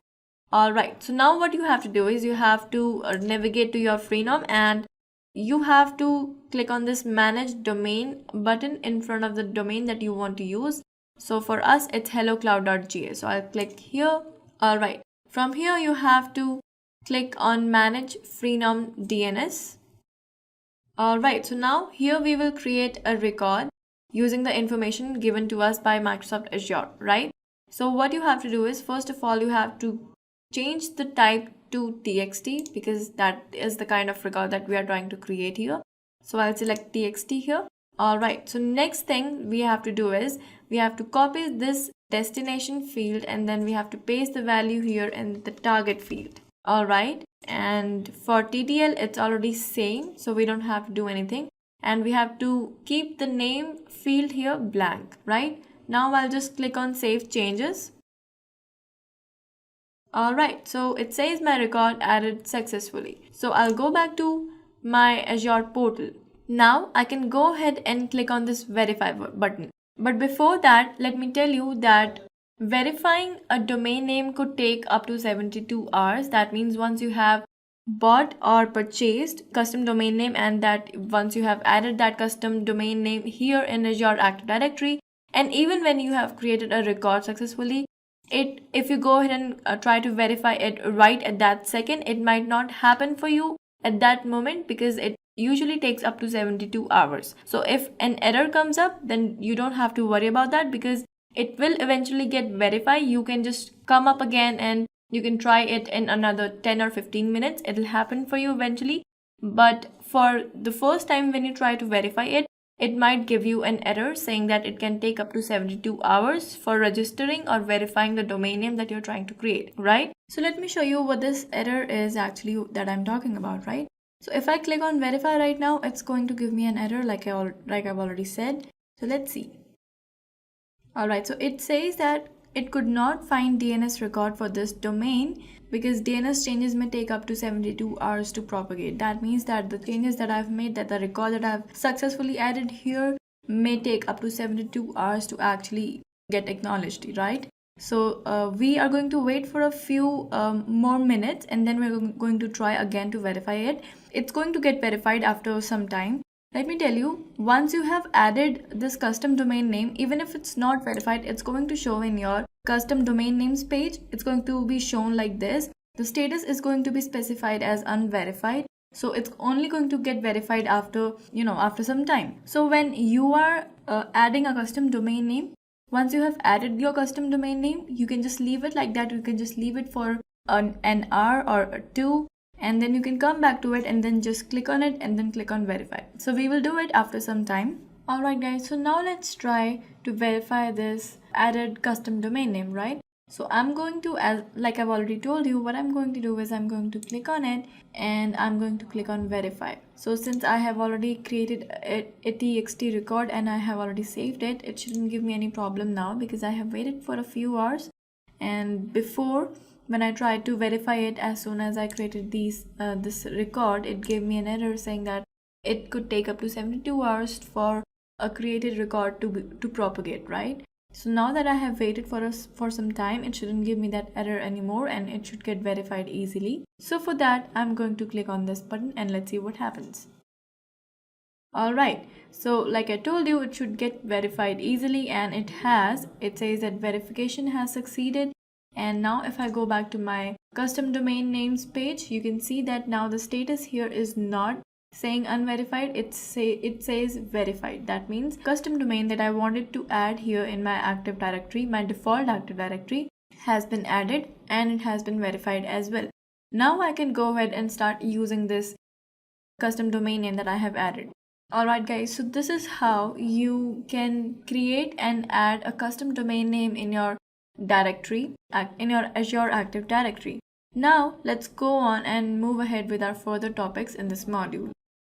Alright, so now what you have to do is you have to navigate to your Freenom, and you have to click on this manage domain button in front of the domain that you want to use. So for us it's hellocloud.ga, so I'll click here. Alright, from here you have to click on manage Freenom DNS. Alright, so now here we will create a record using the information given to us by Microsoft Azure, right? So what you have to do is, first of all, you have to change the type to TXT, because that is the kind of record that we are trying to create here. So I'll select TXT here. Alright, so next thing we have to do is we have to copy this destination field, and then we have to paste the value here in the target field. Alright, and for TTL it's already same, so we don't have to do anything, and we have to keep the name field here blank, right? Now I'll just click on save changes. Alright, so it says my record added successfully. So I'll go back to my Azure portal. Now I can go ahead and click on this verify button. But before that, let me tell you that verifying a domain name could take up to 72 hours. That means once you have bought or purchased custom domain name, and that once you have added that custom domain name here in Azure Active Directory, and even when you have created a record successfully, if you go ahead and try to verify it right at that second, it might not happen for you at that moment, because it usually takes up to 72 hours. So if an error comes up, then you don't have to worry about that, because it will eventually get verified. You can just come up again and you can try it in another 10 or 15 minutes. It'll happen for you eventually. But for the first time when you try to verify it, it might give you an error saying that it can take up to 72 hours for registering or verifying the domain name that you're trying to create, right? So let me show you what this error is actually that I'm talking about, right? So if I click on verify right now, it's going to give me an error like I've already said. So let's see. Alright, so it says that it could not find DNS record for this domain because DNS changes may take up to 72 hours to propagate. That means that the changes that I've made, that the record that I've successfully added here, may take up to 72 hours to actually get acknowledged, right? So we are going to wait for a few more minutes, and then we're going to try again to verify it. It's going to get verified after some time. Let me tell you, once you have added this custom domain name, even if it's not verified, it's going to show in your custom domain names page. It's going to be shown like this. The status is going to be specified as unverified. So it's only going to get verified after some time. So when you are adding a custom domain name, once you have added your custom domain name, you can just leave it like that. You can just leave it for an hour or two, and then you can come back to it and then just click on it and then click on verify. So we will do it after some time. Alright guys, so now let's try to verify this added custom domain name, right? So I'm going to, like I've already told you, what I'm going to do is I'm going to click on it and I'm going to click on verify. So since I have already created a TXT record and I have already saved it, it shouldn't give me any problem now because I have waited for a few hours. And before, when I tried to verify it, as soon as I created this record, it gave me an error saying that it could take up to 72 hours for a created record to propagate, right? So now that I have waited for some time, it shouldn't give me that error anymore and it should get verified easily. So for that, I'm going to click on this button and let's see what happens. Alright, so like I told you, it should get verified easily, and it has. It says that verification has succeeded. And now if I go back to my custom domain names page, you can see that now the status here is not saying unverified, it says verified. That means custom domain that I wanted to add here in my active directory, my default active directory, has been added and it has been verified as well. Now I can go ahead and start using this custom domain name that I have added. Alright guys, so this is how you can create and add a custom domain name in your directory, in your Azure Active Directory. Now let's go on and move ahead with our further topics in this module.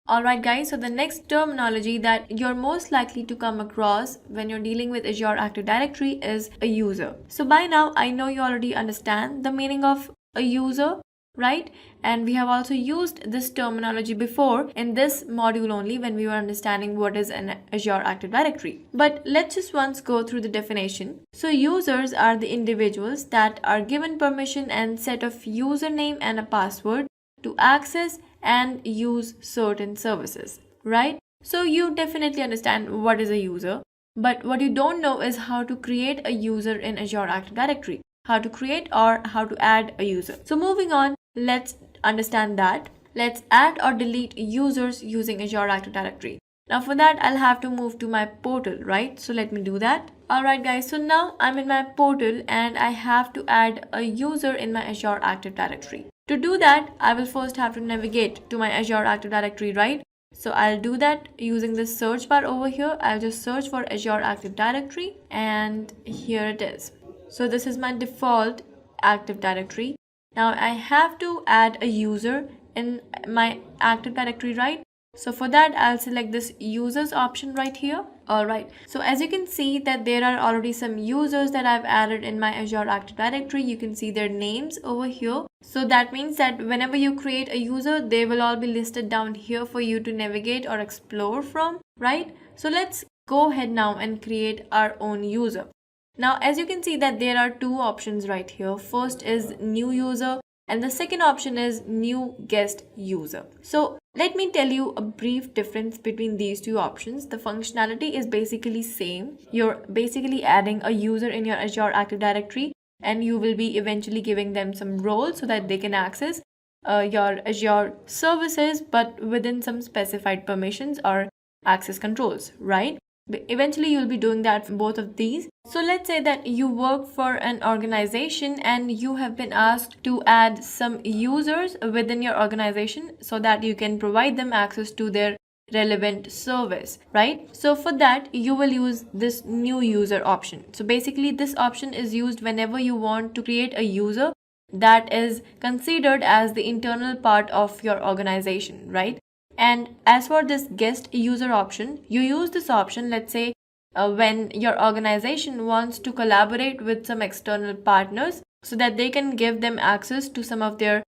Alright guys, so the next terminology that you're most likely to come across when you're dealing with Azure Active Directory is a user. So by now I know you already understand the meaning of a user, right? And we have also used this terminology before in this module only when we were understanding what is an Azure Active Directory. But let's just once go through the definition. So users are the individuals that are given permission and set of username and a password to access and use certain services, right? So you definitely understand what is a user, but what you don't know is how to create a user in Azure Active Directory, how to create or how to add a user. So moving on, let's understand that. Let's add or delete users using Azure Active Directory. Now for that, I'll have to move to my portal, right? So let me do that. Alright guys, so now I'm in my portal and I have to add a user in my Azure Active Directory. To do that, I will first have to navigate to my Azure Active Directory, right? So I'll do that using this search bar over here. I'll just search for Azure Active Directory and here it is. So this is my default Active Directory. Now I have to add a user in my Active Directory, right? So for that, I'll select this users option right here. Alright, so as you can see that there are already some users that I've added in my Azure Active Directory. You can see their names over here. So that means that whenever you create a user, they will all be listed down here for you to navigate or explore from, right? So let's go ahead now and create our own user. Now, as you can see that there are two options right here. First is new user and the second option is new guest user. So let me tell you a brief difference between these two options. The functionality is basically same. You're basically adding a user in your Azure Active Directory and you will be eventually giving them some roles so that they can access your Azure services, but within some specified permissions or access controls, right? Eventually you'll be doing that for both of these. So let's say that you work for an organization and you have been asked to add some users within your organization so that you can provide them access to their relevant service, right? So for that you will use this new user option. So basically this option is used whenever you want to create a user that is considered as the internal part of your organization, right? And as for this guest user option, you use this option, let's say, when your organization wants to collaborate with some external partners so that they can give them access to some of their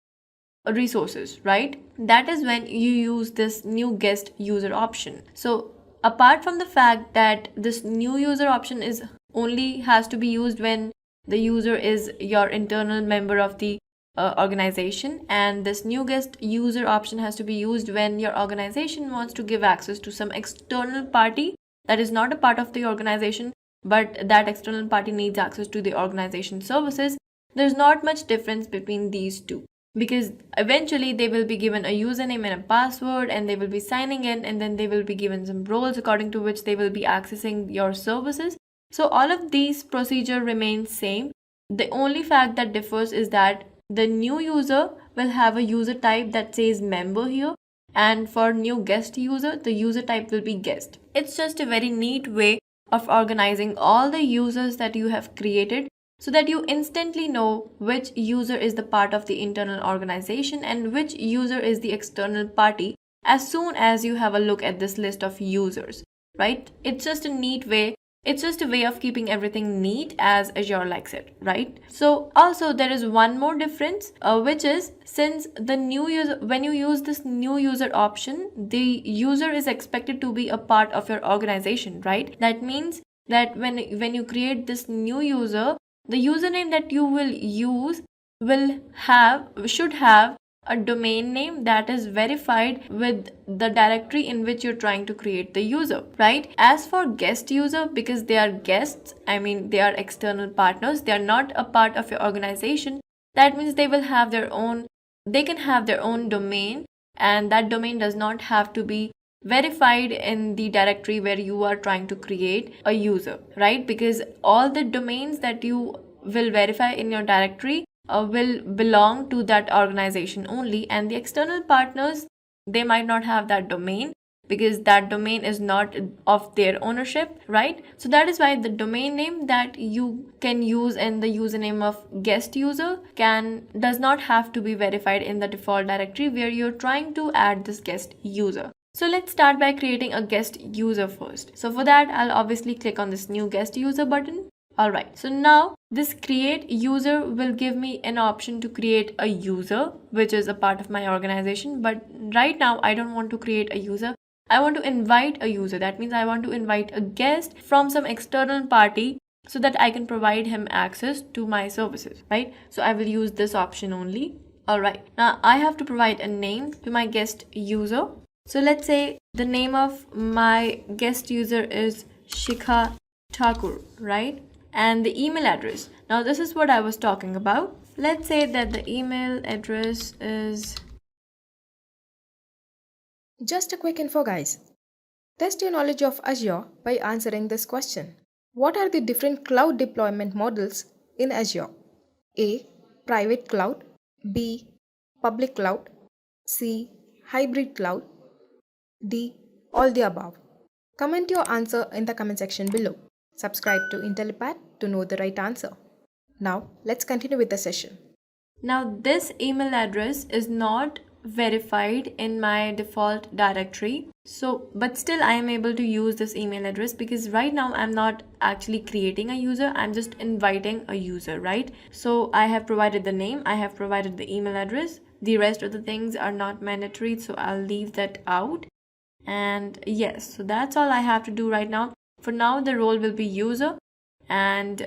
resources, right? That is when you use this new guest user option. So apart from the fact that this new user option is only has to be used when the user is your internal member of the organization, and this new guest user option has to be used when your organization wants to give access to some external party that is not a part of the organization, but that external party needs access to the organization services. There's not much difference between these two because eventually they will be given a username and a password and they will be signing in, and then they will be given some roles according to which they will be accessing your services. So all of these procedure remains same. The only fact that differs is that the new user will have a user type that says member here, and for new guest user, the user type will be guest. It's just a very neat way of organizing all the users that you have created so that you instantly know which user is the part of the internal organization and which user is the external party as soon as you have a look at this list of users, right? It's just a neat way. It's just a way of keeping everything neat as Azure likes it, right? So also there is one more difference, which is since the new user, when you use this new user option, the user is expected to be a part of your organization, right? That means that when you create this new user, the username that you will use should have a domain name that is verified with the directory in which you're trying to create the user, right? As for guest user, because they are guests, I mean they are external partners, they are not a part of your organization, that means they can have their own domain, and that domain does not have to be verified in the directory where you are trying to create a user, right? Because all the domains that you will verify in your directory will belong to that organization only, and the external partners, they might not have that domain because that domain is not of their ownership, right? So that is why the domain name that you can use in the username of guest user does not have to be verified in the default directory where you're trying to add this guest user. So let's start by creating a guest user first. So for that, I'll obviously click on this new guest user button. Alright, so now this create user will give me an option to create a user which is a part of my organization, but right now I don't want to create a user. I want to invite a user. That means I want to invite a guest from some external party so that I can provide him access to my services, right? So I will use this option only. Alright, now I have to provide a name to my guest user. So let's say the name of my guest user is Shikha Thakur, right? And the email address. Now this is what I was talking about. Let's say that the email address is... Just a quick info, guys. Test your knowledge of Azure by answering this question. What are the different cloud deployment models in Azure? A. Private cloud. B. Public cloud. C. Hybrid cloud. D. All the above. Comment your answer in the comment section below. Subscribe to Intellipaat to know the right answer. Now, let's continue with the session. Now, this email address is not verified in my default directory. But still I am able to use this email address because right now I'm not actually creating a user, I'm just inviting a user, right? So I have provided the name, I have provided the email address. The rest of the things are not mandatory, so I'll leave that out. And yes, so that's all I have to do right now. For now, the role will be user, and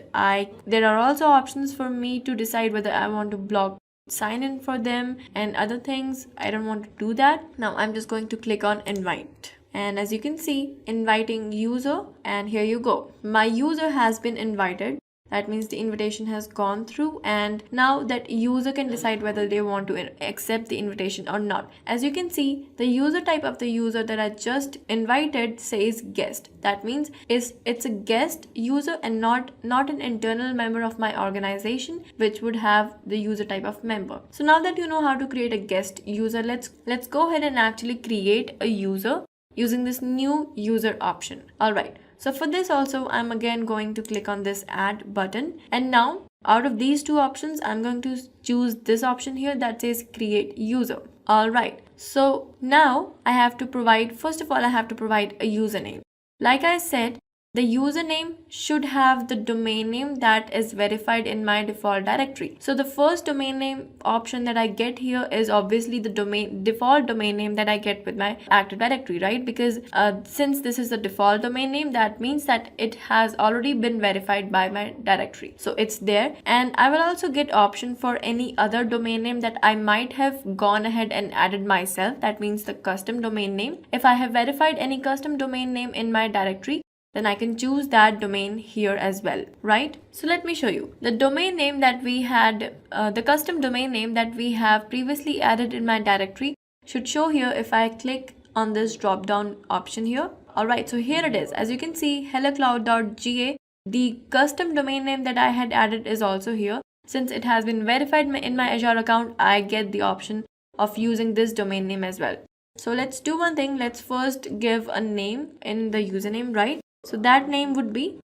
there are also options for me to decide whether I want to block sign in for them and other things. I don't want to do that. Now I'm just going to click on invite, and as you can see, inviting user, and here you go. My user has been invited. That means the invitation has gone through, and now that user can decide whether they want to accept the invitation or not. As you can see, the user type of the user that I just invited says guest. That means it's a guest user and not an internal member of my organization, which would have the user type of member. So now that you know how to create a guest user, let's go ahead and actually create a user using this new user option. Alright. So for this also, I'm again going to click on this add button, and now out of these two options, I'm going to choose this option here that says create user. Alright, so now I have to provide, first of all, I have to provide a username. Like I said, the username should have the domain name that is verified in my default directory. So the first domain name option that I get here is obviously the default domain name that I get with my Active Directory, right? Because since this is the default domain name, that means that it has already been verified by my directory. So it's there, and I will also get option for any other domain name that I might have gone ahead and added myself. That means the custom domain name. If I have verified any custom domain name in my directory, then I can choose that domain here as well, right? So let me show you. The domain name that we had, the custom domain name that we have previously added in my directory should show here if I click on this drop down option here. Alright, so here it is. As you can see, hellocloud.ga, the custom domain name that I had added is also here. Since it has been verified in my Azure account, I get the option of using this domain name as well. So let's do one thing. Let's first give a name in the username, right? So that name would be,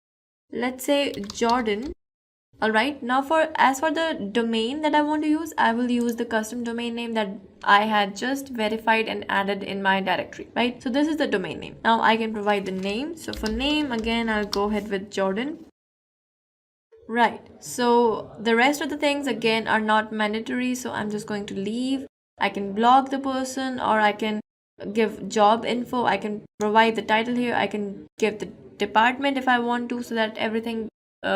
let's say, Jordan. Alright, now as for the domain that I want to use, I will use the custom domain name that I had just verified and added in my directory, right? So this is the domain name. Now I can provide the name. So for name, again, I'll go ahead with Jordan. Right, so the rest of the things again are not mandatory, so I'm just going to leave. I can block the person, or I can give job info. I can provide the title here. I can give the department if I want to, so that everything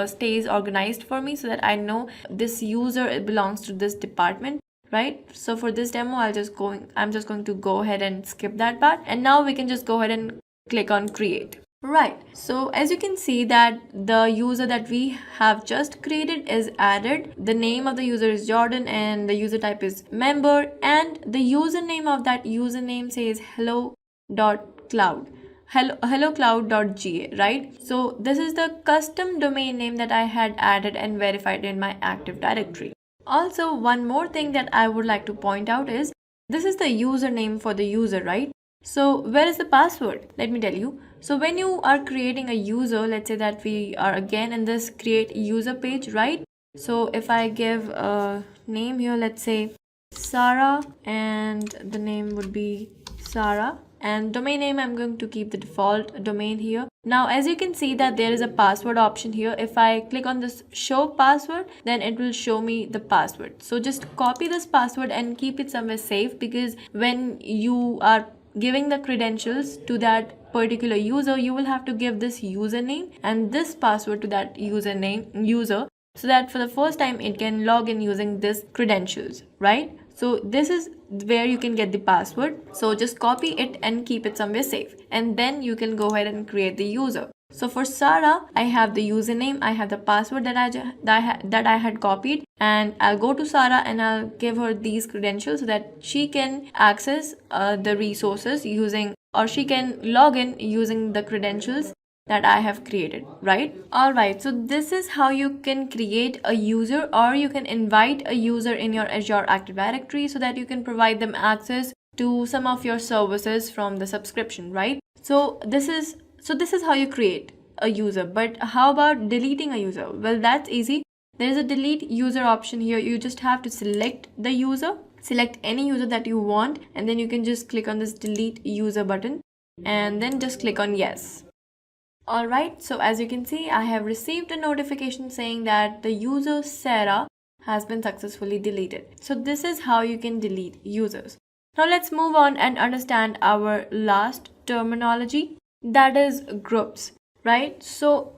stays organized for me, so that I know this user belongs to this department, right? So for this demo, I'm just going to go ahead and skip that part, and now we can just go ahead and click on create. Right, so as you can see that the user that we have just created is added. The name of the user is Jordan and the user type is member, and the username of that username says hello.cloud. Hellocloud.ga, right? So this is the custom domain name that I had added and verified in my Active Directory. Also, one more thing that I would like to point out is this is the username for the user, right? So where is the password? Let me tell you. So when you are creating a user, let's say that we are again in this create user page, right? So if I give a name here, let's say Sarah, and the name would be Sarah, and domain name, I'm going to keep the default domain here. Now as you can see that there is a password option here. If I click on this show password, then it will show me the password. So just copy this password and keep it somewhere safe, because when you are giving the credentials to that particular user, you will have to give this username and this password to that user, so that for the first time it can log in using this credentials, right? So this is where you can get the password. So just copy it and keep it somewhere safe, and then you can go ahead and create the user. So for Sarah, I have the username, I have the password that I had copied, and I'll go to Sarah and I'll give her these credentials so that she can access the resources using, or she can log in using the credentials that I have created, right? Alright, so this is how you can create a user, or you can invite a user in your Azure Active Directory so that you can provide them access to some of your services from the subscription, right? So this is how you create a user. But how about deleting a user? Well, that's easy. There's a delete user option here. You just have to select the user, select any user that you want, and then you can just click on this delete user button and then just click on yes. Alright, so as you can see, I have received a notification saying that the user Sarah has been successfully deleted. So this is how you can delete users. Now let's move on and understand our last terminology, that is groups, right? So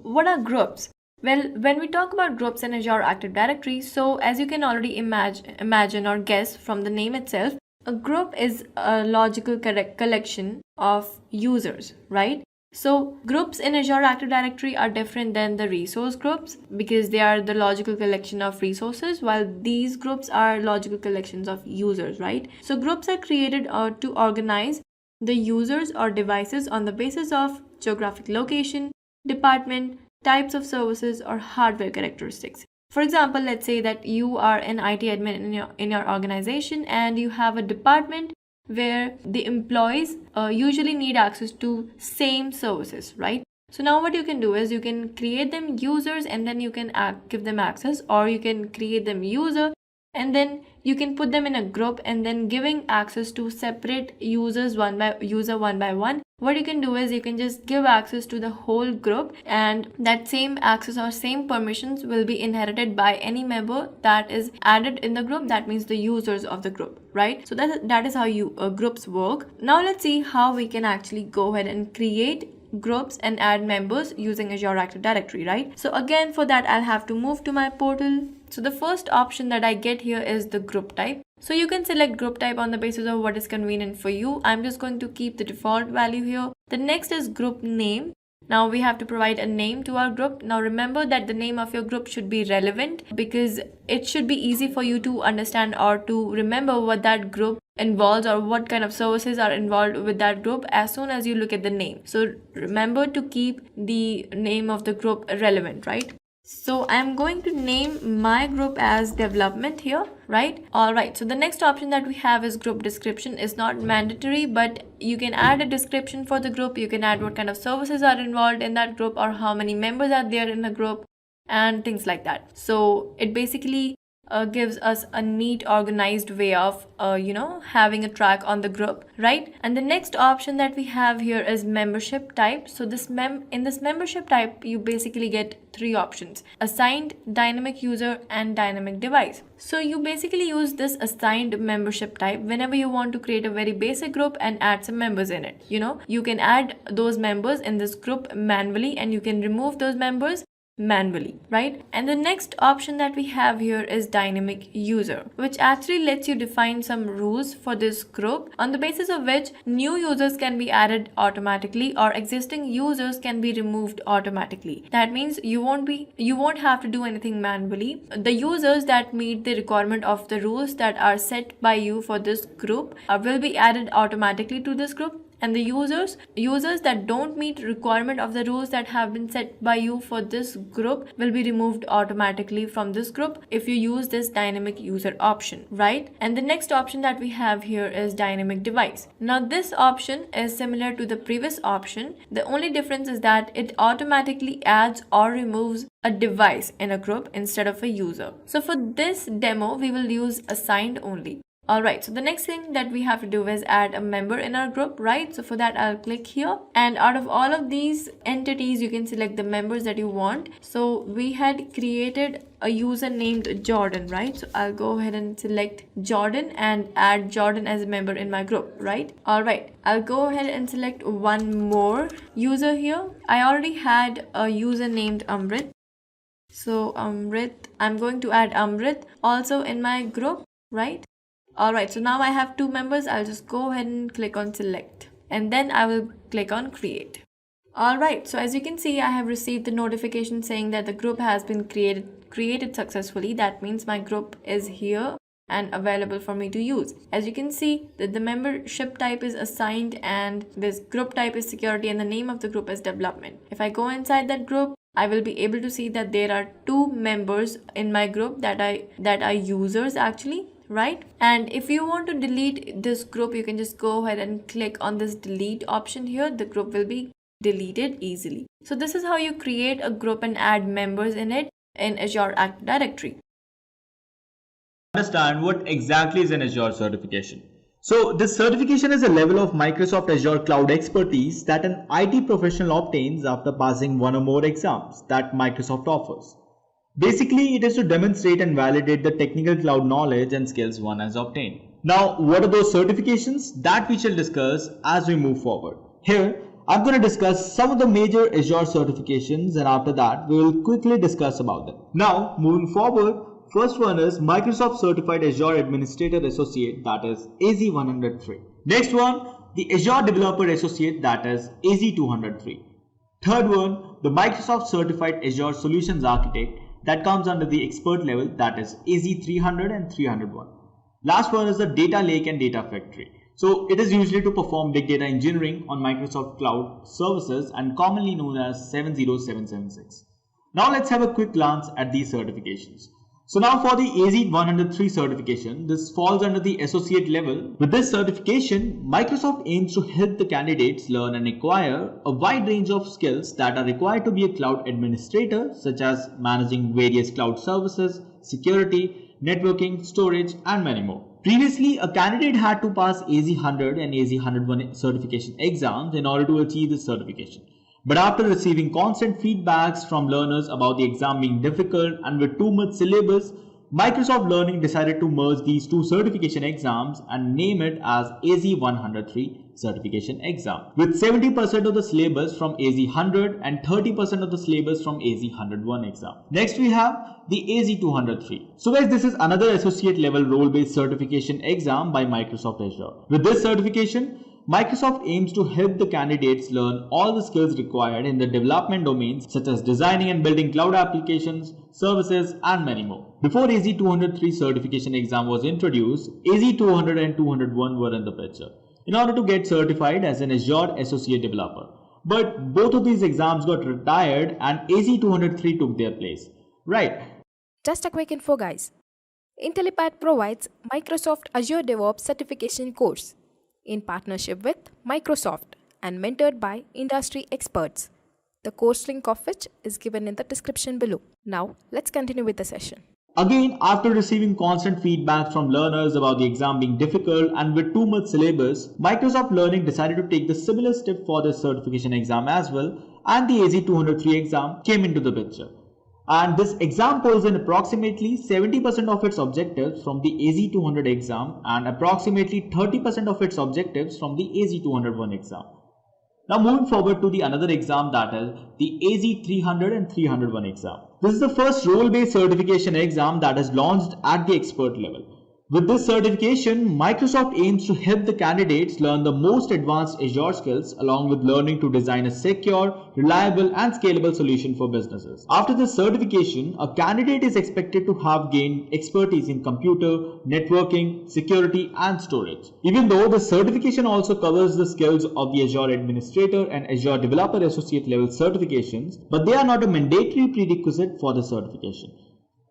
what are groups? Well, when we talk about groups in Azure Active Directory, so as you can already imagine or guess from the name itself, a group is a logical collection of users, right? So groups in Azure Active Directory are different than the resource groups because they are the logical collection of resources, while these groups are logical collections of users, right? So groups are created to organize the users or devices on the basis of geographic location, department, types of services, or hardware characteristics. For example, let's say that you are an IT admin in your organization and you have a department where the employees usually need access to same services, right? So now what you can do is you can create them users and then you can give them access, or you can create them user and then you can put them in a group and then giving access to separate users one by one. What you can do is you can just give access to the whole group, and that same access or same permissions will be inherited by any member that is added in the group. That means the users of the group, right? So that is how groups work. Now let's see how we can actually go ahead and create groups and add members using Azure Active Directory, right? So again, for that I'll have to move to my portal. So the first option that I get here is the group type. So you can select group type on the basis of what is convenient for you. I'm just going to keep the default value here. The next is group name. Now we have to provide a name to our group. Now remember that the name of your group should be relevant because it should be easy for you to understand or to remember what that group involves or what kind of services are involved with that group as soon as you look at the name. So remember to keep the name of the group relevant, right? So I'm going to name my group as development here, right? Alright, so the next option that we have is group description. Is not mandatory, but you can add a description for the group. You can add what kind of services are involved in that group or how many members are there in the group and things like that. So it basically gives us a neat organized way of having a track on the group, right? And the next option that we have here is membership type. So in this membership type, you basically get three options: assigned, dynamic user, and dynamic device. So you basically use this assigned membership type whenever you want to create a very basic group and add some members in it. You can add those members in this group manually, and you can remove those members manually, right? And the next option that we have here is dynamic user, which actually lets you define some rules for this group, on the basis of which new users can be added automatically or existing users can be removed automatically. That means you won't have to do anything manually. The users that meet the requirement of the rules that are set by you for this group will be added automatically to this group, and the users that don't meet requirement of the rules that have been set by you for this group will be removed automatically from this group if you use this dynamic user option, right? And the next option that we have here is dynamic device. Now this option is similar to the previous option. The only difference is that it automatically adds or removes a device in a group instead of a user. So for this demo, we will use assigned only. Alright, so the next thing that we have to do is add a member in our group, right? So for that, I'll click here, and out of all of these entities, you can select the members that you want. So we had created a user named Jordan, right? So I'll go ahead and select Jordan and add Jordan as a member in my group, right? Alright, I'll go ahead and select one more user here. I already had a user named Amrit. So I'm going to add Amrit also in my group, right? Alright, so now I have two members. I'll just go ahead and click on select, and then I will click on create. Alright, so as you can see, I have received the notification saying that the group has been created successfully. That means my group is here and available for me to use. As you can see, that the membership type is assigned, and this group type is security, and the name of the group is development. If I go inside that group, I will be able to see that there are two members in my group that are users actually, right? And if you want to delete this group, you can just go ahead and click on this delete option here. The group will be deleted easily. So this is how you create a group and add members in it in Azure Active Directory. Understand what exactly is an Azure certification. So this certification is a level of Microsoft Azure cloud expertise that an IT professional obtains after passing one or more exams that Microsoft offers. Basically, it is to demonstrate and validate the technical cloud knowledge and skills one has obtained. Now, what are those certifications? That we shall discuss as we move forward. Here, I'm going to discuss some of the major Azure certifications, and after that, we will quickly discuss about them. Now, moving forward, first one is Microsoft Certified Azure Administrator Associate, that is AZ103. Next one, the Azure Developer Associate, that is AZ203. Third one, the Microsoft Certified Azure Solutions Architect, that comes under the expert level, that is AZ300 and 301. Last one is the Data Lake and Data Factory. So it is usually to perform big data engineering on Microsoft Cloud Services and commonly known as 70776. Now let's have a quick glance at these certifications. So now for the AZ103 certification, this falls under the associate level. With this certification, Microsoft aims to help the candidates learn and acquire a wide range of skills that are required to be a cloud administrator, such as managing various cloud services, security, networking, storage, and many more. Previously, a candidate had to pass AZ100 and AZ101 certification exams in order to achieve this certification. But after receiving constant feedbacks from learners about the exam being difficult and with too much syllabus, Microsoft Learning decided to merge these two certification exams and name it as AZ103 certification exam, with 70% of the syllabus from AZ100 and 30% of the syllabus from AZ101 exam. Next we have the AZ203. So guys, this is another associate level role-based certification exam by Microsoft Azure. With this certification, Microsoft aims to help the candidates learn all the skills required in the development domains such as designing and building cloud applications, services, and many more. Before AZ203 certification exam was introduced, AZ200 and 201 were in the picture in order to get certified as an Azure Associate Developer. But both of these exams got retired and AZ203 took their place. Right. Just a quick info, guys. Intellipaat provides Microsoft Azure DevOps Certification course in partnership with Microsoft and mentored by industry experts. The course link of which is given in the description below. Now, let's continue with the session. Again, after receiving constant feedback from learners about the exam being difficult and with too much syllabus, Microsoft Learning decided to take the similar step for their certification exam as well, and the AZ-203 exam came into the picture. And this exam pulls in approximately 70% of its objectives from the AZ-200 exam and approximately 30% of its objectives from the AZ-201 exam. Now moving forward to the another exam, that is the AZ-300 and 301 exam. This is the first role-based certification exam that is launched at the expert level. With this certification, Microsoft aims to help the candidates learn the most advanced Azure skills along with learning to design a secure, reliable and scalable solution for businesses. After this certification, a candidate is expected to have gained expertise in computer, networking, security and storage. Even though the certification also covers the skills of the Azure Administrator and Azure Developer Associate level certifications, but they are not a mandatory prerequisite for the certification.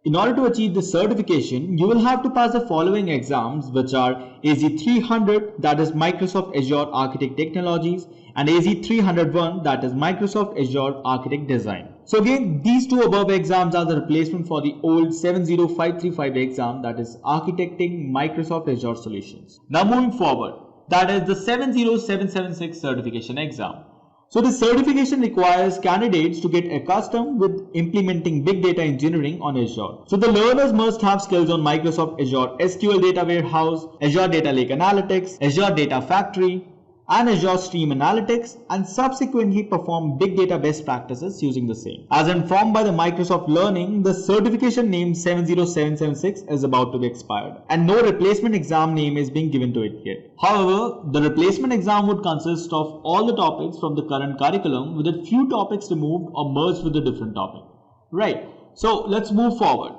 In order to achieve this certification, you will have to pass the following exams, which are AZ-300, that is Microsoft Azure Architect Technologies, and AZ-301, that is Microsoft Azure Architect Design. So again, these two above exams are the replacement for the old 70535 exam, that is Architecting Microsoft Azure Solutions. Now moving forward, that is the 70776 certification exam. So this certification requires candidates to get accustomed with implementing big data engineering on Azure. So the learners must have skills on Microsoft Azure SQL Data Warehouse, Azure Data Lake Analytics, Azure Data Factory, and Azure Stream Analytics, and subsequently perform big data best practices using the same. As informed by the Microsoft Learning, the certification named 70776 is about to be expired and no replacement exam name is being given to it yet. However, the replacement exam would consist of all the topics from the current curriculum with a few topics removed or merged with a different topic. Right, so let's move forward.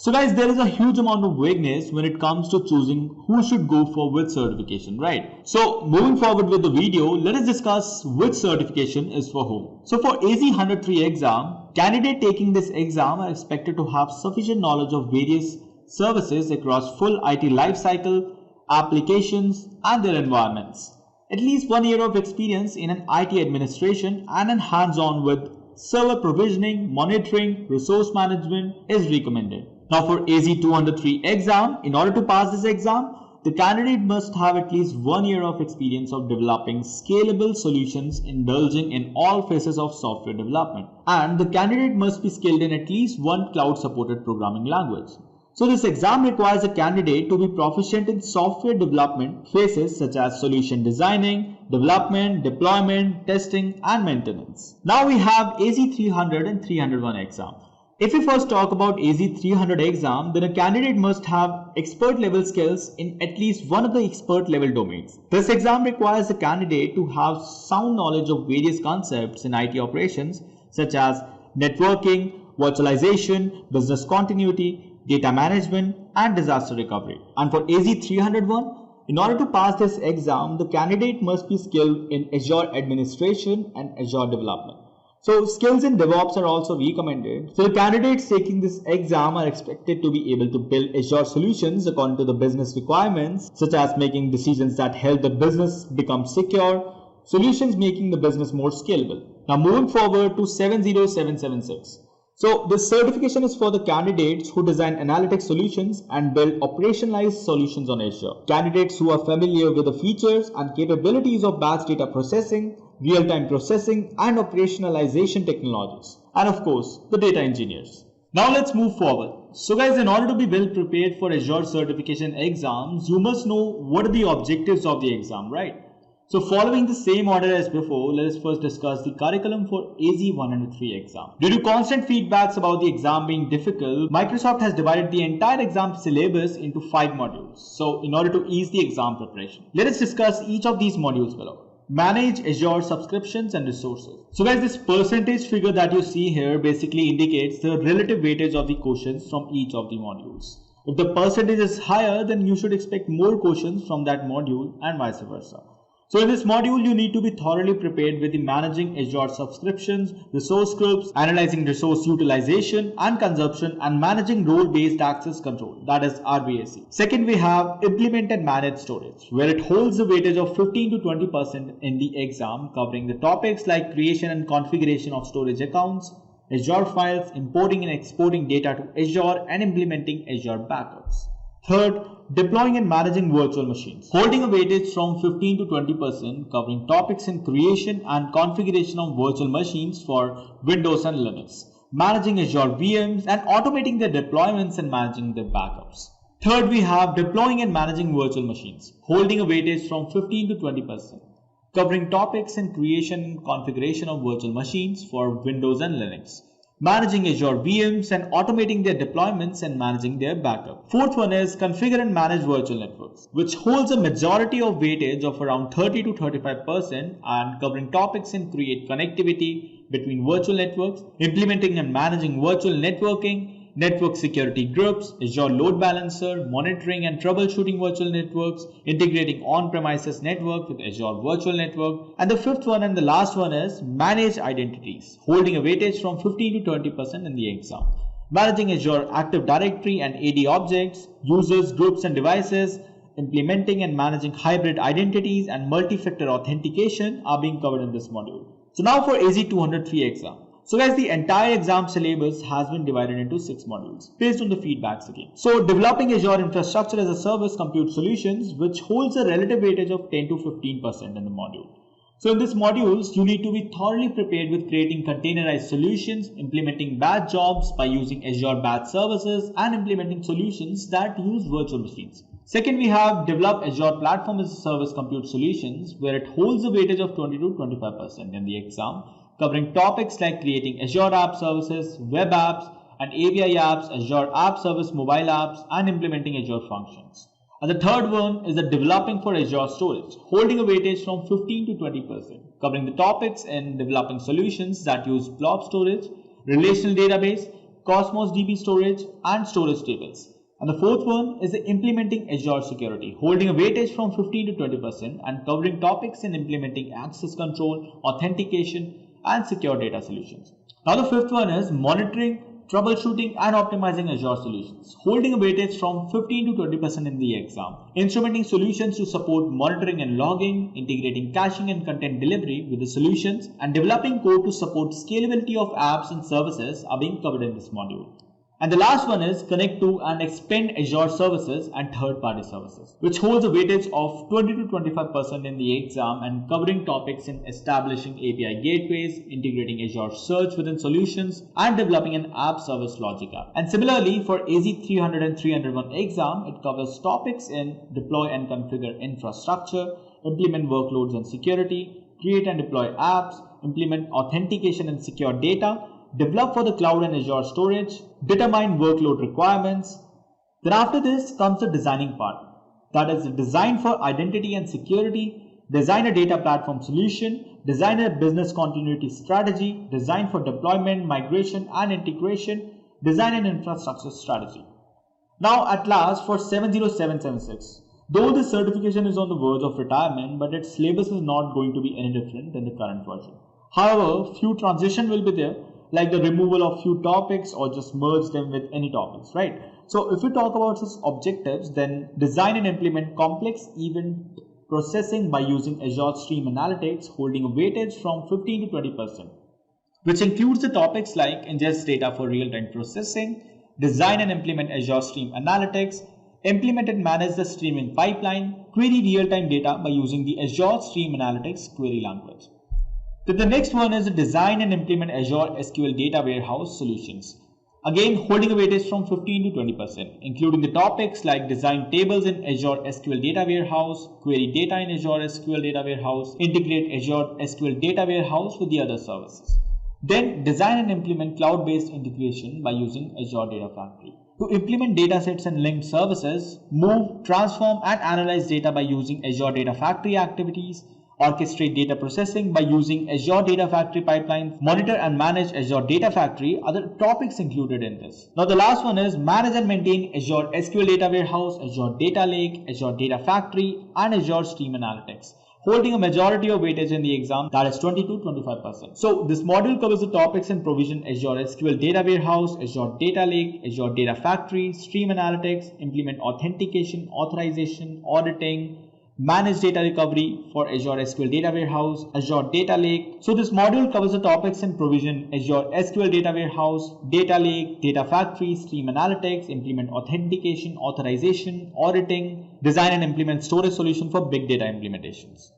So guys, there is a huge amount of vagueness when it comes to choosing who should go for which certification, right? So moving forward with the video, let us discuss which certification is for whom. So for AZ-103 exam, candidates taking this exam are expected to have sufficient knowledge of various services across full IT lifecycle, applications and their environments. At least 1 year of experience in an IT administration and an hands-on with server provisioning, monitoring, resource management is recommended. Now for AZ-203 exam, in order to pass this exam, the candidate must have at least 1 year of experience of developing scalable solutions indulging in all phases of software development. And the candidate must be skilled in at least one cloud-supported programming language. So this exam requires a candidate to be proficient in software development phases such as solution designing, development, deployment, testing and maintenance. Now we have AZ-300 and 301 exam. If we first talk about AZ-300 exam, then a candidate must have expert level skills in at least one of the expert level domains. This exam requires a candidate to have sound knowledge of various concepts in IT operations such as networking, virtualization, business continuity, data management and disaster recovery. And for AZ-301, in order to pass this exam, the candidate must be skilled in Azure administration and Azure development. So skills in DevOps are also recommended. So the candidates taking this exam are expected to be able to build Azure solutions according to the business requirements, such as making decisions that help the business become secure, solutions making the business more scalable. Now moving forward to 70776. So this certification is for the candidates who design analytic solutions and build operationalized solutions on Azure. Candidates who are familiar with the features and capabilities of batch data processing, real-time processing and operationalization technologies, and of course the data engineers. Now let's move forward. So guys, in order to be well prepared for Azure certification exams, you must know what are the objectives of the exam, right? So following the same order as before, let us first discuss the curriculum for AZ-103 exam. Due to constant feedbacks about the exam being difficult, Microsoft has divided the entire exam syllabus into 5 modules. So in order to ease the exam preparation, let us discuss each of these modules below. Manage Azure subscriptions and resources. So guys, this percentage figure that you see here basically indicates the relative weightage of the questions from each of the modules. If the percentage is higher, then you should expect more questions from that module and vice versa. So in this module, you need to be thoroughly prepared with the managing Azure subscriptions, resource groups, analyzing resource utilization and consumption, and managing role-based access control, that is RBAC. Second, we have implement and manage storage, where it holds the weightage of 15 to 20% in the exam, covering the topics like creation and configuration of storage accounts, Azure files, importing and exporting data to Azure, and implementing Azure backups. Third, deploying and managing virtual machines, holding a weightage from 15 to 20%, covering topics in creation and configuration of virtual machines for Windows and Linux, managing Azure VMs and automating their deployments and managing their backups. Third, we have deploying and managing virtual machines, holding a weightage from 15 to 20%, covering topics in creation and configuration of virtual machines for Windows and Linux, managing Azure VMs and automating their deployments and managing their backup. Fourth one is configure and manage virtual networks, which holds a majority of weightage of around 30 to 35% and covering topics in create connectivity between virtual networks, implementing and managing virtual networking, network security groups, Azure Load Balancer, monitoring and troubleshooting virtual networks, integrating on-premises network with Azure Virtual Network. And the fifth one and the last one is manage identities, holding a weightage from 15 to 20% in the exam. Managing Azure Active Directory and AD objects, users, groups and devices, implementing and managing hybrid identities and multi-factor authentication are being covered in this module. So now for AZ 203 exam. So guys, the entire exam syllabus has been divided into 6 modules based on the feedbacks again. So developing Azure Infrastructure as a Service compute solutions, which holds a relative weightage of 10 to 15% in the module. So in these modules, you need to be thoroughly prepared with creating containerized solutions, implementing batch jobs by using Azure Batch Services, and implementing solutions that use virtual machines. Second, we have develop Azure Platform as a Service compute solutions, where it holds a weightage of 20 to 25% in the exam, covering topics like creating Azure App Services, web apps, and API apps, Azure App Service mobile apps, and implementing Azure functions. And the third one is the developing for Azure storage, holding a weightage from 15 to 20%, covering the topics in developing solutions that use blob storage, relational database, Cosmos DB storage, and storage tables. And the fourth one is the implementing Azure security, holding a weightage from 15 to 20% and covering topics in implementing access control, authentication, and secure data solutions. Now the fifth one is monitoring, troubleshooting and optimizing Azure solutions, holding a weightage from 15 to 20% in the exam. Instrumenting solutions to support monitoring and logging, integrating caching and content delivery with the solutions, and developing code to support scalability of apps and services are being covered in this module. And the last one is connect to and expand Azure services and third-party services, which holds a weightage of 20 to 25% in the exam and covering topics in establishing API gateways, integrating Azure search within solutions, and developing an app service logic app. And similarly, for AZ 300 and 301 exam, it covers topics in deploy and configure infrastructure, implement workloads and security, create and deploy apps, implement authentication and secure data, develop for the cloud and Azure storage, determine workload requirements. Then after this comes the designing part. That is the design for identity and security, design a data platform solution, design a business continuity strategy, design for deployment, migration and integration, design an infrastructure strategy. Now at last for 70776. Though this certification is on the verge of retirement, but its syllabus is not going to be any different than the current version. However, few transition will be there, like the removal of few topics or just merge them with any topics, right? So if we talk about such objectives, then design and implement complex event processing by using Azure Stream Analytics, holding a weightage from 15 to 20%, which includes the topics like ingest data for real-time processing, design and implement Azure Stream Analytics, implement and manage the streaming pipeline, query real-time data by using the Azure Stream Analytics query language. Then the next one is design and implement Azure SQL Data Warehouse solutions. Again, holding a weightage from 15 to 20%, including the topics like design tables in Azure SQL Data Warehouse, query data in Azure SQL Data Warehouse, integrate Azure SQL Data Warehouse with the other services. Then design and implement cloud-based integration by using Azure Data Factory. To implement datasets and linked services, move, transform and analyze data by using Azure Data Factory activities, orchestrate data processing by using Azure Data Factory pipelines, monitor and manage Azure Data Factory are the topics included in this. Now the last one is manage and maintain Azure SQL Data Warehouse, Azure Data Lake, Azure Data Factory and Azure Stream Analytics, holding a majority of weightage in the exam, that is 20 to 25%. So this module covers the topics in provision Azure SQL Data Warehouse, Azure Data Lake, Azure Data Factory, Stream Analytics, implement authentication, authorization, auditing, manage data recovery for Azure SQL Data Warehouse, Azure Data Lake. So this module covers the topics and provision Azure SQL Data Warehouse, Data Lake, Data Factory, Stream Analytics, implement authentication, authorization, auditing, design and implement storage solution for big data implementations.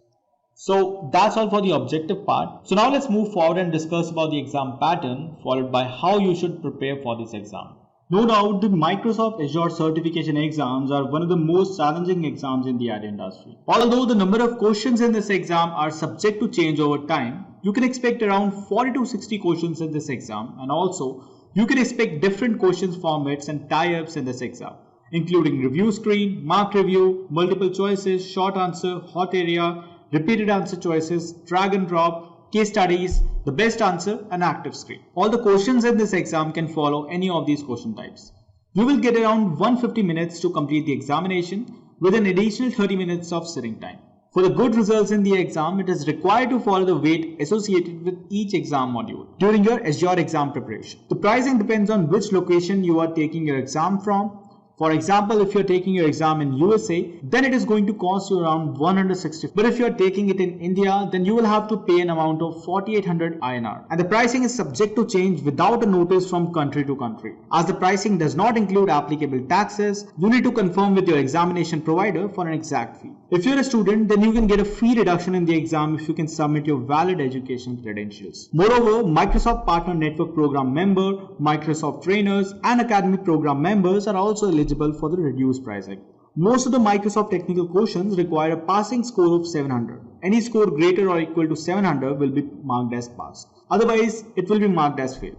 So that's all for the objective part. So now let's move forward and discuss about the exam pattern followed by how you should prepare for this exam. No doubt, the Microsoft Azure Certification exams are one of the most challenging exams in the IT industry. Although the number of questions in this exam are subject to change over time, you can expect around 40 to 60 questions in this exam, and also you can expect different questions formats and tie-ups in this exam, including review screen, mark review, multiple choices, short answer, hot area, repeated answer choices, drag and drop, case studies, the best answer, and active screen. All the questions in this exam can follow any of these question types. You will get around 150 minutes to complete the examination with an additional 30 minutes of sitting time. For the good results in the exam, it is required to follow the weight associated with each exam module during your Azure exam preparation. The pricing depends on which location you are taking your exam from. For example, if you're taking your exam in USA, then it is going to cost you around 160. But if you're taking it in India, then you will have to pay an amount of 4800 INR. And the pricing is subject to change without a notice from country to country. As the pricing does not include applicable taxes, you need to confirm with your examination provider for an exact fee. If you're a student, then you can get a fee reduction in the exam if you can submit your valid education credentials. Moreover, Microsoft Partner Network Program member, Microsoft trainers, and academic program members are also eligible for the reduced pricing. Most of the Microsoft technical questions require a passing score of 700. Any score greater or equal to 700 will be marked as passed. Otherwise, it will be marked as failed.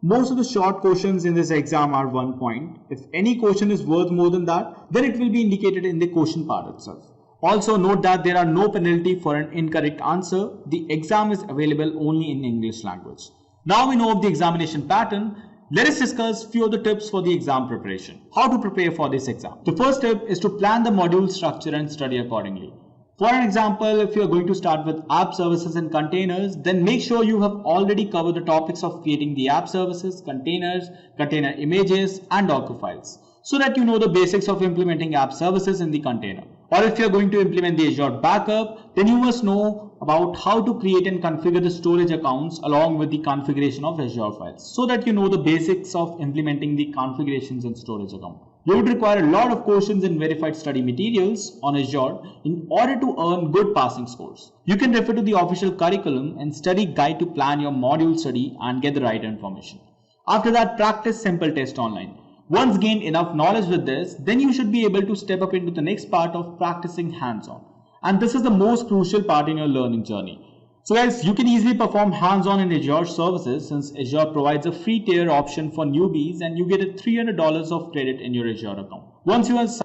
Most of the short questions in this exam are 1 point. If any question is worth more than that, then it will be indicated in the question part itself. Also note that there are no penalty for an incorrect answer. The exam is available only in English language. Now we know of the examination pattern. Let us discuss few of the tips for the exam preparation. How to prepare for this exam. The first tip is to plan the module structure and study accordingly. For an example, if you are going to start with app services and containers, then make sure you have already covered the topics of creating the app services, containers, container images, and Docker files, so that you know the basics of implementing app services in the container. Or if you are going to implement the Azure backup, then you must know about how to create and configure the storage accounts along with the configuration of Azure files, so that you know the basics of implementing the configurations and storage account. You would require a lot of questions and verified study materials on Azure in order to earn good passing scores. You can refer to the official curriculum and study guide to plan your module study and get the right information. After that, practice simple tests online. Once gained enough knowledge with this, then you should be able to step up into the next part of practicing hands-on. And this is the most crucial part in your learning journey. So guys, you can easily perform hands-on in Azure services since Azure provides a free tier option for newbies and you get a $300 of credit in your Azure account.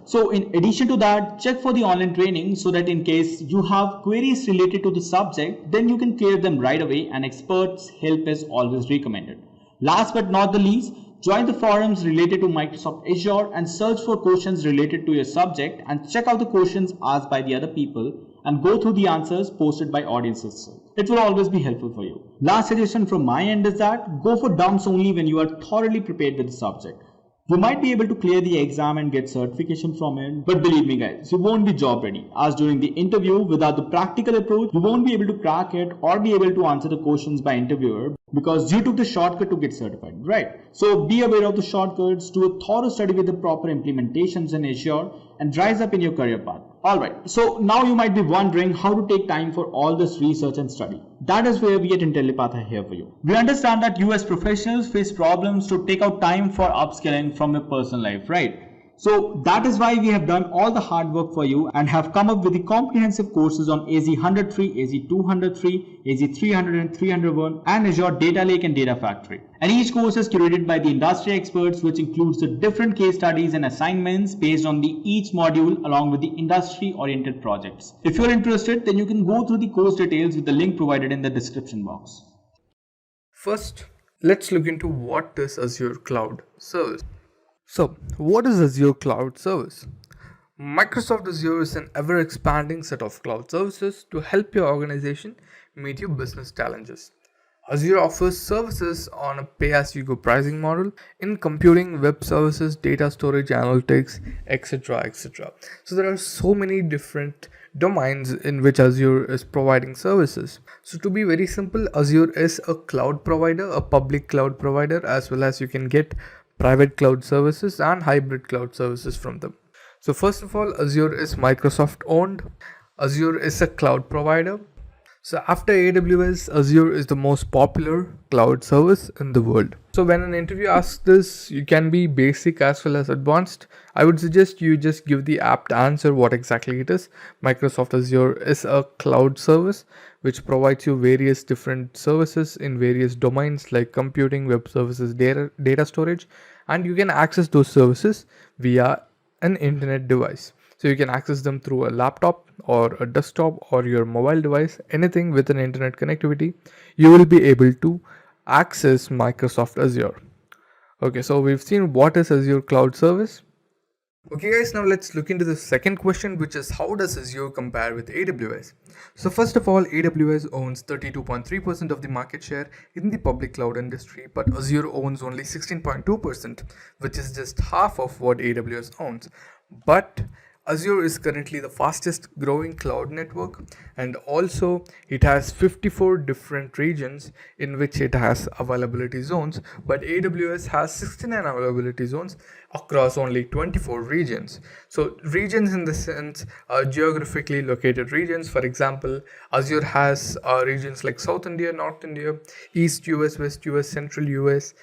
So in addition to that, check for the online training so that in case you have queries related to the subject, then you can clear them right away, and experts' help is always recommended. Last but not the least, join the forums related to Microsoft Azure and search for questions related to your subject and check out the questions asked by the other people and go through the answers posted by audiences. It will always be helpful for you. Last suggestion from my end is that go for dumps only when you are thoroughly prepared with the subject. You might be able to clear the exam and get certification from it, but believe me guys, you won't be job ready, as during the interview without the practical approach, you won't be able to crack it or be able to answer the questions by interviewer because you took the shortcut to get certified, right? So be aware of the shortcuts, do a thorough study with the proper implementations in Azure, and rise up in your career path. Alright, so now you might be wondering how to take time for all this research and study. That is where we at Intellipaat are here for you. We understand that you as professionals face problems to take out time for upskilling from your personal life, right? So that is why we have done all the hard work for you and have come up with the comprehensive courses on AZ 103, AZ 203, AZ 300 and 301 and Azure Data Lake and Data Factory. And each course is curated by the industry experts, which includes the different case studies and assignments based on each module along with the industry oriented projects. If you are interested, then you can go through the course details with the link provided in the description box. First, let's look into what is Azure Cloud Service. So, what is Azure Cloud Service? Microsoft Azure is an ever-expanding set of cloud services to help your organization meet your business challenges. Azure offers services on a pay-as-you-go pricing model in computing, web services, data storage, analytics, etc. etc. So there are so many different domains in which Azure is providing services. So to be very simple, Azure is a cloud provider, a public cloud provider, as well as you can get private cloud services and hybrid cloud services from them. So first of all, Azure is Microsoft owned. Azure is a cloud provider. So after AWS, Azure is the most popular cloud service in the world. So when an interview asks this, you can be basic as well as advanced. I would suggest you just give the apt answer what exactly it is. Microsoft Azure is a cloud service which provides you various different services in various domains like computing, web services, data storage, and you can access those services via an internet device. So you can access them through a laptop or a desktop or your mobile device, anything with an internet connectivity, you will be able to access Microsoft Azure. Okay, so we've seen what is Azure Cloud Service. Okay guys, now let's look into the second question, which is how does Azure compare with AWS? So first of all, AWS owns 32.3% of the market share in the public cloud industry, but Azure owns only 16.2%, which is just half of what AWS owns. But Azure is currently the fastest growing cloud network, and also it has 54 different regions in which it has availability zones, but AWS has 69 availability zones across only 24 regions. So regions in the sense are geographically located regions. For example, Azure has regions like South India, North India, East US, West US, Central US,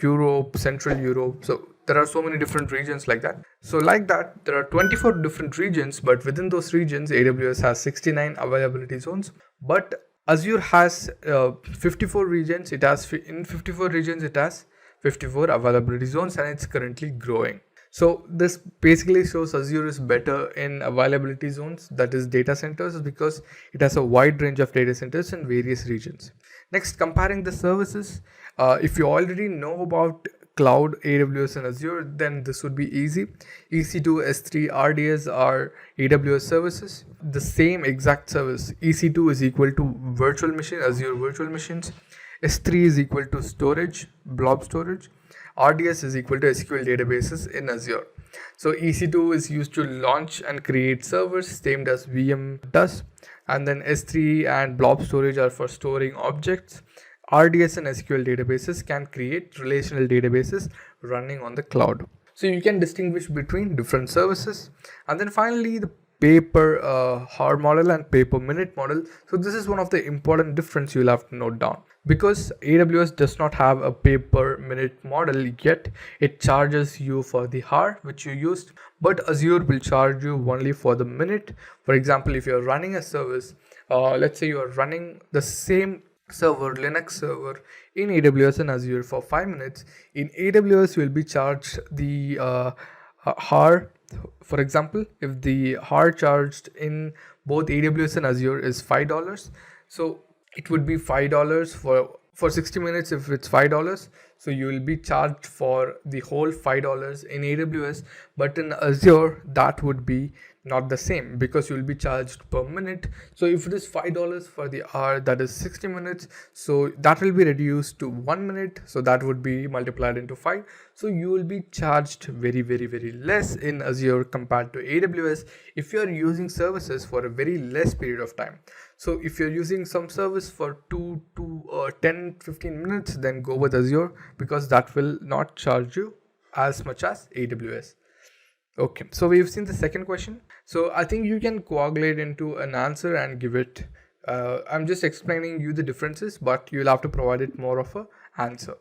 Europe, Central Europe. So there are so many different regions like that. So like that, there are 24 different regions, but within those regions, AWS has 69 availability zones. But Azure has 54 regions. In 54 regions, it has 54 availability zones, and it's currently growing. So this basically shows Azure is better in availability zones, that is data centers, because it has a wide range of data centers in various regions. Next, comparing the services, if you already know about cloud, AWS and Azure, then this would be easy. EC2, S3, RDS are AWS services. The same exact service, EC2 is equal to virtual machine, Azure virtual machines. S3 is equal to storage, blob storage. RDS is equal to SQL databases in Azure. So EC2 is used to launch and create servers, same as VM does. And then S3 and blob storage are for storing objects. RDS and SQL databases can create relational databases running on the cloud. So you can distinguish between different services. And then finally, the pay per hour model and pay per minute model. So this is one of the important difference you'll have to note down. Because AWS does not have a pay per minute model yet, it charges you for the hour which you used, but Azure will charge you only for the minute. For example, if you're running a service, let's say you're running the same server, Linux server in AWS and Azure for 5 minutes, in AWS you will be charged the hour. For example, if the hour charged in both AWS and Azure is $5, so it would be $5 for 60 minutes. If it's $5, so you will be charged for the whole $5 in AWS, but in Azure that would be not the same, because you will be charged per minute. So if it is $5 for the hour, that is 60 minutes, so that will be reduced to 1 minute, so that would be multiplied into 5. So you will be charged very less in Azure compared to AWS if you are using services for a very less period of time. So if you're using some service for 2 to 10-15 minutes, then go with Azure, because that will not charge you as much as AWS. Okay, so we've seen the second question. So I think you can coagulate into an answer and give it. I'm just explaining you the differences, but you'll have to provide it more of a answer.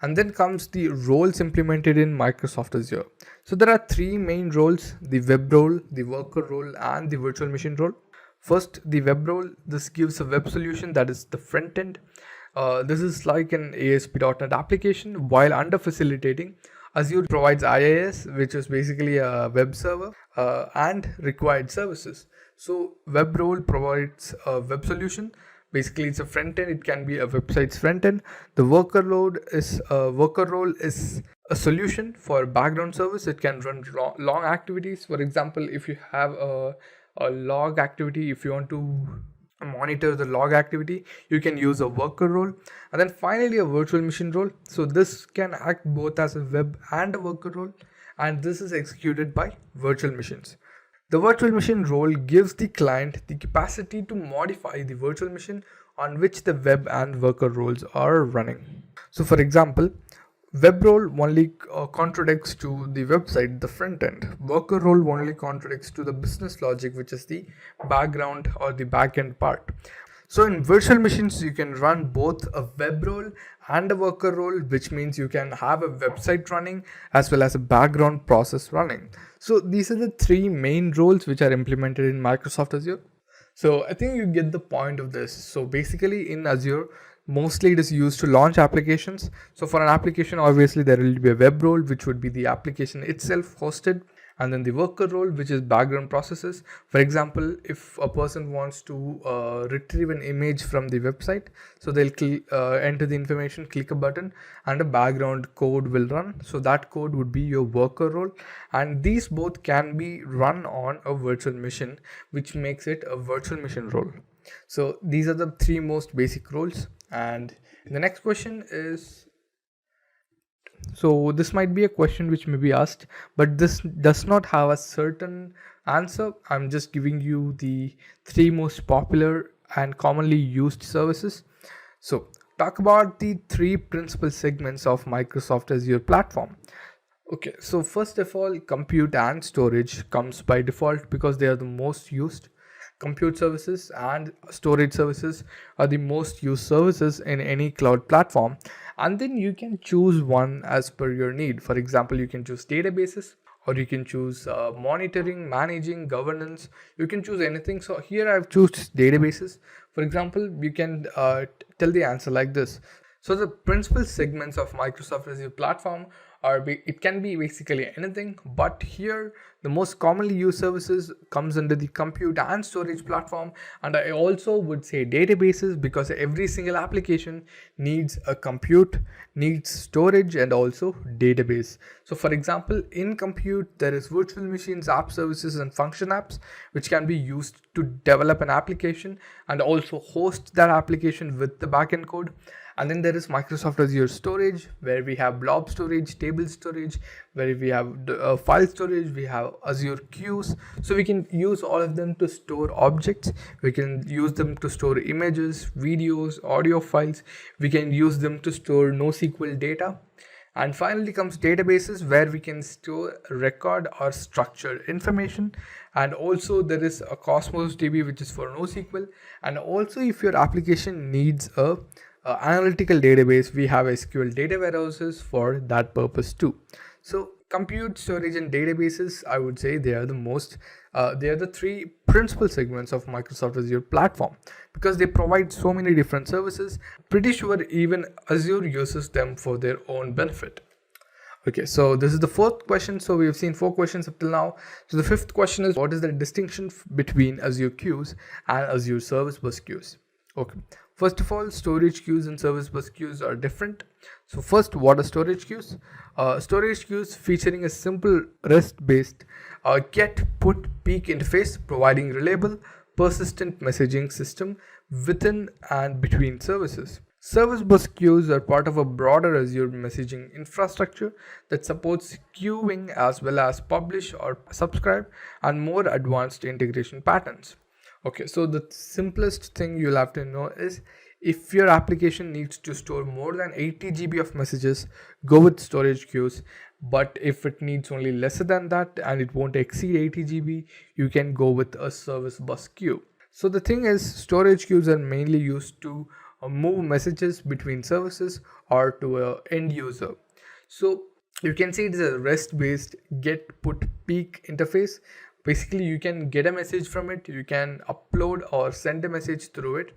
And then comes the roles implemented in Microsoft Azure. So there are three main roles: the web role, the worker role, and the virtual machine role. First, the web role. This gives a web solution, that is the front end. This is like an ASP.NET application, while under facilitating, Azure provides IaaS, which is basically a web server, and required services. So web role provides a web solution. Basically, it's a front end. It can be a website's front end. The worker role is a solution for background service. It can run long activities. For example, if you have a log activity, if you want to monitor the log activity, you can use a worker role. And then finally a virtual machine role. So this can act both as a web and a worker role, and this is executed by virtual machines. The virtual machine role gives the client the capacity to modify the virtual machine on which the web and worker roles are running. So for example, web role only contradicts to the website, the front end. Worker role only contradicts to the business logic, which is the background or the back end part. So in virtual machines, you can run both a web role and a worker role, which means you can have a website running as well as a background process running. So these are the three main roles which are implemented in Microsoft Azure. So I think you get the point of this. So basically in Azure, mostly it is used to launch applications. So for an application, obviously there will be a web role, which would be the application itself hosted, and then the worker role, which is background processes. For example, if a person wants to retrieve an image from the website, so they'll enter the information, click a button, and a background code will run. So that code would be your worker role, and these both can be run on a virtual machine, which makes it a virtual machine role. So these are the three most basic roles. And the next question is, so this might be a question which may be asked, but this does not have a certain answer. I'm just giving you the three most popular and commonly used services. So talk about the three principal segments of Microsoft Azure platform. Okay, so first of all, compute and storage comes by default because they are the most used. Compute services and storage services are the most used services in any cloud platform, and then you can choose one as per your need. For example, you can choose databases, or you can choose monitoring, managing, governance. You can choose anything. So here I've chosen databases. For example, you can tell the answer like this. So the principal segments of Microsoft Azure platform it can be basically anything, but here the most commonly used services comes under the compute and storage platform. And I also would say databases, because every single application needs a compute, needs storage, and also database. So for example, in compute there is virtual machines, app services, and function apps, which can be used to develop an application and also host that application with the backend code. And then there is Microsoft Azure Storage, where we have blob storage, table storage, where we have file storage, we have Azure Queues. So we can use all of them to store objects. We can use them to store images, videos, audio files. We can use them to store NoSQL data. And finally comes databases, where we can store, record, or structured information. And also there is a Cosmos DB, which is for NoSQL. And also if your application needs a analytical database, we have SQL data warehouses for that purpose too. So compute, storage, and databases, I would say they are the three principal segments of Microsoft Azure platform, because they provide so many different services. Pretty sure even Azure uses them for their own benefit. Okay, so this is the fourth question. So we have seen 4 questions up till now. So the fifth question is, what is the distinction between Azure queues and Azure service bus queues? Okay, first of all, storage queues and service bus queues are different. So first, what are storage queues? Storage queues featuring a simple REST-based get, put, peek interface, providing reliable, persistent messaging system within and between services. Service bus queues are part of a broader Azure messaging infrastructure that supports queuing as well as publish or subscribe and more advanced integration patterns. Okay, so the simplest thing you'll have to know is, if your application needs to store more than 80 GB of messages, go with storage queues. But if it needs only lesser than that and it won't exceed 80 GB, you can go with a service bus queue. So the thing is, storage queues are mainly used to move messages between services or to an end user. So you can see it is a REST based get, put, peek interface. Basically, you can get a message from it, you can upload or send a message through it.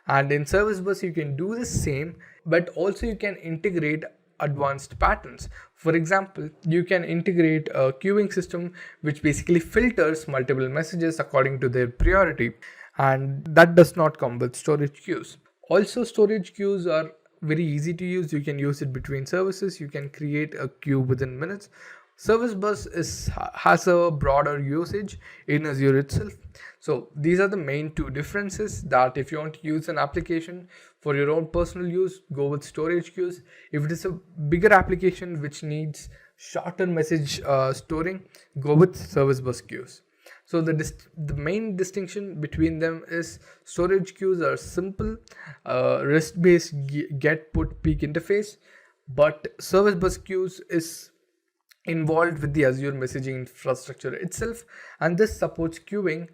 And in service bus you can do the same, but also you can integrate advanced patterns. For example, you can integrate a queuing system which basically filters multiple messages according to their priority, and that does not come with storage queues. Also, storage queues are very easy to use. You can use it between services. You can create a queue within minutes. Service bus has a broader usage in Azure itself. So these are the main two differences, that if you want to use an application for your own personal use, go with storage queues. If it is a bigger application which needs shorter message storing, go with service bus queues. So the main distinction between them is storage queues are simple, REST-based get put peak interface, but service bus queues is involved with the Azure messaging infrastructure itself, and this supports queuing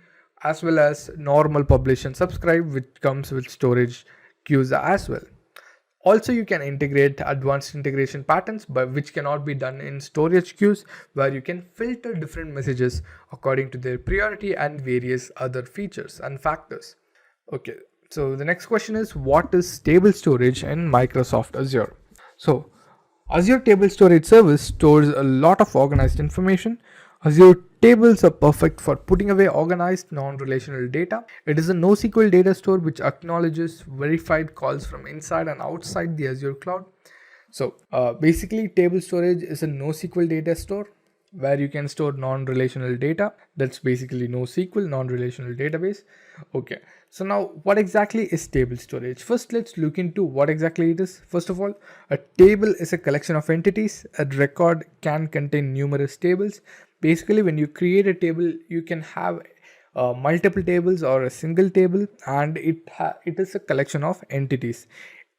as well as normal publish and subscribe, which comes with storage queues as well. Also, you can integrate advanced integration patterns, which cannot be done in storage queues, where you can filter different messages according to their priority and various other features and factors. Okay, so the next question is, what is table storage in Microsoft Azure? So Azure Table Storage Service stores a lot of organized information. Azure tables are perfect for putting away organized non-relational data. It is a NoSQL data store which acknowledges verified calls from inside and outside the Azure cloud. So basically, table storage is a NoSQL data store where you can store non-relational data. That's basically NoSQL, non-relational database. Okay, so now what exactly is table storage? First, let's look into what exactly it is. First of all, a table is a collection of entities. A record can contain numerous tables. Basically, when you create a table, you can have multiple tables or a single table, and it is a collection of entities.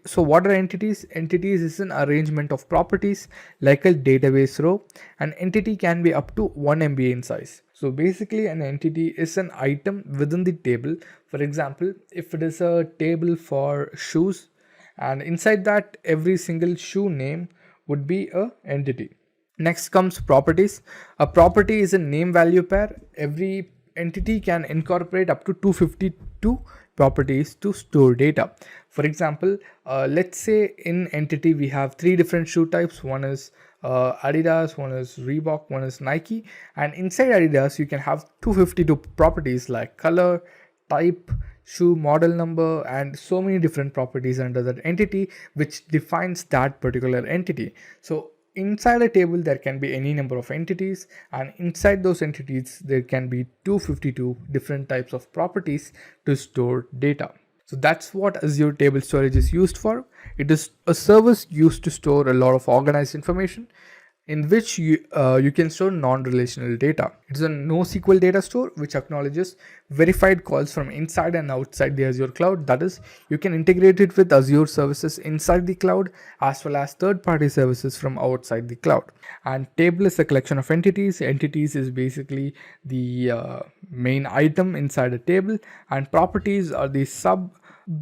So what are entities? Entities is an arrangement of properties like a database row. An entity can be up to 1 MB in size. So basically, an entity is an item within the table. For example, if it is a table for shoes, and inside that every single shoe name would be a entity. Next comes properties. A property is a name value pair. Every entity can incorporate up to 252 properties to store data. For example, let's say in entity we have 3 different shoe types. One is Adidas, one is Reebok, one is Nike, and inside Adidas you can have 252 properties like color, type, shoe model number, and so many different properties under that entity which defines that particular entity. So inside a table there can be any number of entities, and inside those entities there can be 252 different types of properties to store data. So that's what Azure Table Storage is used for. It is a service used to store a lot of organized information in which you can store non-relational data. It is a NoSQL data store which acknowledges verified calls from inside and outside the Azure cloud. That is, you can integrate it with Azure services inside the cloud as well as third-party services from outside the cloud. And table is a collection of entities. Entities is basically the main item inside a table, and properties are the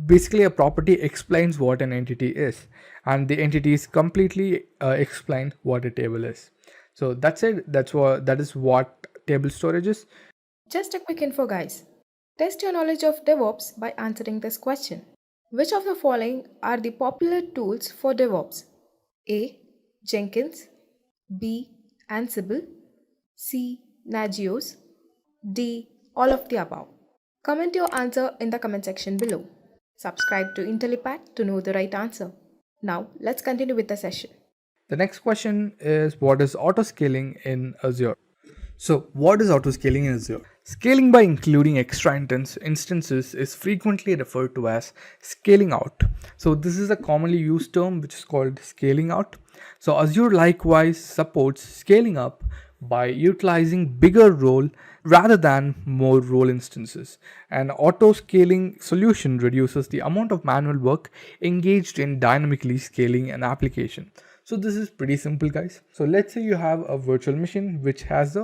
basically a property explains what an entity is, and the entities completely explain what a table is. So that's it. That is what table storage is. Just a quick info, guys. Test your knowledge of DevOps by answering this question. Which of the following are the popular tools for DevOps? A. Jenkins, B. Ansible, C. Nagios, D. All of the above. Comment your answer in the comment section below. Subscribe to Intellipaat to know the right answer. Now, let's continue with the session. The next question is, what is autoscaling in Azure? So what is autoscaling in Azure? Scaling by including extra instances is frequently referred to as scaling out. So this is a commonly used term which is called scaling out. So Azure likewise supports scaling up by utilizing bigger role rather than more role instances. An auto-scaling solution reduces the amount of manual work engaged in dynamically scaling an application. So this is pretty simple, guys. So let's say you have a virtual machine which has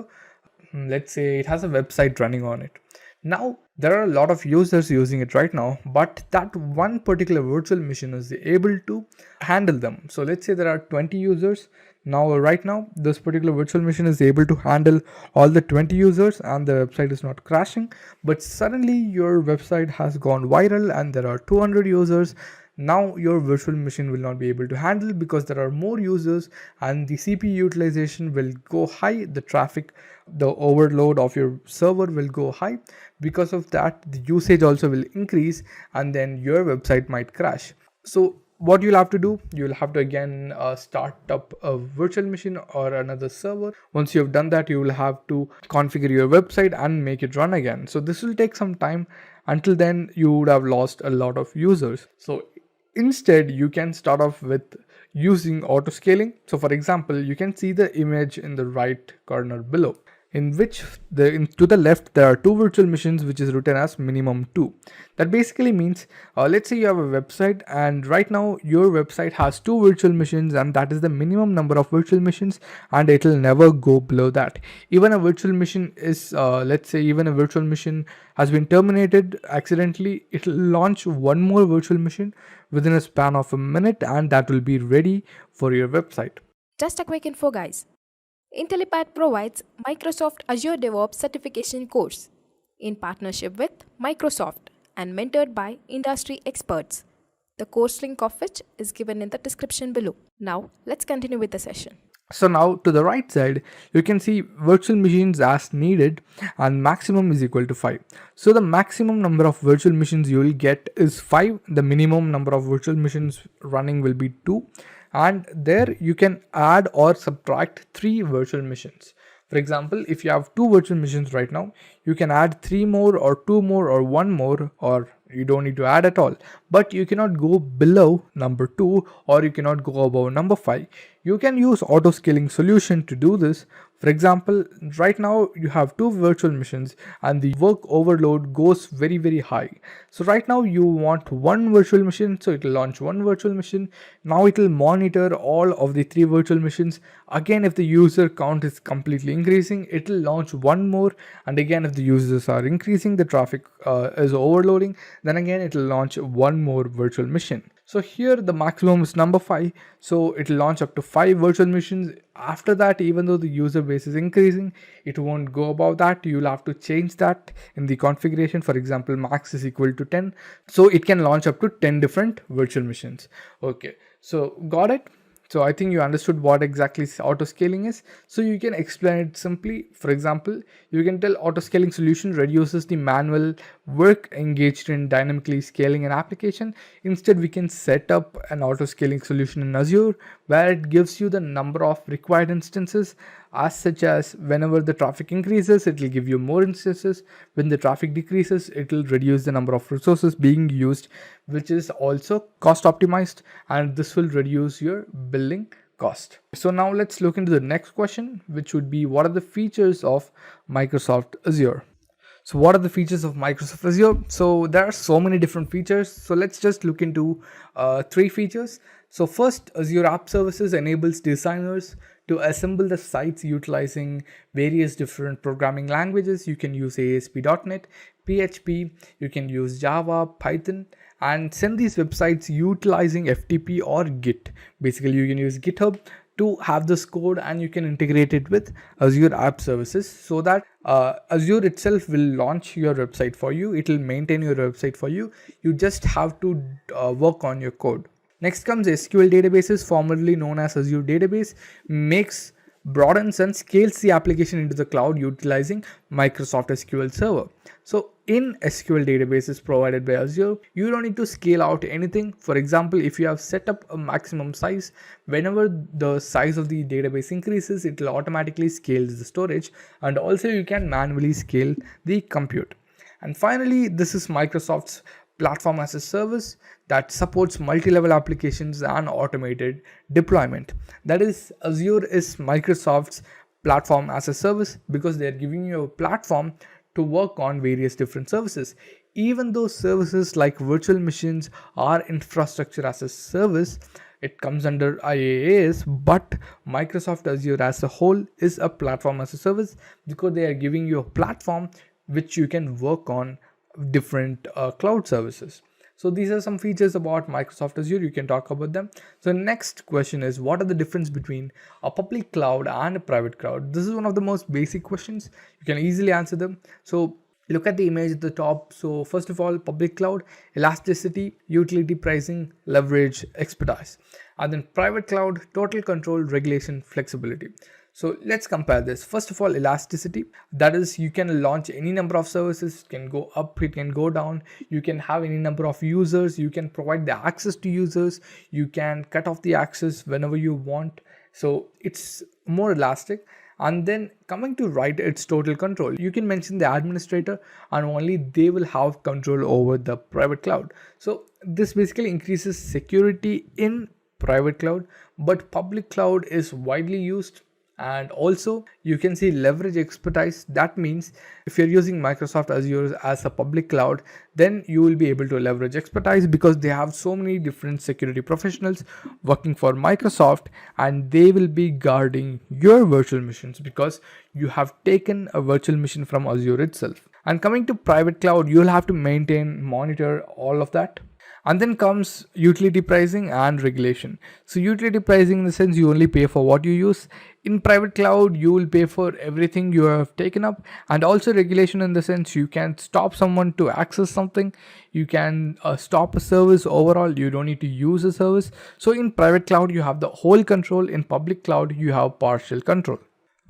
let's say it has a website running on it. Now there are a lot of users using it right now, but that one particular virtual machine is able to handle them. So let's say there are 20 users. Now right now this particular virtual machine is able to handle all the 20 users and the website is not crashing. But suddenly your website has gone viral and there are 200 users. Now your virtual machine will not be able to handle because there are more users and the CPU utilization will go high, the traffic, the overload of your server will go high. Because of that, the usage also will increase and then your website might crash. So what you'll have to do, you'll have to again start up a virtual machine or another server. Once you've done that, you will have to configure your website and make it run again. So this will take some time. Until then, you would have lost a lot of users. So instead, you can start off with using auto scaling. So for example, you can see the image in the right corner below, in which to the left there are two virtual machines, which is written as minimum 2. That basically means, let's say you have a website, and right now your website has two virtual machines, and that is the minimum number of virtual machines, and it will never go below that. Even a virtual machine is let's say even a virtual machine has been terminated accidentally, it will launch one more virtual machine within a span of a minute, and that will be ready for your website. Just a quick info, guys. Intellipaat provides Microsoft Azure DevOps Certification course in partnership with Microsoft and mentored by industry experts. The course link of which is given in the description below. Now, let's continue with the session. So now to the right side, you can see virtual machines as needed and maximum is equal to 5. So the maximum number of virtual machines you will get is 5. The minimum number of virtual machines running will be 2. And there you can add or subtract 3 virtual machines. For example, if you have 2 virtual machines right now, you can add 3 more or 2 more or 1 more, or you don't need to add at all. But you cannot go below number 2, or you cannot go above number 5. You can use auto scaling solution to do this. For example, right now you have 2 virtual machines and the work overload goes very high. So right now you want 1 virtual machine, so it will launch 1 virtual machine. Now it will monitor all of the 3 virtual machines. Again, if the user count is completely increasing, it will launch 1 more, and again if the users are increasing, the traffic is overloading, then again it will launch 1 more virtual machine. So here the maximum is number 5, so it will launch up to 5 virtual machines. After that, even though the user base is increasing, it won't go above that. You'll have to change that in the configuration. For example, max is equal to 10, so it can launch up to 10 different virtual machines. Okay, so got it? So I think you understood what exactly auto scaling is. So you can explain it simply. For example, you can tell auto scaling solution reduces the manual work engaged in dynamically scaling an application. Instead, we can set up an auto scaling solution in Azure where it gives you the number of required instances, as such as whenever the traffic increases, it will give you more instances. When the traffic decreases, it will reduce the number of resources being used, which is also cost optimized, and this will reduce your billing cost. So now let's look into the next question, which would be, what are the features of Microsoft Azure? So what are the features of Microsoft Azure? So there are so many different features. So let's just look into 3 features. So first, Azure App Services enables designers to assemble the sites utilizing various different programming languages. You can use ASP.NET, PHP, you can use Java, Python, and send these websites utilizing FTP or Git. Basically, you can use GitHub to have this code, and you can integrate it with Azure App Services so that Azure itself will launch your website for you. It will maintain your website for you. You just have to work on your code. Next comes SQL databases, formerly known as Azure Database, makes, broadens and scales the application into the cloud utilizing Microsoft SQL Server. So in SQL databases provided by Azure, you don't need to scale out anything. For example, if you have set up a maximum size, whenever the size of the database increases, it will automatically scale the storage, and also you can manually scale the compute. And finally, this is Microsoft's platform as a service that supports multi-level applications and automated deployment. That is, Azure is Microsoft's platform as a service because they are giving you a platform to work on various different services. Even though services like virtual machines are infrastructure as a service, it comes under IaaS, but Microsoft Azure as a whole is a platform as a service because they are giving you a platform which you can work on different cloud services. So these are some features about Microsoft Azure. You can talk about them. So next question is, what are the difference between a public cloud and a private cloud? This is one of the most basic questions. You can easily answer them. So look at the image at the top. So first of all, public cloud, elasticity, utility pricing, leverage, expertise. And then private cloud, total control, regulation, flexibility. So let's compare this. First of all, elasticity. That is, you can launch any number of services. It can go up, it can go down. You can have any number of users. You can provide the access to users. You can cut off the access whenever you want. So it's more elastic. And then coming to right, it's total control. You can mention the administrator and only they will have control over the private cloud. So this basically increases security in private cloud, but public cloud is widely used. And also you can see leverage expertise. That means if you're using Microsoft Azure as a public cloud, then you will be able to leverage expertise because they have so many different security professionals working for Microsoft, and they will be guarding your virtual machines because you have taken a virtual machine from Azure itself. And coming to private cloud, you'll have to maintain, monitor all of that. And then comes utility pricing and regulation. So utility pricing in the sense you only pay for what you use. In private cloud, you will pay for everything you have taken up. And also regulation in the sense you can stop someone to access something. You can stop a service overall. You don't need to use a service. So in private cloud, you have the whole control. In public cloud, you have partial control.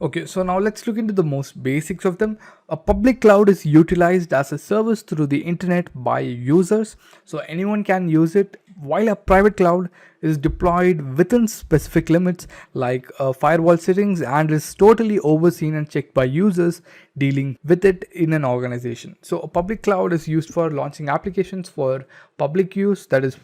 Okay, so now let's look into the most basics of them. A public cloud is utilized as a service through the internet by users, so anyone can use it, while a private cloud is deployed within specific limits like firewall settings and is totally overseen and checked by users dealing with it in an organization. So a public cloud is used for launching applications for public use, that is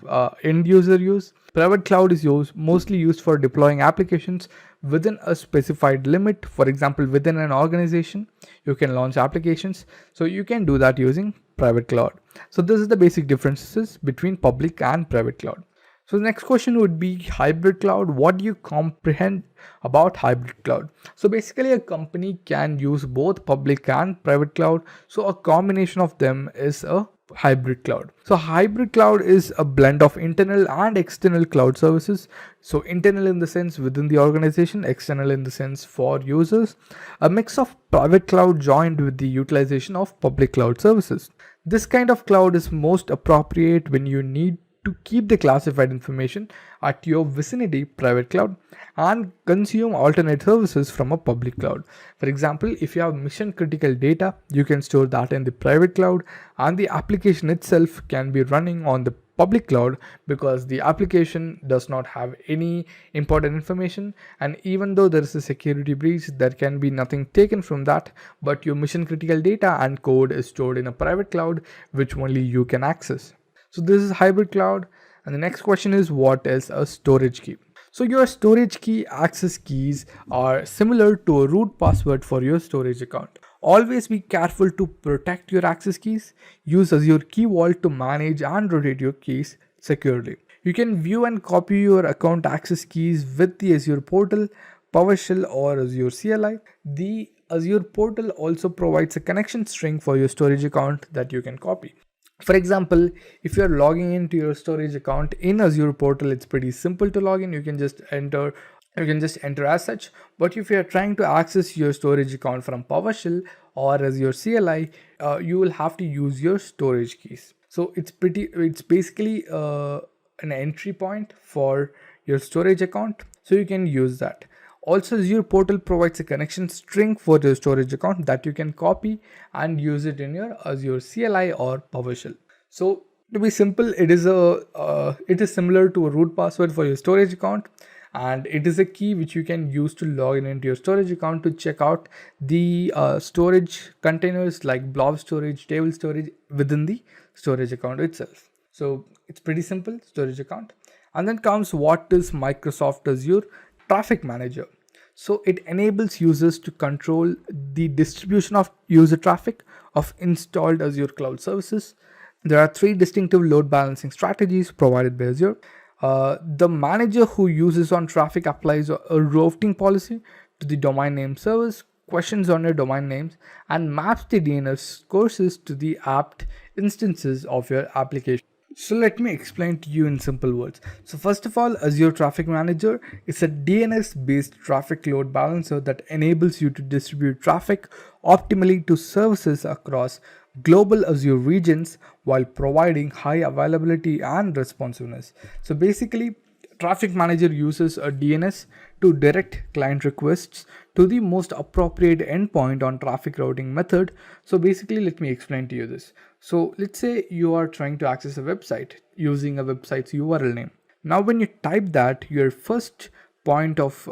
end user use. Private cloud is mostly used for deploying applications within a specified limit. For example, within an organization, you can launch applications. So you can do that using private cloud. So this is the basic differences between public and private cloud. So the next question would be hybrid cloud. What do you comprehend about hybrid cloud? So basically a company can use both public and private cloud. So a combination of them is a hybrid cloud. So hybrid cloud is a blend of internal and external cloud services. So internal in the sense within the organization, external in the sense for users, a mix of private cloud joined with the utilization of public cloud services. This kind of cloud is most appropriate when you need to keep the classified information at your vicinity, private cloud, and consume alternate services from a public cloud. For example, if you have mission critical data, you can store that in the private cloud, and the application itself can be running on the public cloud because the application does not have any important information, and even though there is a security breach, there can be nothing taken from that, but your mission critical data and code is stored in a private cloud which only you can access. So this is hybrid cloud. And the next question is, what is a storage key? So your storage key access keys are similar to a root password for your storage account. Always be careful to protect your access keys. Use Azure Key Vault to manage and rotate your keys securely. You can view and copy your account access keys with the Azure portal, PowerShell, or Azure CLI. The Azure portal also provides a connection string for your storage account that you can copy. For example, if you're logging into your storage account in Azure portal, it's pretty simple to log in. You can just enter as such. But if you're trying to access your storage account from PowerShell or Azure CLI, you will have to use your storage keys. So it's basically an entry point for your storage account. So you can use that. Also, Azure portal provides a connection string for your storage account that you can copy and use it in your Azure CLI or PowerShell. So to be simple, it is similar to a root password for your storage account, and it is a key which you can use to log in into your storage account to check out the storage containers like blob storage, table storage within the storage account itself. So it's pretty simple, storage account. And then comes, what is Microsoft Azure Traffic Manager? So it enables users to control the distribution of user traffic of installed Azure cloud services. There are 3 distinctive load balancing strategies provided by Azure. The manager who uses on traffic applies a routing policy to the domain name servers, questions on your domain names, and maps the DNS courses to the apt instances of your application. So let me explain to you in simple words. So first of all, Azure Traffic Manager is a DNS based traffic load balancer that enables you to distribute traffic optimally to services across global Azure regions while providing high availability and responsiveness. So basically, Traffic Manager uses a DNS to direct client requests to the most appropriate endpoint on traffic routing method. So basically, let me explain to you this. So let's say you are trying to access a website using a website's URL name. Now when you type that, your first point of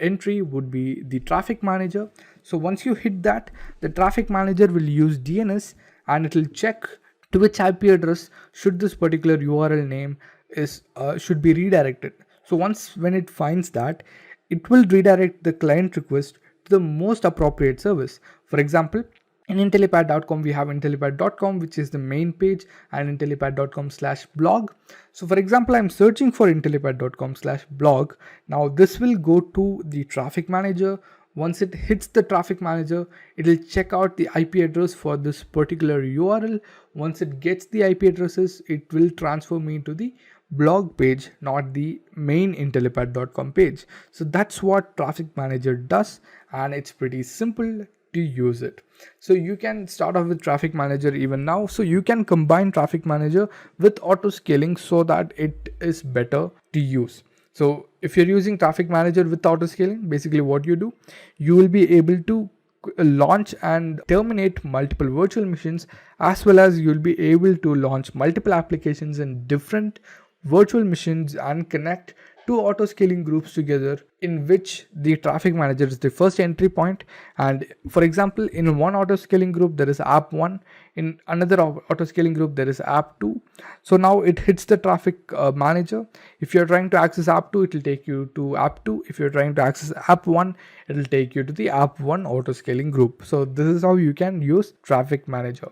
entry would be the Traffic Manager. So once you hit that, the Traffic Manager will use DNS and it will check to which IP address should this particular URL name is should be redirected. So when it finds that, it will redirect the client request to the most appropriate service. For example, in Intellipaat.com, we have Intellipaat.com, which is the main page, and Intellipaat.com/blog. So for example, I'm searching for Intellipaat.com/blog. Now this will go to the Traffic Manager. Once it hits the Traffic Manager, it will check out the IP address for this particular URL. Once it gets the IP addresses, it will transfer me to the blog page, not the main Intellipaat.com page. So that's what Traffic Manager does, and it's pretty simple to use it. So you can start off with Traffic Manager even now. So you can combine Traffic Manager with auto scaling so that it is better to use. So if you're using Traffic Manager with auto scaling, basically what you do, you will be able to launch and terminate multiple virtual machines, as well as you'll be able to launch multiple applications in different virtual machines and connect two auto scaling groups together, in which the Traffic Manager is the first entry point. And for example, in one auto scaling group there is app 1, in another auto scaling group there is app 2. So now it hits the Traffic Manager. If you're trying to access app 2, it will take you to app 2. If you're trying to access app 1, it will take you to the app 1 auto scaling group. So this is how you can use Traffic Manager.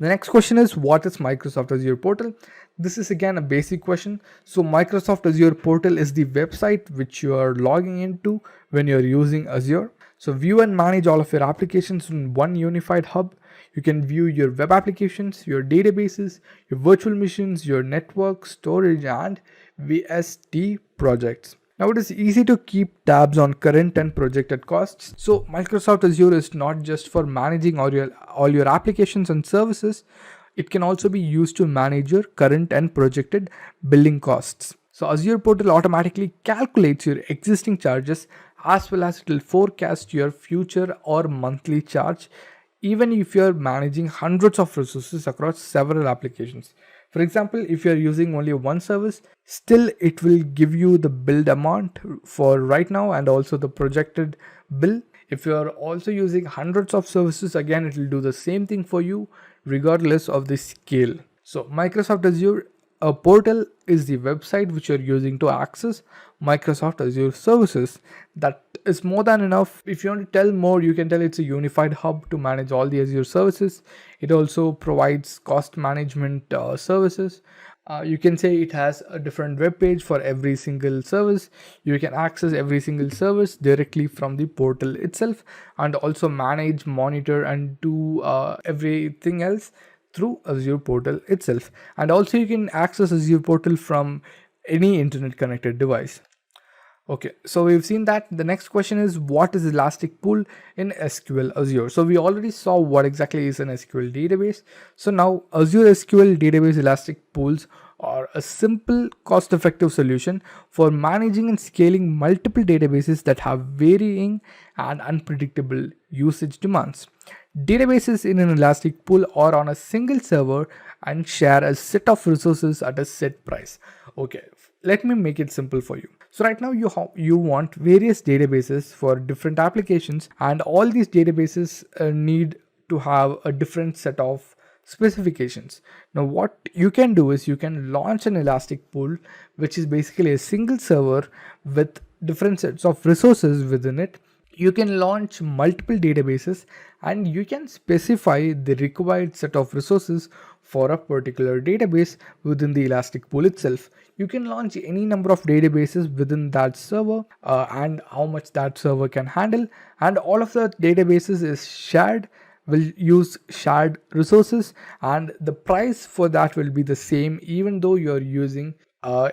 The next question is, what is Microsoft Azure Portal? This is again a basic question. So Microsoft Azure Portal is the website which you are logging into when you're using Azure. So view and manage all of your applications in one unified hub. You can view your web applications, your databases, your virtual machines, your network, storage, and VST projects. Now it is easy to keep tabs on current and projected costs. So Microsoft Azure is not just for managing all your applications and services. It can also be used to manage your current and projected billing costs. So Azure Portal automatically calculates your existing charges, as well as it will forecast your future or monthly charge, even if you're managing hundreds of resources across several applications. For example, if you're using only one service, still it will give you the billed amount for right now and also the projected bill. If you're also using hundreds of services, again it will do the same thing for you regardless of the scale. So Microsoft Azure Portal is the website which you're using to access Microsoft Azure services. That is more than enough. If you want to tell more, you can tell it's a unified hub to manage all the Azure services. It also provides cost management services. You can say it has a different web page for every single service. You can access every single service directly from the portal itself, and also manage, monitor, and do everything else through Azure Portal itself. And also you can access Azure Portal from any internet connected device. Okay, so we've seen that. The next question is, what is Elastic Pool in SQL Azure? So we already saw what exactly is an SQL database. So now Azure SQL Database Elastic Pools are a simple, cost-effective solution for managing and scaling multiple databases that have varying and unpredictable usage demands. Databases in an Elastic Pool are on a single server and share a set of resources at a set price. Okay, let me make it simple for you. So right now you want various databases for different applications, and all these databases need to have a different set of specifications. Now what you can do is you can launch an Elastic Pool, which is basically a single server with different sets of resources within it. You can launch multiple databases, and you can specify the required set of resources for a particular database within the Elastic Pool itself. You can launch any number of databases within that server and how much that server can handle, and all of the databases is shared, will use shared resources, and the price for that will be the same even though you're using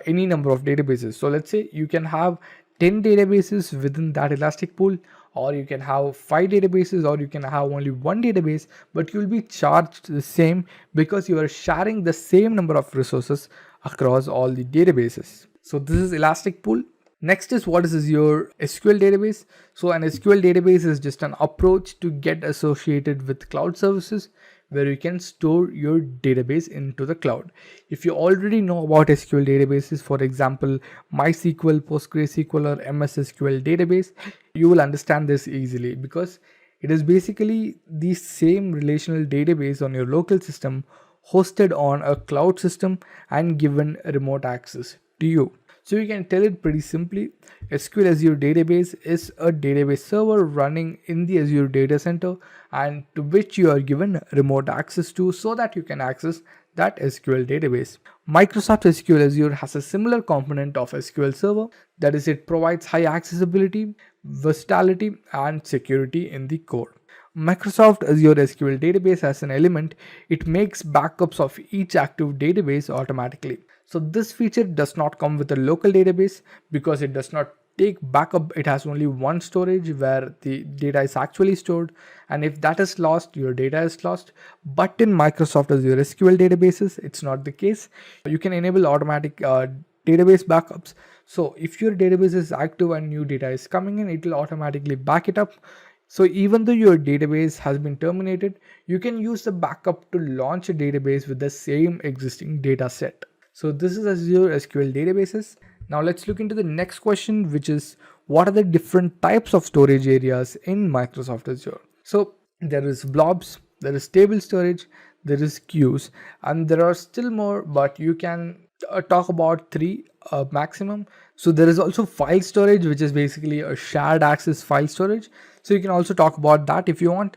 any number of databases. So let's say you can have 10 databases within that Elastic Pool, or you can have 5 databases, or you can have only one database, but you'll be charged the same because you are sharing the same number of resources across all the databases. So this is Elastic Pool. Next is what is Azure SQL database. So an SQL database is just an approach to get associated with cloud services where you can store your database into the cloud. If you already know about SQL databases, for example, MySQL, PostgreSQL or MS SQL database, you will understand this easily because it is basically the same relational database on your local system hosted on a cloud system and given remote access to you. So you can tell it pretty simply. SQL Azure database is a database server running in the Azure data center and to which you are given remote access to so that you can access that SQL database. Microsoft SQL Azure has a similar component of SQL Server, that is, it provides high accessibility, versatility, and security in the core. Microsoft Azure SQL database has an element, it makes backups of each active database automatically. So this feature does not come with a local database because it does not take backup. It has only one storage where the data is actually stored, and if that is lost, your data is lost. But in Microsoft Azure SQL databases, it's not the case. You can enable automatic database backups. So if your database is active and new data is coming in, it will automatically back it up. So even though your database has been terminated, you can use the backup to launch a database with the same existing data set. So this is Azure SQL databases. Now let's look into the next question, which is what are the different types of storage areas in Microsoft Azure? So there is blobs, there is table storage, there is queues, and there are still more, but you can talk about three maximum. So there is also file storage, which is basically a shared access file storage. So you can also talk about that if you want.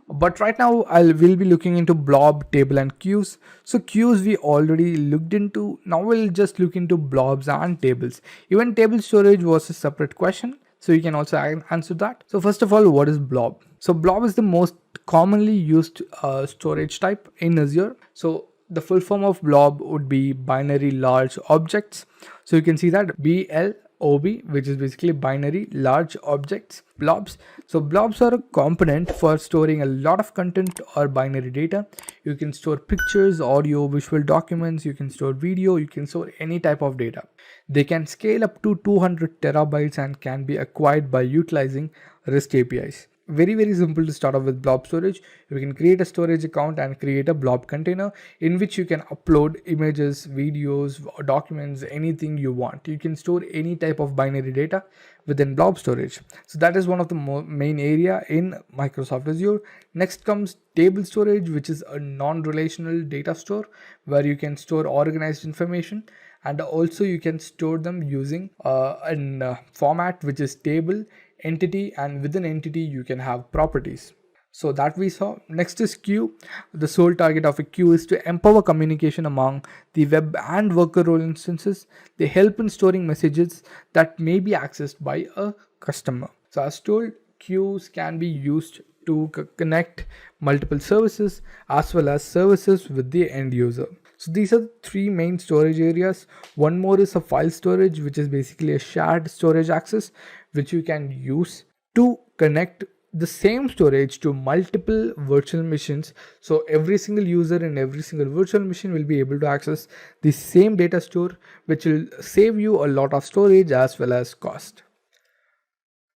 But right now we'll be looking into blob, table and queues. So queues we already looked into. Now we'll just look into blobs and tables. Even table storage was a separate question, so you can also answer that. So first of all, what is blob? So blob is the most commonly used storage type in Azure. So the full form of blob would be binary large objects. So you can see that BLOB, which is basically binary large objects, blobs. So blobs are a component for storing a lot of content or binary data. You can store pictures, audio, visual documents, you can store video, you can store any type of data. They can scale up to 200 terabytes and can be acquired by utilizing REST APIs. Very simple to start off with blob storage. You can create a storage account and create a blob container in which you can upload images, videos, documents, anything you want. You can store any type of binary data within blob storage. So that is one of the main area in Microsoft Azure. Next comes table storage, which is a non-relational data store where you can store organized information, and also you can store them using a format which is table, entity, and within entity you can have properties. So that we saw. Next is queue. The sole target of a queue is to empower communication among the web and worker role instances. They help in storing messages that may be accessed by a customer. So as told, queues can be used to connect multiple services as well as services with the end user. So these are the three main storage areas. One more is a file storage, which is basically a shared storage access which you can use to connect the same storage to multiple virtual machines. So every single user in every single virtual machine will be able to access the same data store, which will save you a lot of storage as well as cost.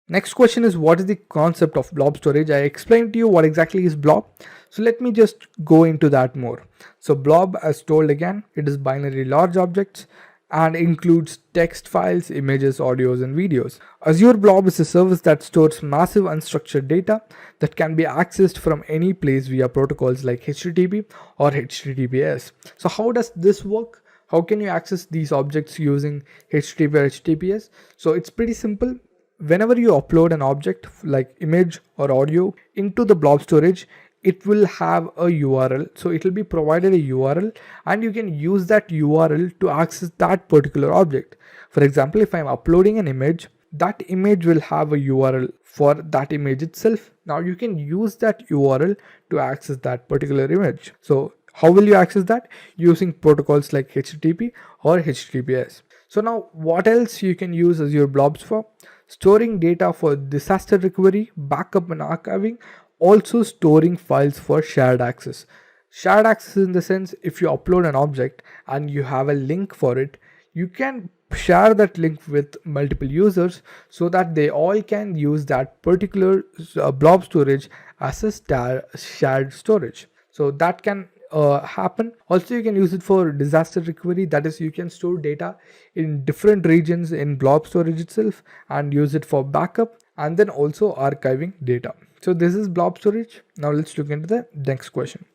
Next question is what is the concept of blob storage? I explained to you what exactly is blob. So let me just go into that more. So blob, as told again, it is binary large objects and includes text files, images, audios, and videos. Azure Blob is a service that stores massive unstructured data that can be accessed from any place via protocols like HTTP or HTTPS. So how does this work? How can you access these objects using HTTP or HTTPS? So it's pretty simple. Whenever you upload an object like image or audio into the blob storage, it will have a URL. So it will be provided a URL and you can use that URL to access that particular object. For example, if I'm uploading an image, that image will have a URL for that image itself. Now you can use that URL to access that particular image. So how will you access that? Using protocols like HTTP or HTTPS. So now what else you can use Azure Blobs for? Storing data for disaster recovery, backup and archiving, also storing files for shared access. Shared access in the sense, if you upload an object and you have a link for it, you can share that link with multiple users so that they all can use that particular blob storage as a shared storage. So that can happen. Also, you can use it for disaster recovery. That is, you can store data in different regions in blob storage itself and use it for backup and then also archiving data. So this is blob storage. Now let's look into the next question.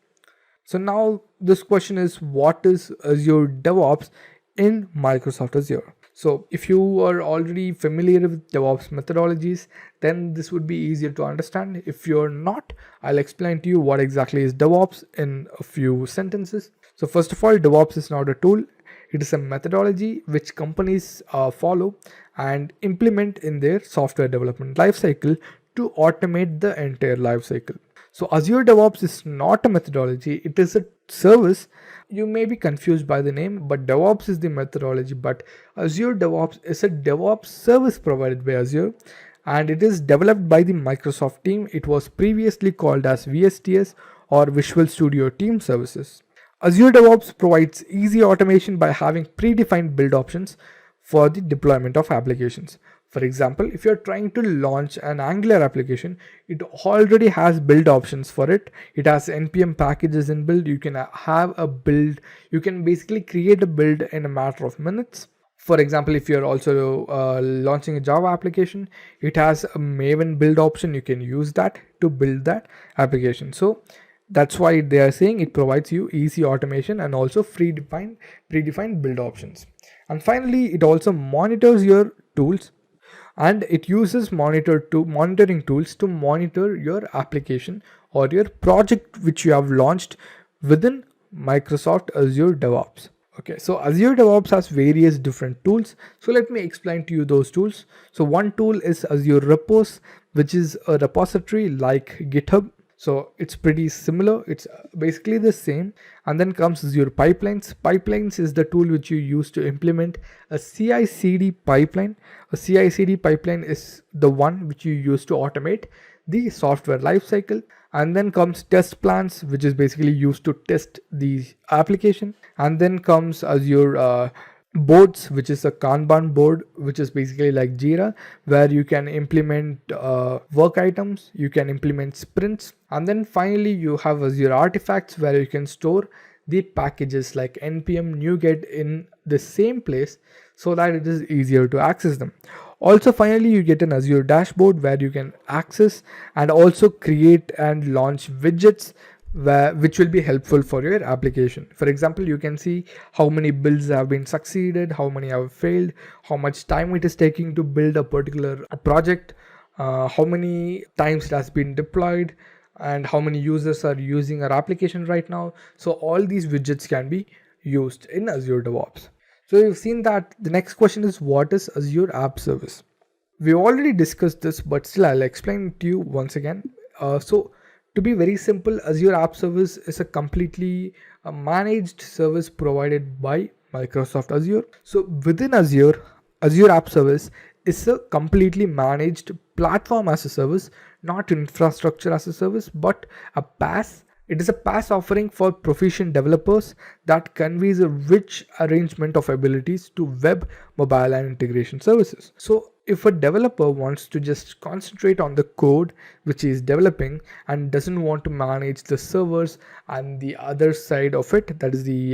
So now this question is, what is Azure DevOps in Microsoft Azure? So if you are already familiar with DevOps methodologies, then this would be easier to understand. If you're not, I'll explain to you what exactly is DevOps in a few sentences. So first of all, DevOps is not a tool. It is a methodology which companies follow and implement in their software development lifecycle to automate the entire lifecycle. So Azure DevOps is not a methodology, it is a service. You may be confused by the name, but DevOps is the methodology, but Azure DevOps is a DevOps service provided by Azure and it is developed by the Microsoft team. It was previously called as VSTS or Visual Studio Team Services. Azure DevOps provides easy automation by having predefined build options for the deployment of applications. For example, if you're trying to launch an Angular application, it already has build options for it. It has npm packages in build. You can have a build. You can basically create a build in a matter of minutes. For example, if you're also launching a Java application, it has a Maven build option. You can use that to build that application. So that's why they are saying it provides you easy automation and also predefined build options. And finally, it also monitors your tools and it uses monitoring tools to monitor your application or your project which you have launched within Microsoft Azure DevOps. Okay, so Azure DevOps has various different tools. So let me explain to you those tools. So one tool is Azure Repos, which is a repository like GitHub. So it's pretty similar. It's basically the same. And then comes Azure Pipelines. Pipelines is the tool which you use to implement a CI/CD pipeline. A CI/CD pipeline is the one which you use to automate the software lifecycle. And then comes test plans, which is basically used to test the application. And then comes Azure Boards, which is a Kanban board, which is basically like Jira, where you can implement work items, you can implement sprints. And then finally you have Azure Artifacts, where you can store the packages like npm NuGet in the same place so that it is easier to access them. Also, finally, you get an Azure dashboard where you can access and also create and launch widgets which will be helpful for your application. For example, you can see how many builds have been succeeded, how many have failed, how much time it is taking to build a particular project, how many times it has been deployed, and how many users are using our application right now. So all these widgets can be used in Azure DevOps. So you've seen that. The next question is, what is Azure App Service? We already discussed this, but still I'll explain it to you once again. So to be very simple, Azure App Service is a completely managed service provided by Microsoft Azure. So within Azure, Azure App Service is a completely managed platform as a service, not infrastructure as a service, but a PaaS. It is a PaaS offering for proficient developers that conveys a rich arrangement of abilities to web, mobile, and integration services. So if a developer wants to just concentrate on the code which he is developing and doesn't want to manage the servers and the other side of it, that is the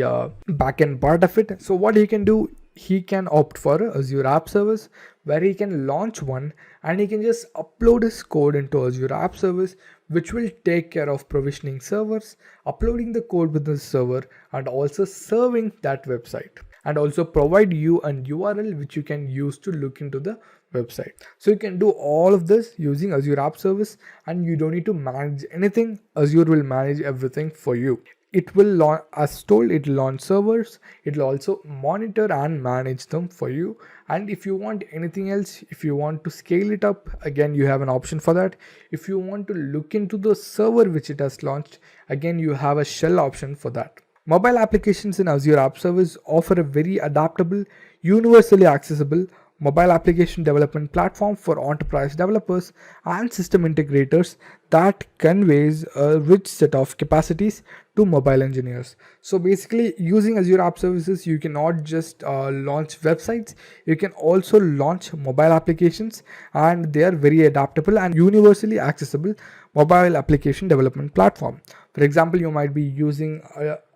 backend part of it, so what he can do, he can opt for Azure App Service, where he can launch one and he can just upload his code into Azure App Service, which will take care of provisioning servers, uploading the code within the server, and also serving that website, and also provide you an URL which you can use to look into the website. So you can do all of this using Azure App Service and you don't need to manage anything. Azure will manage everything for you. It will, as told, it will launch servers. It will also monitor and manage them for you. And if you want anything else, if you want to scale it up, again, you have an option for that. If you want to look into the server which it has launched, again, you have a shell option for that. Mobile applications in Azure App Service offer a very adaptable, universally accessible mobile application development platform for enterprise developers and system integrators that conveys a rich set of capacities to mobile engineers. So basically, using Azure App Services, you cannot just launch websites, you can also launch mobile applications, and they are very adaptable and universally accessible mobile application development platform. For example, you might be using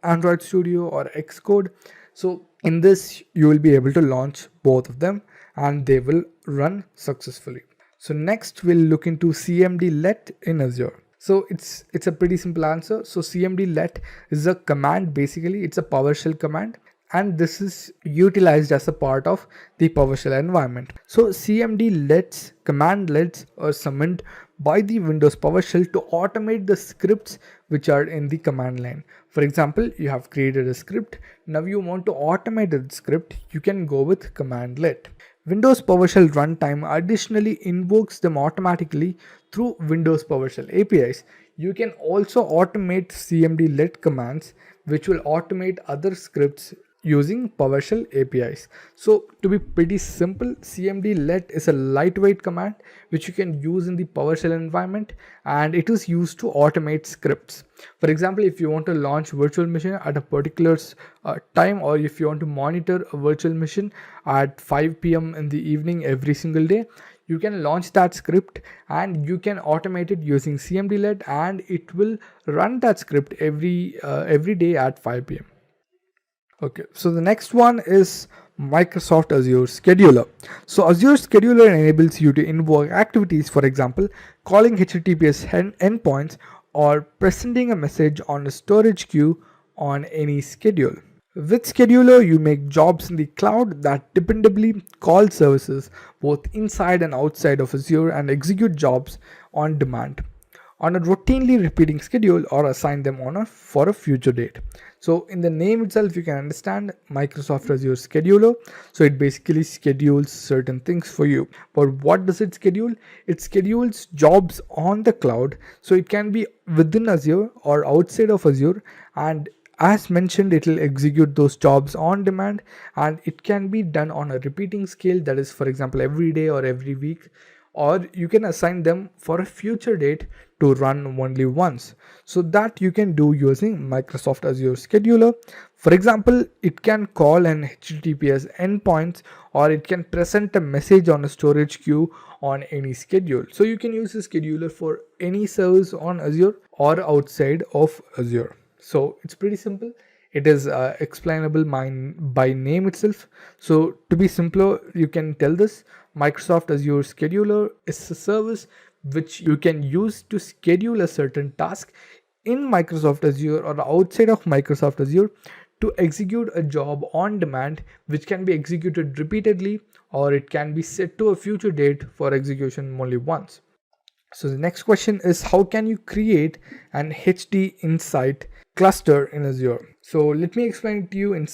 Android Studio or Xcode. So in this, you will be able to launch both of them and they will run successfully. So next we'll look into CMD let in Azure. So it's a pretty simple answer. So CMD let is a command, basically it's a PowerShell command, and this is utilized as a part of the PowerShell environment. So CMD lets, command lets are summoned by the Windows PowerShell to automate the scripts which are in the command line. For example, you have created a script, now you want to automate the script, you can go with command let. Windows PowerShell runtime additionally invokes them automatically through Windows PowerShell APIs. You can also automate CMD let commands which will automate other scripts using PowerShell APIs. So to be pretty simple, CMD let is a lightweight command which you can use in the PowerShell environment, and it is used to automate scripts. For example, if you want to launch virtual machine at a particular time, or if you want to monitor a virtual machine at 5 p.m. in the evening every single day, you can launch that script and you can automate it using CMD let, and it will run that script every day at 5 p.m. Okay, so the next one is Microsoft Azure Scheduler. So Azure Scheduler enables you to invoke activities, for example, calling HTTPS endpoints or presenting a message on a storage queue on any schedule. With Scheduler, you make jobs in the cloud that dependably call services both inside and outside of Azure and execute jobs on demand on a routinely repeating schedule or assign them for a future date. So in the name itself, you can understand Microsoft Azure Scheduler. So it basically schedules certain things for you. But what does it schedule? It schedules jobs on the cloud. So it can be within Azure or outside of Azure, and as mentioned, it will execute those jobs on demand, and it can be done on a repeating scale, that is, for example, every day or every week, or you can assign them for a future date to run only once. So that you can do using Microsoft Azure Scheduler. For example, it can call an HTTPS endpoints, or it can present a message on a storage queue on any schedule. So you can use the scheduler for any service on Azure or outside of Azure. So it's pretty simple. It is explainable by name itself. So to be simpler, you can tell this Microsoft Azure Scheduler is a service which you can use to schedule a certain task in Microsoft Azure or outside of Microsoft Azure to execute a job on demand, which can be executed repeatedly, or it can be set to a future date for execution only once. So the next question is, how can you create an HD Insight cluster in Azure? So let me explain it to you in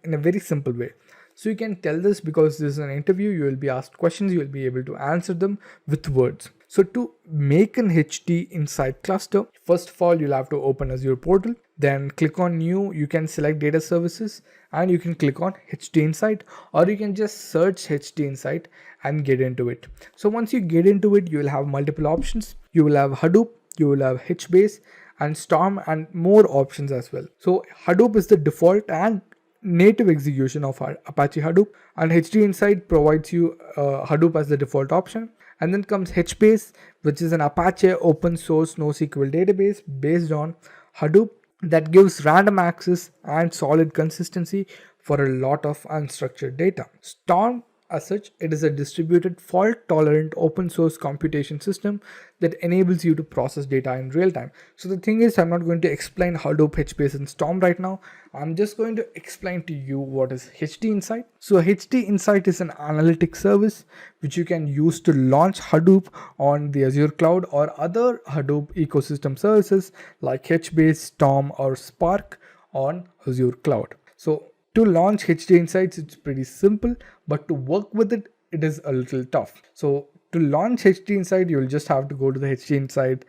a very simple way. So you can tell this because this is an interview, you will be asked questions, you will be able to answer them with words. So to make an HD Insight cluster, first of all, you'll have to open Azure portal, then click on new, you can select data services, and you can click on HD Insight, or you can just search HD Insight and get into it. So once you get into it, you will have multiple options. You will have Hadoop, you will have HBase and Storm, and more options as well. So Hadoop is the default and native execution of Apache Hadoop, and HD Insight provides you Hadoop as the default option. And then comes HBase, which is an Apache open source NoSQL database based on Hadoop that gives random access and solid consistency for a lot of unstructured data. Storm, as such, it is a distributed fault-tolerant open source computation system that enables you to process data in real time. So the thing is, I'm not going to explain Hadoop, HBase and Storm right now. I'm just going to explain to you what is HD Insight. So HD Insight is an analytic service which you can use to launch Hadoop on the Azure cloud or other Hadoop ecosystem services like HBase, Storm or Spark on Azure cloud. So to launch HD Insights, it's pretty simple, but to work with it, it is a little tough. So to launch HD Insight, you'll just have to go to the HD Insight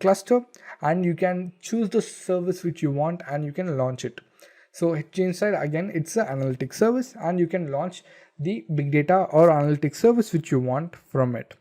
cluster, and you can choose the service which you want and you can launch it. So HD Insight, again, it's an analytics service, and you can launch the big data or analytics service which you want from it.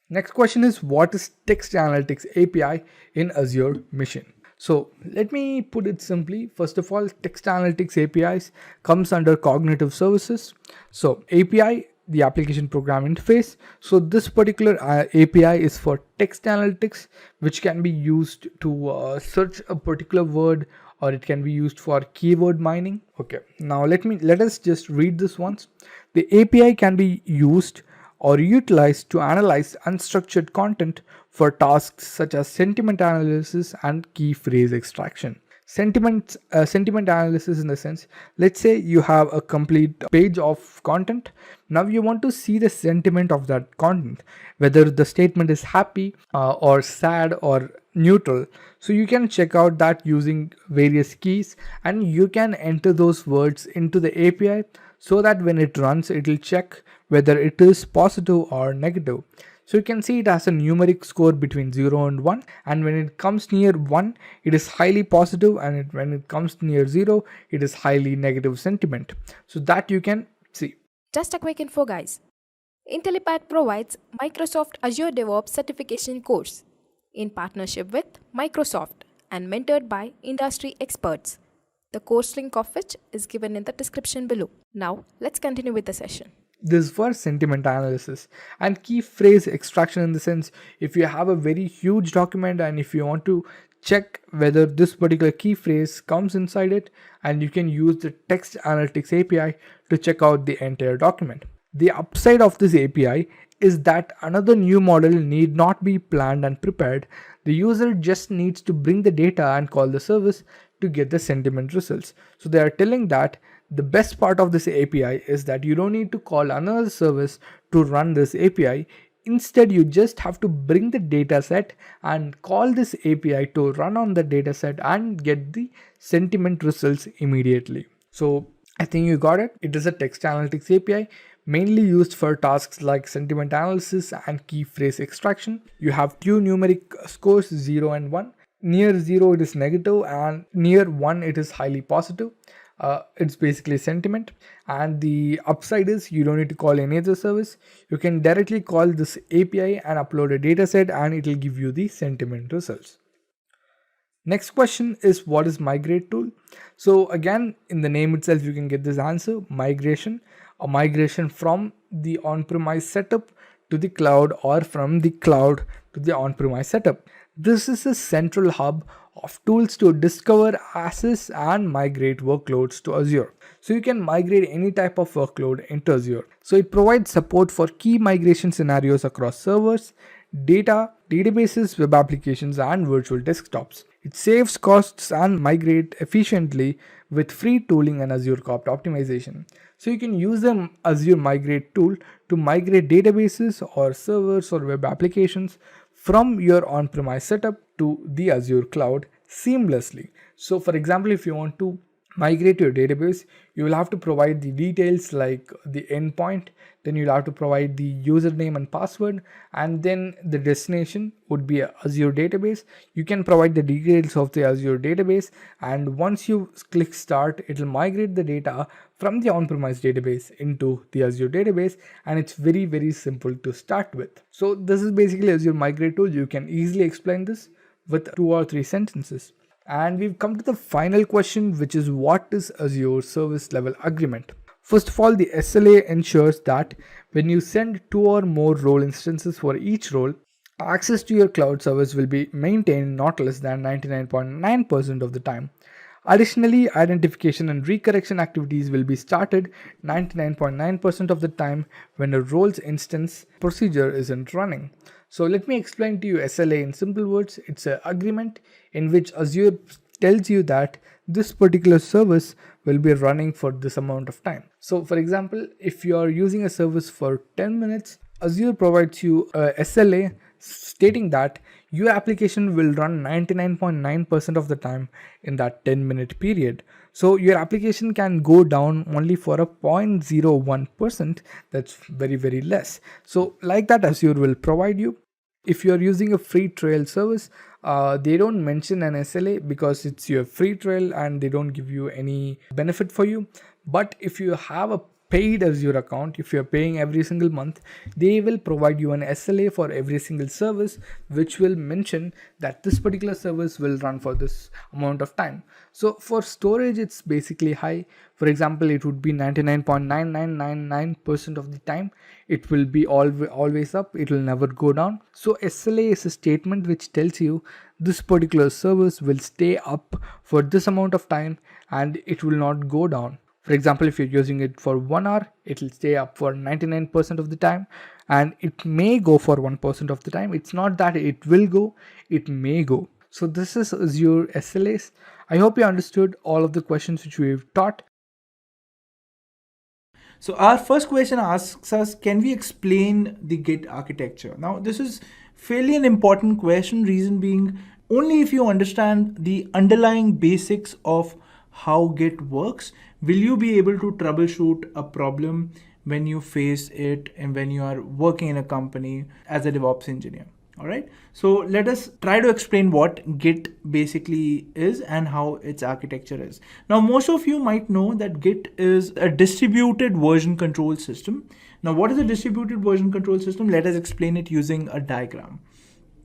Next question is, what is text analytics API in Azure Mission? So let me put it simply. First of all, text analytics APIs comes under cognitive services. So API, the application program interface. So this particular API is for text analytics, which can be used to search a particular word, or it can be used for keyword mining. Okay, now let us just read this once. The API can be used or utilized to analyze unstructured content for tasks such as sentiment analysis and key phrase extraction. Sentiment analysis in the sense, let's say you have a complete page of content. Now you want to see the sentiment of that content, whether the statement is happy or sad or neutral. So you can check out that using various keys, and you can enter those words into the API so that when it runs, it will check whether it is positive or negative. So you can see it has a numeric score between 0 and 1, and when it comes near 1, it is highly positive, and when it comes near 0, it is highly negative sentiment. So that you can see. Just a quick info, guys. Intellipaat provides Microsoft Azure DevOps Certification course in partnership with Microsoft and mentored by industry experts. The course link of which is given in the description below. Now, let's continue with the session. This for sentiment analysis and key phrase extraction, in the sense, if you have a very huge document and if you want to check whether this particular key phrase comes inside it, and you can use the text analytics API to check out the entire document. The upside of this API is that another new model need not be planned and prepared. The user just needs to bring the data and call the service to get the sentiment results. So they are telling that the best part of this API is that you don't need to call another service to run this API. Instead, you just have to bring the data set and call this API to run on the data set and get the sentiment results immediately. So I think you got it. It is a text analytics API mainly used for tasks like sentiment analysis and key phrase extraction. You have two numeric scores, 0 and 1. Near 0 it is negative, and near 1 it is highly positive. It's basically sentiment, and the upside is you don't need to call any other service. You can directly call this API and upload a dataset, and it will give you the sentiment results. Next question is, what is migrate tool? So again, in the name itself you can get this answer: migration, a migration from the on-premise setup to the cloud, or from the cloud to the on-premise setup. This is a central hub of tools to discover, access and migrate workloads to Azure. So you can migrate any type of workload into Azure. So it provides support for key migration scenarios across servers, data, databases, web applications and virtual desktops. It saves costs and migrate efficiently with free tooling and Azure cost optimization. So you can use the Azure Migrate tool to migrate databases or servers or web applications from your on-premise setup to the Azure cloud seamlessly. So for example, if you want to migrate your database, you will have to provide the details like the endpoint, then you'll have to provide the username and password, and then the destination would be a Azure database. You can provide the details of the Azure database, and once you click start, it will migrate the data from the on-premise database into the Azure database, and it's very simple to start with. So this is basically Azure Migrate tool. You can easily explain this with 2 or 3 sentences. And we've come to the final question, which is, what is Azure Service Level Agreement? First of all, the SLA ensures that when you send 2 or more role instances for each role, access to your cloud service will be maintained not less than 99.9% of the time. Additionally, identification and recorrection activities will be started 99.9% of the time when a roles instance procedure isn't running. So let me explain to you SLA in simple words. It's an agreement in which Azure tells you that this particular service will be running for this amount of time. So for example, if you are using a service for 10 minutes, Azure provides you a SLA stating that your application will run 99.9% of the time in that 10-minute period. So your application can go down only for a 0.01%. That's very less. So like that, Azure will provide you. If you are using a free trial service, they don't mention an SLA because it's your free trial and they don't give you any benefit for you. But if you have a paid Azure account, if you're paying every single month, they will provide you an SLA for every single service, which will mention that this particular service will run for this amount of time. So for storage, it's basically high. For example, it would be 99.9999% of the time. It will be always up. It will never go down. So SLA is a statement which tells you this particular service will stay up for this amount of time and it will not go down. For example, if you're using it for 1 hour, it will stay up for 99% of the time, and it may go for 1% of the time. It's not that it will go, it may go. So this is Azure SLAs. I hope you understood all of the questions which we've taught. So our first question asks us, can we explain the Git architecture? Now this is fairly an important question, reason being only if you understand the underlying basics of how Git works, will you be able to troubleshoot a problem when you face it and when you are working in a company as a DevOps engineer. All right. So let us try to explain what Git basically is and how its architecture is. Now, most of you might know that Git is a distributed version control system. Now, what is a distributed version control system? Let us explain it using a diagram.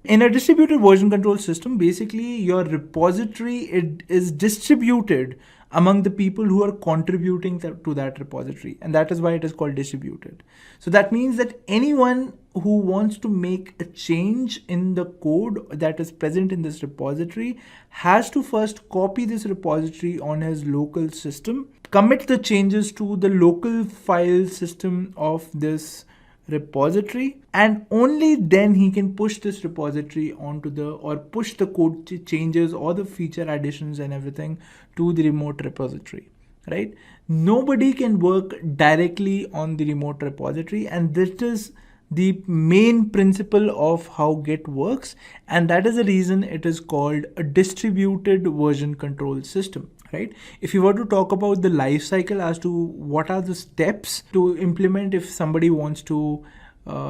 In a distributed version control system, basically your repository is distributed among the people who are contributing to that repository, and that is why it is called distributed. So that means that anyone who wants to make a change in the code that is present in this repository has to first copy this repository on his local system, commit the changes to the local file system of this repository, and only then he can push this repository onto or push the code changes or the feature additions and everything to the remote repository, right? Nobody can work directly on the remote repository, and this is the main principle of how Git works, and that is the reason it is called a distributed version control system. Right? If you were to talk about the life cycle as to what are the steps to implement if somebody wants to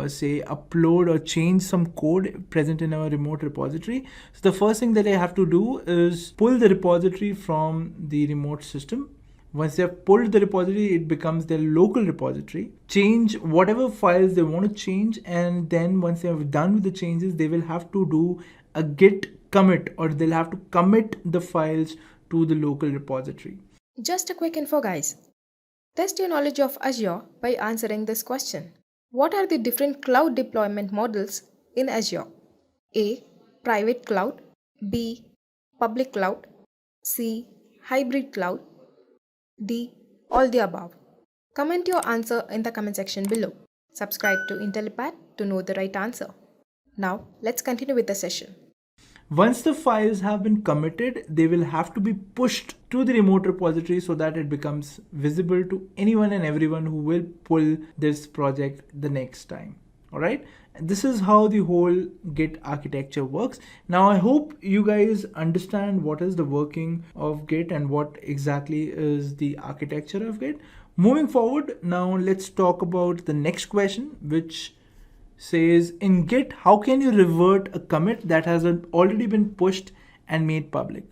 say upload or change some code present in our remote repository. So the first thing that they have to do is pull the repository from the remote system. Once they have pulled the repository, it becomes their local repository. Change whatever files they want to change, and then once they have done with the changes, they will have to do a git commit, or they'll have to commit the files to the local repository. Just a quick info, guys. Test your knowledge of Azure by answering this question. What are the different cloud deployment models in Azure? A. Private cloud. B. Public cloud. C. Hybrid cloud. D. All the above. Comment your answer in the comment section below. Subscribe to Intellipaat to know the right answer. Now, let's continue with the session. Once the files have been committed, they will have to be pushed to the remote repository so that it becomes visible to anyone and everyone who will pull this project the next time. All right. This is how the whole Git architecture works. Now, I hope you guys understand what is the working of Git and what exactly is the architecture of Git. Moving forward, now let's talk about the next question, which says, in Git, how can you revert a commit that has already been pushed and made public?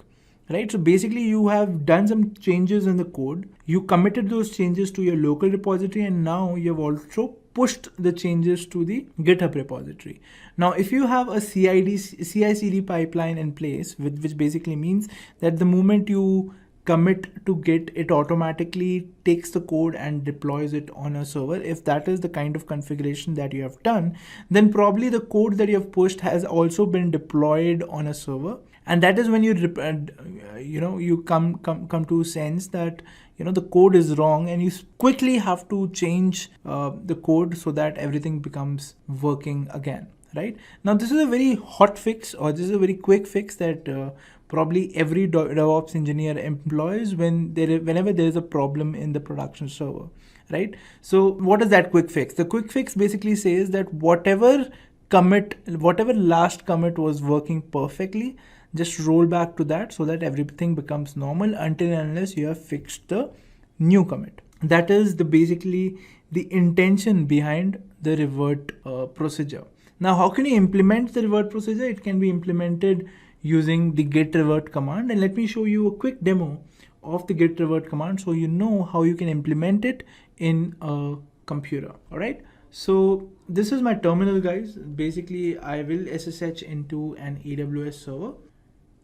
Right? So basically you have done some changes in the code. You committed those changes to your local repository, and now you've also pushed the changes to the GitHub repository. Now, if you have a CI/CD pipeline in place, which basically means that the moment you commit to Git, it automatically takes the code and deploys it on a server. If that is the kind of configuration that you have done, then probably the code that you have pushed has also been deployed on a server. And that is when you come to sense that the code is wrong, and you quickly have to change the code so that everything becomes working again. Right now, this is a very hot fix, or this is a very quick fix that probably every DevOps engineer employs whenever there is a problem in the production server. Right. So what is that quick fix? The quick fix basically says that whatever last commit was working perfectly, just roll back to that so that everything becomes normal until and unless you have fixed the new commit. That is basically the intention behind the revert procedure. Now, how can you implement the revert procedure? It can be implemented using the git revert command, and let me show you a quick demo of the git revert command so you know how you can implement it in a computer. All right, so this is my terminal, guys. Basically I will SSH into an AWS server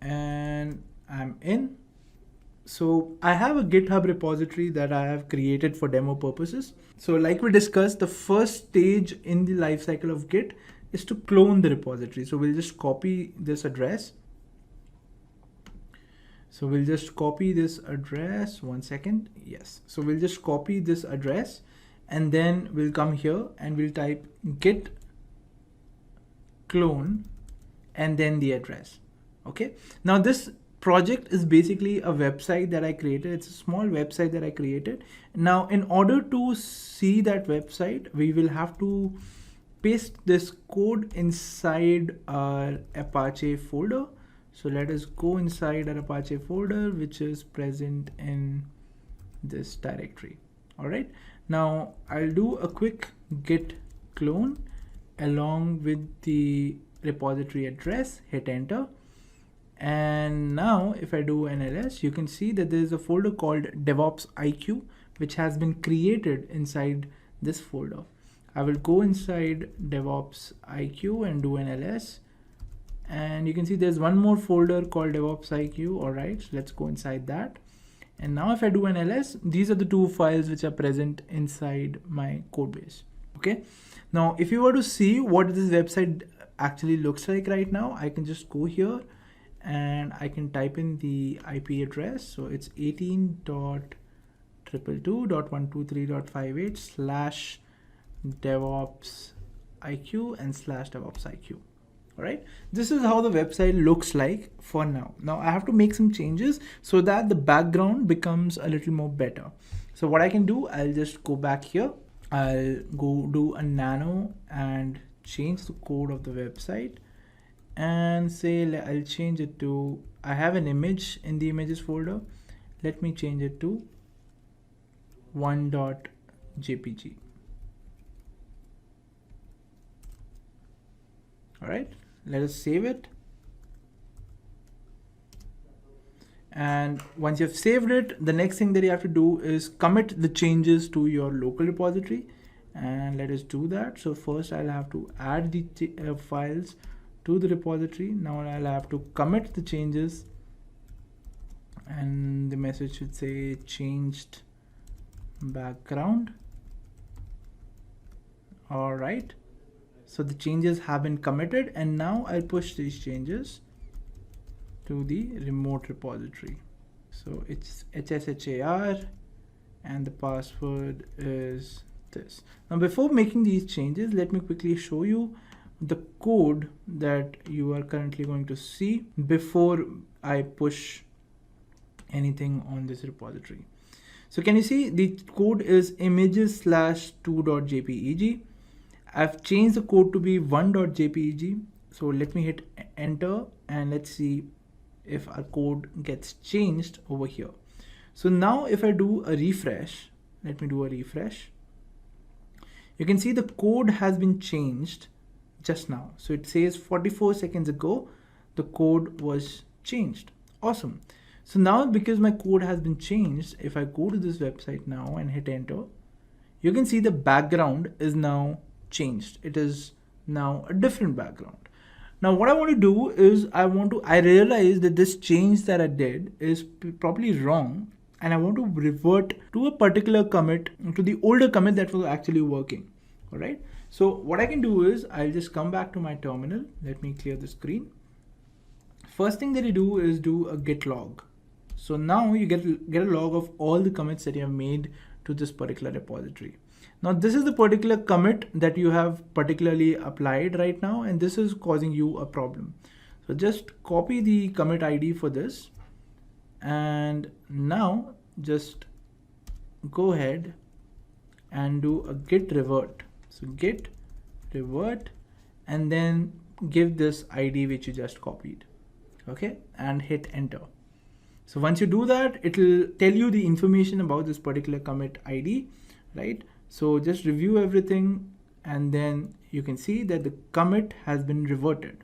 and I'm in. So I have a GitHub repository that I have created for demo purposes. So like we discussed, the first stage in the lifecycle of Git is to clone the repository. So we'll just copy this address. So we'll just copy this address, 1 second. Yes. So we'll just copy this address and then we'll come here and we'll type git clone and then the address. Okay. Now this project is basically a website that I created. It's a small website that I created. Now, in order to see that website, we will have to paste this code inside our Apache folder. So let us go inside our Apache folder, which is present in this directory. All right. Now I'll do a quick git clone along with the repository address, hit enter. And now if I do an ls, you can see that there is a folder called DevOps IQ, which has been created inside this folder. I will go inside DevOps IQ and do an ls. And you can see there's one more folder called DevOps IQ. All right, so let's go inside that. And now if I do an ls, these are the two files which are present inside my code base. Okay. Now, if you were to see what this website actually looks like right now, I can just go here and I can type in the IP address. So it's 18.222.123.58/DevOps IQ and /DevOps IQ. All right, this is how the website looks like for now. Now I have to make some changes so that the background becomes a little more better. So what I can do, I'll just go back here. I'll go do a nano and change the code of the website and say I'll change it to, I have an image in the images folder. Let me change it to 1.jpg. All right, let us save it. And once you've saved it, the next thing that you have to do is commit the changes to your local repository. And let us do that. So first I'll have to add the files to the repository. Now I'll have to commit the changes and the message should say changed background. All right, so the changes have been committed and now I'll push these changes to the remote repository. So it's HSHAR and the password is this. Now before making these changes, let me quickly show you the code that you are currently going to see before I push anything on this repository. So can you see the code is images/2.jpeg. I've changed the code to be 1.jpeg. So let me hit enter and let's see if our code gets changed over here. So now if I do a refresh, let me do a refresh. You can see the code has been changed just now. So it says 44 seconds ago, the code was changed. Awesome. So now because my code has been changed, if I go to this website now and hit enter, you can see the background is now changed. It is now a different background. Now what I want to do is I realize that this change that I did is probably wrong and I want to revert to a particular commit, to the older commit that was actually working. All right. So what I can do is I'll just come back to my terminal. Let me clear the screen. First thing that you do is do a git log. So now you get a log of all the commits that you have made to this particular repository. Now this is the particular commit that you have particularly applied right now, and this is causing you a problem. So just copy the commit ID for this. And now just go ahead and do a git revert. So git revert and then give this ID which you just copied. Okay, and hit enter. So once you do that, it will tell you the information about this particular commit ID, right? So just review everything and then you can see that the commit has been reverted.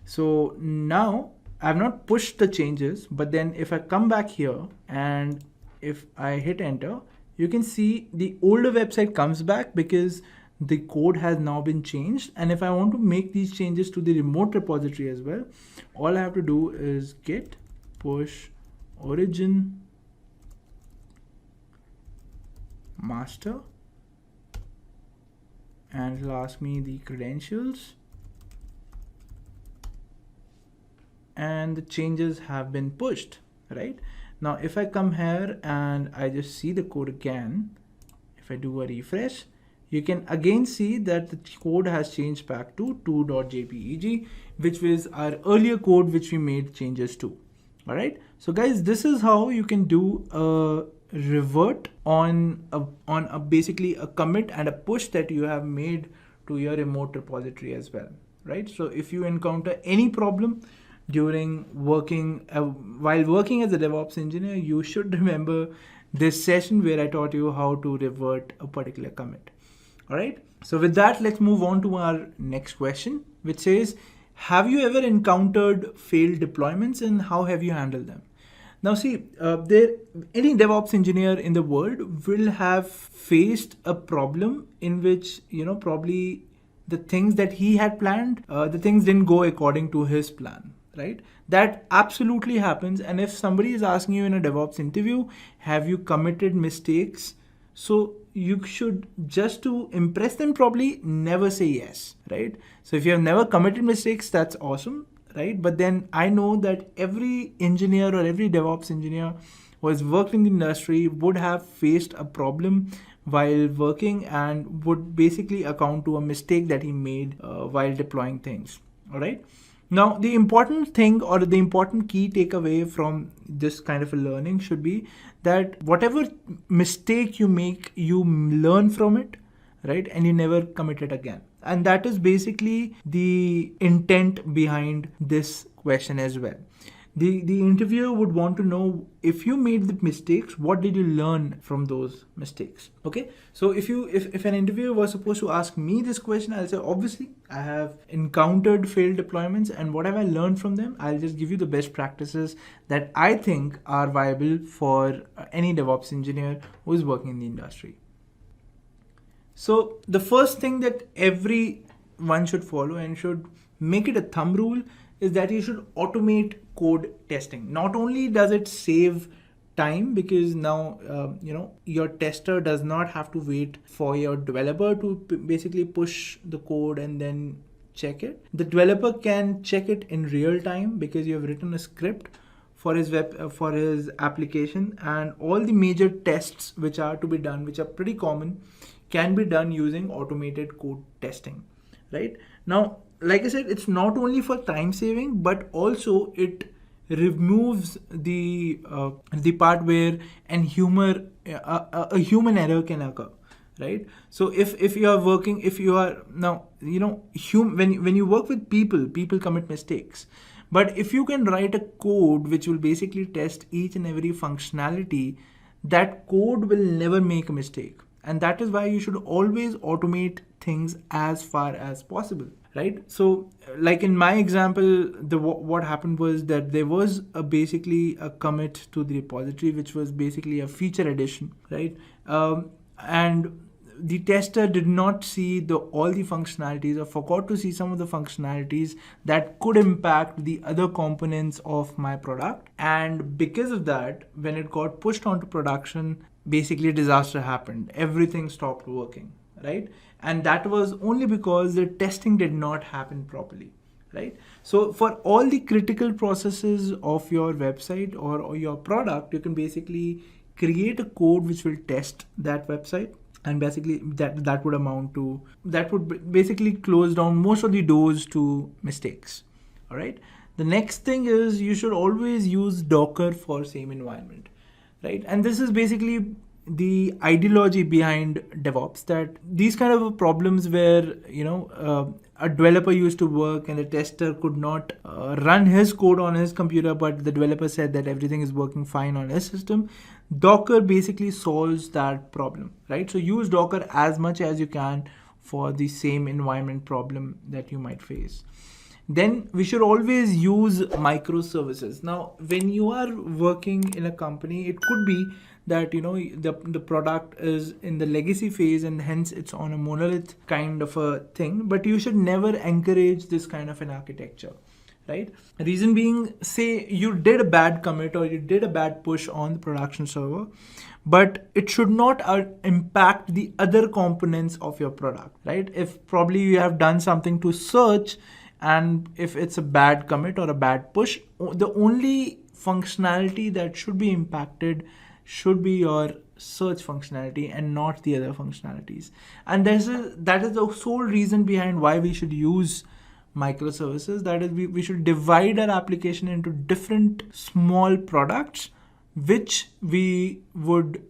So now I have not pushed the changes, but then if I come back here and if I hit enter, you can see the older website comes back because the code has now been changed. And if I want to make these changes to the remote repository as well, all I have to do is git push origin master, and it'll ask me the credentials, and the changes have been pushed. Right now, if I come here and I just see the code again, if I do a refresh, you can again see that the code has changed back to 2.jpeg, which was our earlier code which we made changes to. All right, so guys, this is how you can do a revert on a basically a commit and a push that you have made to your remote repository as well. Right, so if you encounter any problem during working while working as a DevOps engineer, you should remember this session where I taught you how to revert a particular commit. All right, so with that, let's move on to our next question, which says, have you ever encountered failed deployments and how have you handled them? Now see, any DevOps engineer in the world will have faced a problem in which, probably the things that he had planned, the things didn't go according to his plan, right? That absolutely happens. And if somebody is asking you in a DevOps interview, have you committed mistakes? So you should, just to impress them, probably never say yes, right? So if you have never committed mistakes, that's awesome, right? But then I know that every engineer or every DevOps engineer who has worked in the industry would have faced a problem while working and would basically account to a mistake that he made while deploying things. All right. Now, the important thing or the important key takeaway from this kind of a learning should be that whatever mistake you make, you learn from it, right? And you never commit it again. And that is basically the intent behind this question as well. The interviewer would want to know, if you made the mistakes, what did you learn from those mistakes? Okay, so if an interviewer was supposed to ask me this question, I'll say, obviously I have encountered failed deployments, and what have I learned from them? I'll just give you the best practices that I think are viable for any DevOps engineer who is working in the industry. So the first thing that everyone should follow and should make it a thumb rule is that you should automate code testing. Not only does it save time, because now your tester does not have to wait for your developer to basically push the code and then check it. The developer can check it in real time because you have written a script for his application, and all the major tests which are to be done, which are pretty common, can be done using automated code testing. Right now, like I said, it's not only for time saving, but also it removes the part where a human error can occur, right? So if you are working, if you are now, when you work with people commit mistakes. But if you can write a code which will basically test each and every functionality, that code will never make a mistake. And that is why you should always automate things as far as possible, right? So like in my example, what happened was that there was basically a commit to the repository, which was basically a feature addition, right? And the tester did not see all the functionalities, or forgot to see some of the functionalities that could impact the other components of my product. And because of that, when it got pushed onto production, basically a disaster happened. Everything stopped working, right? And that was only because the testing did not happen properly, right? So for all the critical processes of your website or your product, you can basically create a code which will test that website. And basically that would basically close down most of the doors to mistakes. All right. The next thing is you should always use Docker for same environment, right? And this is basically the ideology behind DevOps, that these kind of problems where a developer used to work and the tester could not run his code on his computer, but the developer said that everything is working fine on his system. Docker basically solves that problem, right? So use Docker as much as you can for the same environment problem that you might face. then we should always use microservices. Now, when you are working in a company, it could be that the product is in the legacy phase and hence it's on a monolith kind of a thing, but you should never encourage this kind of an architecture, right? Reason being, say you did a bad commit or you did a bad push on the production server, but it should not impact the other components of your product, right? If probably you have done something to search, and if it's a bad commit or a bad push, the only functionality that should be impacted should be your search functionality and not the other functionalities. And that is the sole reason behind why we should use microservices. That is, we should divide our application into different small products which we would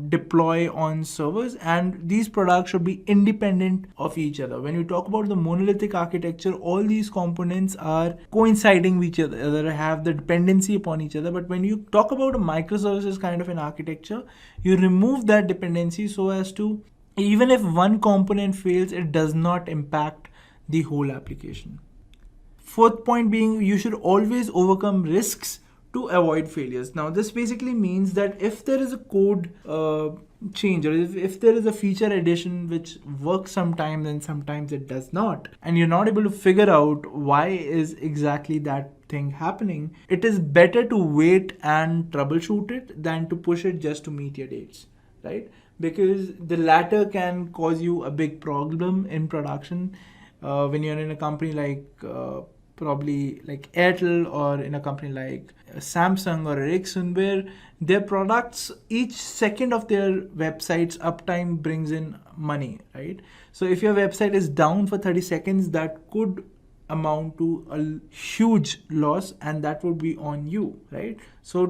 deploy on servers, and these products should be independent of each other. When you talk about the monolithic architecture, all these components are coinciding with each other, have the dependency upon each other. But when you talk about a microservices kind of an architecture, you remove that dependency so as to, even if one component fails, it does not impact the whole application. Fourth point being, you should always overcome risks to avoid failures. Now, this basically means that if there is a code change, or if there is a feature addition which works sometimes and sometimes it does not, and you're not able to figure out why is exactly that thing happening, it is better to wait and troubleshoot it than to push it just to meet your dates, right? Because the latter can cause you a big problem in production when you're in a company like probably like Airtel, or in a company like Samsung or Ericsson, where their products, each second of their website's uptime brings in money, right? So if your website is down for 30 seconds, that could amount to a huge loss, and that would be on you, right? So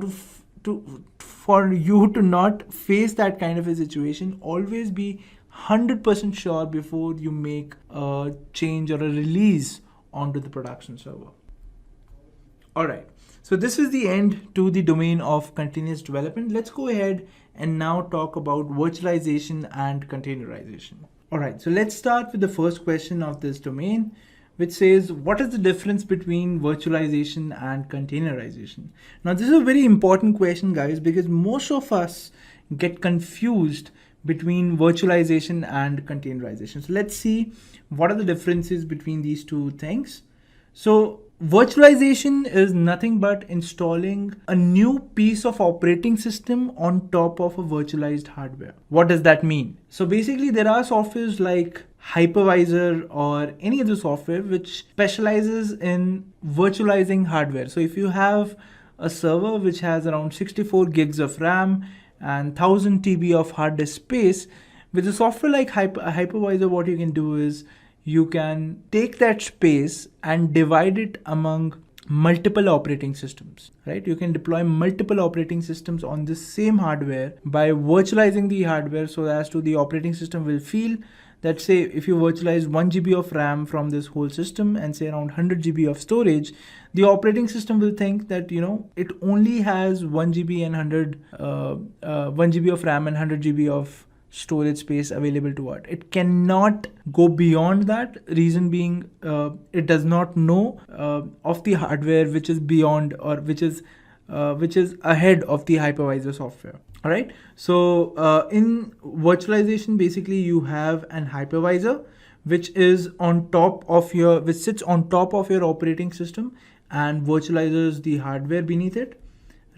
for you to not face that kind of a situation, always be 100% sure before you make a change or a release onto the production server. All right, so this is the end to the domain of continuous development. Let's go ahead and now talk about virtualization and containerization. All right, so let's start with the first question of this domain, which says, what is the difference between virtualization and containerization? Now, this is a very important question, guys, because most of us get confused between virtualization and containerization. So let's see what are the differences between these two things. So virtualization is nothing but installing a new piece of operating system on top of a virtualized hardware. What does that mean? So basically, there are softwares like hypervisor or any other software which specializes in virtualizing hardware. So if you have a server which has around 64 gigs of RAM and 1000 TB of hard disk space, with a software like hypervisor, what you can do is you can take that space and divide it among multiple operating systems, right? You can deploy multiple operating systems on this same hardware by virtualizing the hardware, so as to the operating system will feel that, say, if you virtualize 1 GB of RAM from this whole system and say around 100 GB of storage, the operating system will think that, it only has 1 GB and 1 GB of RAM and 100 GB of storage space available to it. It cannot go beyond that. Reason being, it does not know of the hardware which is beyond, or which is ahead of the hypervisor software. All right. So in virtualization, basically you have an hypervisor which sits on top of your operating system and virtualizes the hardware beneath it,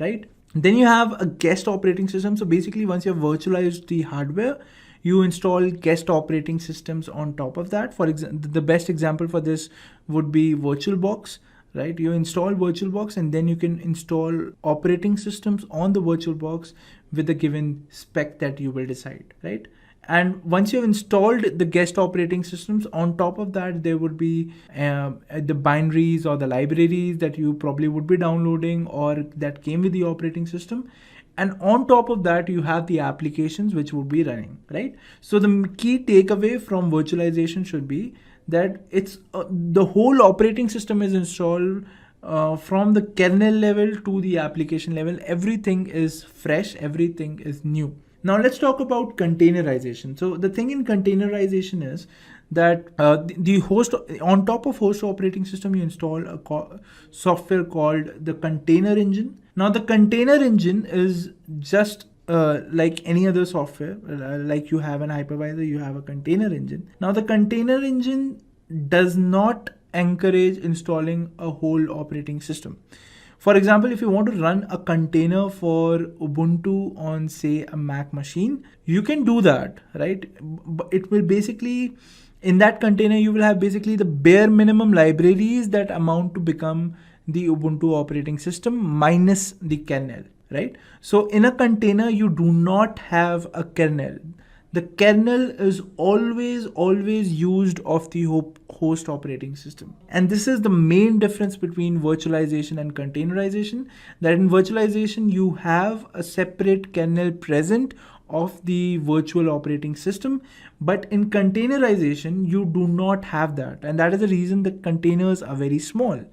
right? Then you have a guest operating system. So basically, once you have virtualized the hardware, you install guest operating systems on top of that. For example, the best example for this would be VirtualBox, right? You install VirtualBox and then you can install operating systems on the VirtualBox with a given spec that you will decide, right? And once you've installed the guest operating systems, on top of that, there would be the binaries or the libraries that you probably would be downloading or that came with the operating system. And on top of that, you have the applications which would be running, right? So the key takeaway from virtualization should be that it's the whole operating system is installed from the kernel level to the application level. Everything is fresh, everything is new. Now let's talk about containerization. So the thing in containerization is that the host, on top of host operating system, you install a software called the container engine. Now the container engine is just like any other software, like you have an hypervisor, you have a container engine. Now the container engine does not encourage installing a whole operating system. For example, if you want to run a container for Ubuntu on, say, a Mac machine, you can do that, right? But it will basically, in that container, you will have basically the bare minimum libraries that amount to become the Ubuntu operating system minus the kernel, right? So in a container, you do not have a kernel. The kernel is always used of the host operating system. And this is the main difference between virtualization and containerization, that in virtualization, you have a separate kernel present of the virtual operating system, but in containerization, you do not have that. And that is the reason the containers are very small.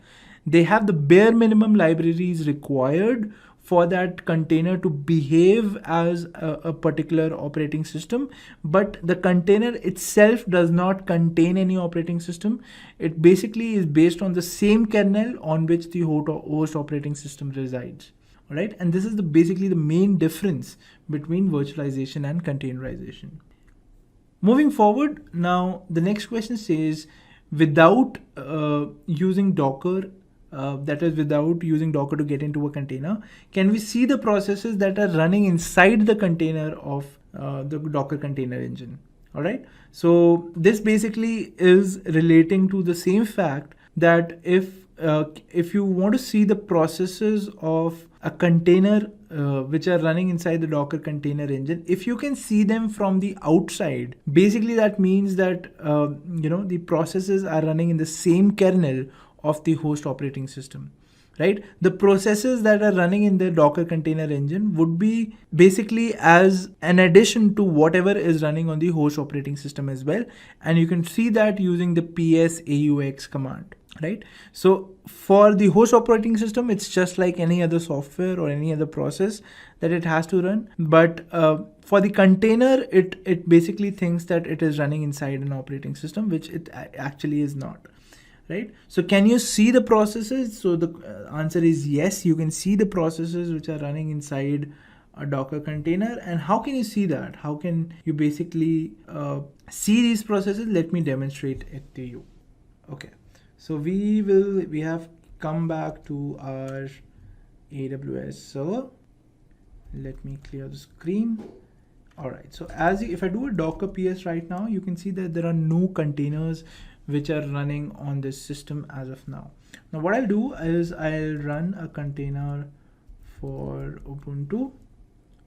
They have the bare minimum libraries required for that container to behave as a particular operating system, but the container itself does not contain any operating system. It basically is based on the same kernel on which the host operating system resides. All right, and this is basically the main difference between virtualization and containerization. Moving forward, now the next question says, without using Docker, that is without using Docker to get into a container, can we see the processes that are running inside the container of the Docker container engine? All right. So this basically is relating to the same fact that if you want to see the processes of a container which are running inside the Docker container engine, if you can see them from the outside, basically that means that the processes are running in the same kernel of the host operating system, right? The processes that are running in the Docker container engine would be basically as an addition to whatever is running on the host operating system as well. And you can see that using the ps-aux command, right? So for the host operating system, it's just like any other software or any other process that it has to run. But for the container, it basically thinks that it is running inside an operating system, which it actually is not. Right? So can you see the processes? So the answer is yes, you can see the processes which are running inside a Docker container. And how can you see that? How can you basically see these processes? Let me demonstrate it to you. Okay, so we have come back to our AWS server. Let me clear the screen. All right, so if I do a Docker PS right now, you can see that there are no containers which are running on this system as of now. Now what I'll do is I'll run a container for Ubuntu.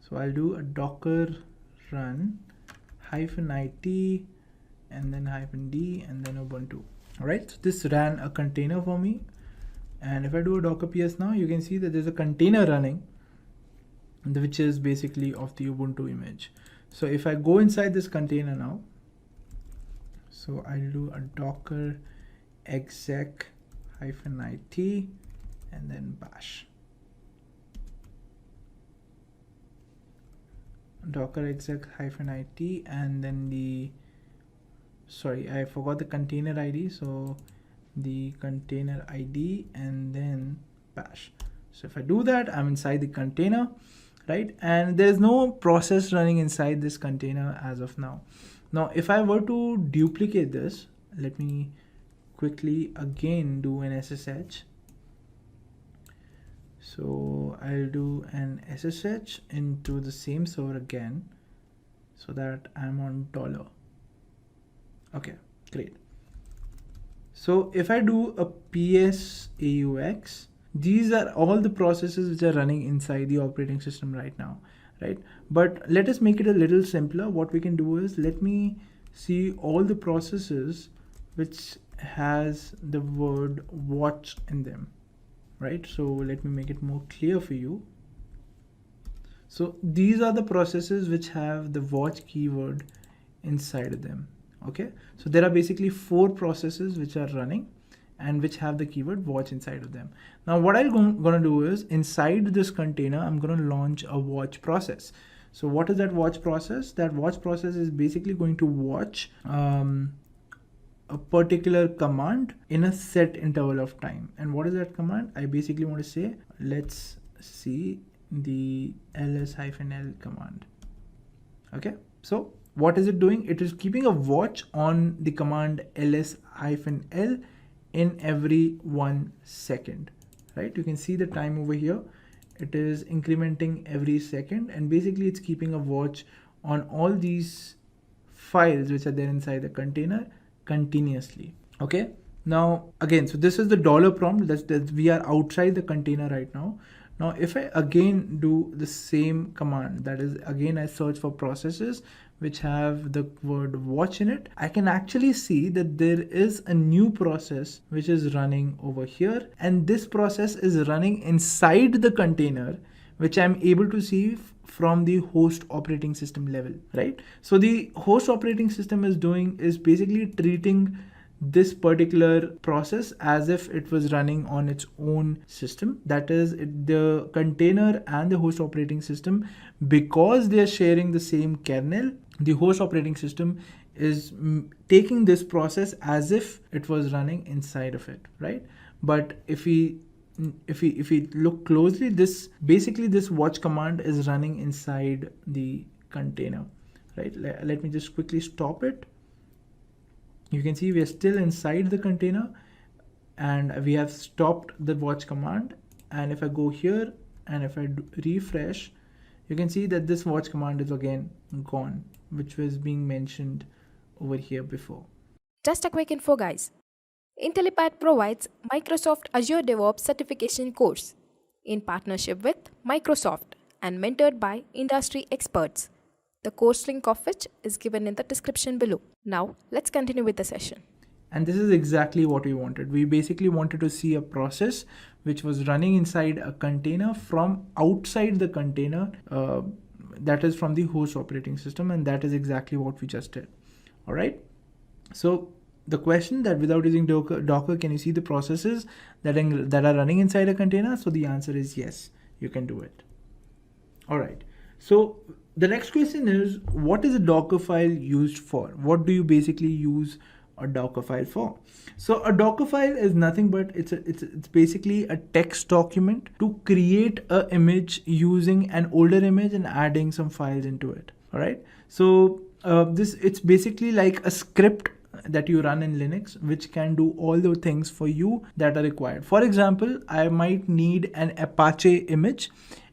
So I'll do a Docker run -it and then -d and then Ubuntu. All right, so this ran a container for me. And if I do a Docker PS now, you can see that there's a container running, which is basically of the Ubuntu image. So if I go inside this container now, so I'll do a docker exec -it and then bash. Docker exec -it and then I forgot the container ID. So the container ID and then bash. So if I do that, I'm inside the container, right? And there's no process running inside this container as of now. Now, if I were to duplicate this, let me quickly again do an SSH. So I'll do an SSH into the same server again so that I'm on $. Okay, great. So if I do a ps-aux, these are all the processes which are running inside the operating system right now, right? But let us make it a little simpler. What we can do is, let me see all the processes which has the word watch in them, right? So let me make it more clear for you. So these are the processes which have the watch keyword inside of them. Okay, so there are basically 4 processes which are running and which have the keyword watch inside of them. Now what I'm gonna do is, inside this container, I'm gonna launch a watch process. So what is that watch process? That watch process is basically going to watch a particular command in a set interval of time. And what is that command? I basically want to say, let's see the ls-l command. Okay, so what is it doing? It is keeping a watch on the command ls-l in every 1 second, right? You can see the time over here. It is incrementing every second, and basically it's keeping a watch on all these files which are there inside the container continuously. Okay, now again, so this is the dollar prompt. That we are outside the container right now. Now if I again do the same command, that is again I search for processes which have the word watch in it, I can actually see that there is a new process which is running over here, and this process is running inside the container, which I'm able to see from the host operating system level, right? So the host operating system is basically treating this particular process as if it was running on its own system. That is, the container and the host operating system, because they are sharing the same kernel, the host operating system is taking this process as if it was running inside of it, right? But if we look closely, this watch command is running inside the container, right? Let me just quickly stop it. You can see we are still inside the container, and we have stopped the watch command. And if I go here and if I refresh, you can see that this watch command is again gone, which was being mentioned over here before. Just a quick info, guys. Intellipaat provides Microsoft Azure DevOps Certification course in partnership with Microsoft and mentored by industry experts. The course link of which is given in the description below. Now, let's continue with the session. And this is exactly what we wanted. We basically wanted to see a process which was running inside a container from outside the container, that is from the host operating system, and that is exactly what we just did. All right. So the question that without using Docker, can you see the processes that are running inside a container? So the answer is yes, you can do it. All right. So the next question is, what is a Docker file used for? What do you basically use a Docker file for? So a Docker file is nothing but it's basically a text document to create an image using an older image and adding some files into it. All right. So it's basically like a script that you run in Linux, which can do all the things for you that are required. For example, I might need an Apache image,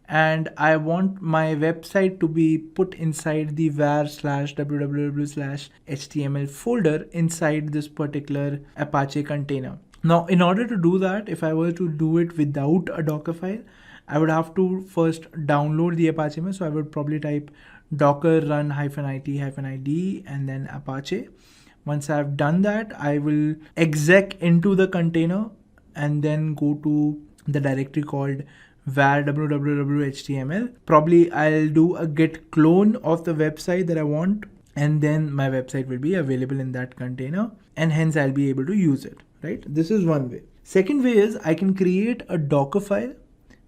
and I want my website to be put inside the var/www/html folder inside this particular Apache container. Now, in order to do that, if I were to do it without a Docker file, I would have to first download the Apache image. So I would probably type docker run -it-id and then Apache. Once I've done that, I will exec into the container and then go to the directory called var www.html. Probably I'll do a git clone of the website that I want, and then my website will be available in that container, and hence I'll be able to use it, right? This is one way. Second way is I can create a Docker file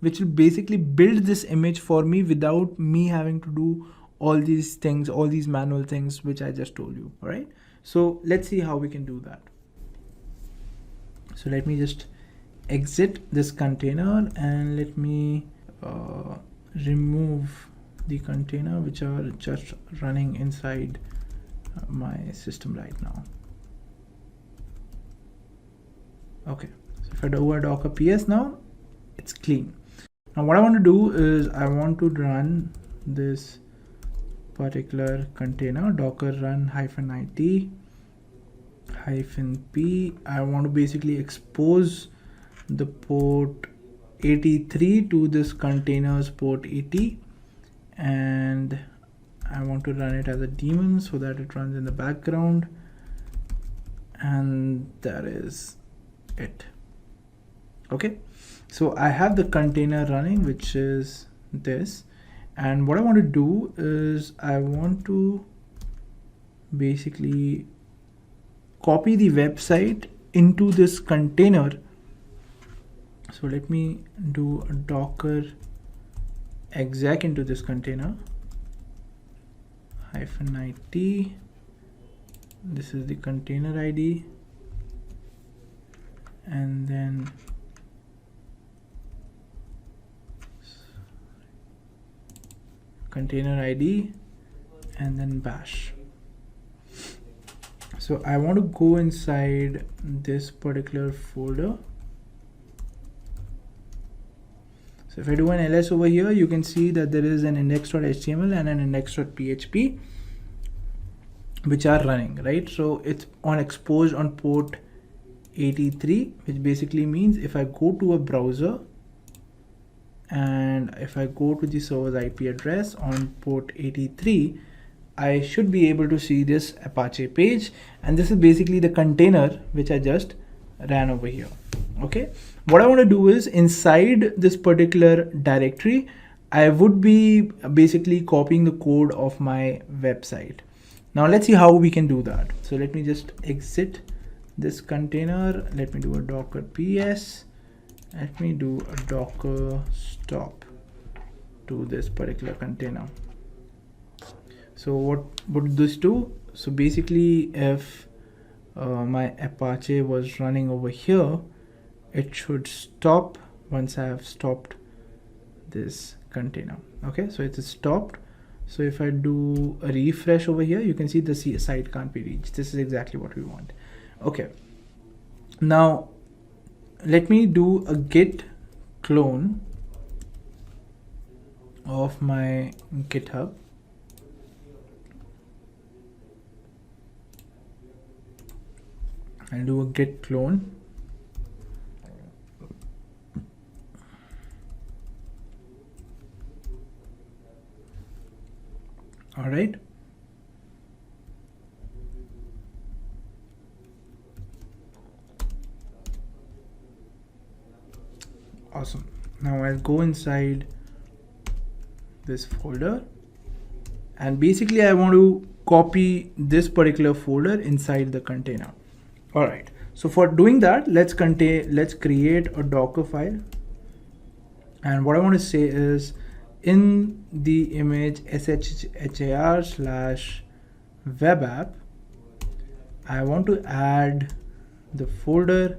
which will basically build this image for me without me having to do all these things, all these manual things which I just told you. All right. So let's see how we can do that. So let me just exit this container and let me remove the container which are just running inside my system right now. Okay, so if I do a docker ps now, it's clean. Now what I want to do is I want to run this particular container, docker run -it-p. I want to basically expose the port 83 to this container's port 80, and I want to run it as a daemon so that it runs in the background, and that is it. Okay, so I have the container running, which is this, and what I want to do is I want to basically copy the website into this container. So let me do a docker exec into this container -it. This is the container ID, and then container ID, and then bash. So I want to go inside this particular folder. So if I do an ls over here, you can see that there is an index.html and an index.php which are running, right? So it's on exposed on port 83, which basically means if I go to a browser and if I go to the server's IP address on port 83, I should be able to see this Apache page, and this is basically the container which I just ran over here. Okay, what I want to do is inside this particular directory, I would be basically copying the code of my website. Now let's see how we can do that. So let me just exit this container. Let me do a docker ps. Let me do a docker stop to this particular container. So what would this do? So basically, if my Apache was running over here, it should stop once I have stopped this container. Okay, so it is stopped. So if I do a refresh over here, you can see the site can't be reached. This is exactly what we want. Okay, now let me do a git clone of my GitHub. I'll do a git clone. All right. Awesome. Now I'll go inside this folder, and basically I want to copy this particular folder inside the container. All right, so for doing that, let's create a Docker file, and what I want to say is in the image shhar/web app, I want to add the folder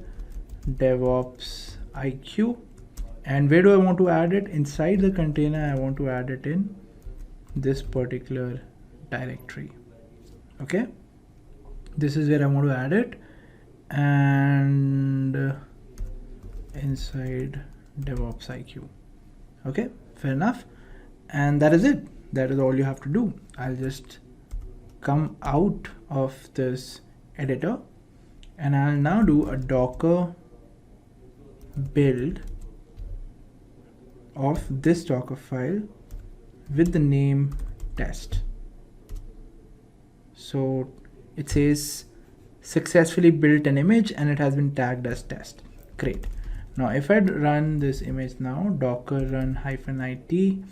DevOps IQ, and where do I want to add it? Inside the container. I want to add it in this particular directory. Okay, this is where I want to add it, and inside DevOps IQ. Okay, fair enough. And that is it. That is all you have to do. I'll just come out of this editor, and I'll now do a Docker build of this Docker file with the name test. So it says successfully built an image and it has been tagged as test. Great. Now if I run this image now, docker run -it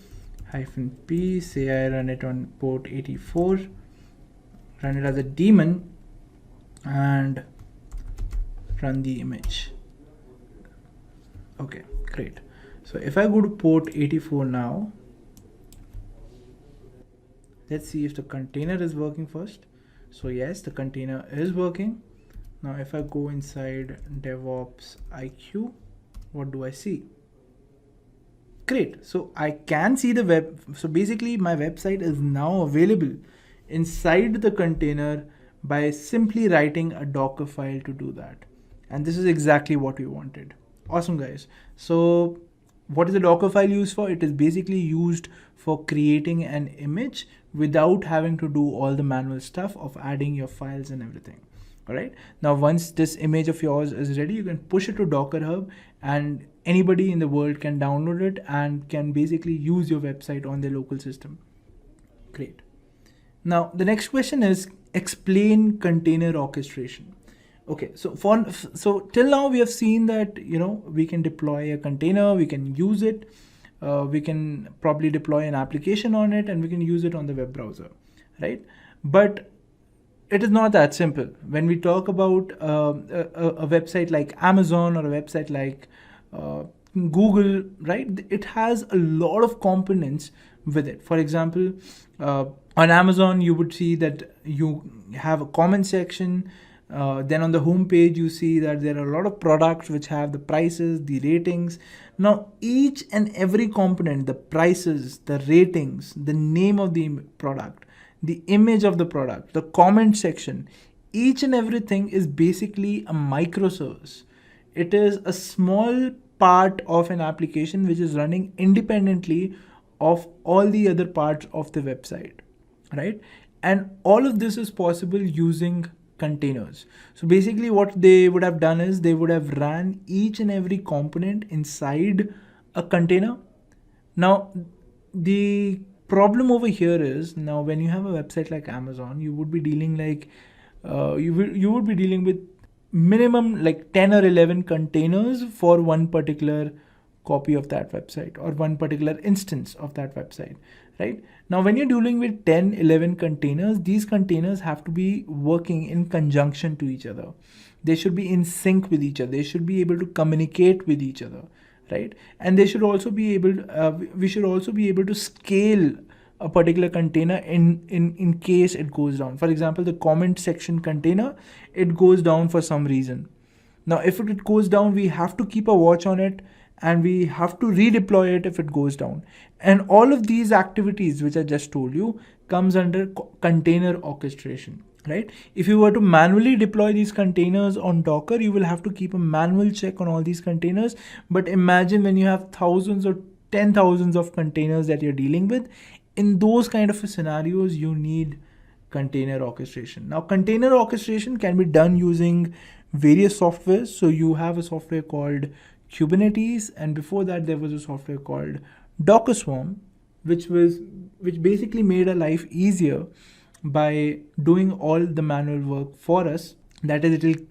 -p, say I run it on port 84, run it as a daemon, and run the image. Okay, great. So if I go to port 84 now, let's see if the container is working first. So yes, the container is working. Now if I go inside DevOps IQ, what do I see? Great. So I can see the web. So basically my website is now available inside the container by simply writing a Docker file to do that. And this is exactly what we wanted. Awesome, guys. So what is the Docker file used for? It is basically used for creating an image without having to do all the manual stuff of adding your files and everything. All right. Now, once this image of yours is ready, you can push it to Docker Hub, and anybody in the world can download it and can basically use your website on their local system. Great. Now, the next question is explain container orchestration. Okay, so till now we have seen that, we can deploy a container, we can use it, we can probably deploy an application on it, and we can use it on the web browser, right? But it is not that simple. When we talk about a website like Amazon or a website like Google, right? It has a lot of components with it. For example, on Amazon, you would see that you have a comment section. Then on the home page, you see that there are a lot of products which have the prices, the ratings. Now, each and every component, the prices, the ratings, the name of the product, the image of the product, the comment section, each and everything is basically a microservice. It is a small part of an application which is running independently of all the other parts of the website, right? And all of this is possible using containers. So basically what they would have done is they would have ran each and every component inside a container. Now, the problem over here is, now when you have a website like Amazon, you would be dealing like you would be dealing with minimum like 10 or 11 containers for one particular copy of that website or one particular instance of that website, right? Now, when you're dealing with 10, 11 containers, these containers have to be working in conjunction to each other. They should be in sync with each other. They should be able to communicate with each other, right? And they should also be able to, we should also be able to scale a particular container in case it goes down. For example, the comment section container, it goes down for some reason. Now, if it goes down, we have to keep a watch on it and we have to redeploy it if it goes down. And all of these activities, which I just told you, comes under container orchestration, right? If you were to manually deploy these containers on Docker, you will have to keep a manual check on all these containers. But imagine when you have thousands or 10,000s of containers that you're dealing with, in those kind of scenarios, you need container orchestration. Now, container orchestration can be done using various softwares. So you have a software called Kubernetes, and before that there was a software called Docker Swarm, which basically made our life easier by doing all the manual work for us. That is, it will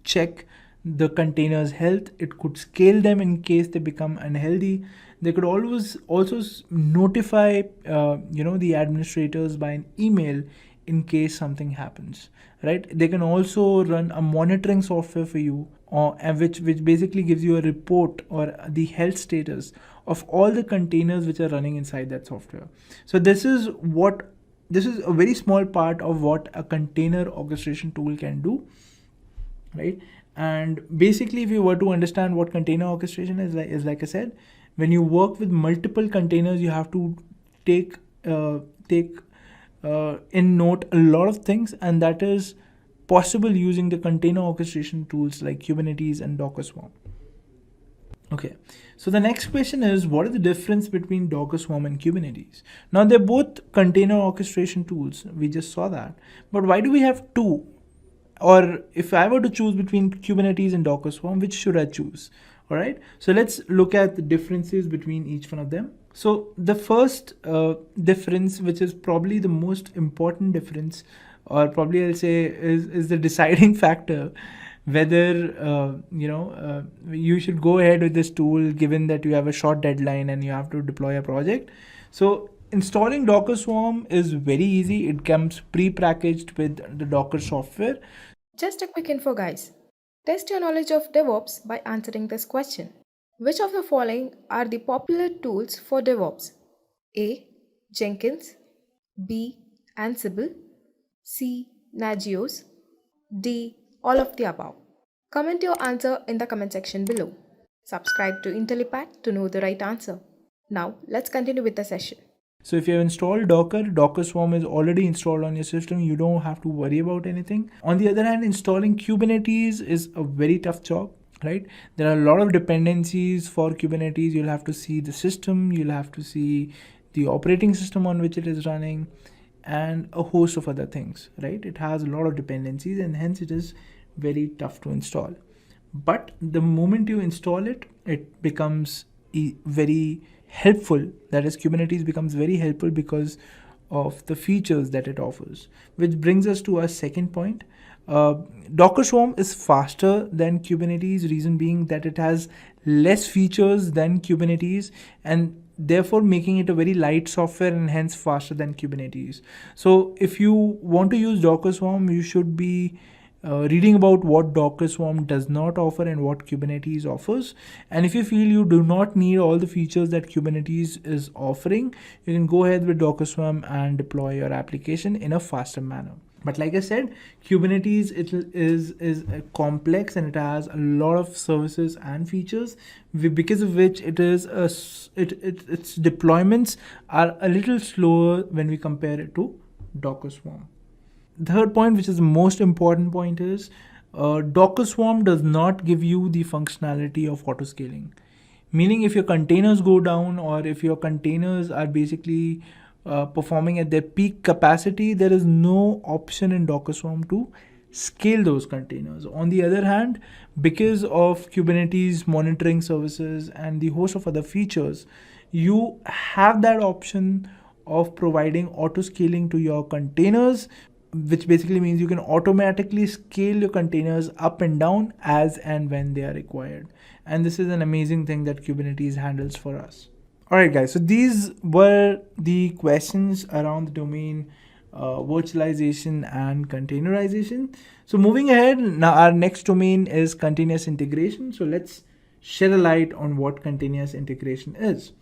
check the container's health. It could scale them in case they become unhealthy. They could always also notify the administrators by an email in case something happens, right? They can also run a monitoring software for you, which basically gives you a report or the health status of all the containers which are running inside that software. So this is a very small part of what a container orchestration tool can do, right? And basically, if you were to understand what container orchestration is like I said, when you work with multiple containers, you have to take in note a lot of things, and that is possible using the container orchestration tools like Kubernetes and Docker Swarm. Okay, so the next question is, what is the difference between Docker Swarm and Kubernetes? Now, they're both container orchestration tools. We just saw that. But why do we have two? Or if I were to choose between Kubernetes and Docker Swarm, which should I choose? All right, so let's look at the differences between each one of them. So the first difference, which is probably the most important difference, or probably I'll say is the deciding factor whether you should go ahead with this tool given that you have a short deadline and you have to deploy a project. So installing Docker Swarm is very easy. It comes pre-packaged with the Docker software. Just a quick info, guys. Test your knowledge of DevOps by answering this question. Which of the following are the popular tools for DevOps? A. Jenkins, B. Ansible, C. Nagios, D. All of the above. Comment your answer in the comment section below. Subscribe to Intellipaat to know the right answer. Now, let's continue with the session. So if you have installed Docker Swarm is already installed on your system. You don't have to worry about anything. On the other hand, installing Kubernetes is a very tough job, right? There are a lot of dependencies for Kubernetes. You'll have to see the system, you'll have to see the operating system on which it is running, and a host of other things, right? It has a lot of dependencies and hence it is very tough to install. But the moment you install it, it becomes very helpful. That is, Kubernetes becomes very helpful because of the features that it offers, which brings us to our second point. Docker Swarm is faster than Kubernetes, reason being that it has less features than Kubernetes and therefore making it a very light software and hence faster than Kubernetes. So if you want to use Docker Swarm, you should be reading about what Docker Swarm does not offer and what Kubernetes offers. And if you feel you do not need all the features that Kubernetes is offering, you can go ahead with Docker Swarm and deploy your application in a faster manner. But like I said, Kubernetes is complex, and it has a lot of services and features, because of which its deployments are a little slower when we compare it to Docker Swarm. The third point, which is the most important point, is Docker Swarm does not give you the functionality of autoscaling. Meaning, if your containers go down, or if your containers are basically performing at their peak capacity, there is no option in Docker Swarm to scale those containers. On the other hand, because of Kubernetes monitoring services and the host of other features, you have that option of providing auto scaling to your containers, which basically means you can automatically scale your containers up and down as and when they are required. And this is an amazing thing that Kubernetes handles for us. All right, guys, so these were the questions around the domain virtualization and containerization. So moving ahead, now our next domain is continuous integration. So let's shed a light on what continuous integration is.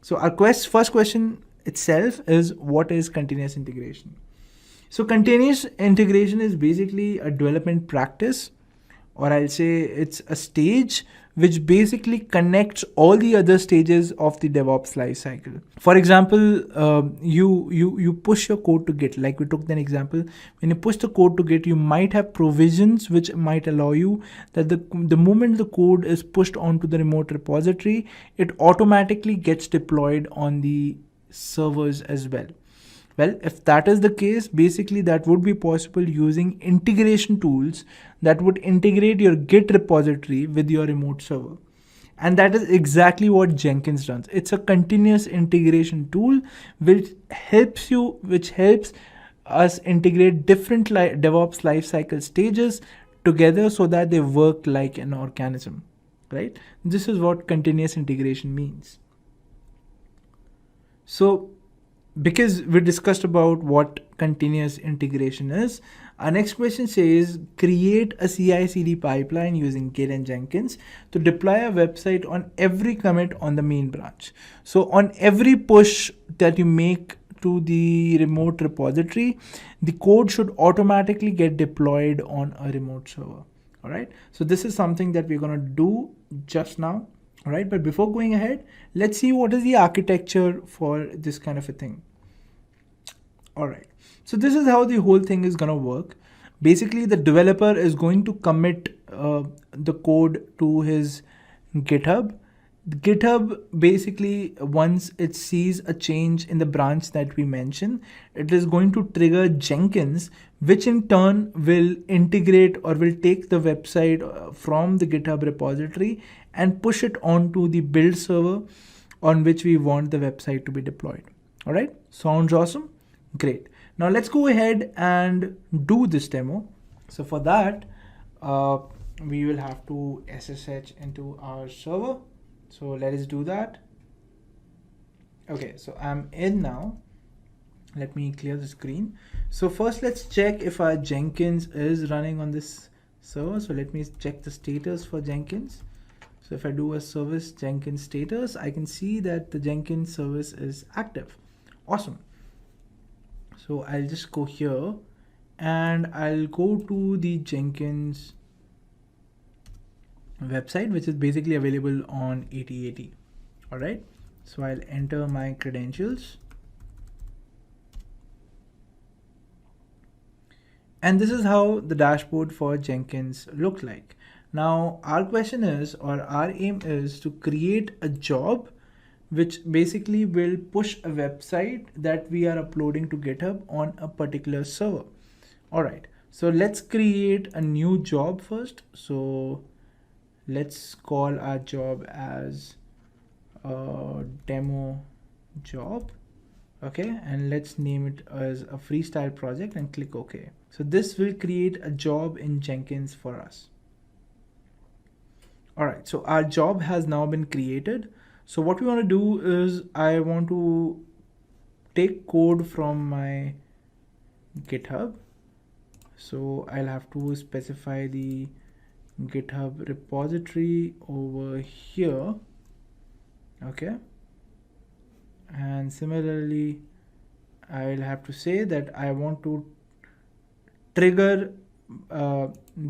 So our first question itself is, what is continuous integration? So continuous integration is basically a development practice, or I'll say it's a stage which basically connects all the other stages of the DevOps lifecycle. For example, you push your code to Git. Like we took an example, when you push the code to Git, you might have provisions which might allow you that the moment the code is pushed onto the remote repository, it automatically gets deployed on the servers as well. Well, if that is the case, basically that would be possible using integration tools that would integrate your Git repository with your remote server. And that is exactly what Jenkins does. It's a continuous integration tool which helps us integrate different DevOps lifecycle stages together so that they work like an organism, right? This is what continuous integration means. So, because we discussed about what continuous integration is, our next question says, create a CI/CD pipeline using Git and Jenkins to deploy a website on every commit on the main branch. So on every push that you make to the remote repository, the code should automatically get deployed on a remote server. All right. So this is something that we're going to do just now. All right. But before going ahead, let's see what is the architecture for this kind of a thing. All right, so this is how the whole thing is going to work. Basically, the developer is going to commit the code to his GitHub. GitHub basically, once it sees a change in the branch that we mentioned, it is going to trigger Jenkins, which in turn will integrate or will take the website from the GitHub repository and push it onto the build server on which we want the website to be deployed. All right, sounds awesome. Great. Now let's go ahead and do this demo. So for that, we will have to SSH into our server. So let us do that. Okay, so I'm in now. Let me clear the screen. So first let's check if our Jenkins is running on this server. So let me check the status for Jenkins. So if I do a service Jenkins status, I can see that the Jenkins service is active. Awesome. So I'll just go here and I'll go to the Jenkins website, which is basically available on AT80. All right. So I'll enter my credentials. And this is how the dashboard for Jenkins looked like. Now our question is, or our aim is to create a job which basically will push a website that we are uploading to GitHub on a particular server. All right, so let's create a new job first. So let's call our job as a demo job. Okay, and let's name it as a freestyle project and click OK. So this will create a job in Jenkins for us. All right, so our job has now been created. So what we want to do is I want to take code from my GitHub. So I'll have to specify the GitHub repository over here. Okay. And similarly, I'll have to say that I want to trigger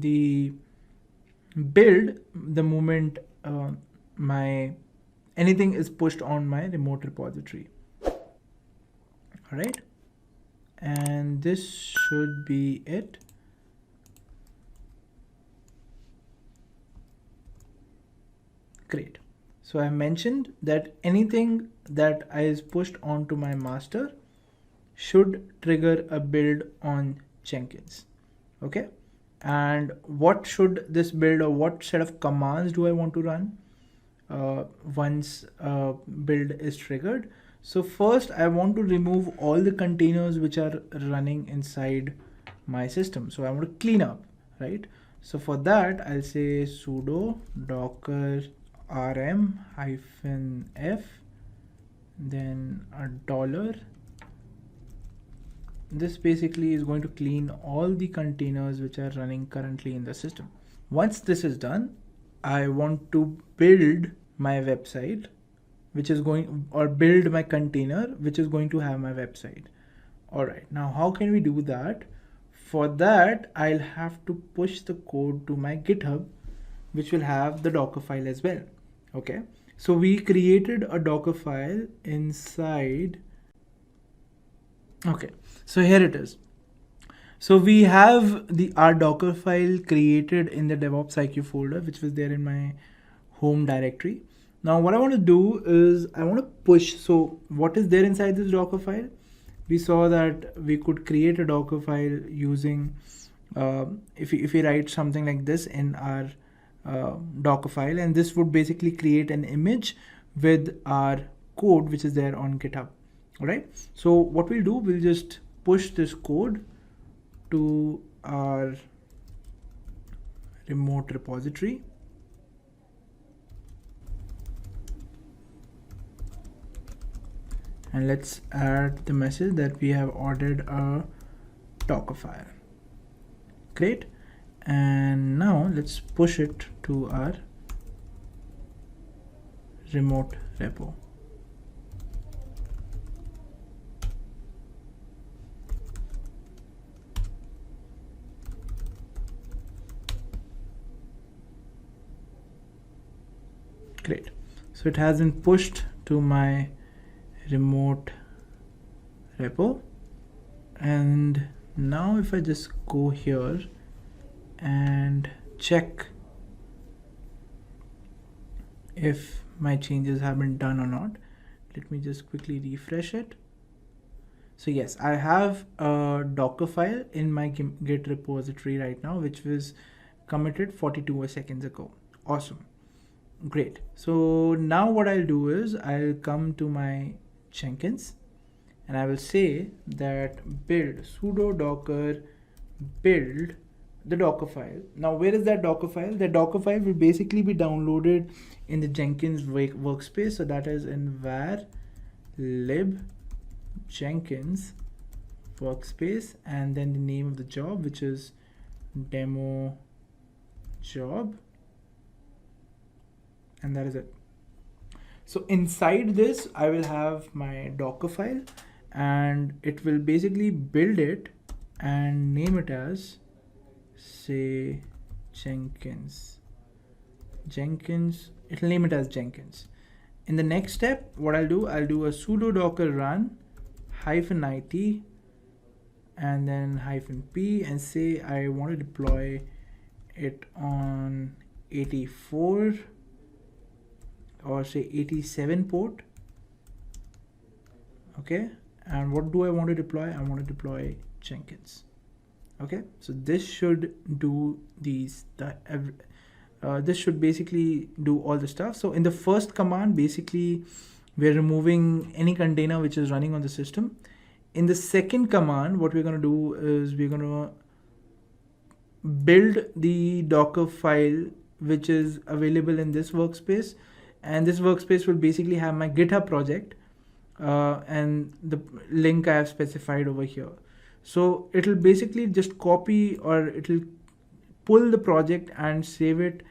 the build the moment my anything is pushed on my remote repository. All right, and this should be it. Great. So I mentioned that anything that is pushed onto my master should trigger a build on Jenkins. Okay, and what should this build, or what set of commands do I want to run once build is triggered? So first I want to remove all the containers which are running inside my system. So I want to clean up, right? So for that I'll say sudo docker rm -f, then a dollar. This basically is going to clean all the containers which are running currently in the system. Once this is done, I want to build my website, which is going, or build my container, which is going to have my website. All right, now how can we do that? For that, I'll have to push the code to my GitHub, which will have the Docker file as well. Okay, so we created a Docker file inside. Okay, so here it is. So we have our Docker file created in the DevOps IQ folder, which was there in my home directory. Now what I want to do is I want to push. So what is there inside this Docker file? We saw that we could create a Docker file using, if we write something like this in our Docker file, and this would basically create an image with our code which is there on GitHub. All right, so what we'll do, we'll just push this code to our remote repository. And let's add the message that we have ordered a Docker file. Great. And now let's push it to our remote repo. Great. So it has been pushed to my remote repo. And now if I just go here and check if my changes have been done or not, let me just quickly refresh it. So yes, I have a Docker file in my Git repository right now, which was committed 42 seconds ago. Awesome. Great. So now what I'll do is I'll come to my Jenkins and I will say that build sudo docker build the Docker file. Now where is that Docker file? The Docker file will basically be downloaded in the Jenkins workspace. So that is in var lib Jenkins workspace, and then the name of the job, which is demo job, and that is it. So inside this I will have my Docker file, and it will basically build it and name it as, say, Jenkins. It'll name it as Jenkins. In the next step, what I'll do a sudo docker run -it and then -p, and say I want to deploy it on 84 or say 87 port. Okay, and what do I want to deploy? I want to deploy Jenkins. Okay, so this should do this should basically do all the stuff. So in the first command, basically we're removing any container which is running on the system. In the second command, what we're going to do is we're going to build the Docker file which is available in this workspace, and this workspace will basically have my GitHub project and the link I have specified over here. So it'll basically just copy, or it'll pull the project and save it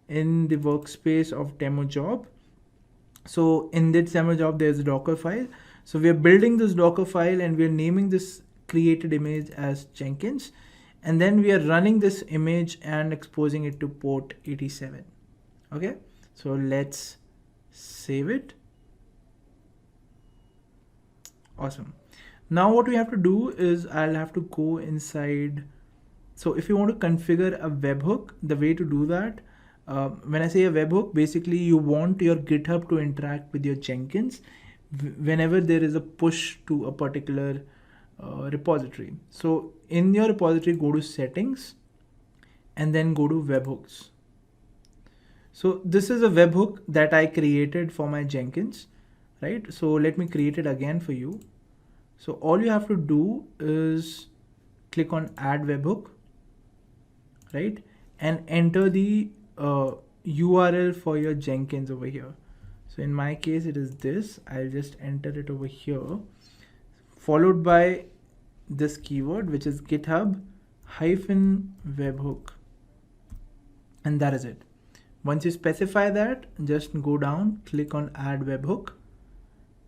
in the workspace of demo job. So in this demo job, there's a Docker file. So we are building this Docker file and we're naming this created image as Jenkins. and then we are running this image and exposing it to port 87. Okay, so let's save it. Awesome. Now what we have to do is I'll have to go inside. So if you want to configure a webhook, the way to do that, when I say a webhook, basically you want your GitHub to interact with your Jenkins whenever there is a push to a particular repository. So in your repository, go to settings and then go to webhooks. So this is a webhook that I created for my Jenkins, right? So let me create it again for you. So all you have to do is click on add webhook, right? And enter the URL for your Jenkins over here. So in my case, it is this. I'll just enter it over here, followed by this keyword, which is GitHub -webhook. And that is it. Once you specify that, just go down, click on add webhook.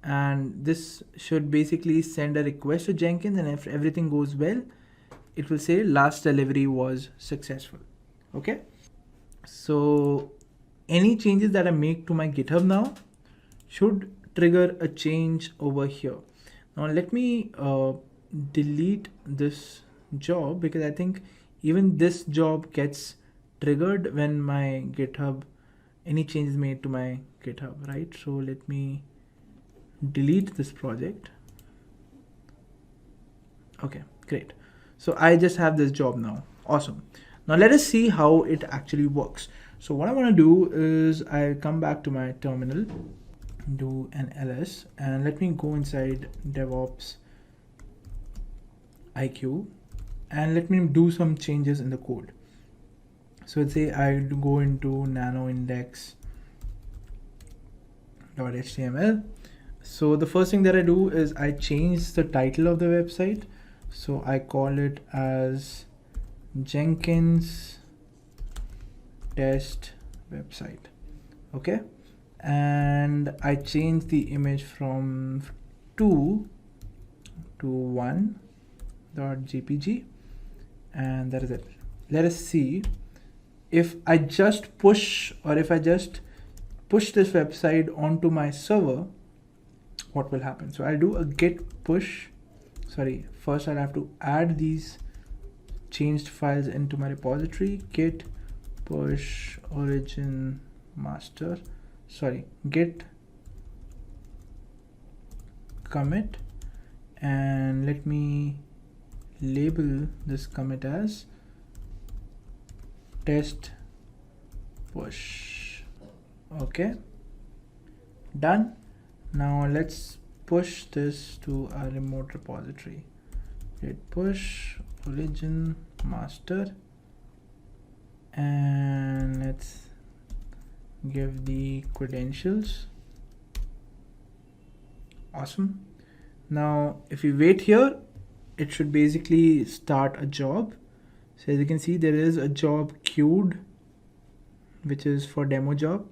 And this should basically send a request to Jenkins, and if everything goes well, it will say last delivery was successful. Okay, so any changes that I make to my GitHub now should trigger a change over here. Now let me delete this job, because I think even this job gets triggered when my GitHub, any changes made to my GitHub, right? So let me delete this project. Okay, great. So I just have this job now. Awesome. Now let us see how it actually works. So what I want to do is I'll come back to my terminal, do an ls, and let me go inside DevOps IQ, and let me do some changes in the code. So let's say I go into nanoindex.html. So the first thing that I do is I change the title of the website. So I call it as Jenkins test website. Okay. And I change the image from 2 to 1.jpg, and that is it. Let us see if I just push, or if I just push this website onto my server, what will happen. So I'll do a git push. Sorry, first I'll have to add these changed files into my repository. Git push origin master, sorry, git commit, and let me label this commit as test push. Okay, done. Now let's push this to our remote repository. Git push origin master, and let's give the credentials. Awesome. Now if you wait here, it should basically start a job. So as you can see, there is a job queued, which is for demo job,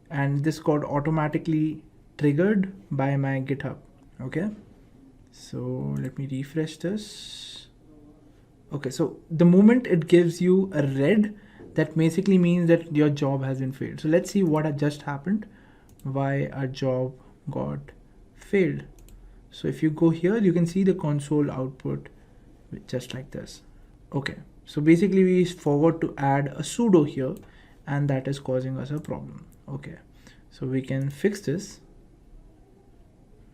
and this got automatically triggered by my GitHub. Okay, so let me refresh this. Okay, so the moment it gives you a red, that basically means that your job has been failed. So let's see what had just happened, why our job got failed. So if you go here, you can see the console output just like this. Okay, so basically we forgot to add a sudo here, and that is causing us a problem. Okay, so we can fix this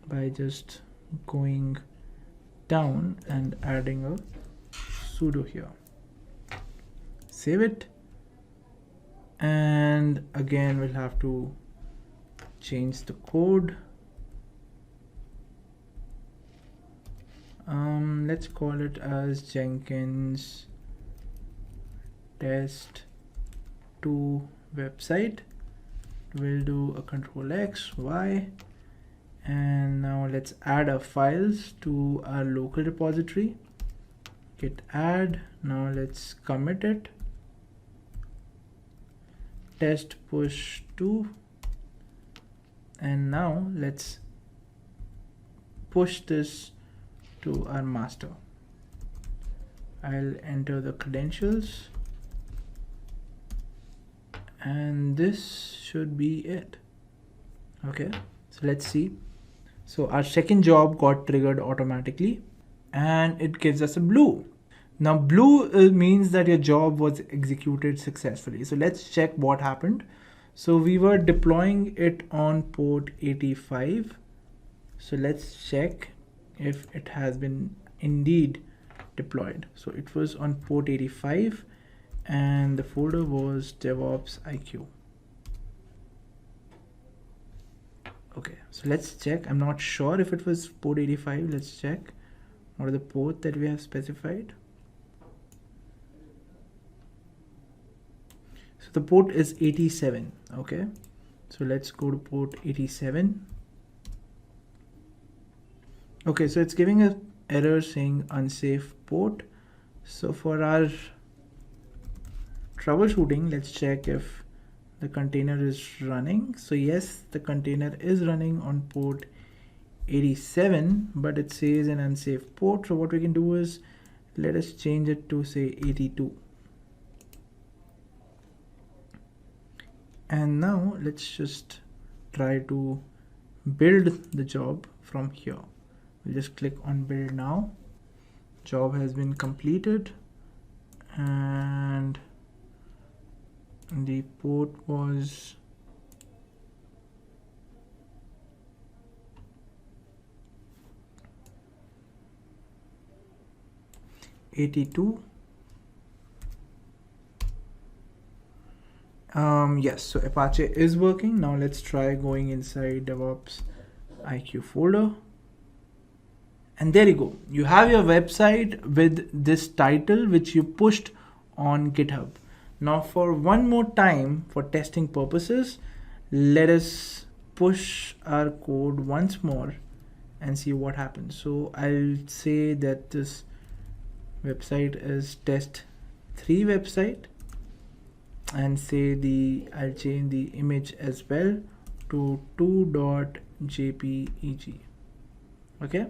by just going down and adding a sudo here. Save it, and again we'll have to change the code. Let's call it as Jenkins test 2 website. We'll do a control X, Y, and now let's add our files to our local repository. Git add. Now let's commit it. Test push 2, and now let's push this to our master. I'll enter the credentials, and this should be it. Okay, so let's see. So our second job got triggered automatically, and it gives us a blue. Now blue means that your job was executed successfully. So let's check what happened. So we were deploying it on port 85. So let's check if it has been indeed deployed. So it was on port 85 and the folder was DevOps IQ. Okay, so let's check. I'm not sure if it was port 85. Let's check. What are the port that we have specified? So the port is 87. Okay, so let's go to port 87. Okay, so it's giving an error saying unsafe port. So for our troubleshooting, let's check if the container is running. So yes, the container is running on port 87, but it says an unsafe port. So what we can do is let us change it to say 82. And now let's just try to build the job from here. We'll just click on build now. Job has been completed and the port was 82. Yes, so Apache is working. Now let's try going inside DevOps IQ folder. And there you go. You have your website with this title which you pushed on GitHub. Now for one more time for testing purposes, let us push our code once more and see what happens. So I'll say that this website is test3 website and say I'll change the image as well to 2.jpeg. Okay,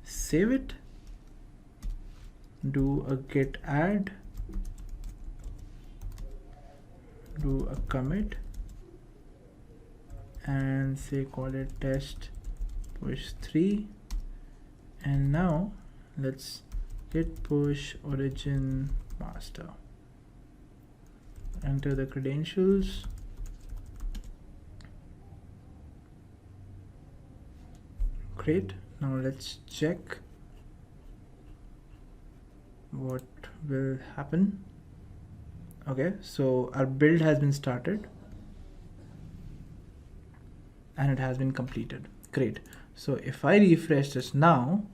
save it, do a git add, do a commit and say call it test push 3, and now let's git push origin master, enter the credentials, great. Now let's check what will happen. Okay, so our build has been started and it has been completed. Great. So if I refresh this now,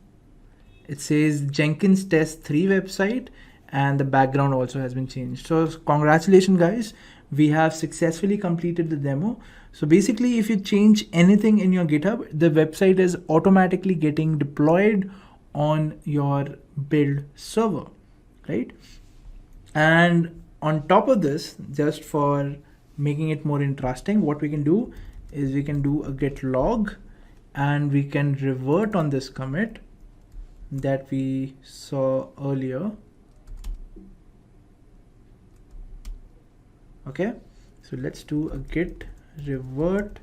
it says Jenkins test 3 website and the background also has been changed. So congratulations guys, we have successfully completed the demo. So basically if you change anything in your GitHub, the website is automatically getting deployed on your build server, right? And on top of this, just for making it more interesting, what we can do is we can do a git log and we can revert on this commit that we saw earlier. Okay, so let's do a git revert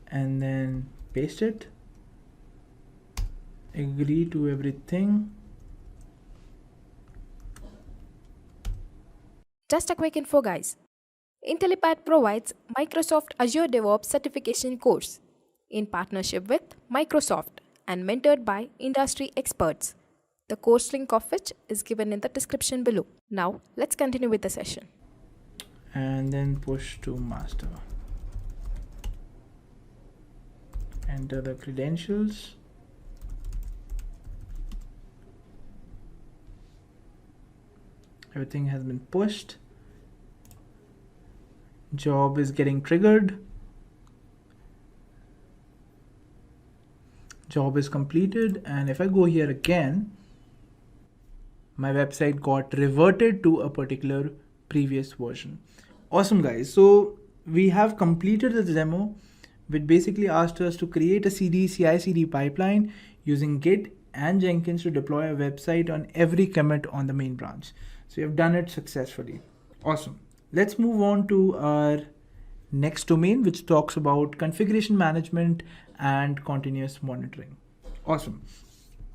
and then paste it, agree to everything. Just a quick info guys. Intellipaat provides Microsoft Azure DevOps Certification course in partnership with Microsoft and mentored by industry experts. The course link of which is given in the description below. Now let's continue with the session. And then push to master. Enter the credentials. Everything has been pushed. Job is getting triggered. Job is completed, and if I go here again, my website got reverted to a particular previous version. Awesome guys, so we have completed the demo which basically asked us to create a CI/CD pipeline using Git and Jenkins to deploy a website on every commit on the main branch. So you have done it successfully. Awesome. Let's move on to our next domain, which talks about configuration management and continuous monitoring. Awesome.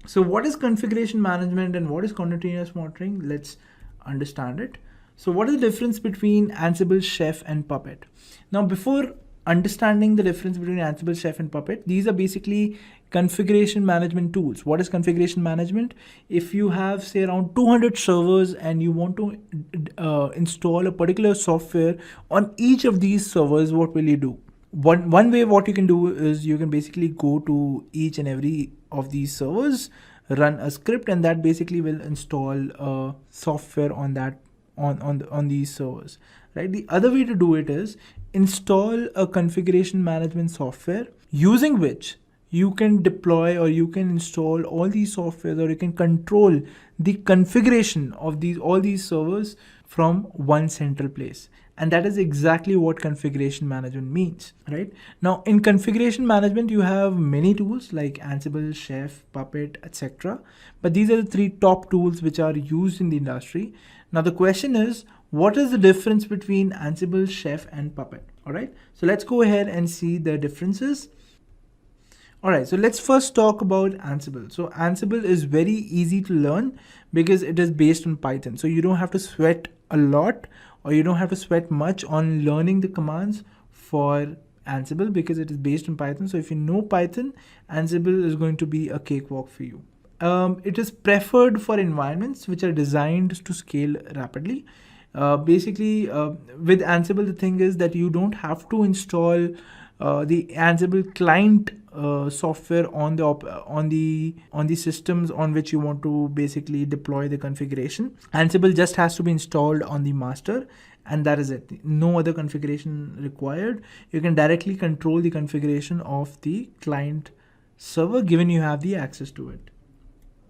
So what is configuration management and what is continuous monitoring? Let's understand it. So what is the difference between Ansible, Chef, and Puppet? Now, before understanding the difference between Ansible, Chef, and Puppet, these are basically configuration management tools. What is configuration management? If you have, say, around 200 servers and you want to install a particular software on each of these servers, what will you do? One way what you can do is you can basically go to each and every of these servers, run a script, and that basically will install software on that on these servers, right? The other way to do it is install a configuration management software using which you can deploy or you can install all these softwares, or you can control the configuration of all these servers from one central place. And that is exactly what configuration management means, right? Now, in configuration management, you have many tools like Ansible, Chef, Puppet, etc. But these are the three top tools which are used in the industry. Now, the question is, what is the difference between Ansible, Chef, and Puppet? All right, so let's go ahead and see the differences. All right, so let's first talk about Ansible. So Ansible is very easy to learn because it is based on Python. So you don't have to sweat a lot, or you don't have to sweat much on learning the commands for Ansible because it is based on Python. So if you know Python, Ansible is going to be a cakewalk for you. It is preferred for environments which are designed to scale rapidly. Basically, with Ansible, the thing is that you don't have to install the Ansible client software on the systems on which you want to basically deploy the configuration. Ansible just has to be installed on the master, and that is it. No other configuration required. You can directly control the configuration of the client server given you have the access to it.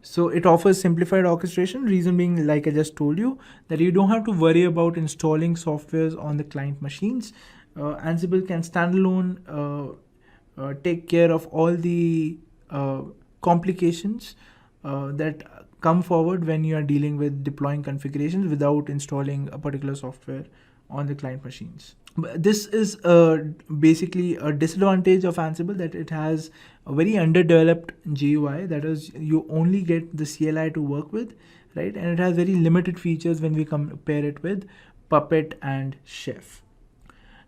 So it offers simplified orchestration, reason being, like I just told you, that you don't have to worry about installing softwares on the client machines. Ansible can standalone take care of all the complications that come forward when you are dealing with deploying configurations without installing a particular software on the client machines. But this is basically a disadvantage of Ansible, that it has a very underdeveloped GUI. That is, you only get the CLI to work with, right? And it has very limited features when we compare it with Puppet and Chef.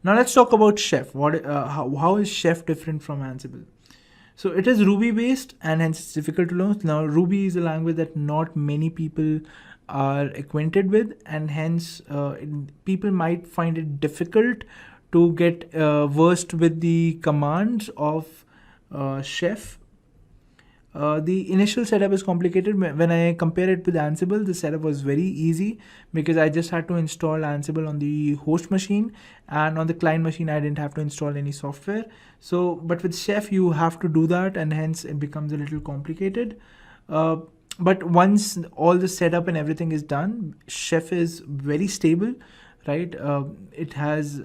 Now let's talk about Chef. How is Chef different from Ansible? So it is Ruby based, and hence it's difficult to learn. Now Ruby is a language that not many people are acquainted with, and hence people might find it difficult to get versed with the commands of Chef. The initial setup is complicated. When I compare it with Ansible, the setup was very easy because I just had to install Ansible on the host machine, and on the client machine I didn't have to install any software. So, but with Chef you have to do that, and hence it becomes a little complicated. But once all the setup and everything is done, Chef is very stable, right? It has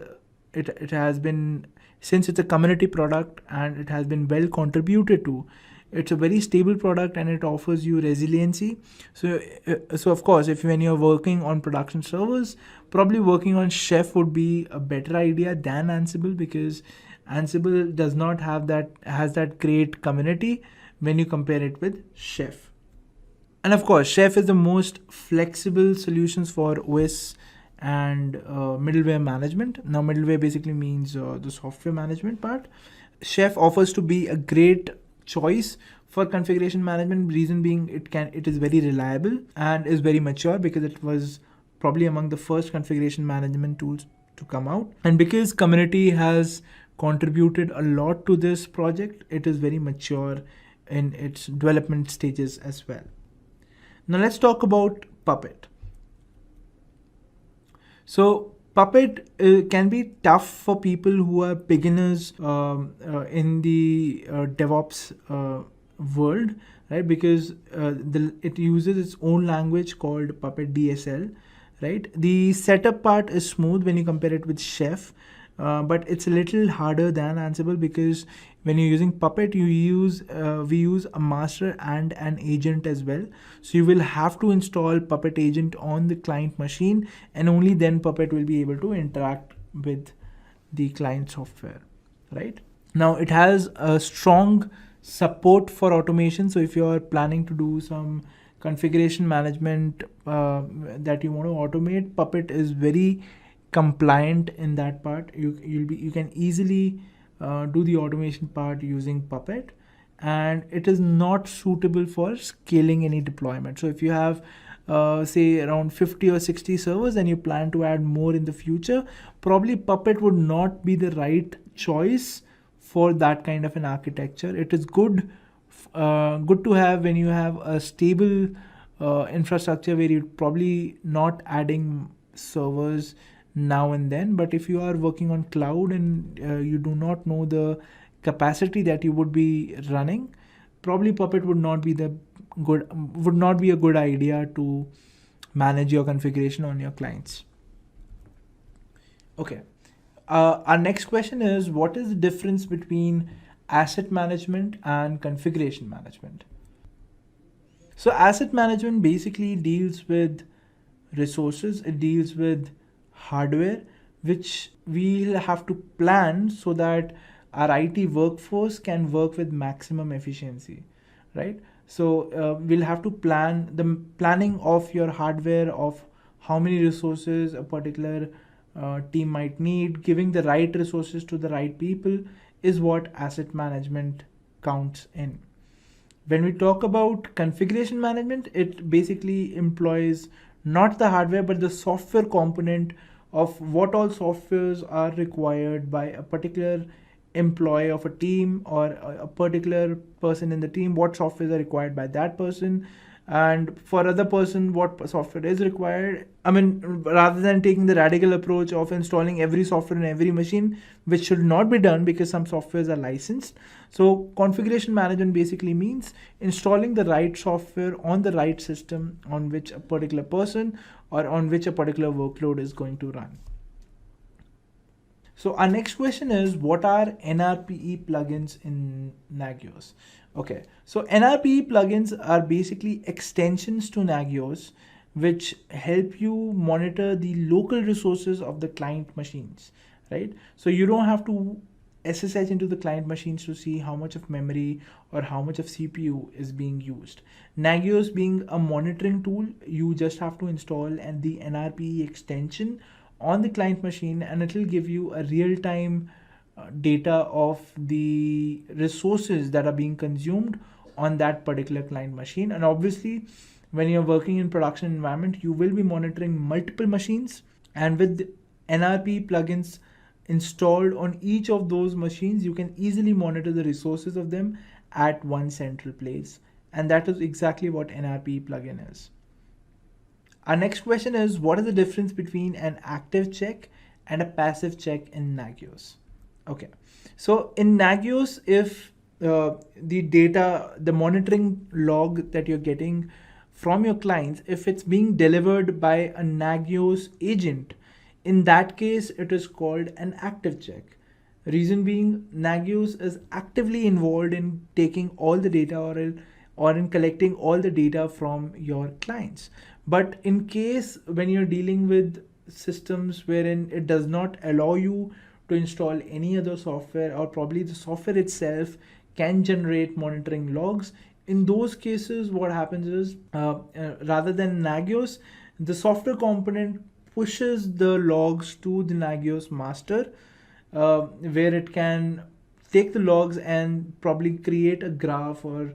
been, since it's a community product and it has been well contributed to, it's a very stable product and it offers you resiliency. So of course, when you're working on production servers, probably working on Chef would be a better idea than Ansible, because Ansible does not have that great community when you compare it with Chef. And of course, Chef is the most flexible solutions for OS and middleware management. Now, middleware basically means the software management part. Chef offers to be a great choice for configuration management. Reason being, it is very reliable and is very mature, because it was probably among the first configuration management tools to come out. And because community has contributed a lot to this project, it is very mature in its development stages as well. Now let's talk about Puppet. So Puppet can be tough for people who are beginners in the DevOps world, right? Because it uses its own language called Puppet DSL, right? The setup part is smooth when you compare it with Chef. but it's a little harder than Ansible, because when you're using Puppet, we use a master and an agent as well. So you will have to install Puppet agent on the client machine, and only then Puppet will be able to interact with the client software, right? Now it has a strong support for automation. So if you are planning to do some configuration management that you want to automate, Puppet is very compliant in that part. You can easily do the automation part using Puppet, and it is not suitable for scaling any deployment. So if you have say around 50 or 60 servers and you plan to add more in the future, probably Puppet would not be the right choice for that kind of an architecture. It is good to have when you have a stable infrastructure where you're probably not adding servers now and then. But if you are working on cloud and you do not know the capacity that you would be running, probably Puppet would not be a good idea to manage your configuration on your clients. Okay. Our next question is, what is the difference between asset management and configuration management? So asset management basically deals with resources. It deals with hardware, which we'll have to plan so that our IT workforce can work with maximum efficiency, right? So we'll have to plan the planning of your hardware, of how many resources a particular team might need. Giving the right resources to the right people is what asset management counts in. When we talk about configuration management, it basically employs not the hardware but the software component of what all softwares are required by a particular employee of a team or a particular person in the team. What softwares are required by that person, and for other person what software is required. I mean, rather than taking the radical approach of installing every software in every machine, which should not be done because some softwares are licensed. So configuration management basically means installing the right software on the right system on which a particular person or on which a particular workload is going to run. So our next question is, what are NRPE plugins in Nagios? Okay, so NRPE plugins are basically extensions to Nagios which help you monitor the local resources of the client machines, right? So you don't have to SSH into the client machines to see how much of memory or how much of CPU is being used. Nagios being a monitoring tool, you just have to install the NRPE extension on the client machine, and it will give you a real-time data of the resources that are being consumed on that particular client machine. And obviously, when you're working in production environment, you will be monitoring multiple machines, and with NRPE plugins installed on each of those machines, you can easily monitor the resources of them at one central place. And that is exactly what NRPE plugin is. Our next question is, what is the difference between an active check and a passive check in Nagios? Okay, so in Nagios, if the data, the monitoring log that you're getting from your clients, if it's being delivered by a Nagios agent, in that case, it is called an active check. Reason being, Nagios is actively involved in taking all the data or in collecting all the data from your clients. But in case when you're dealing with systems wherein it does not allow you to install any other software, or probably the software itself can generate monitoring logs, in those cases what happens is rather than Nagios, the software component pushes the logs to the Nagios master, where it can take the logs and probably create a graph or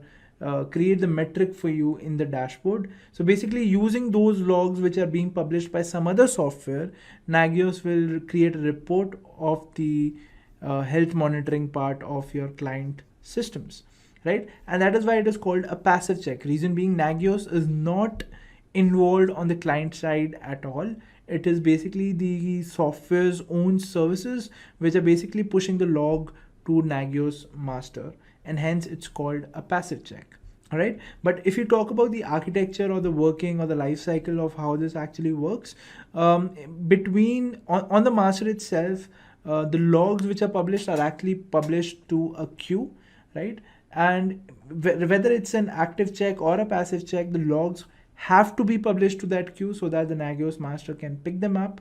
create the metric for you in the dashboard. So basically, using those logs which are being published by some other software, Nagios will create a report of the health monitoring part of your client systems, right? And that is why it is called a passive check. Reason being, Nagios is not involved on the client side at all. It is basically the software's own services which are basically pushing the log to Nagios master, and hence it's called a passive check. All right, but if you talk about the architecture or the working or the life cycle of how this actually works, on the master itself, the logs which are published are actually published to a queue, right? And whether it's an active check or a passive check, the logs have to be published to that queue so that the Nagios master can pick them up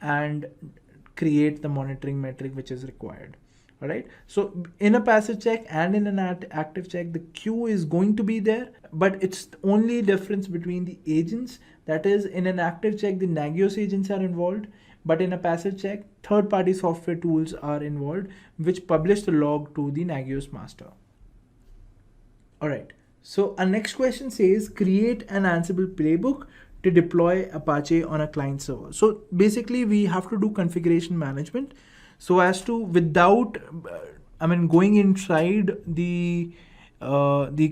and create the monitoring metric which is required. All right, so in a passive check and in an active check, the queue is going to be there, but it's the only difference between the agents. That is, in an active check, the Nagios agents are involved, but in a passive check, third-party software tools are involved, which publish the log to the Nagios master. All right, so our next question says, create an Ansible playbook to deploy Apache on a client server. So basically, we have to do configuration management. So as to, without, going inside the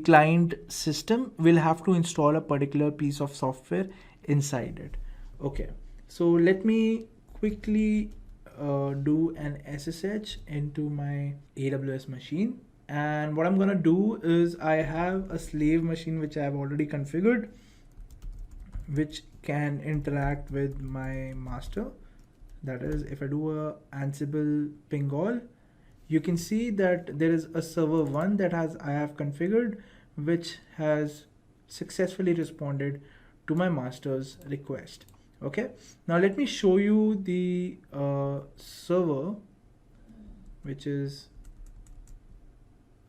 client system, we'll have to install a particular piece of software inside it. Okay, so let me quickly do an SSH into my AWS machine. And what I'm gonna do is, I have a slave machine which I have already configured, which can interact with my master. That is, if I do a Ansible ping all, you can see that there is a server 1 that I have configured, which has successfully responded to my master's request. Okay, now let me show you the server, which is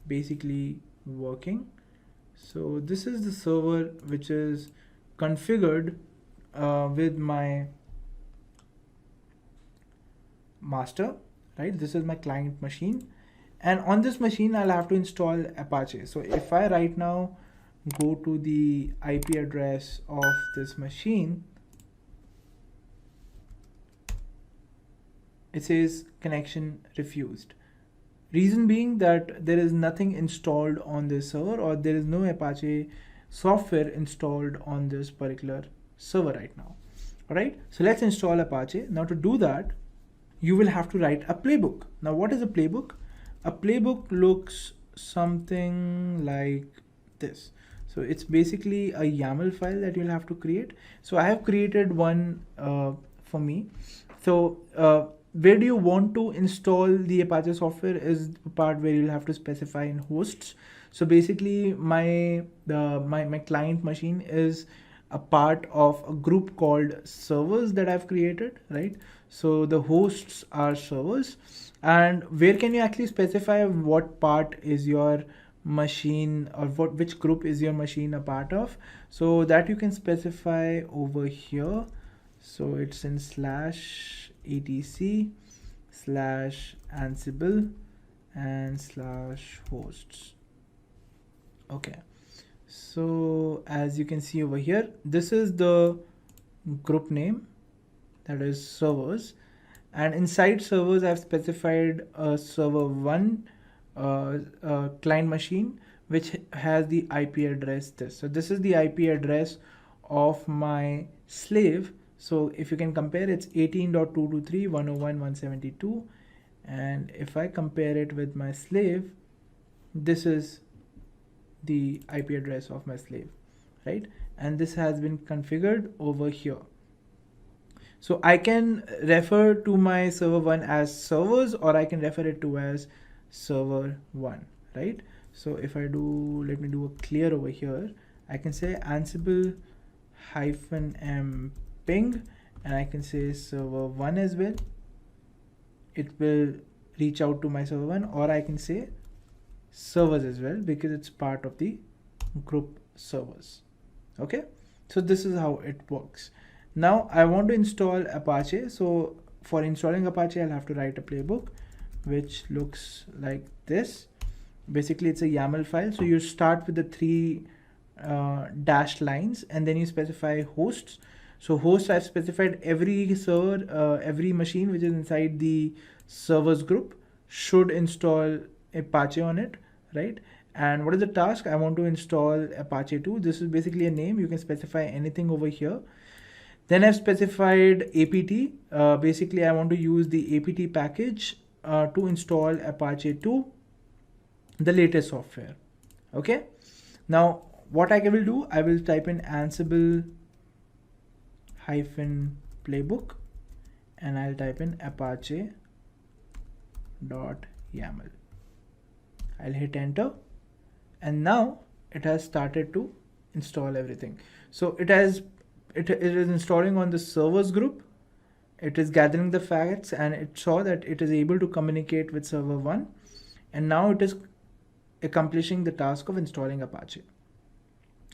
basically working. So this is the server which is configured with my master, right? This is my client machine, and on this machine I'll have to install Apache. So if I right now go to the IP address of this machine, it says connection refused. Reason being that there is nothing installed on this server, or there is no Apache software installed on this particular server right now. All right, so let's install Apache. Now to do that, you will have to write a playbook. Now what is a playbook? A playbook looks something like this. So it's basically a YAML file that you'll have to create. So I have created one for me. So where do you want to install the Apache software is the part where you'll have to specify in hosts. So basically my client machine is a part of a group called servers that I've created, right? So the hosts are servers, and where can you actually specify what part is your machine, or which group is your machine a part of? So that you can specify over here. So it's in /etc/ansible and /hosts. Okay, so as you can see over here, this is the group name, that is servers, and inside servers I've specified a server 1 client machine which has the IP address this. So this is the IP address of my slave. So if you can compare, it's 18.223.101.172, and if I compare it with my slave, this is the IP address of my slave, right? And this has been configured over here. So I can refer to my server 1 as servers, or I can refer it to as server 1, right? So if I do, let me do a clear over here, I can say Ansible -m ping, and I can say server 1 as well. It will reach out to my server 1, or I can say servers as well, because it's part of the group servers. Okay, so this is how it works. Now I want to install Apache. So for installing Apache, I'll have to write a playbook which looks like this. Basically it's a YAML file. So you start with the 3 dashed lines, and then you specify hosts. So hosts, I've specified every server, every machine which is inside the servers group should install Apache on it, right? And what is the task? I want to install Apache 2. This is basically a name. You can specify anything over here. Then I've specified apt. Basically, I want to use the apt package to install Apache 2, the latest software. Okay. Now, what I will do, I will type in Ansible -playbook, and I'll type in Apache .yaml. I'll hit enter, and now it has started to install everything. So it is installing on the servers group. It is gathering the facts, and it saw that it is able to communicate with server 1, and now it is accomplishing the task of installing Apache.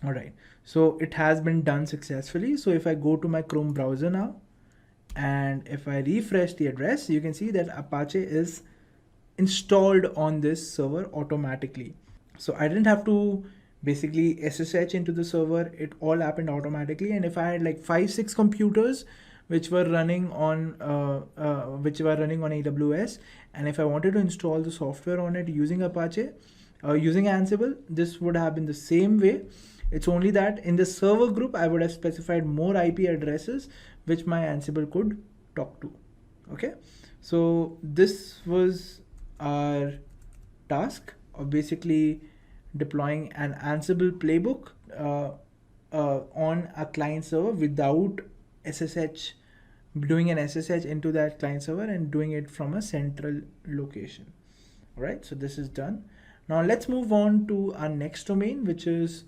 All right, so it has been done successfully. So if I go to my Chrome browser now, and if I refresh the address, you can see that Apache is installed on this server automatically. So I didn't have to basically SSH into the server. It all happened automatically. And if I had like 5-6 computers which were running on AWS, and if I wanted to install the software on it using Apache, using Ansible, this would have been the same way. It's only that in the server group, I would have specified more IP addresses which my Ansible could talk to. Okay, so this was our task of basically deploying an Ansible playbook on a client server without SSH, doing an SSH into that client server and doing it from a central location. All right, so this is done. Now let's move on to our next domain, which is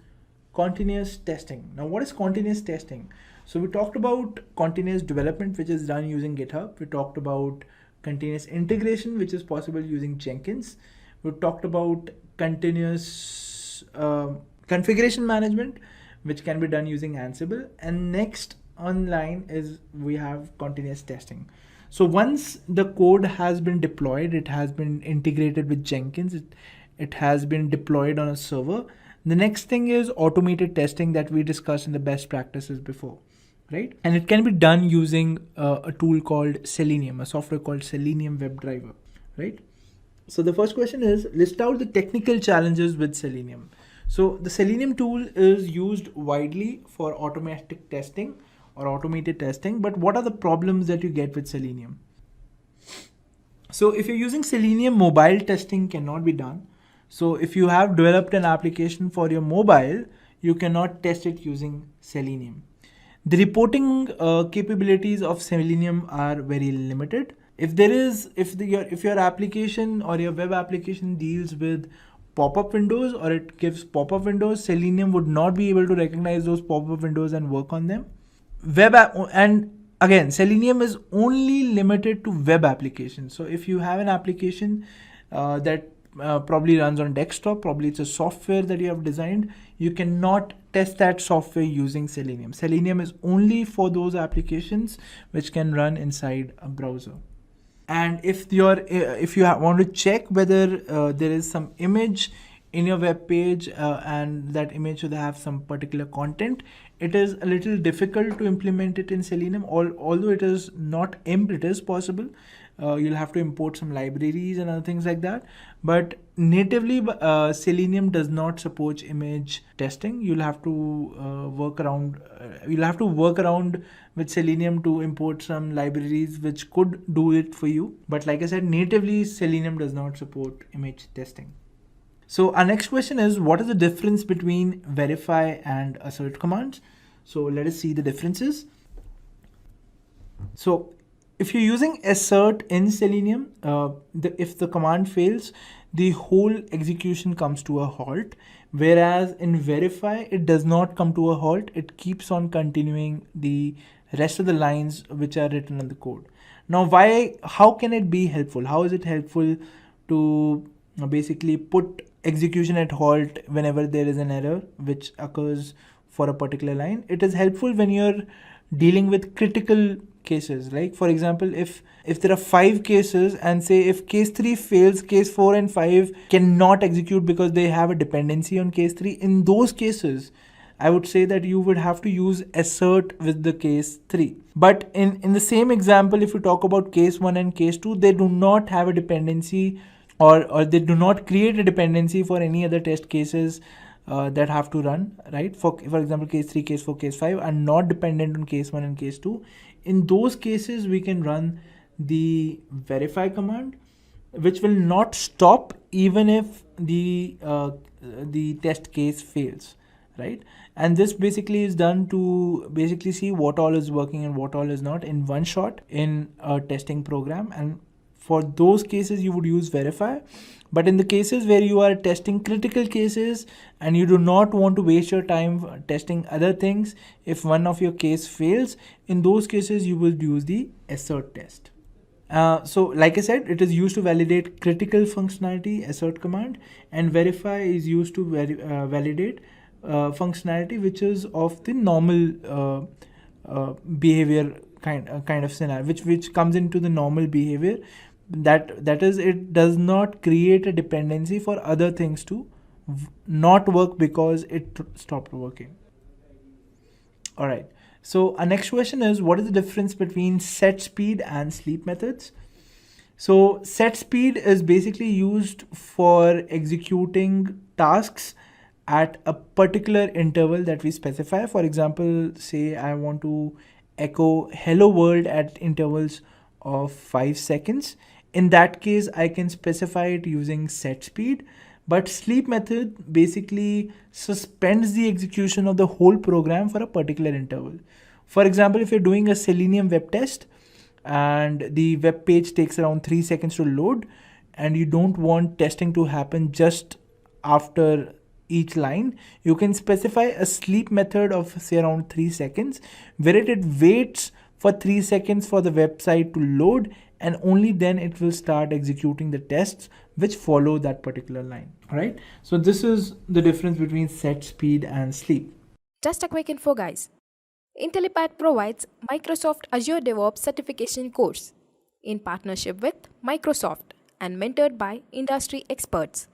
continuous testing. Now, what is continuous testing? So we talked about continuous development, which is done using GitHub. We talked about continuous integration, which is possible using Jenkins. We talked about continuous configuration management, which can be done using Ansible. And next online is we have continuous testing. So once the code has been deployed, it has been integrated with Jenkins, it has been deployed on a server. The next thing is automated testing that we discussed in the best practices before, right? And it can be done using a tool called Selenium, a software called Selenium WebDriver, right? So the first question is, list out the technical challenges with Selenium. So the Selenium tool is used widely for automatic testing or automated testing, but what are the problems that you get with Selenium? So if you're using Selenium, mobile testing cannot be done. So if you have developed an application for your mobile, you cannot test it using Selenium. The reporting capabilities of Selenium are very limited. If your application or your web application deals with pop-up windows or it gives pop-up windows, Selenium would not be able to recognize those pop-up windows and work on them. And again, Selenium is only limited to web applications. So if you have an application that probably runs on desktop, probably it's a software that you have designed, you cannot test that software using Selenium. Selenium is only for those applications which can run inside a browser. And if you want to check whether there is some image in your web page and that image should have some particular content, it is a little difficult to implement it in Selenium. Although it is not it is possible. You'll have to import some libraries and other things like that. But natively, Selenium does not support image testing. You'll have to work around. You'll have to work around with Selenium to import some libraries which could do it for you. But like I said, natively Selenium does not support image testing. So our next question is, what is the difference between verify and assert commands? So let us see the differences. So if you're using assert in Selenium, if the command fails, the whole execution comes to a halt. Whereas in verify, it does not come to a halt. It keeps on continuing the rest of the lines which are written in the code. Now, how can it be helpful? How is it helpful to basically put execution at halt whenever there is an error which occurs for a particular line? It is helpful when you're dealing with critical cases. Like for example, if there are 5 cases and say if case 3 fails, case 4 and 5 cannot execute because they have a dependency on case 3. In those cases, I would say that you would have to use assert with the case 3. But in the same example, if you talk about case 1 and case 2, they do not have a dependency or they do not create a dependency for any other test cases that have to run, right? For example, case 3, case 4, case 5 are not dependent on case 1 and case 2. In those cases, we can run the verify command, which will not stop even if the test case fails, right? And this basically is done to see what all is working and what all is not in one shot in a testing program. And For those cases, you would use verify. But in the cases where you are testing critical cases and you do not want to waste your time testing other things, if one of your case fails, in those cases, you will use the assert test. So like I said, it is used to validate critical functionality, assert command, and verify is used to validate functionality which is of the normal behavior kind of scenario, which comes into the normal behavior. That is, it does not create a dependency for other things to not work because it stopped working. All right. So our next question is, what is the difference between set speed and sleep methods? So set speed is basically used for executing tasks at a particular interval that we specify. For example, say I want to echo hello world at intervals of 5 seconds. In that case, I can specify it using set speed. But sleep method basically suspends the execution of the whole program for a particular interval. For example, if you're doing a Selenium web test and the web page takes around 3 seconds to load, and you don't want testing to happen just after each line, you can specify a sleep method of say around 3 seconds, where it waits for 3 seconds for the website to load, and only then it will start executing the tests which follow that particular line. All right. So this is the difference between set speed and sleep. Just a quick info, guys. Intellipaat provides Microsoft Azure DevOps Certification course in partnership with Microsoft and mentored by industry experts.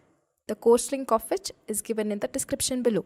The course link of which is given in the description below.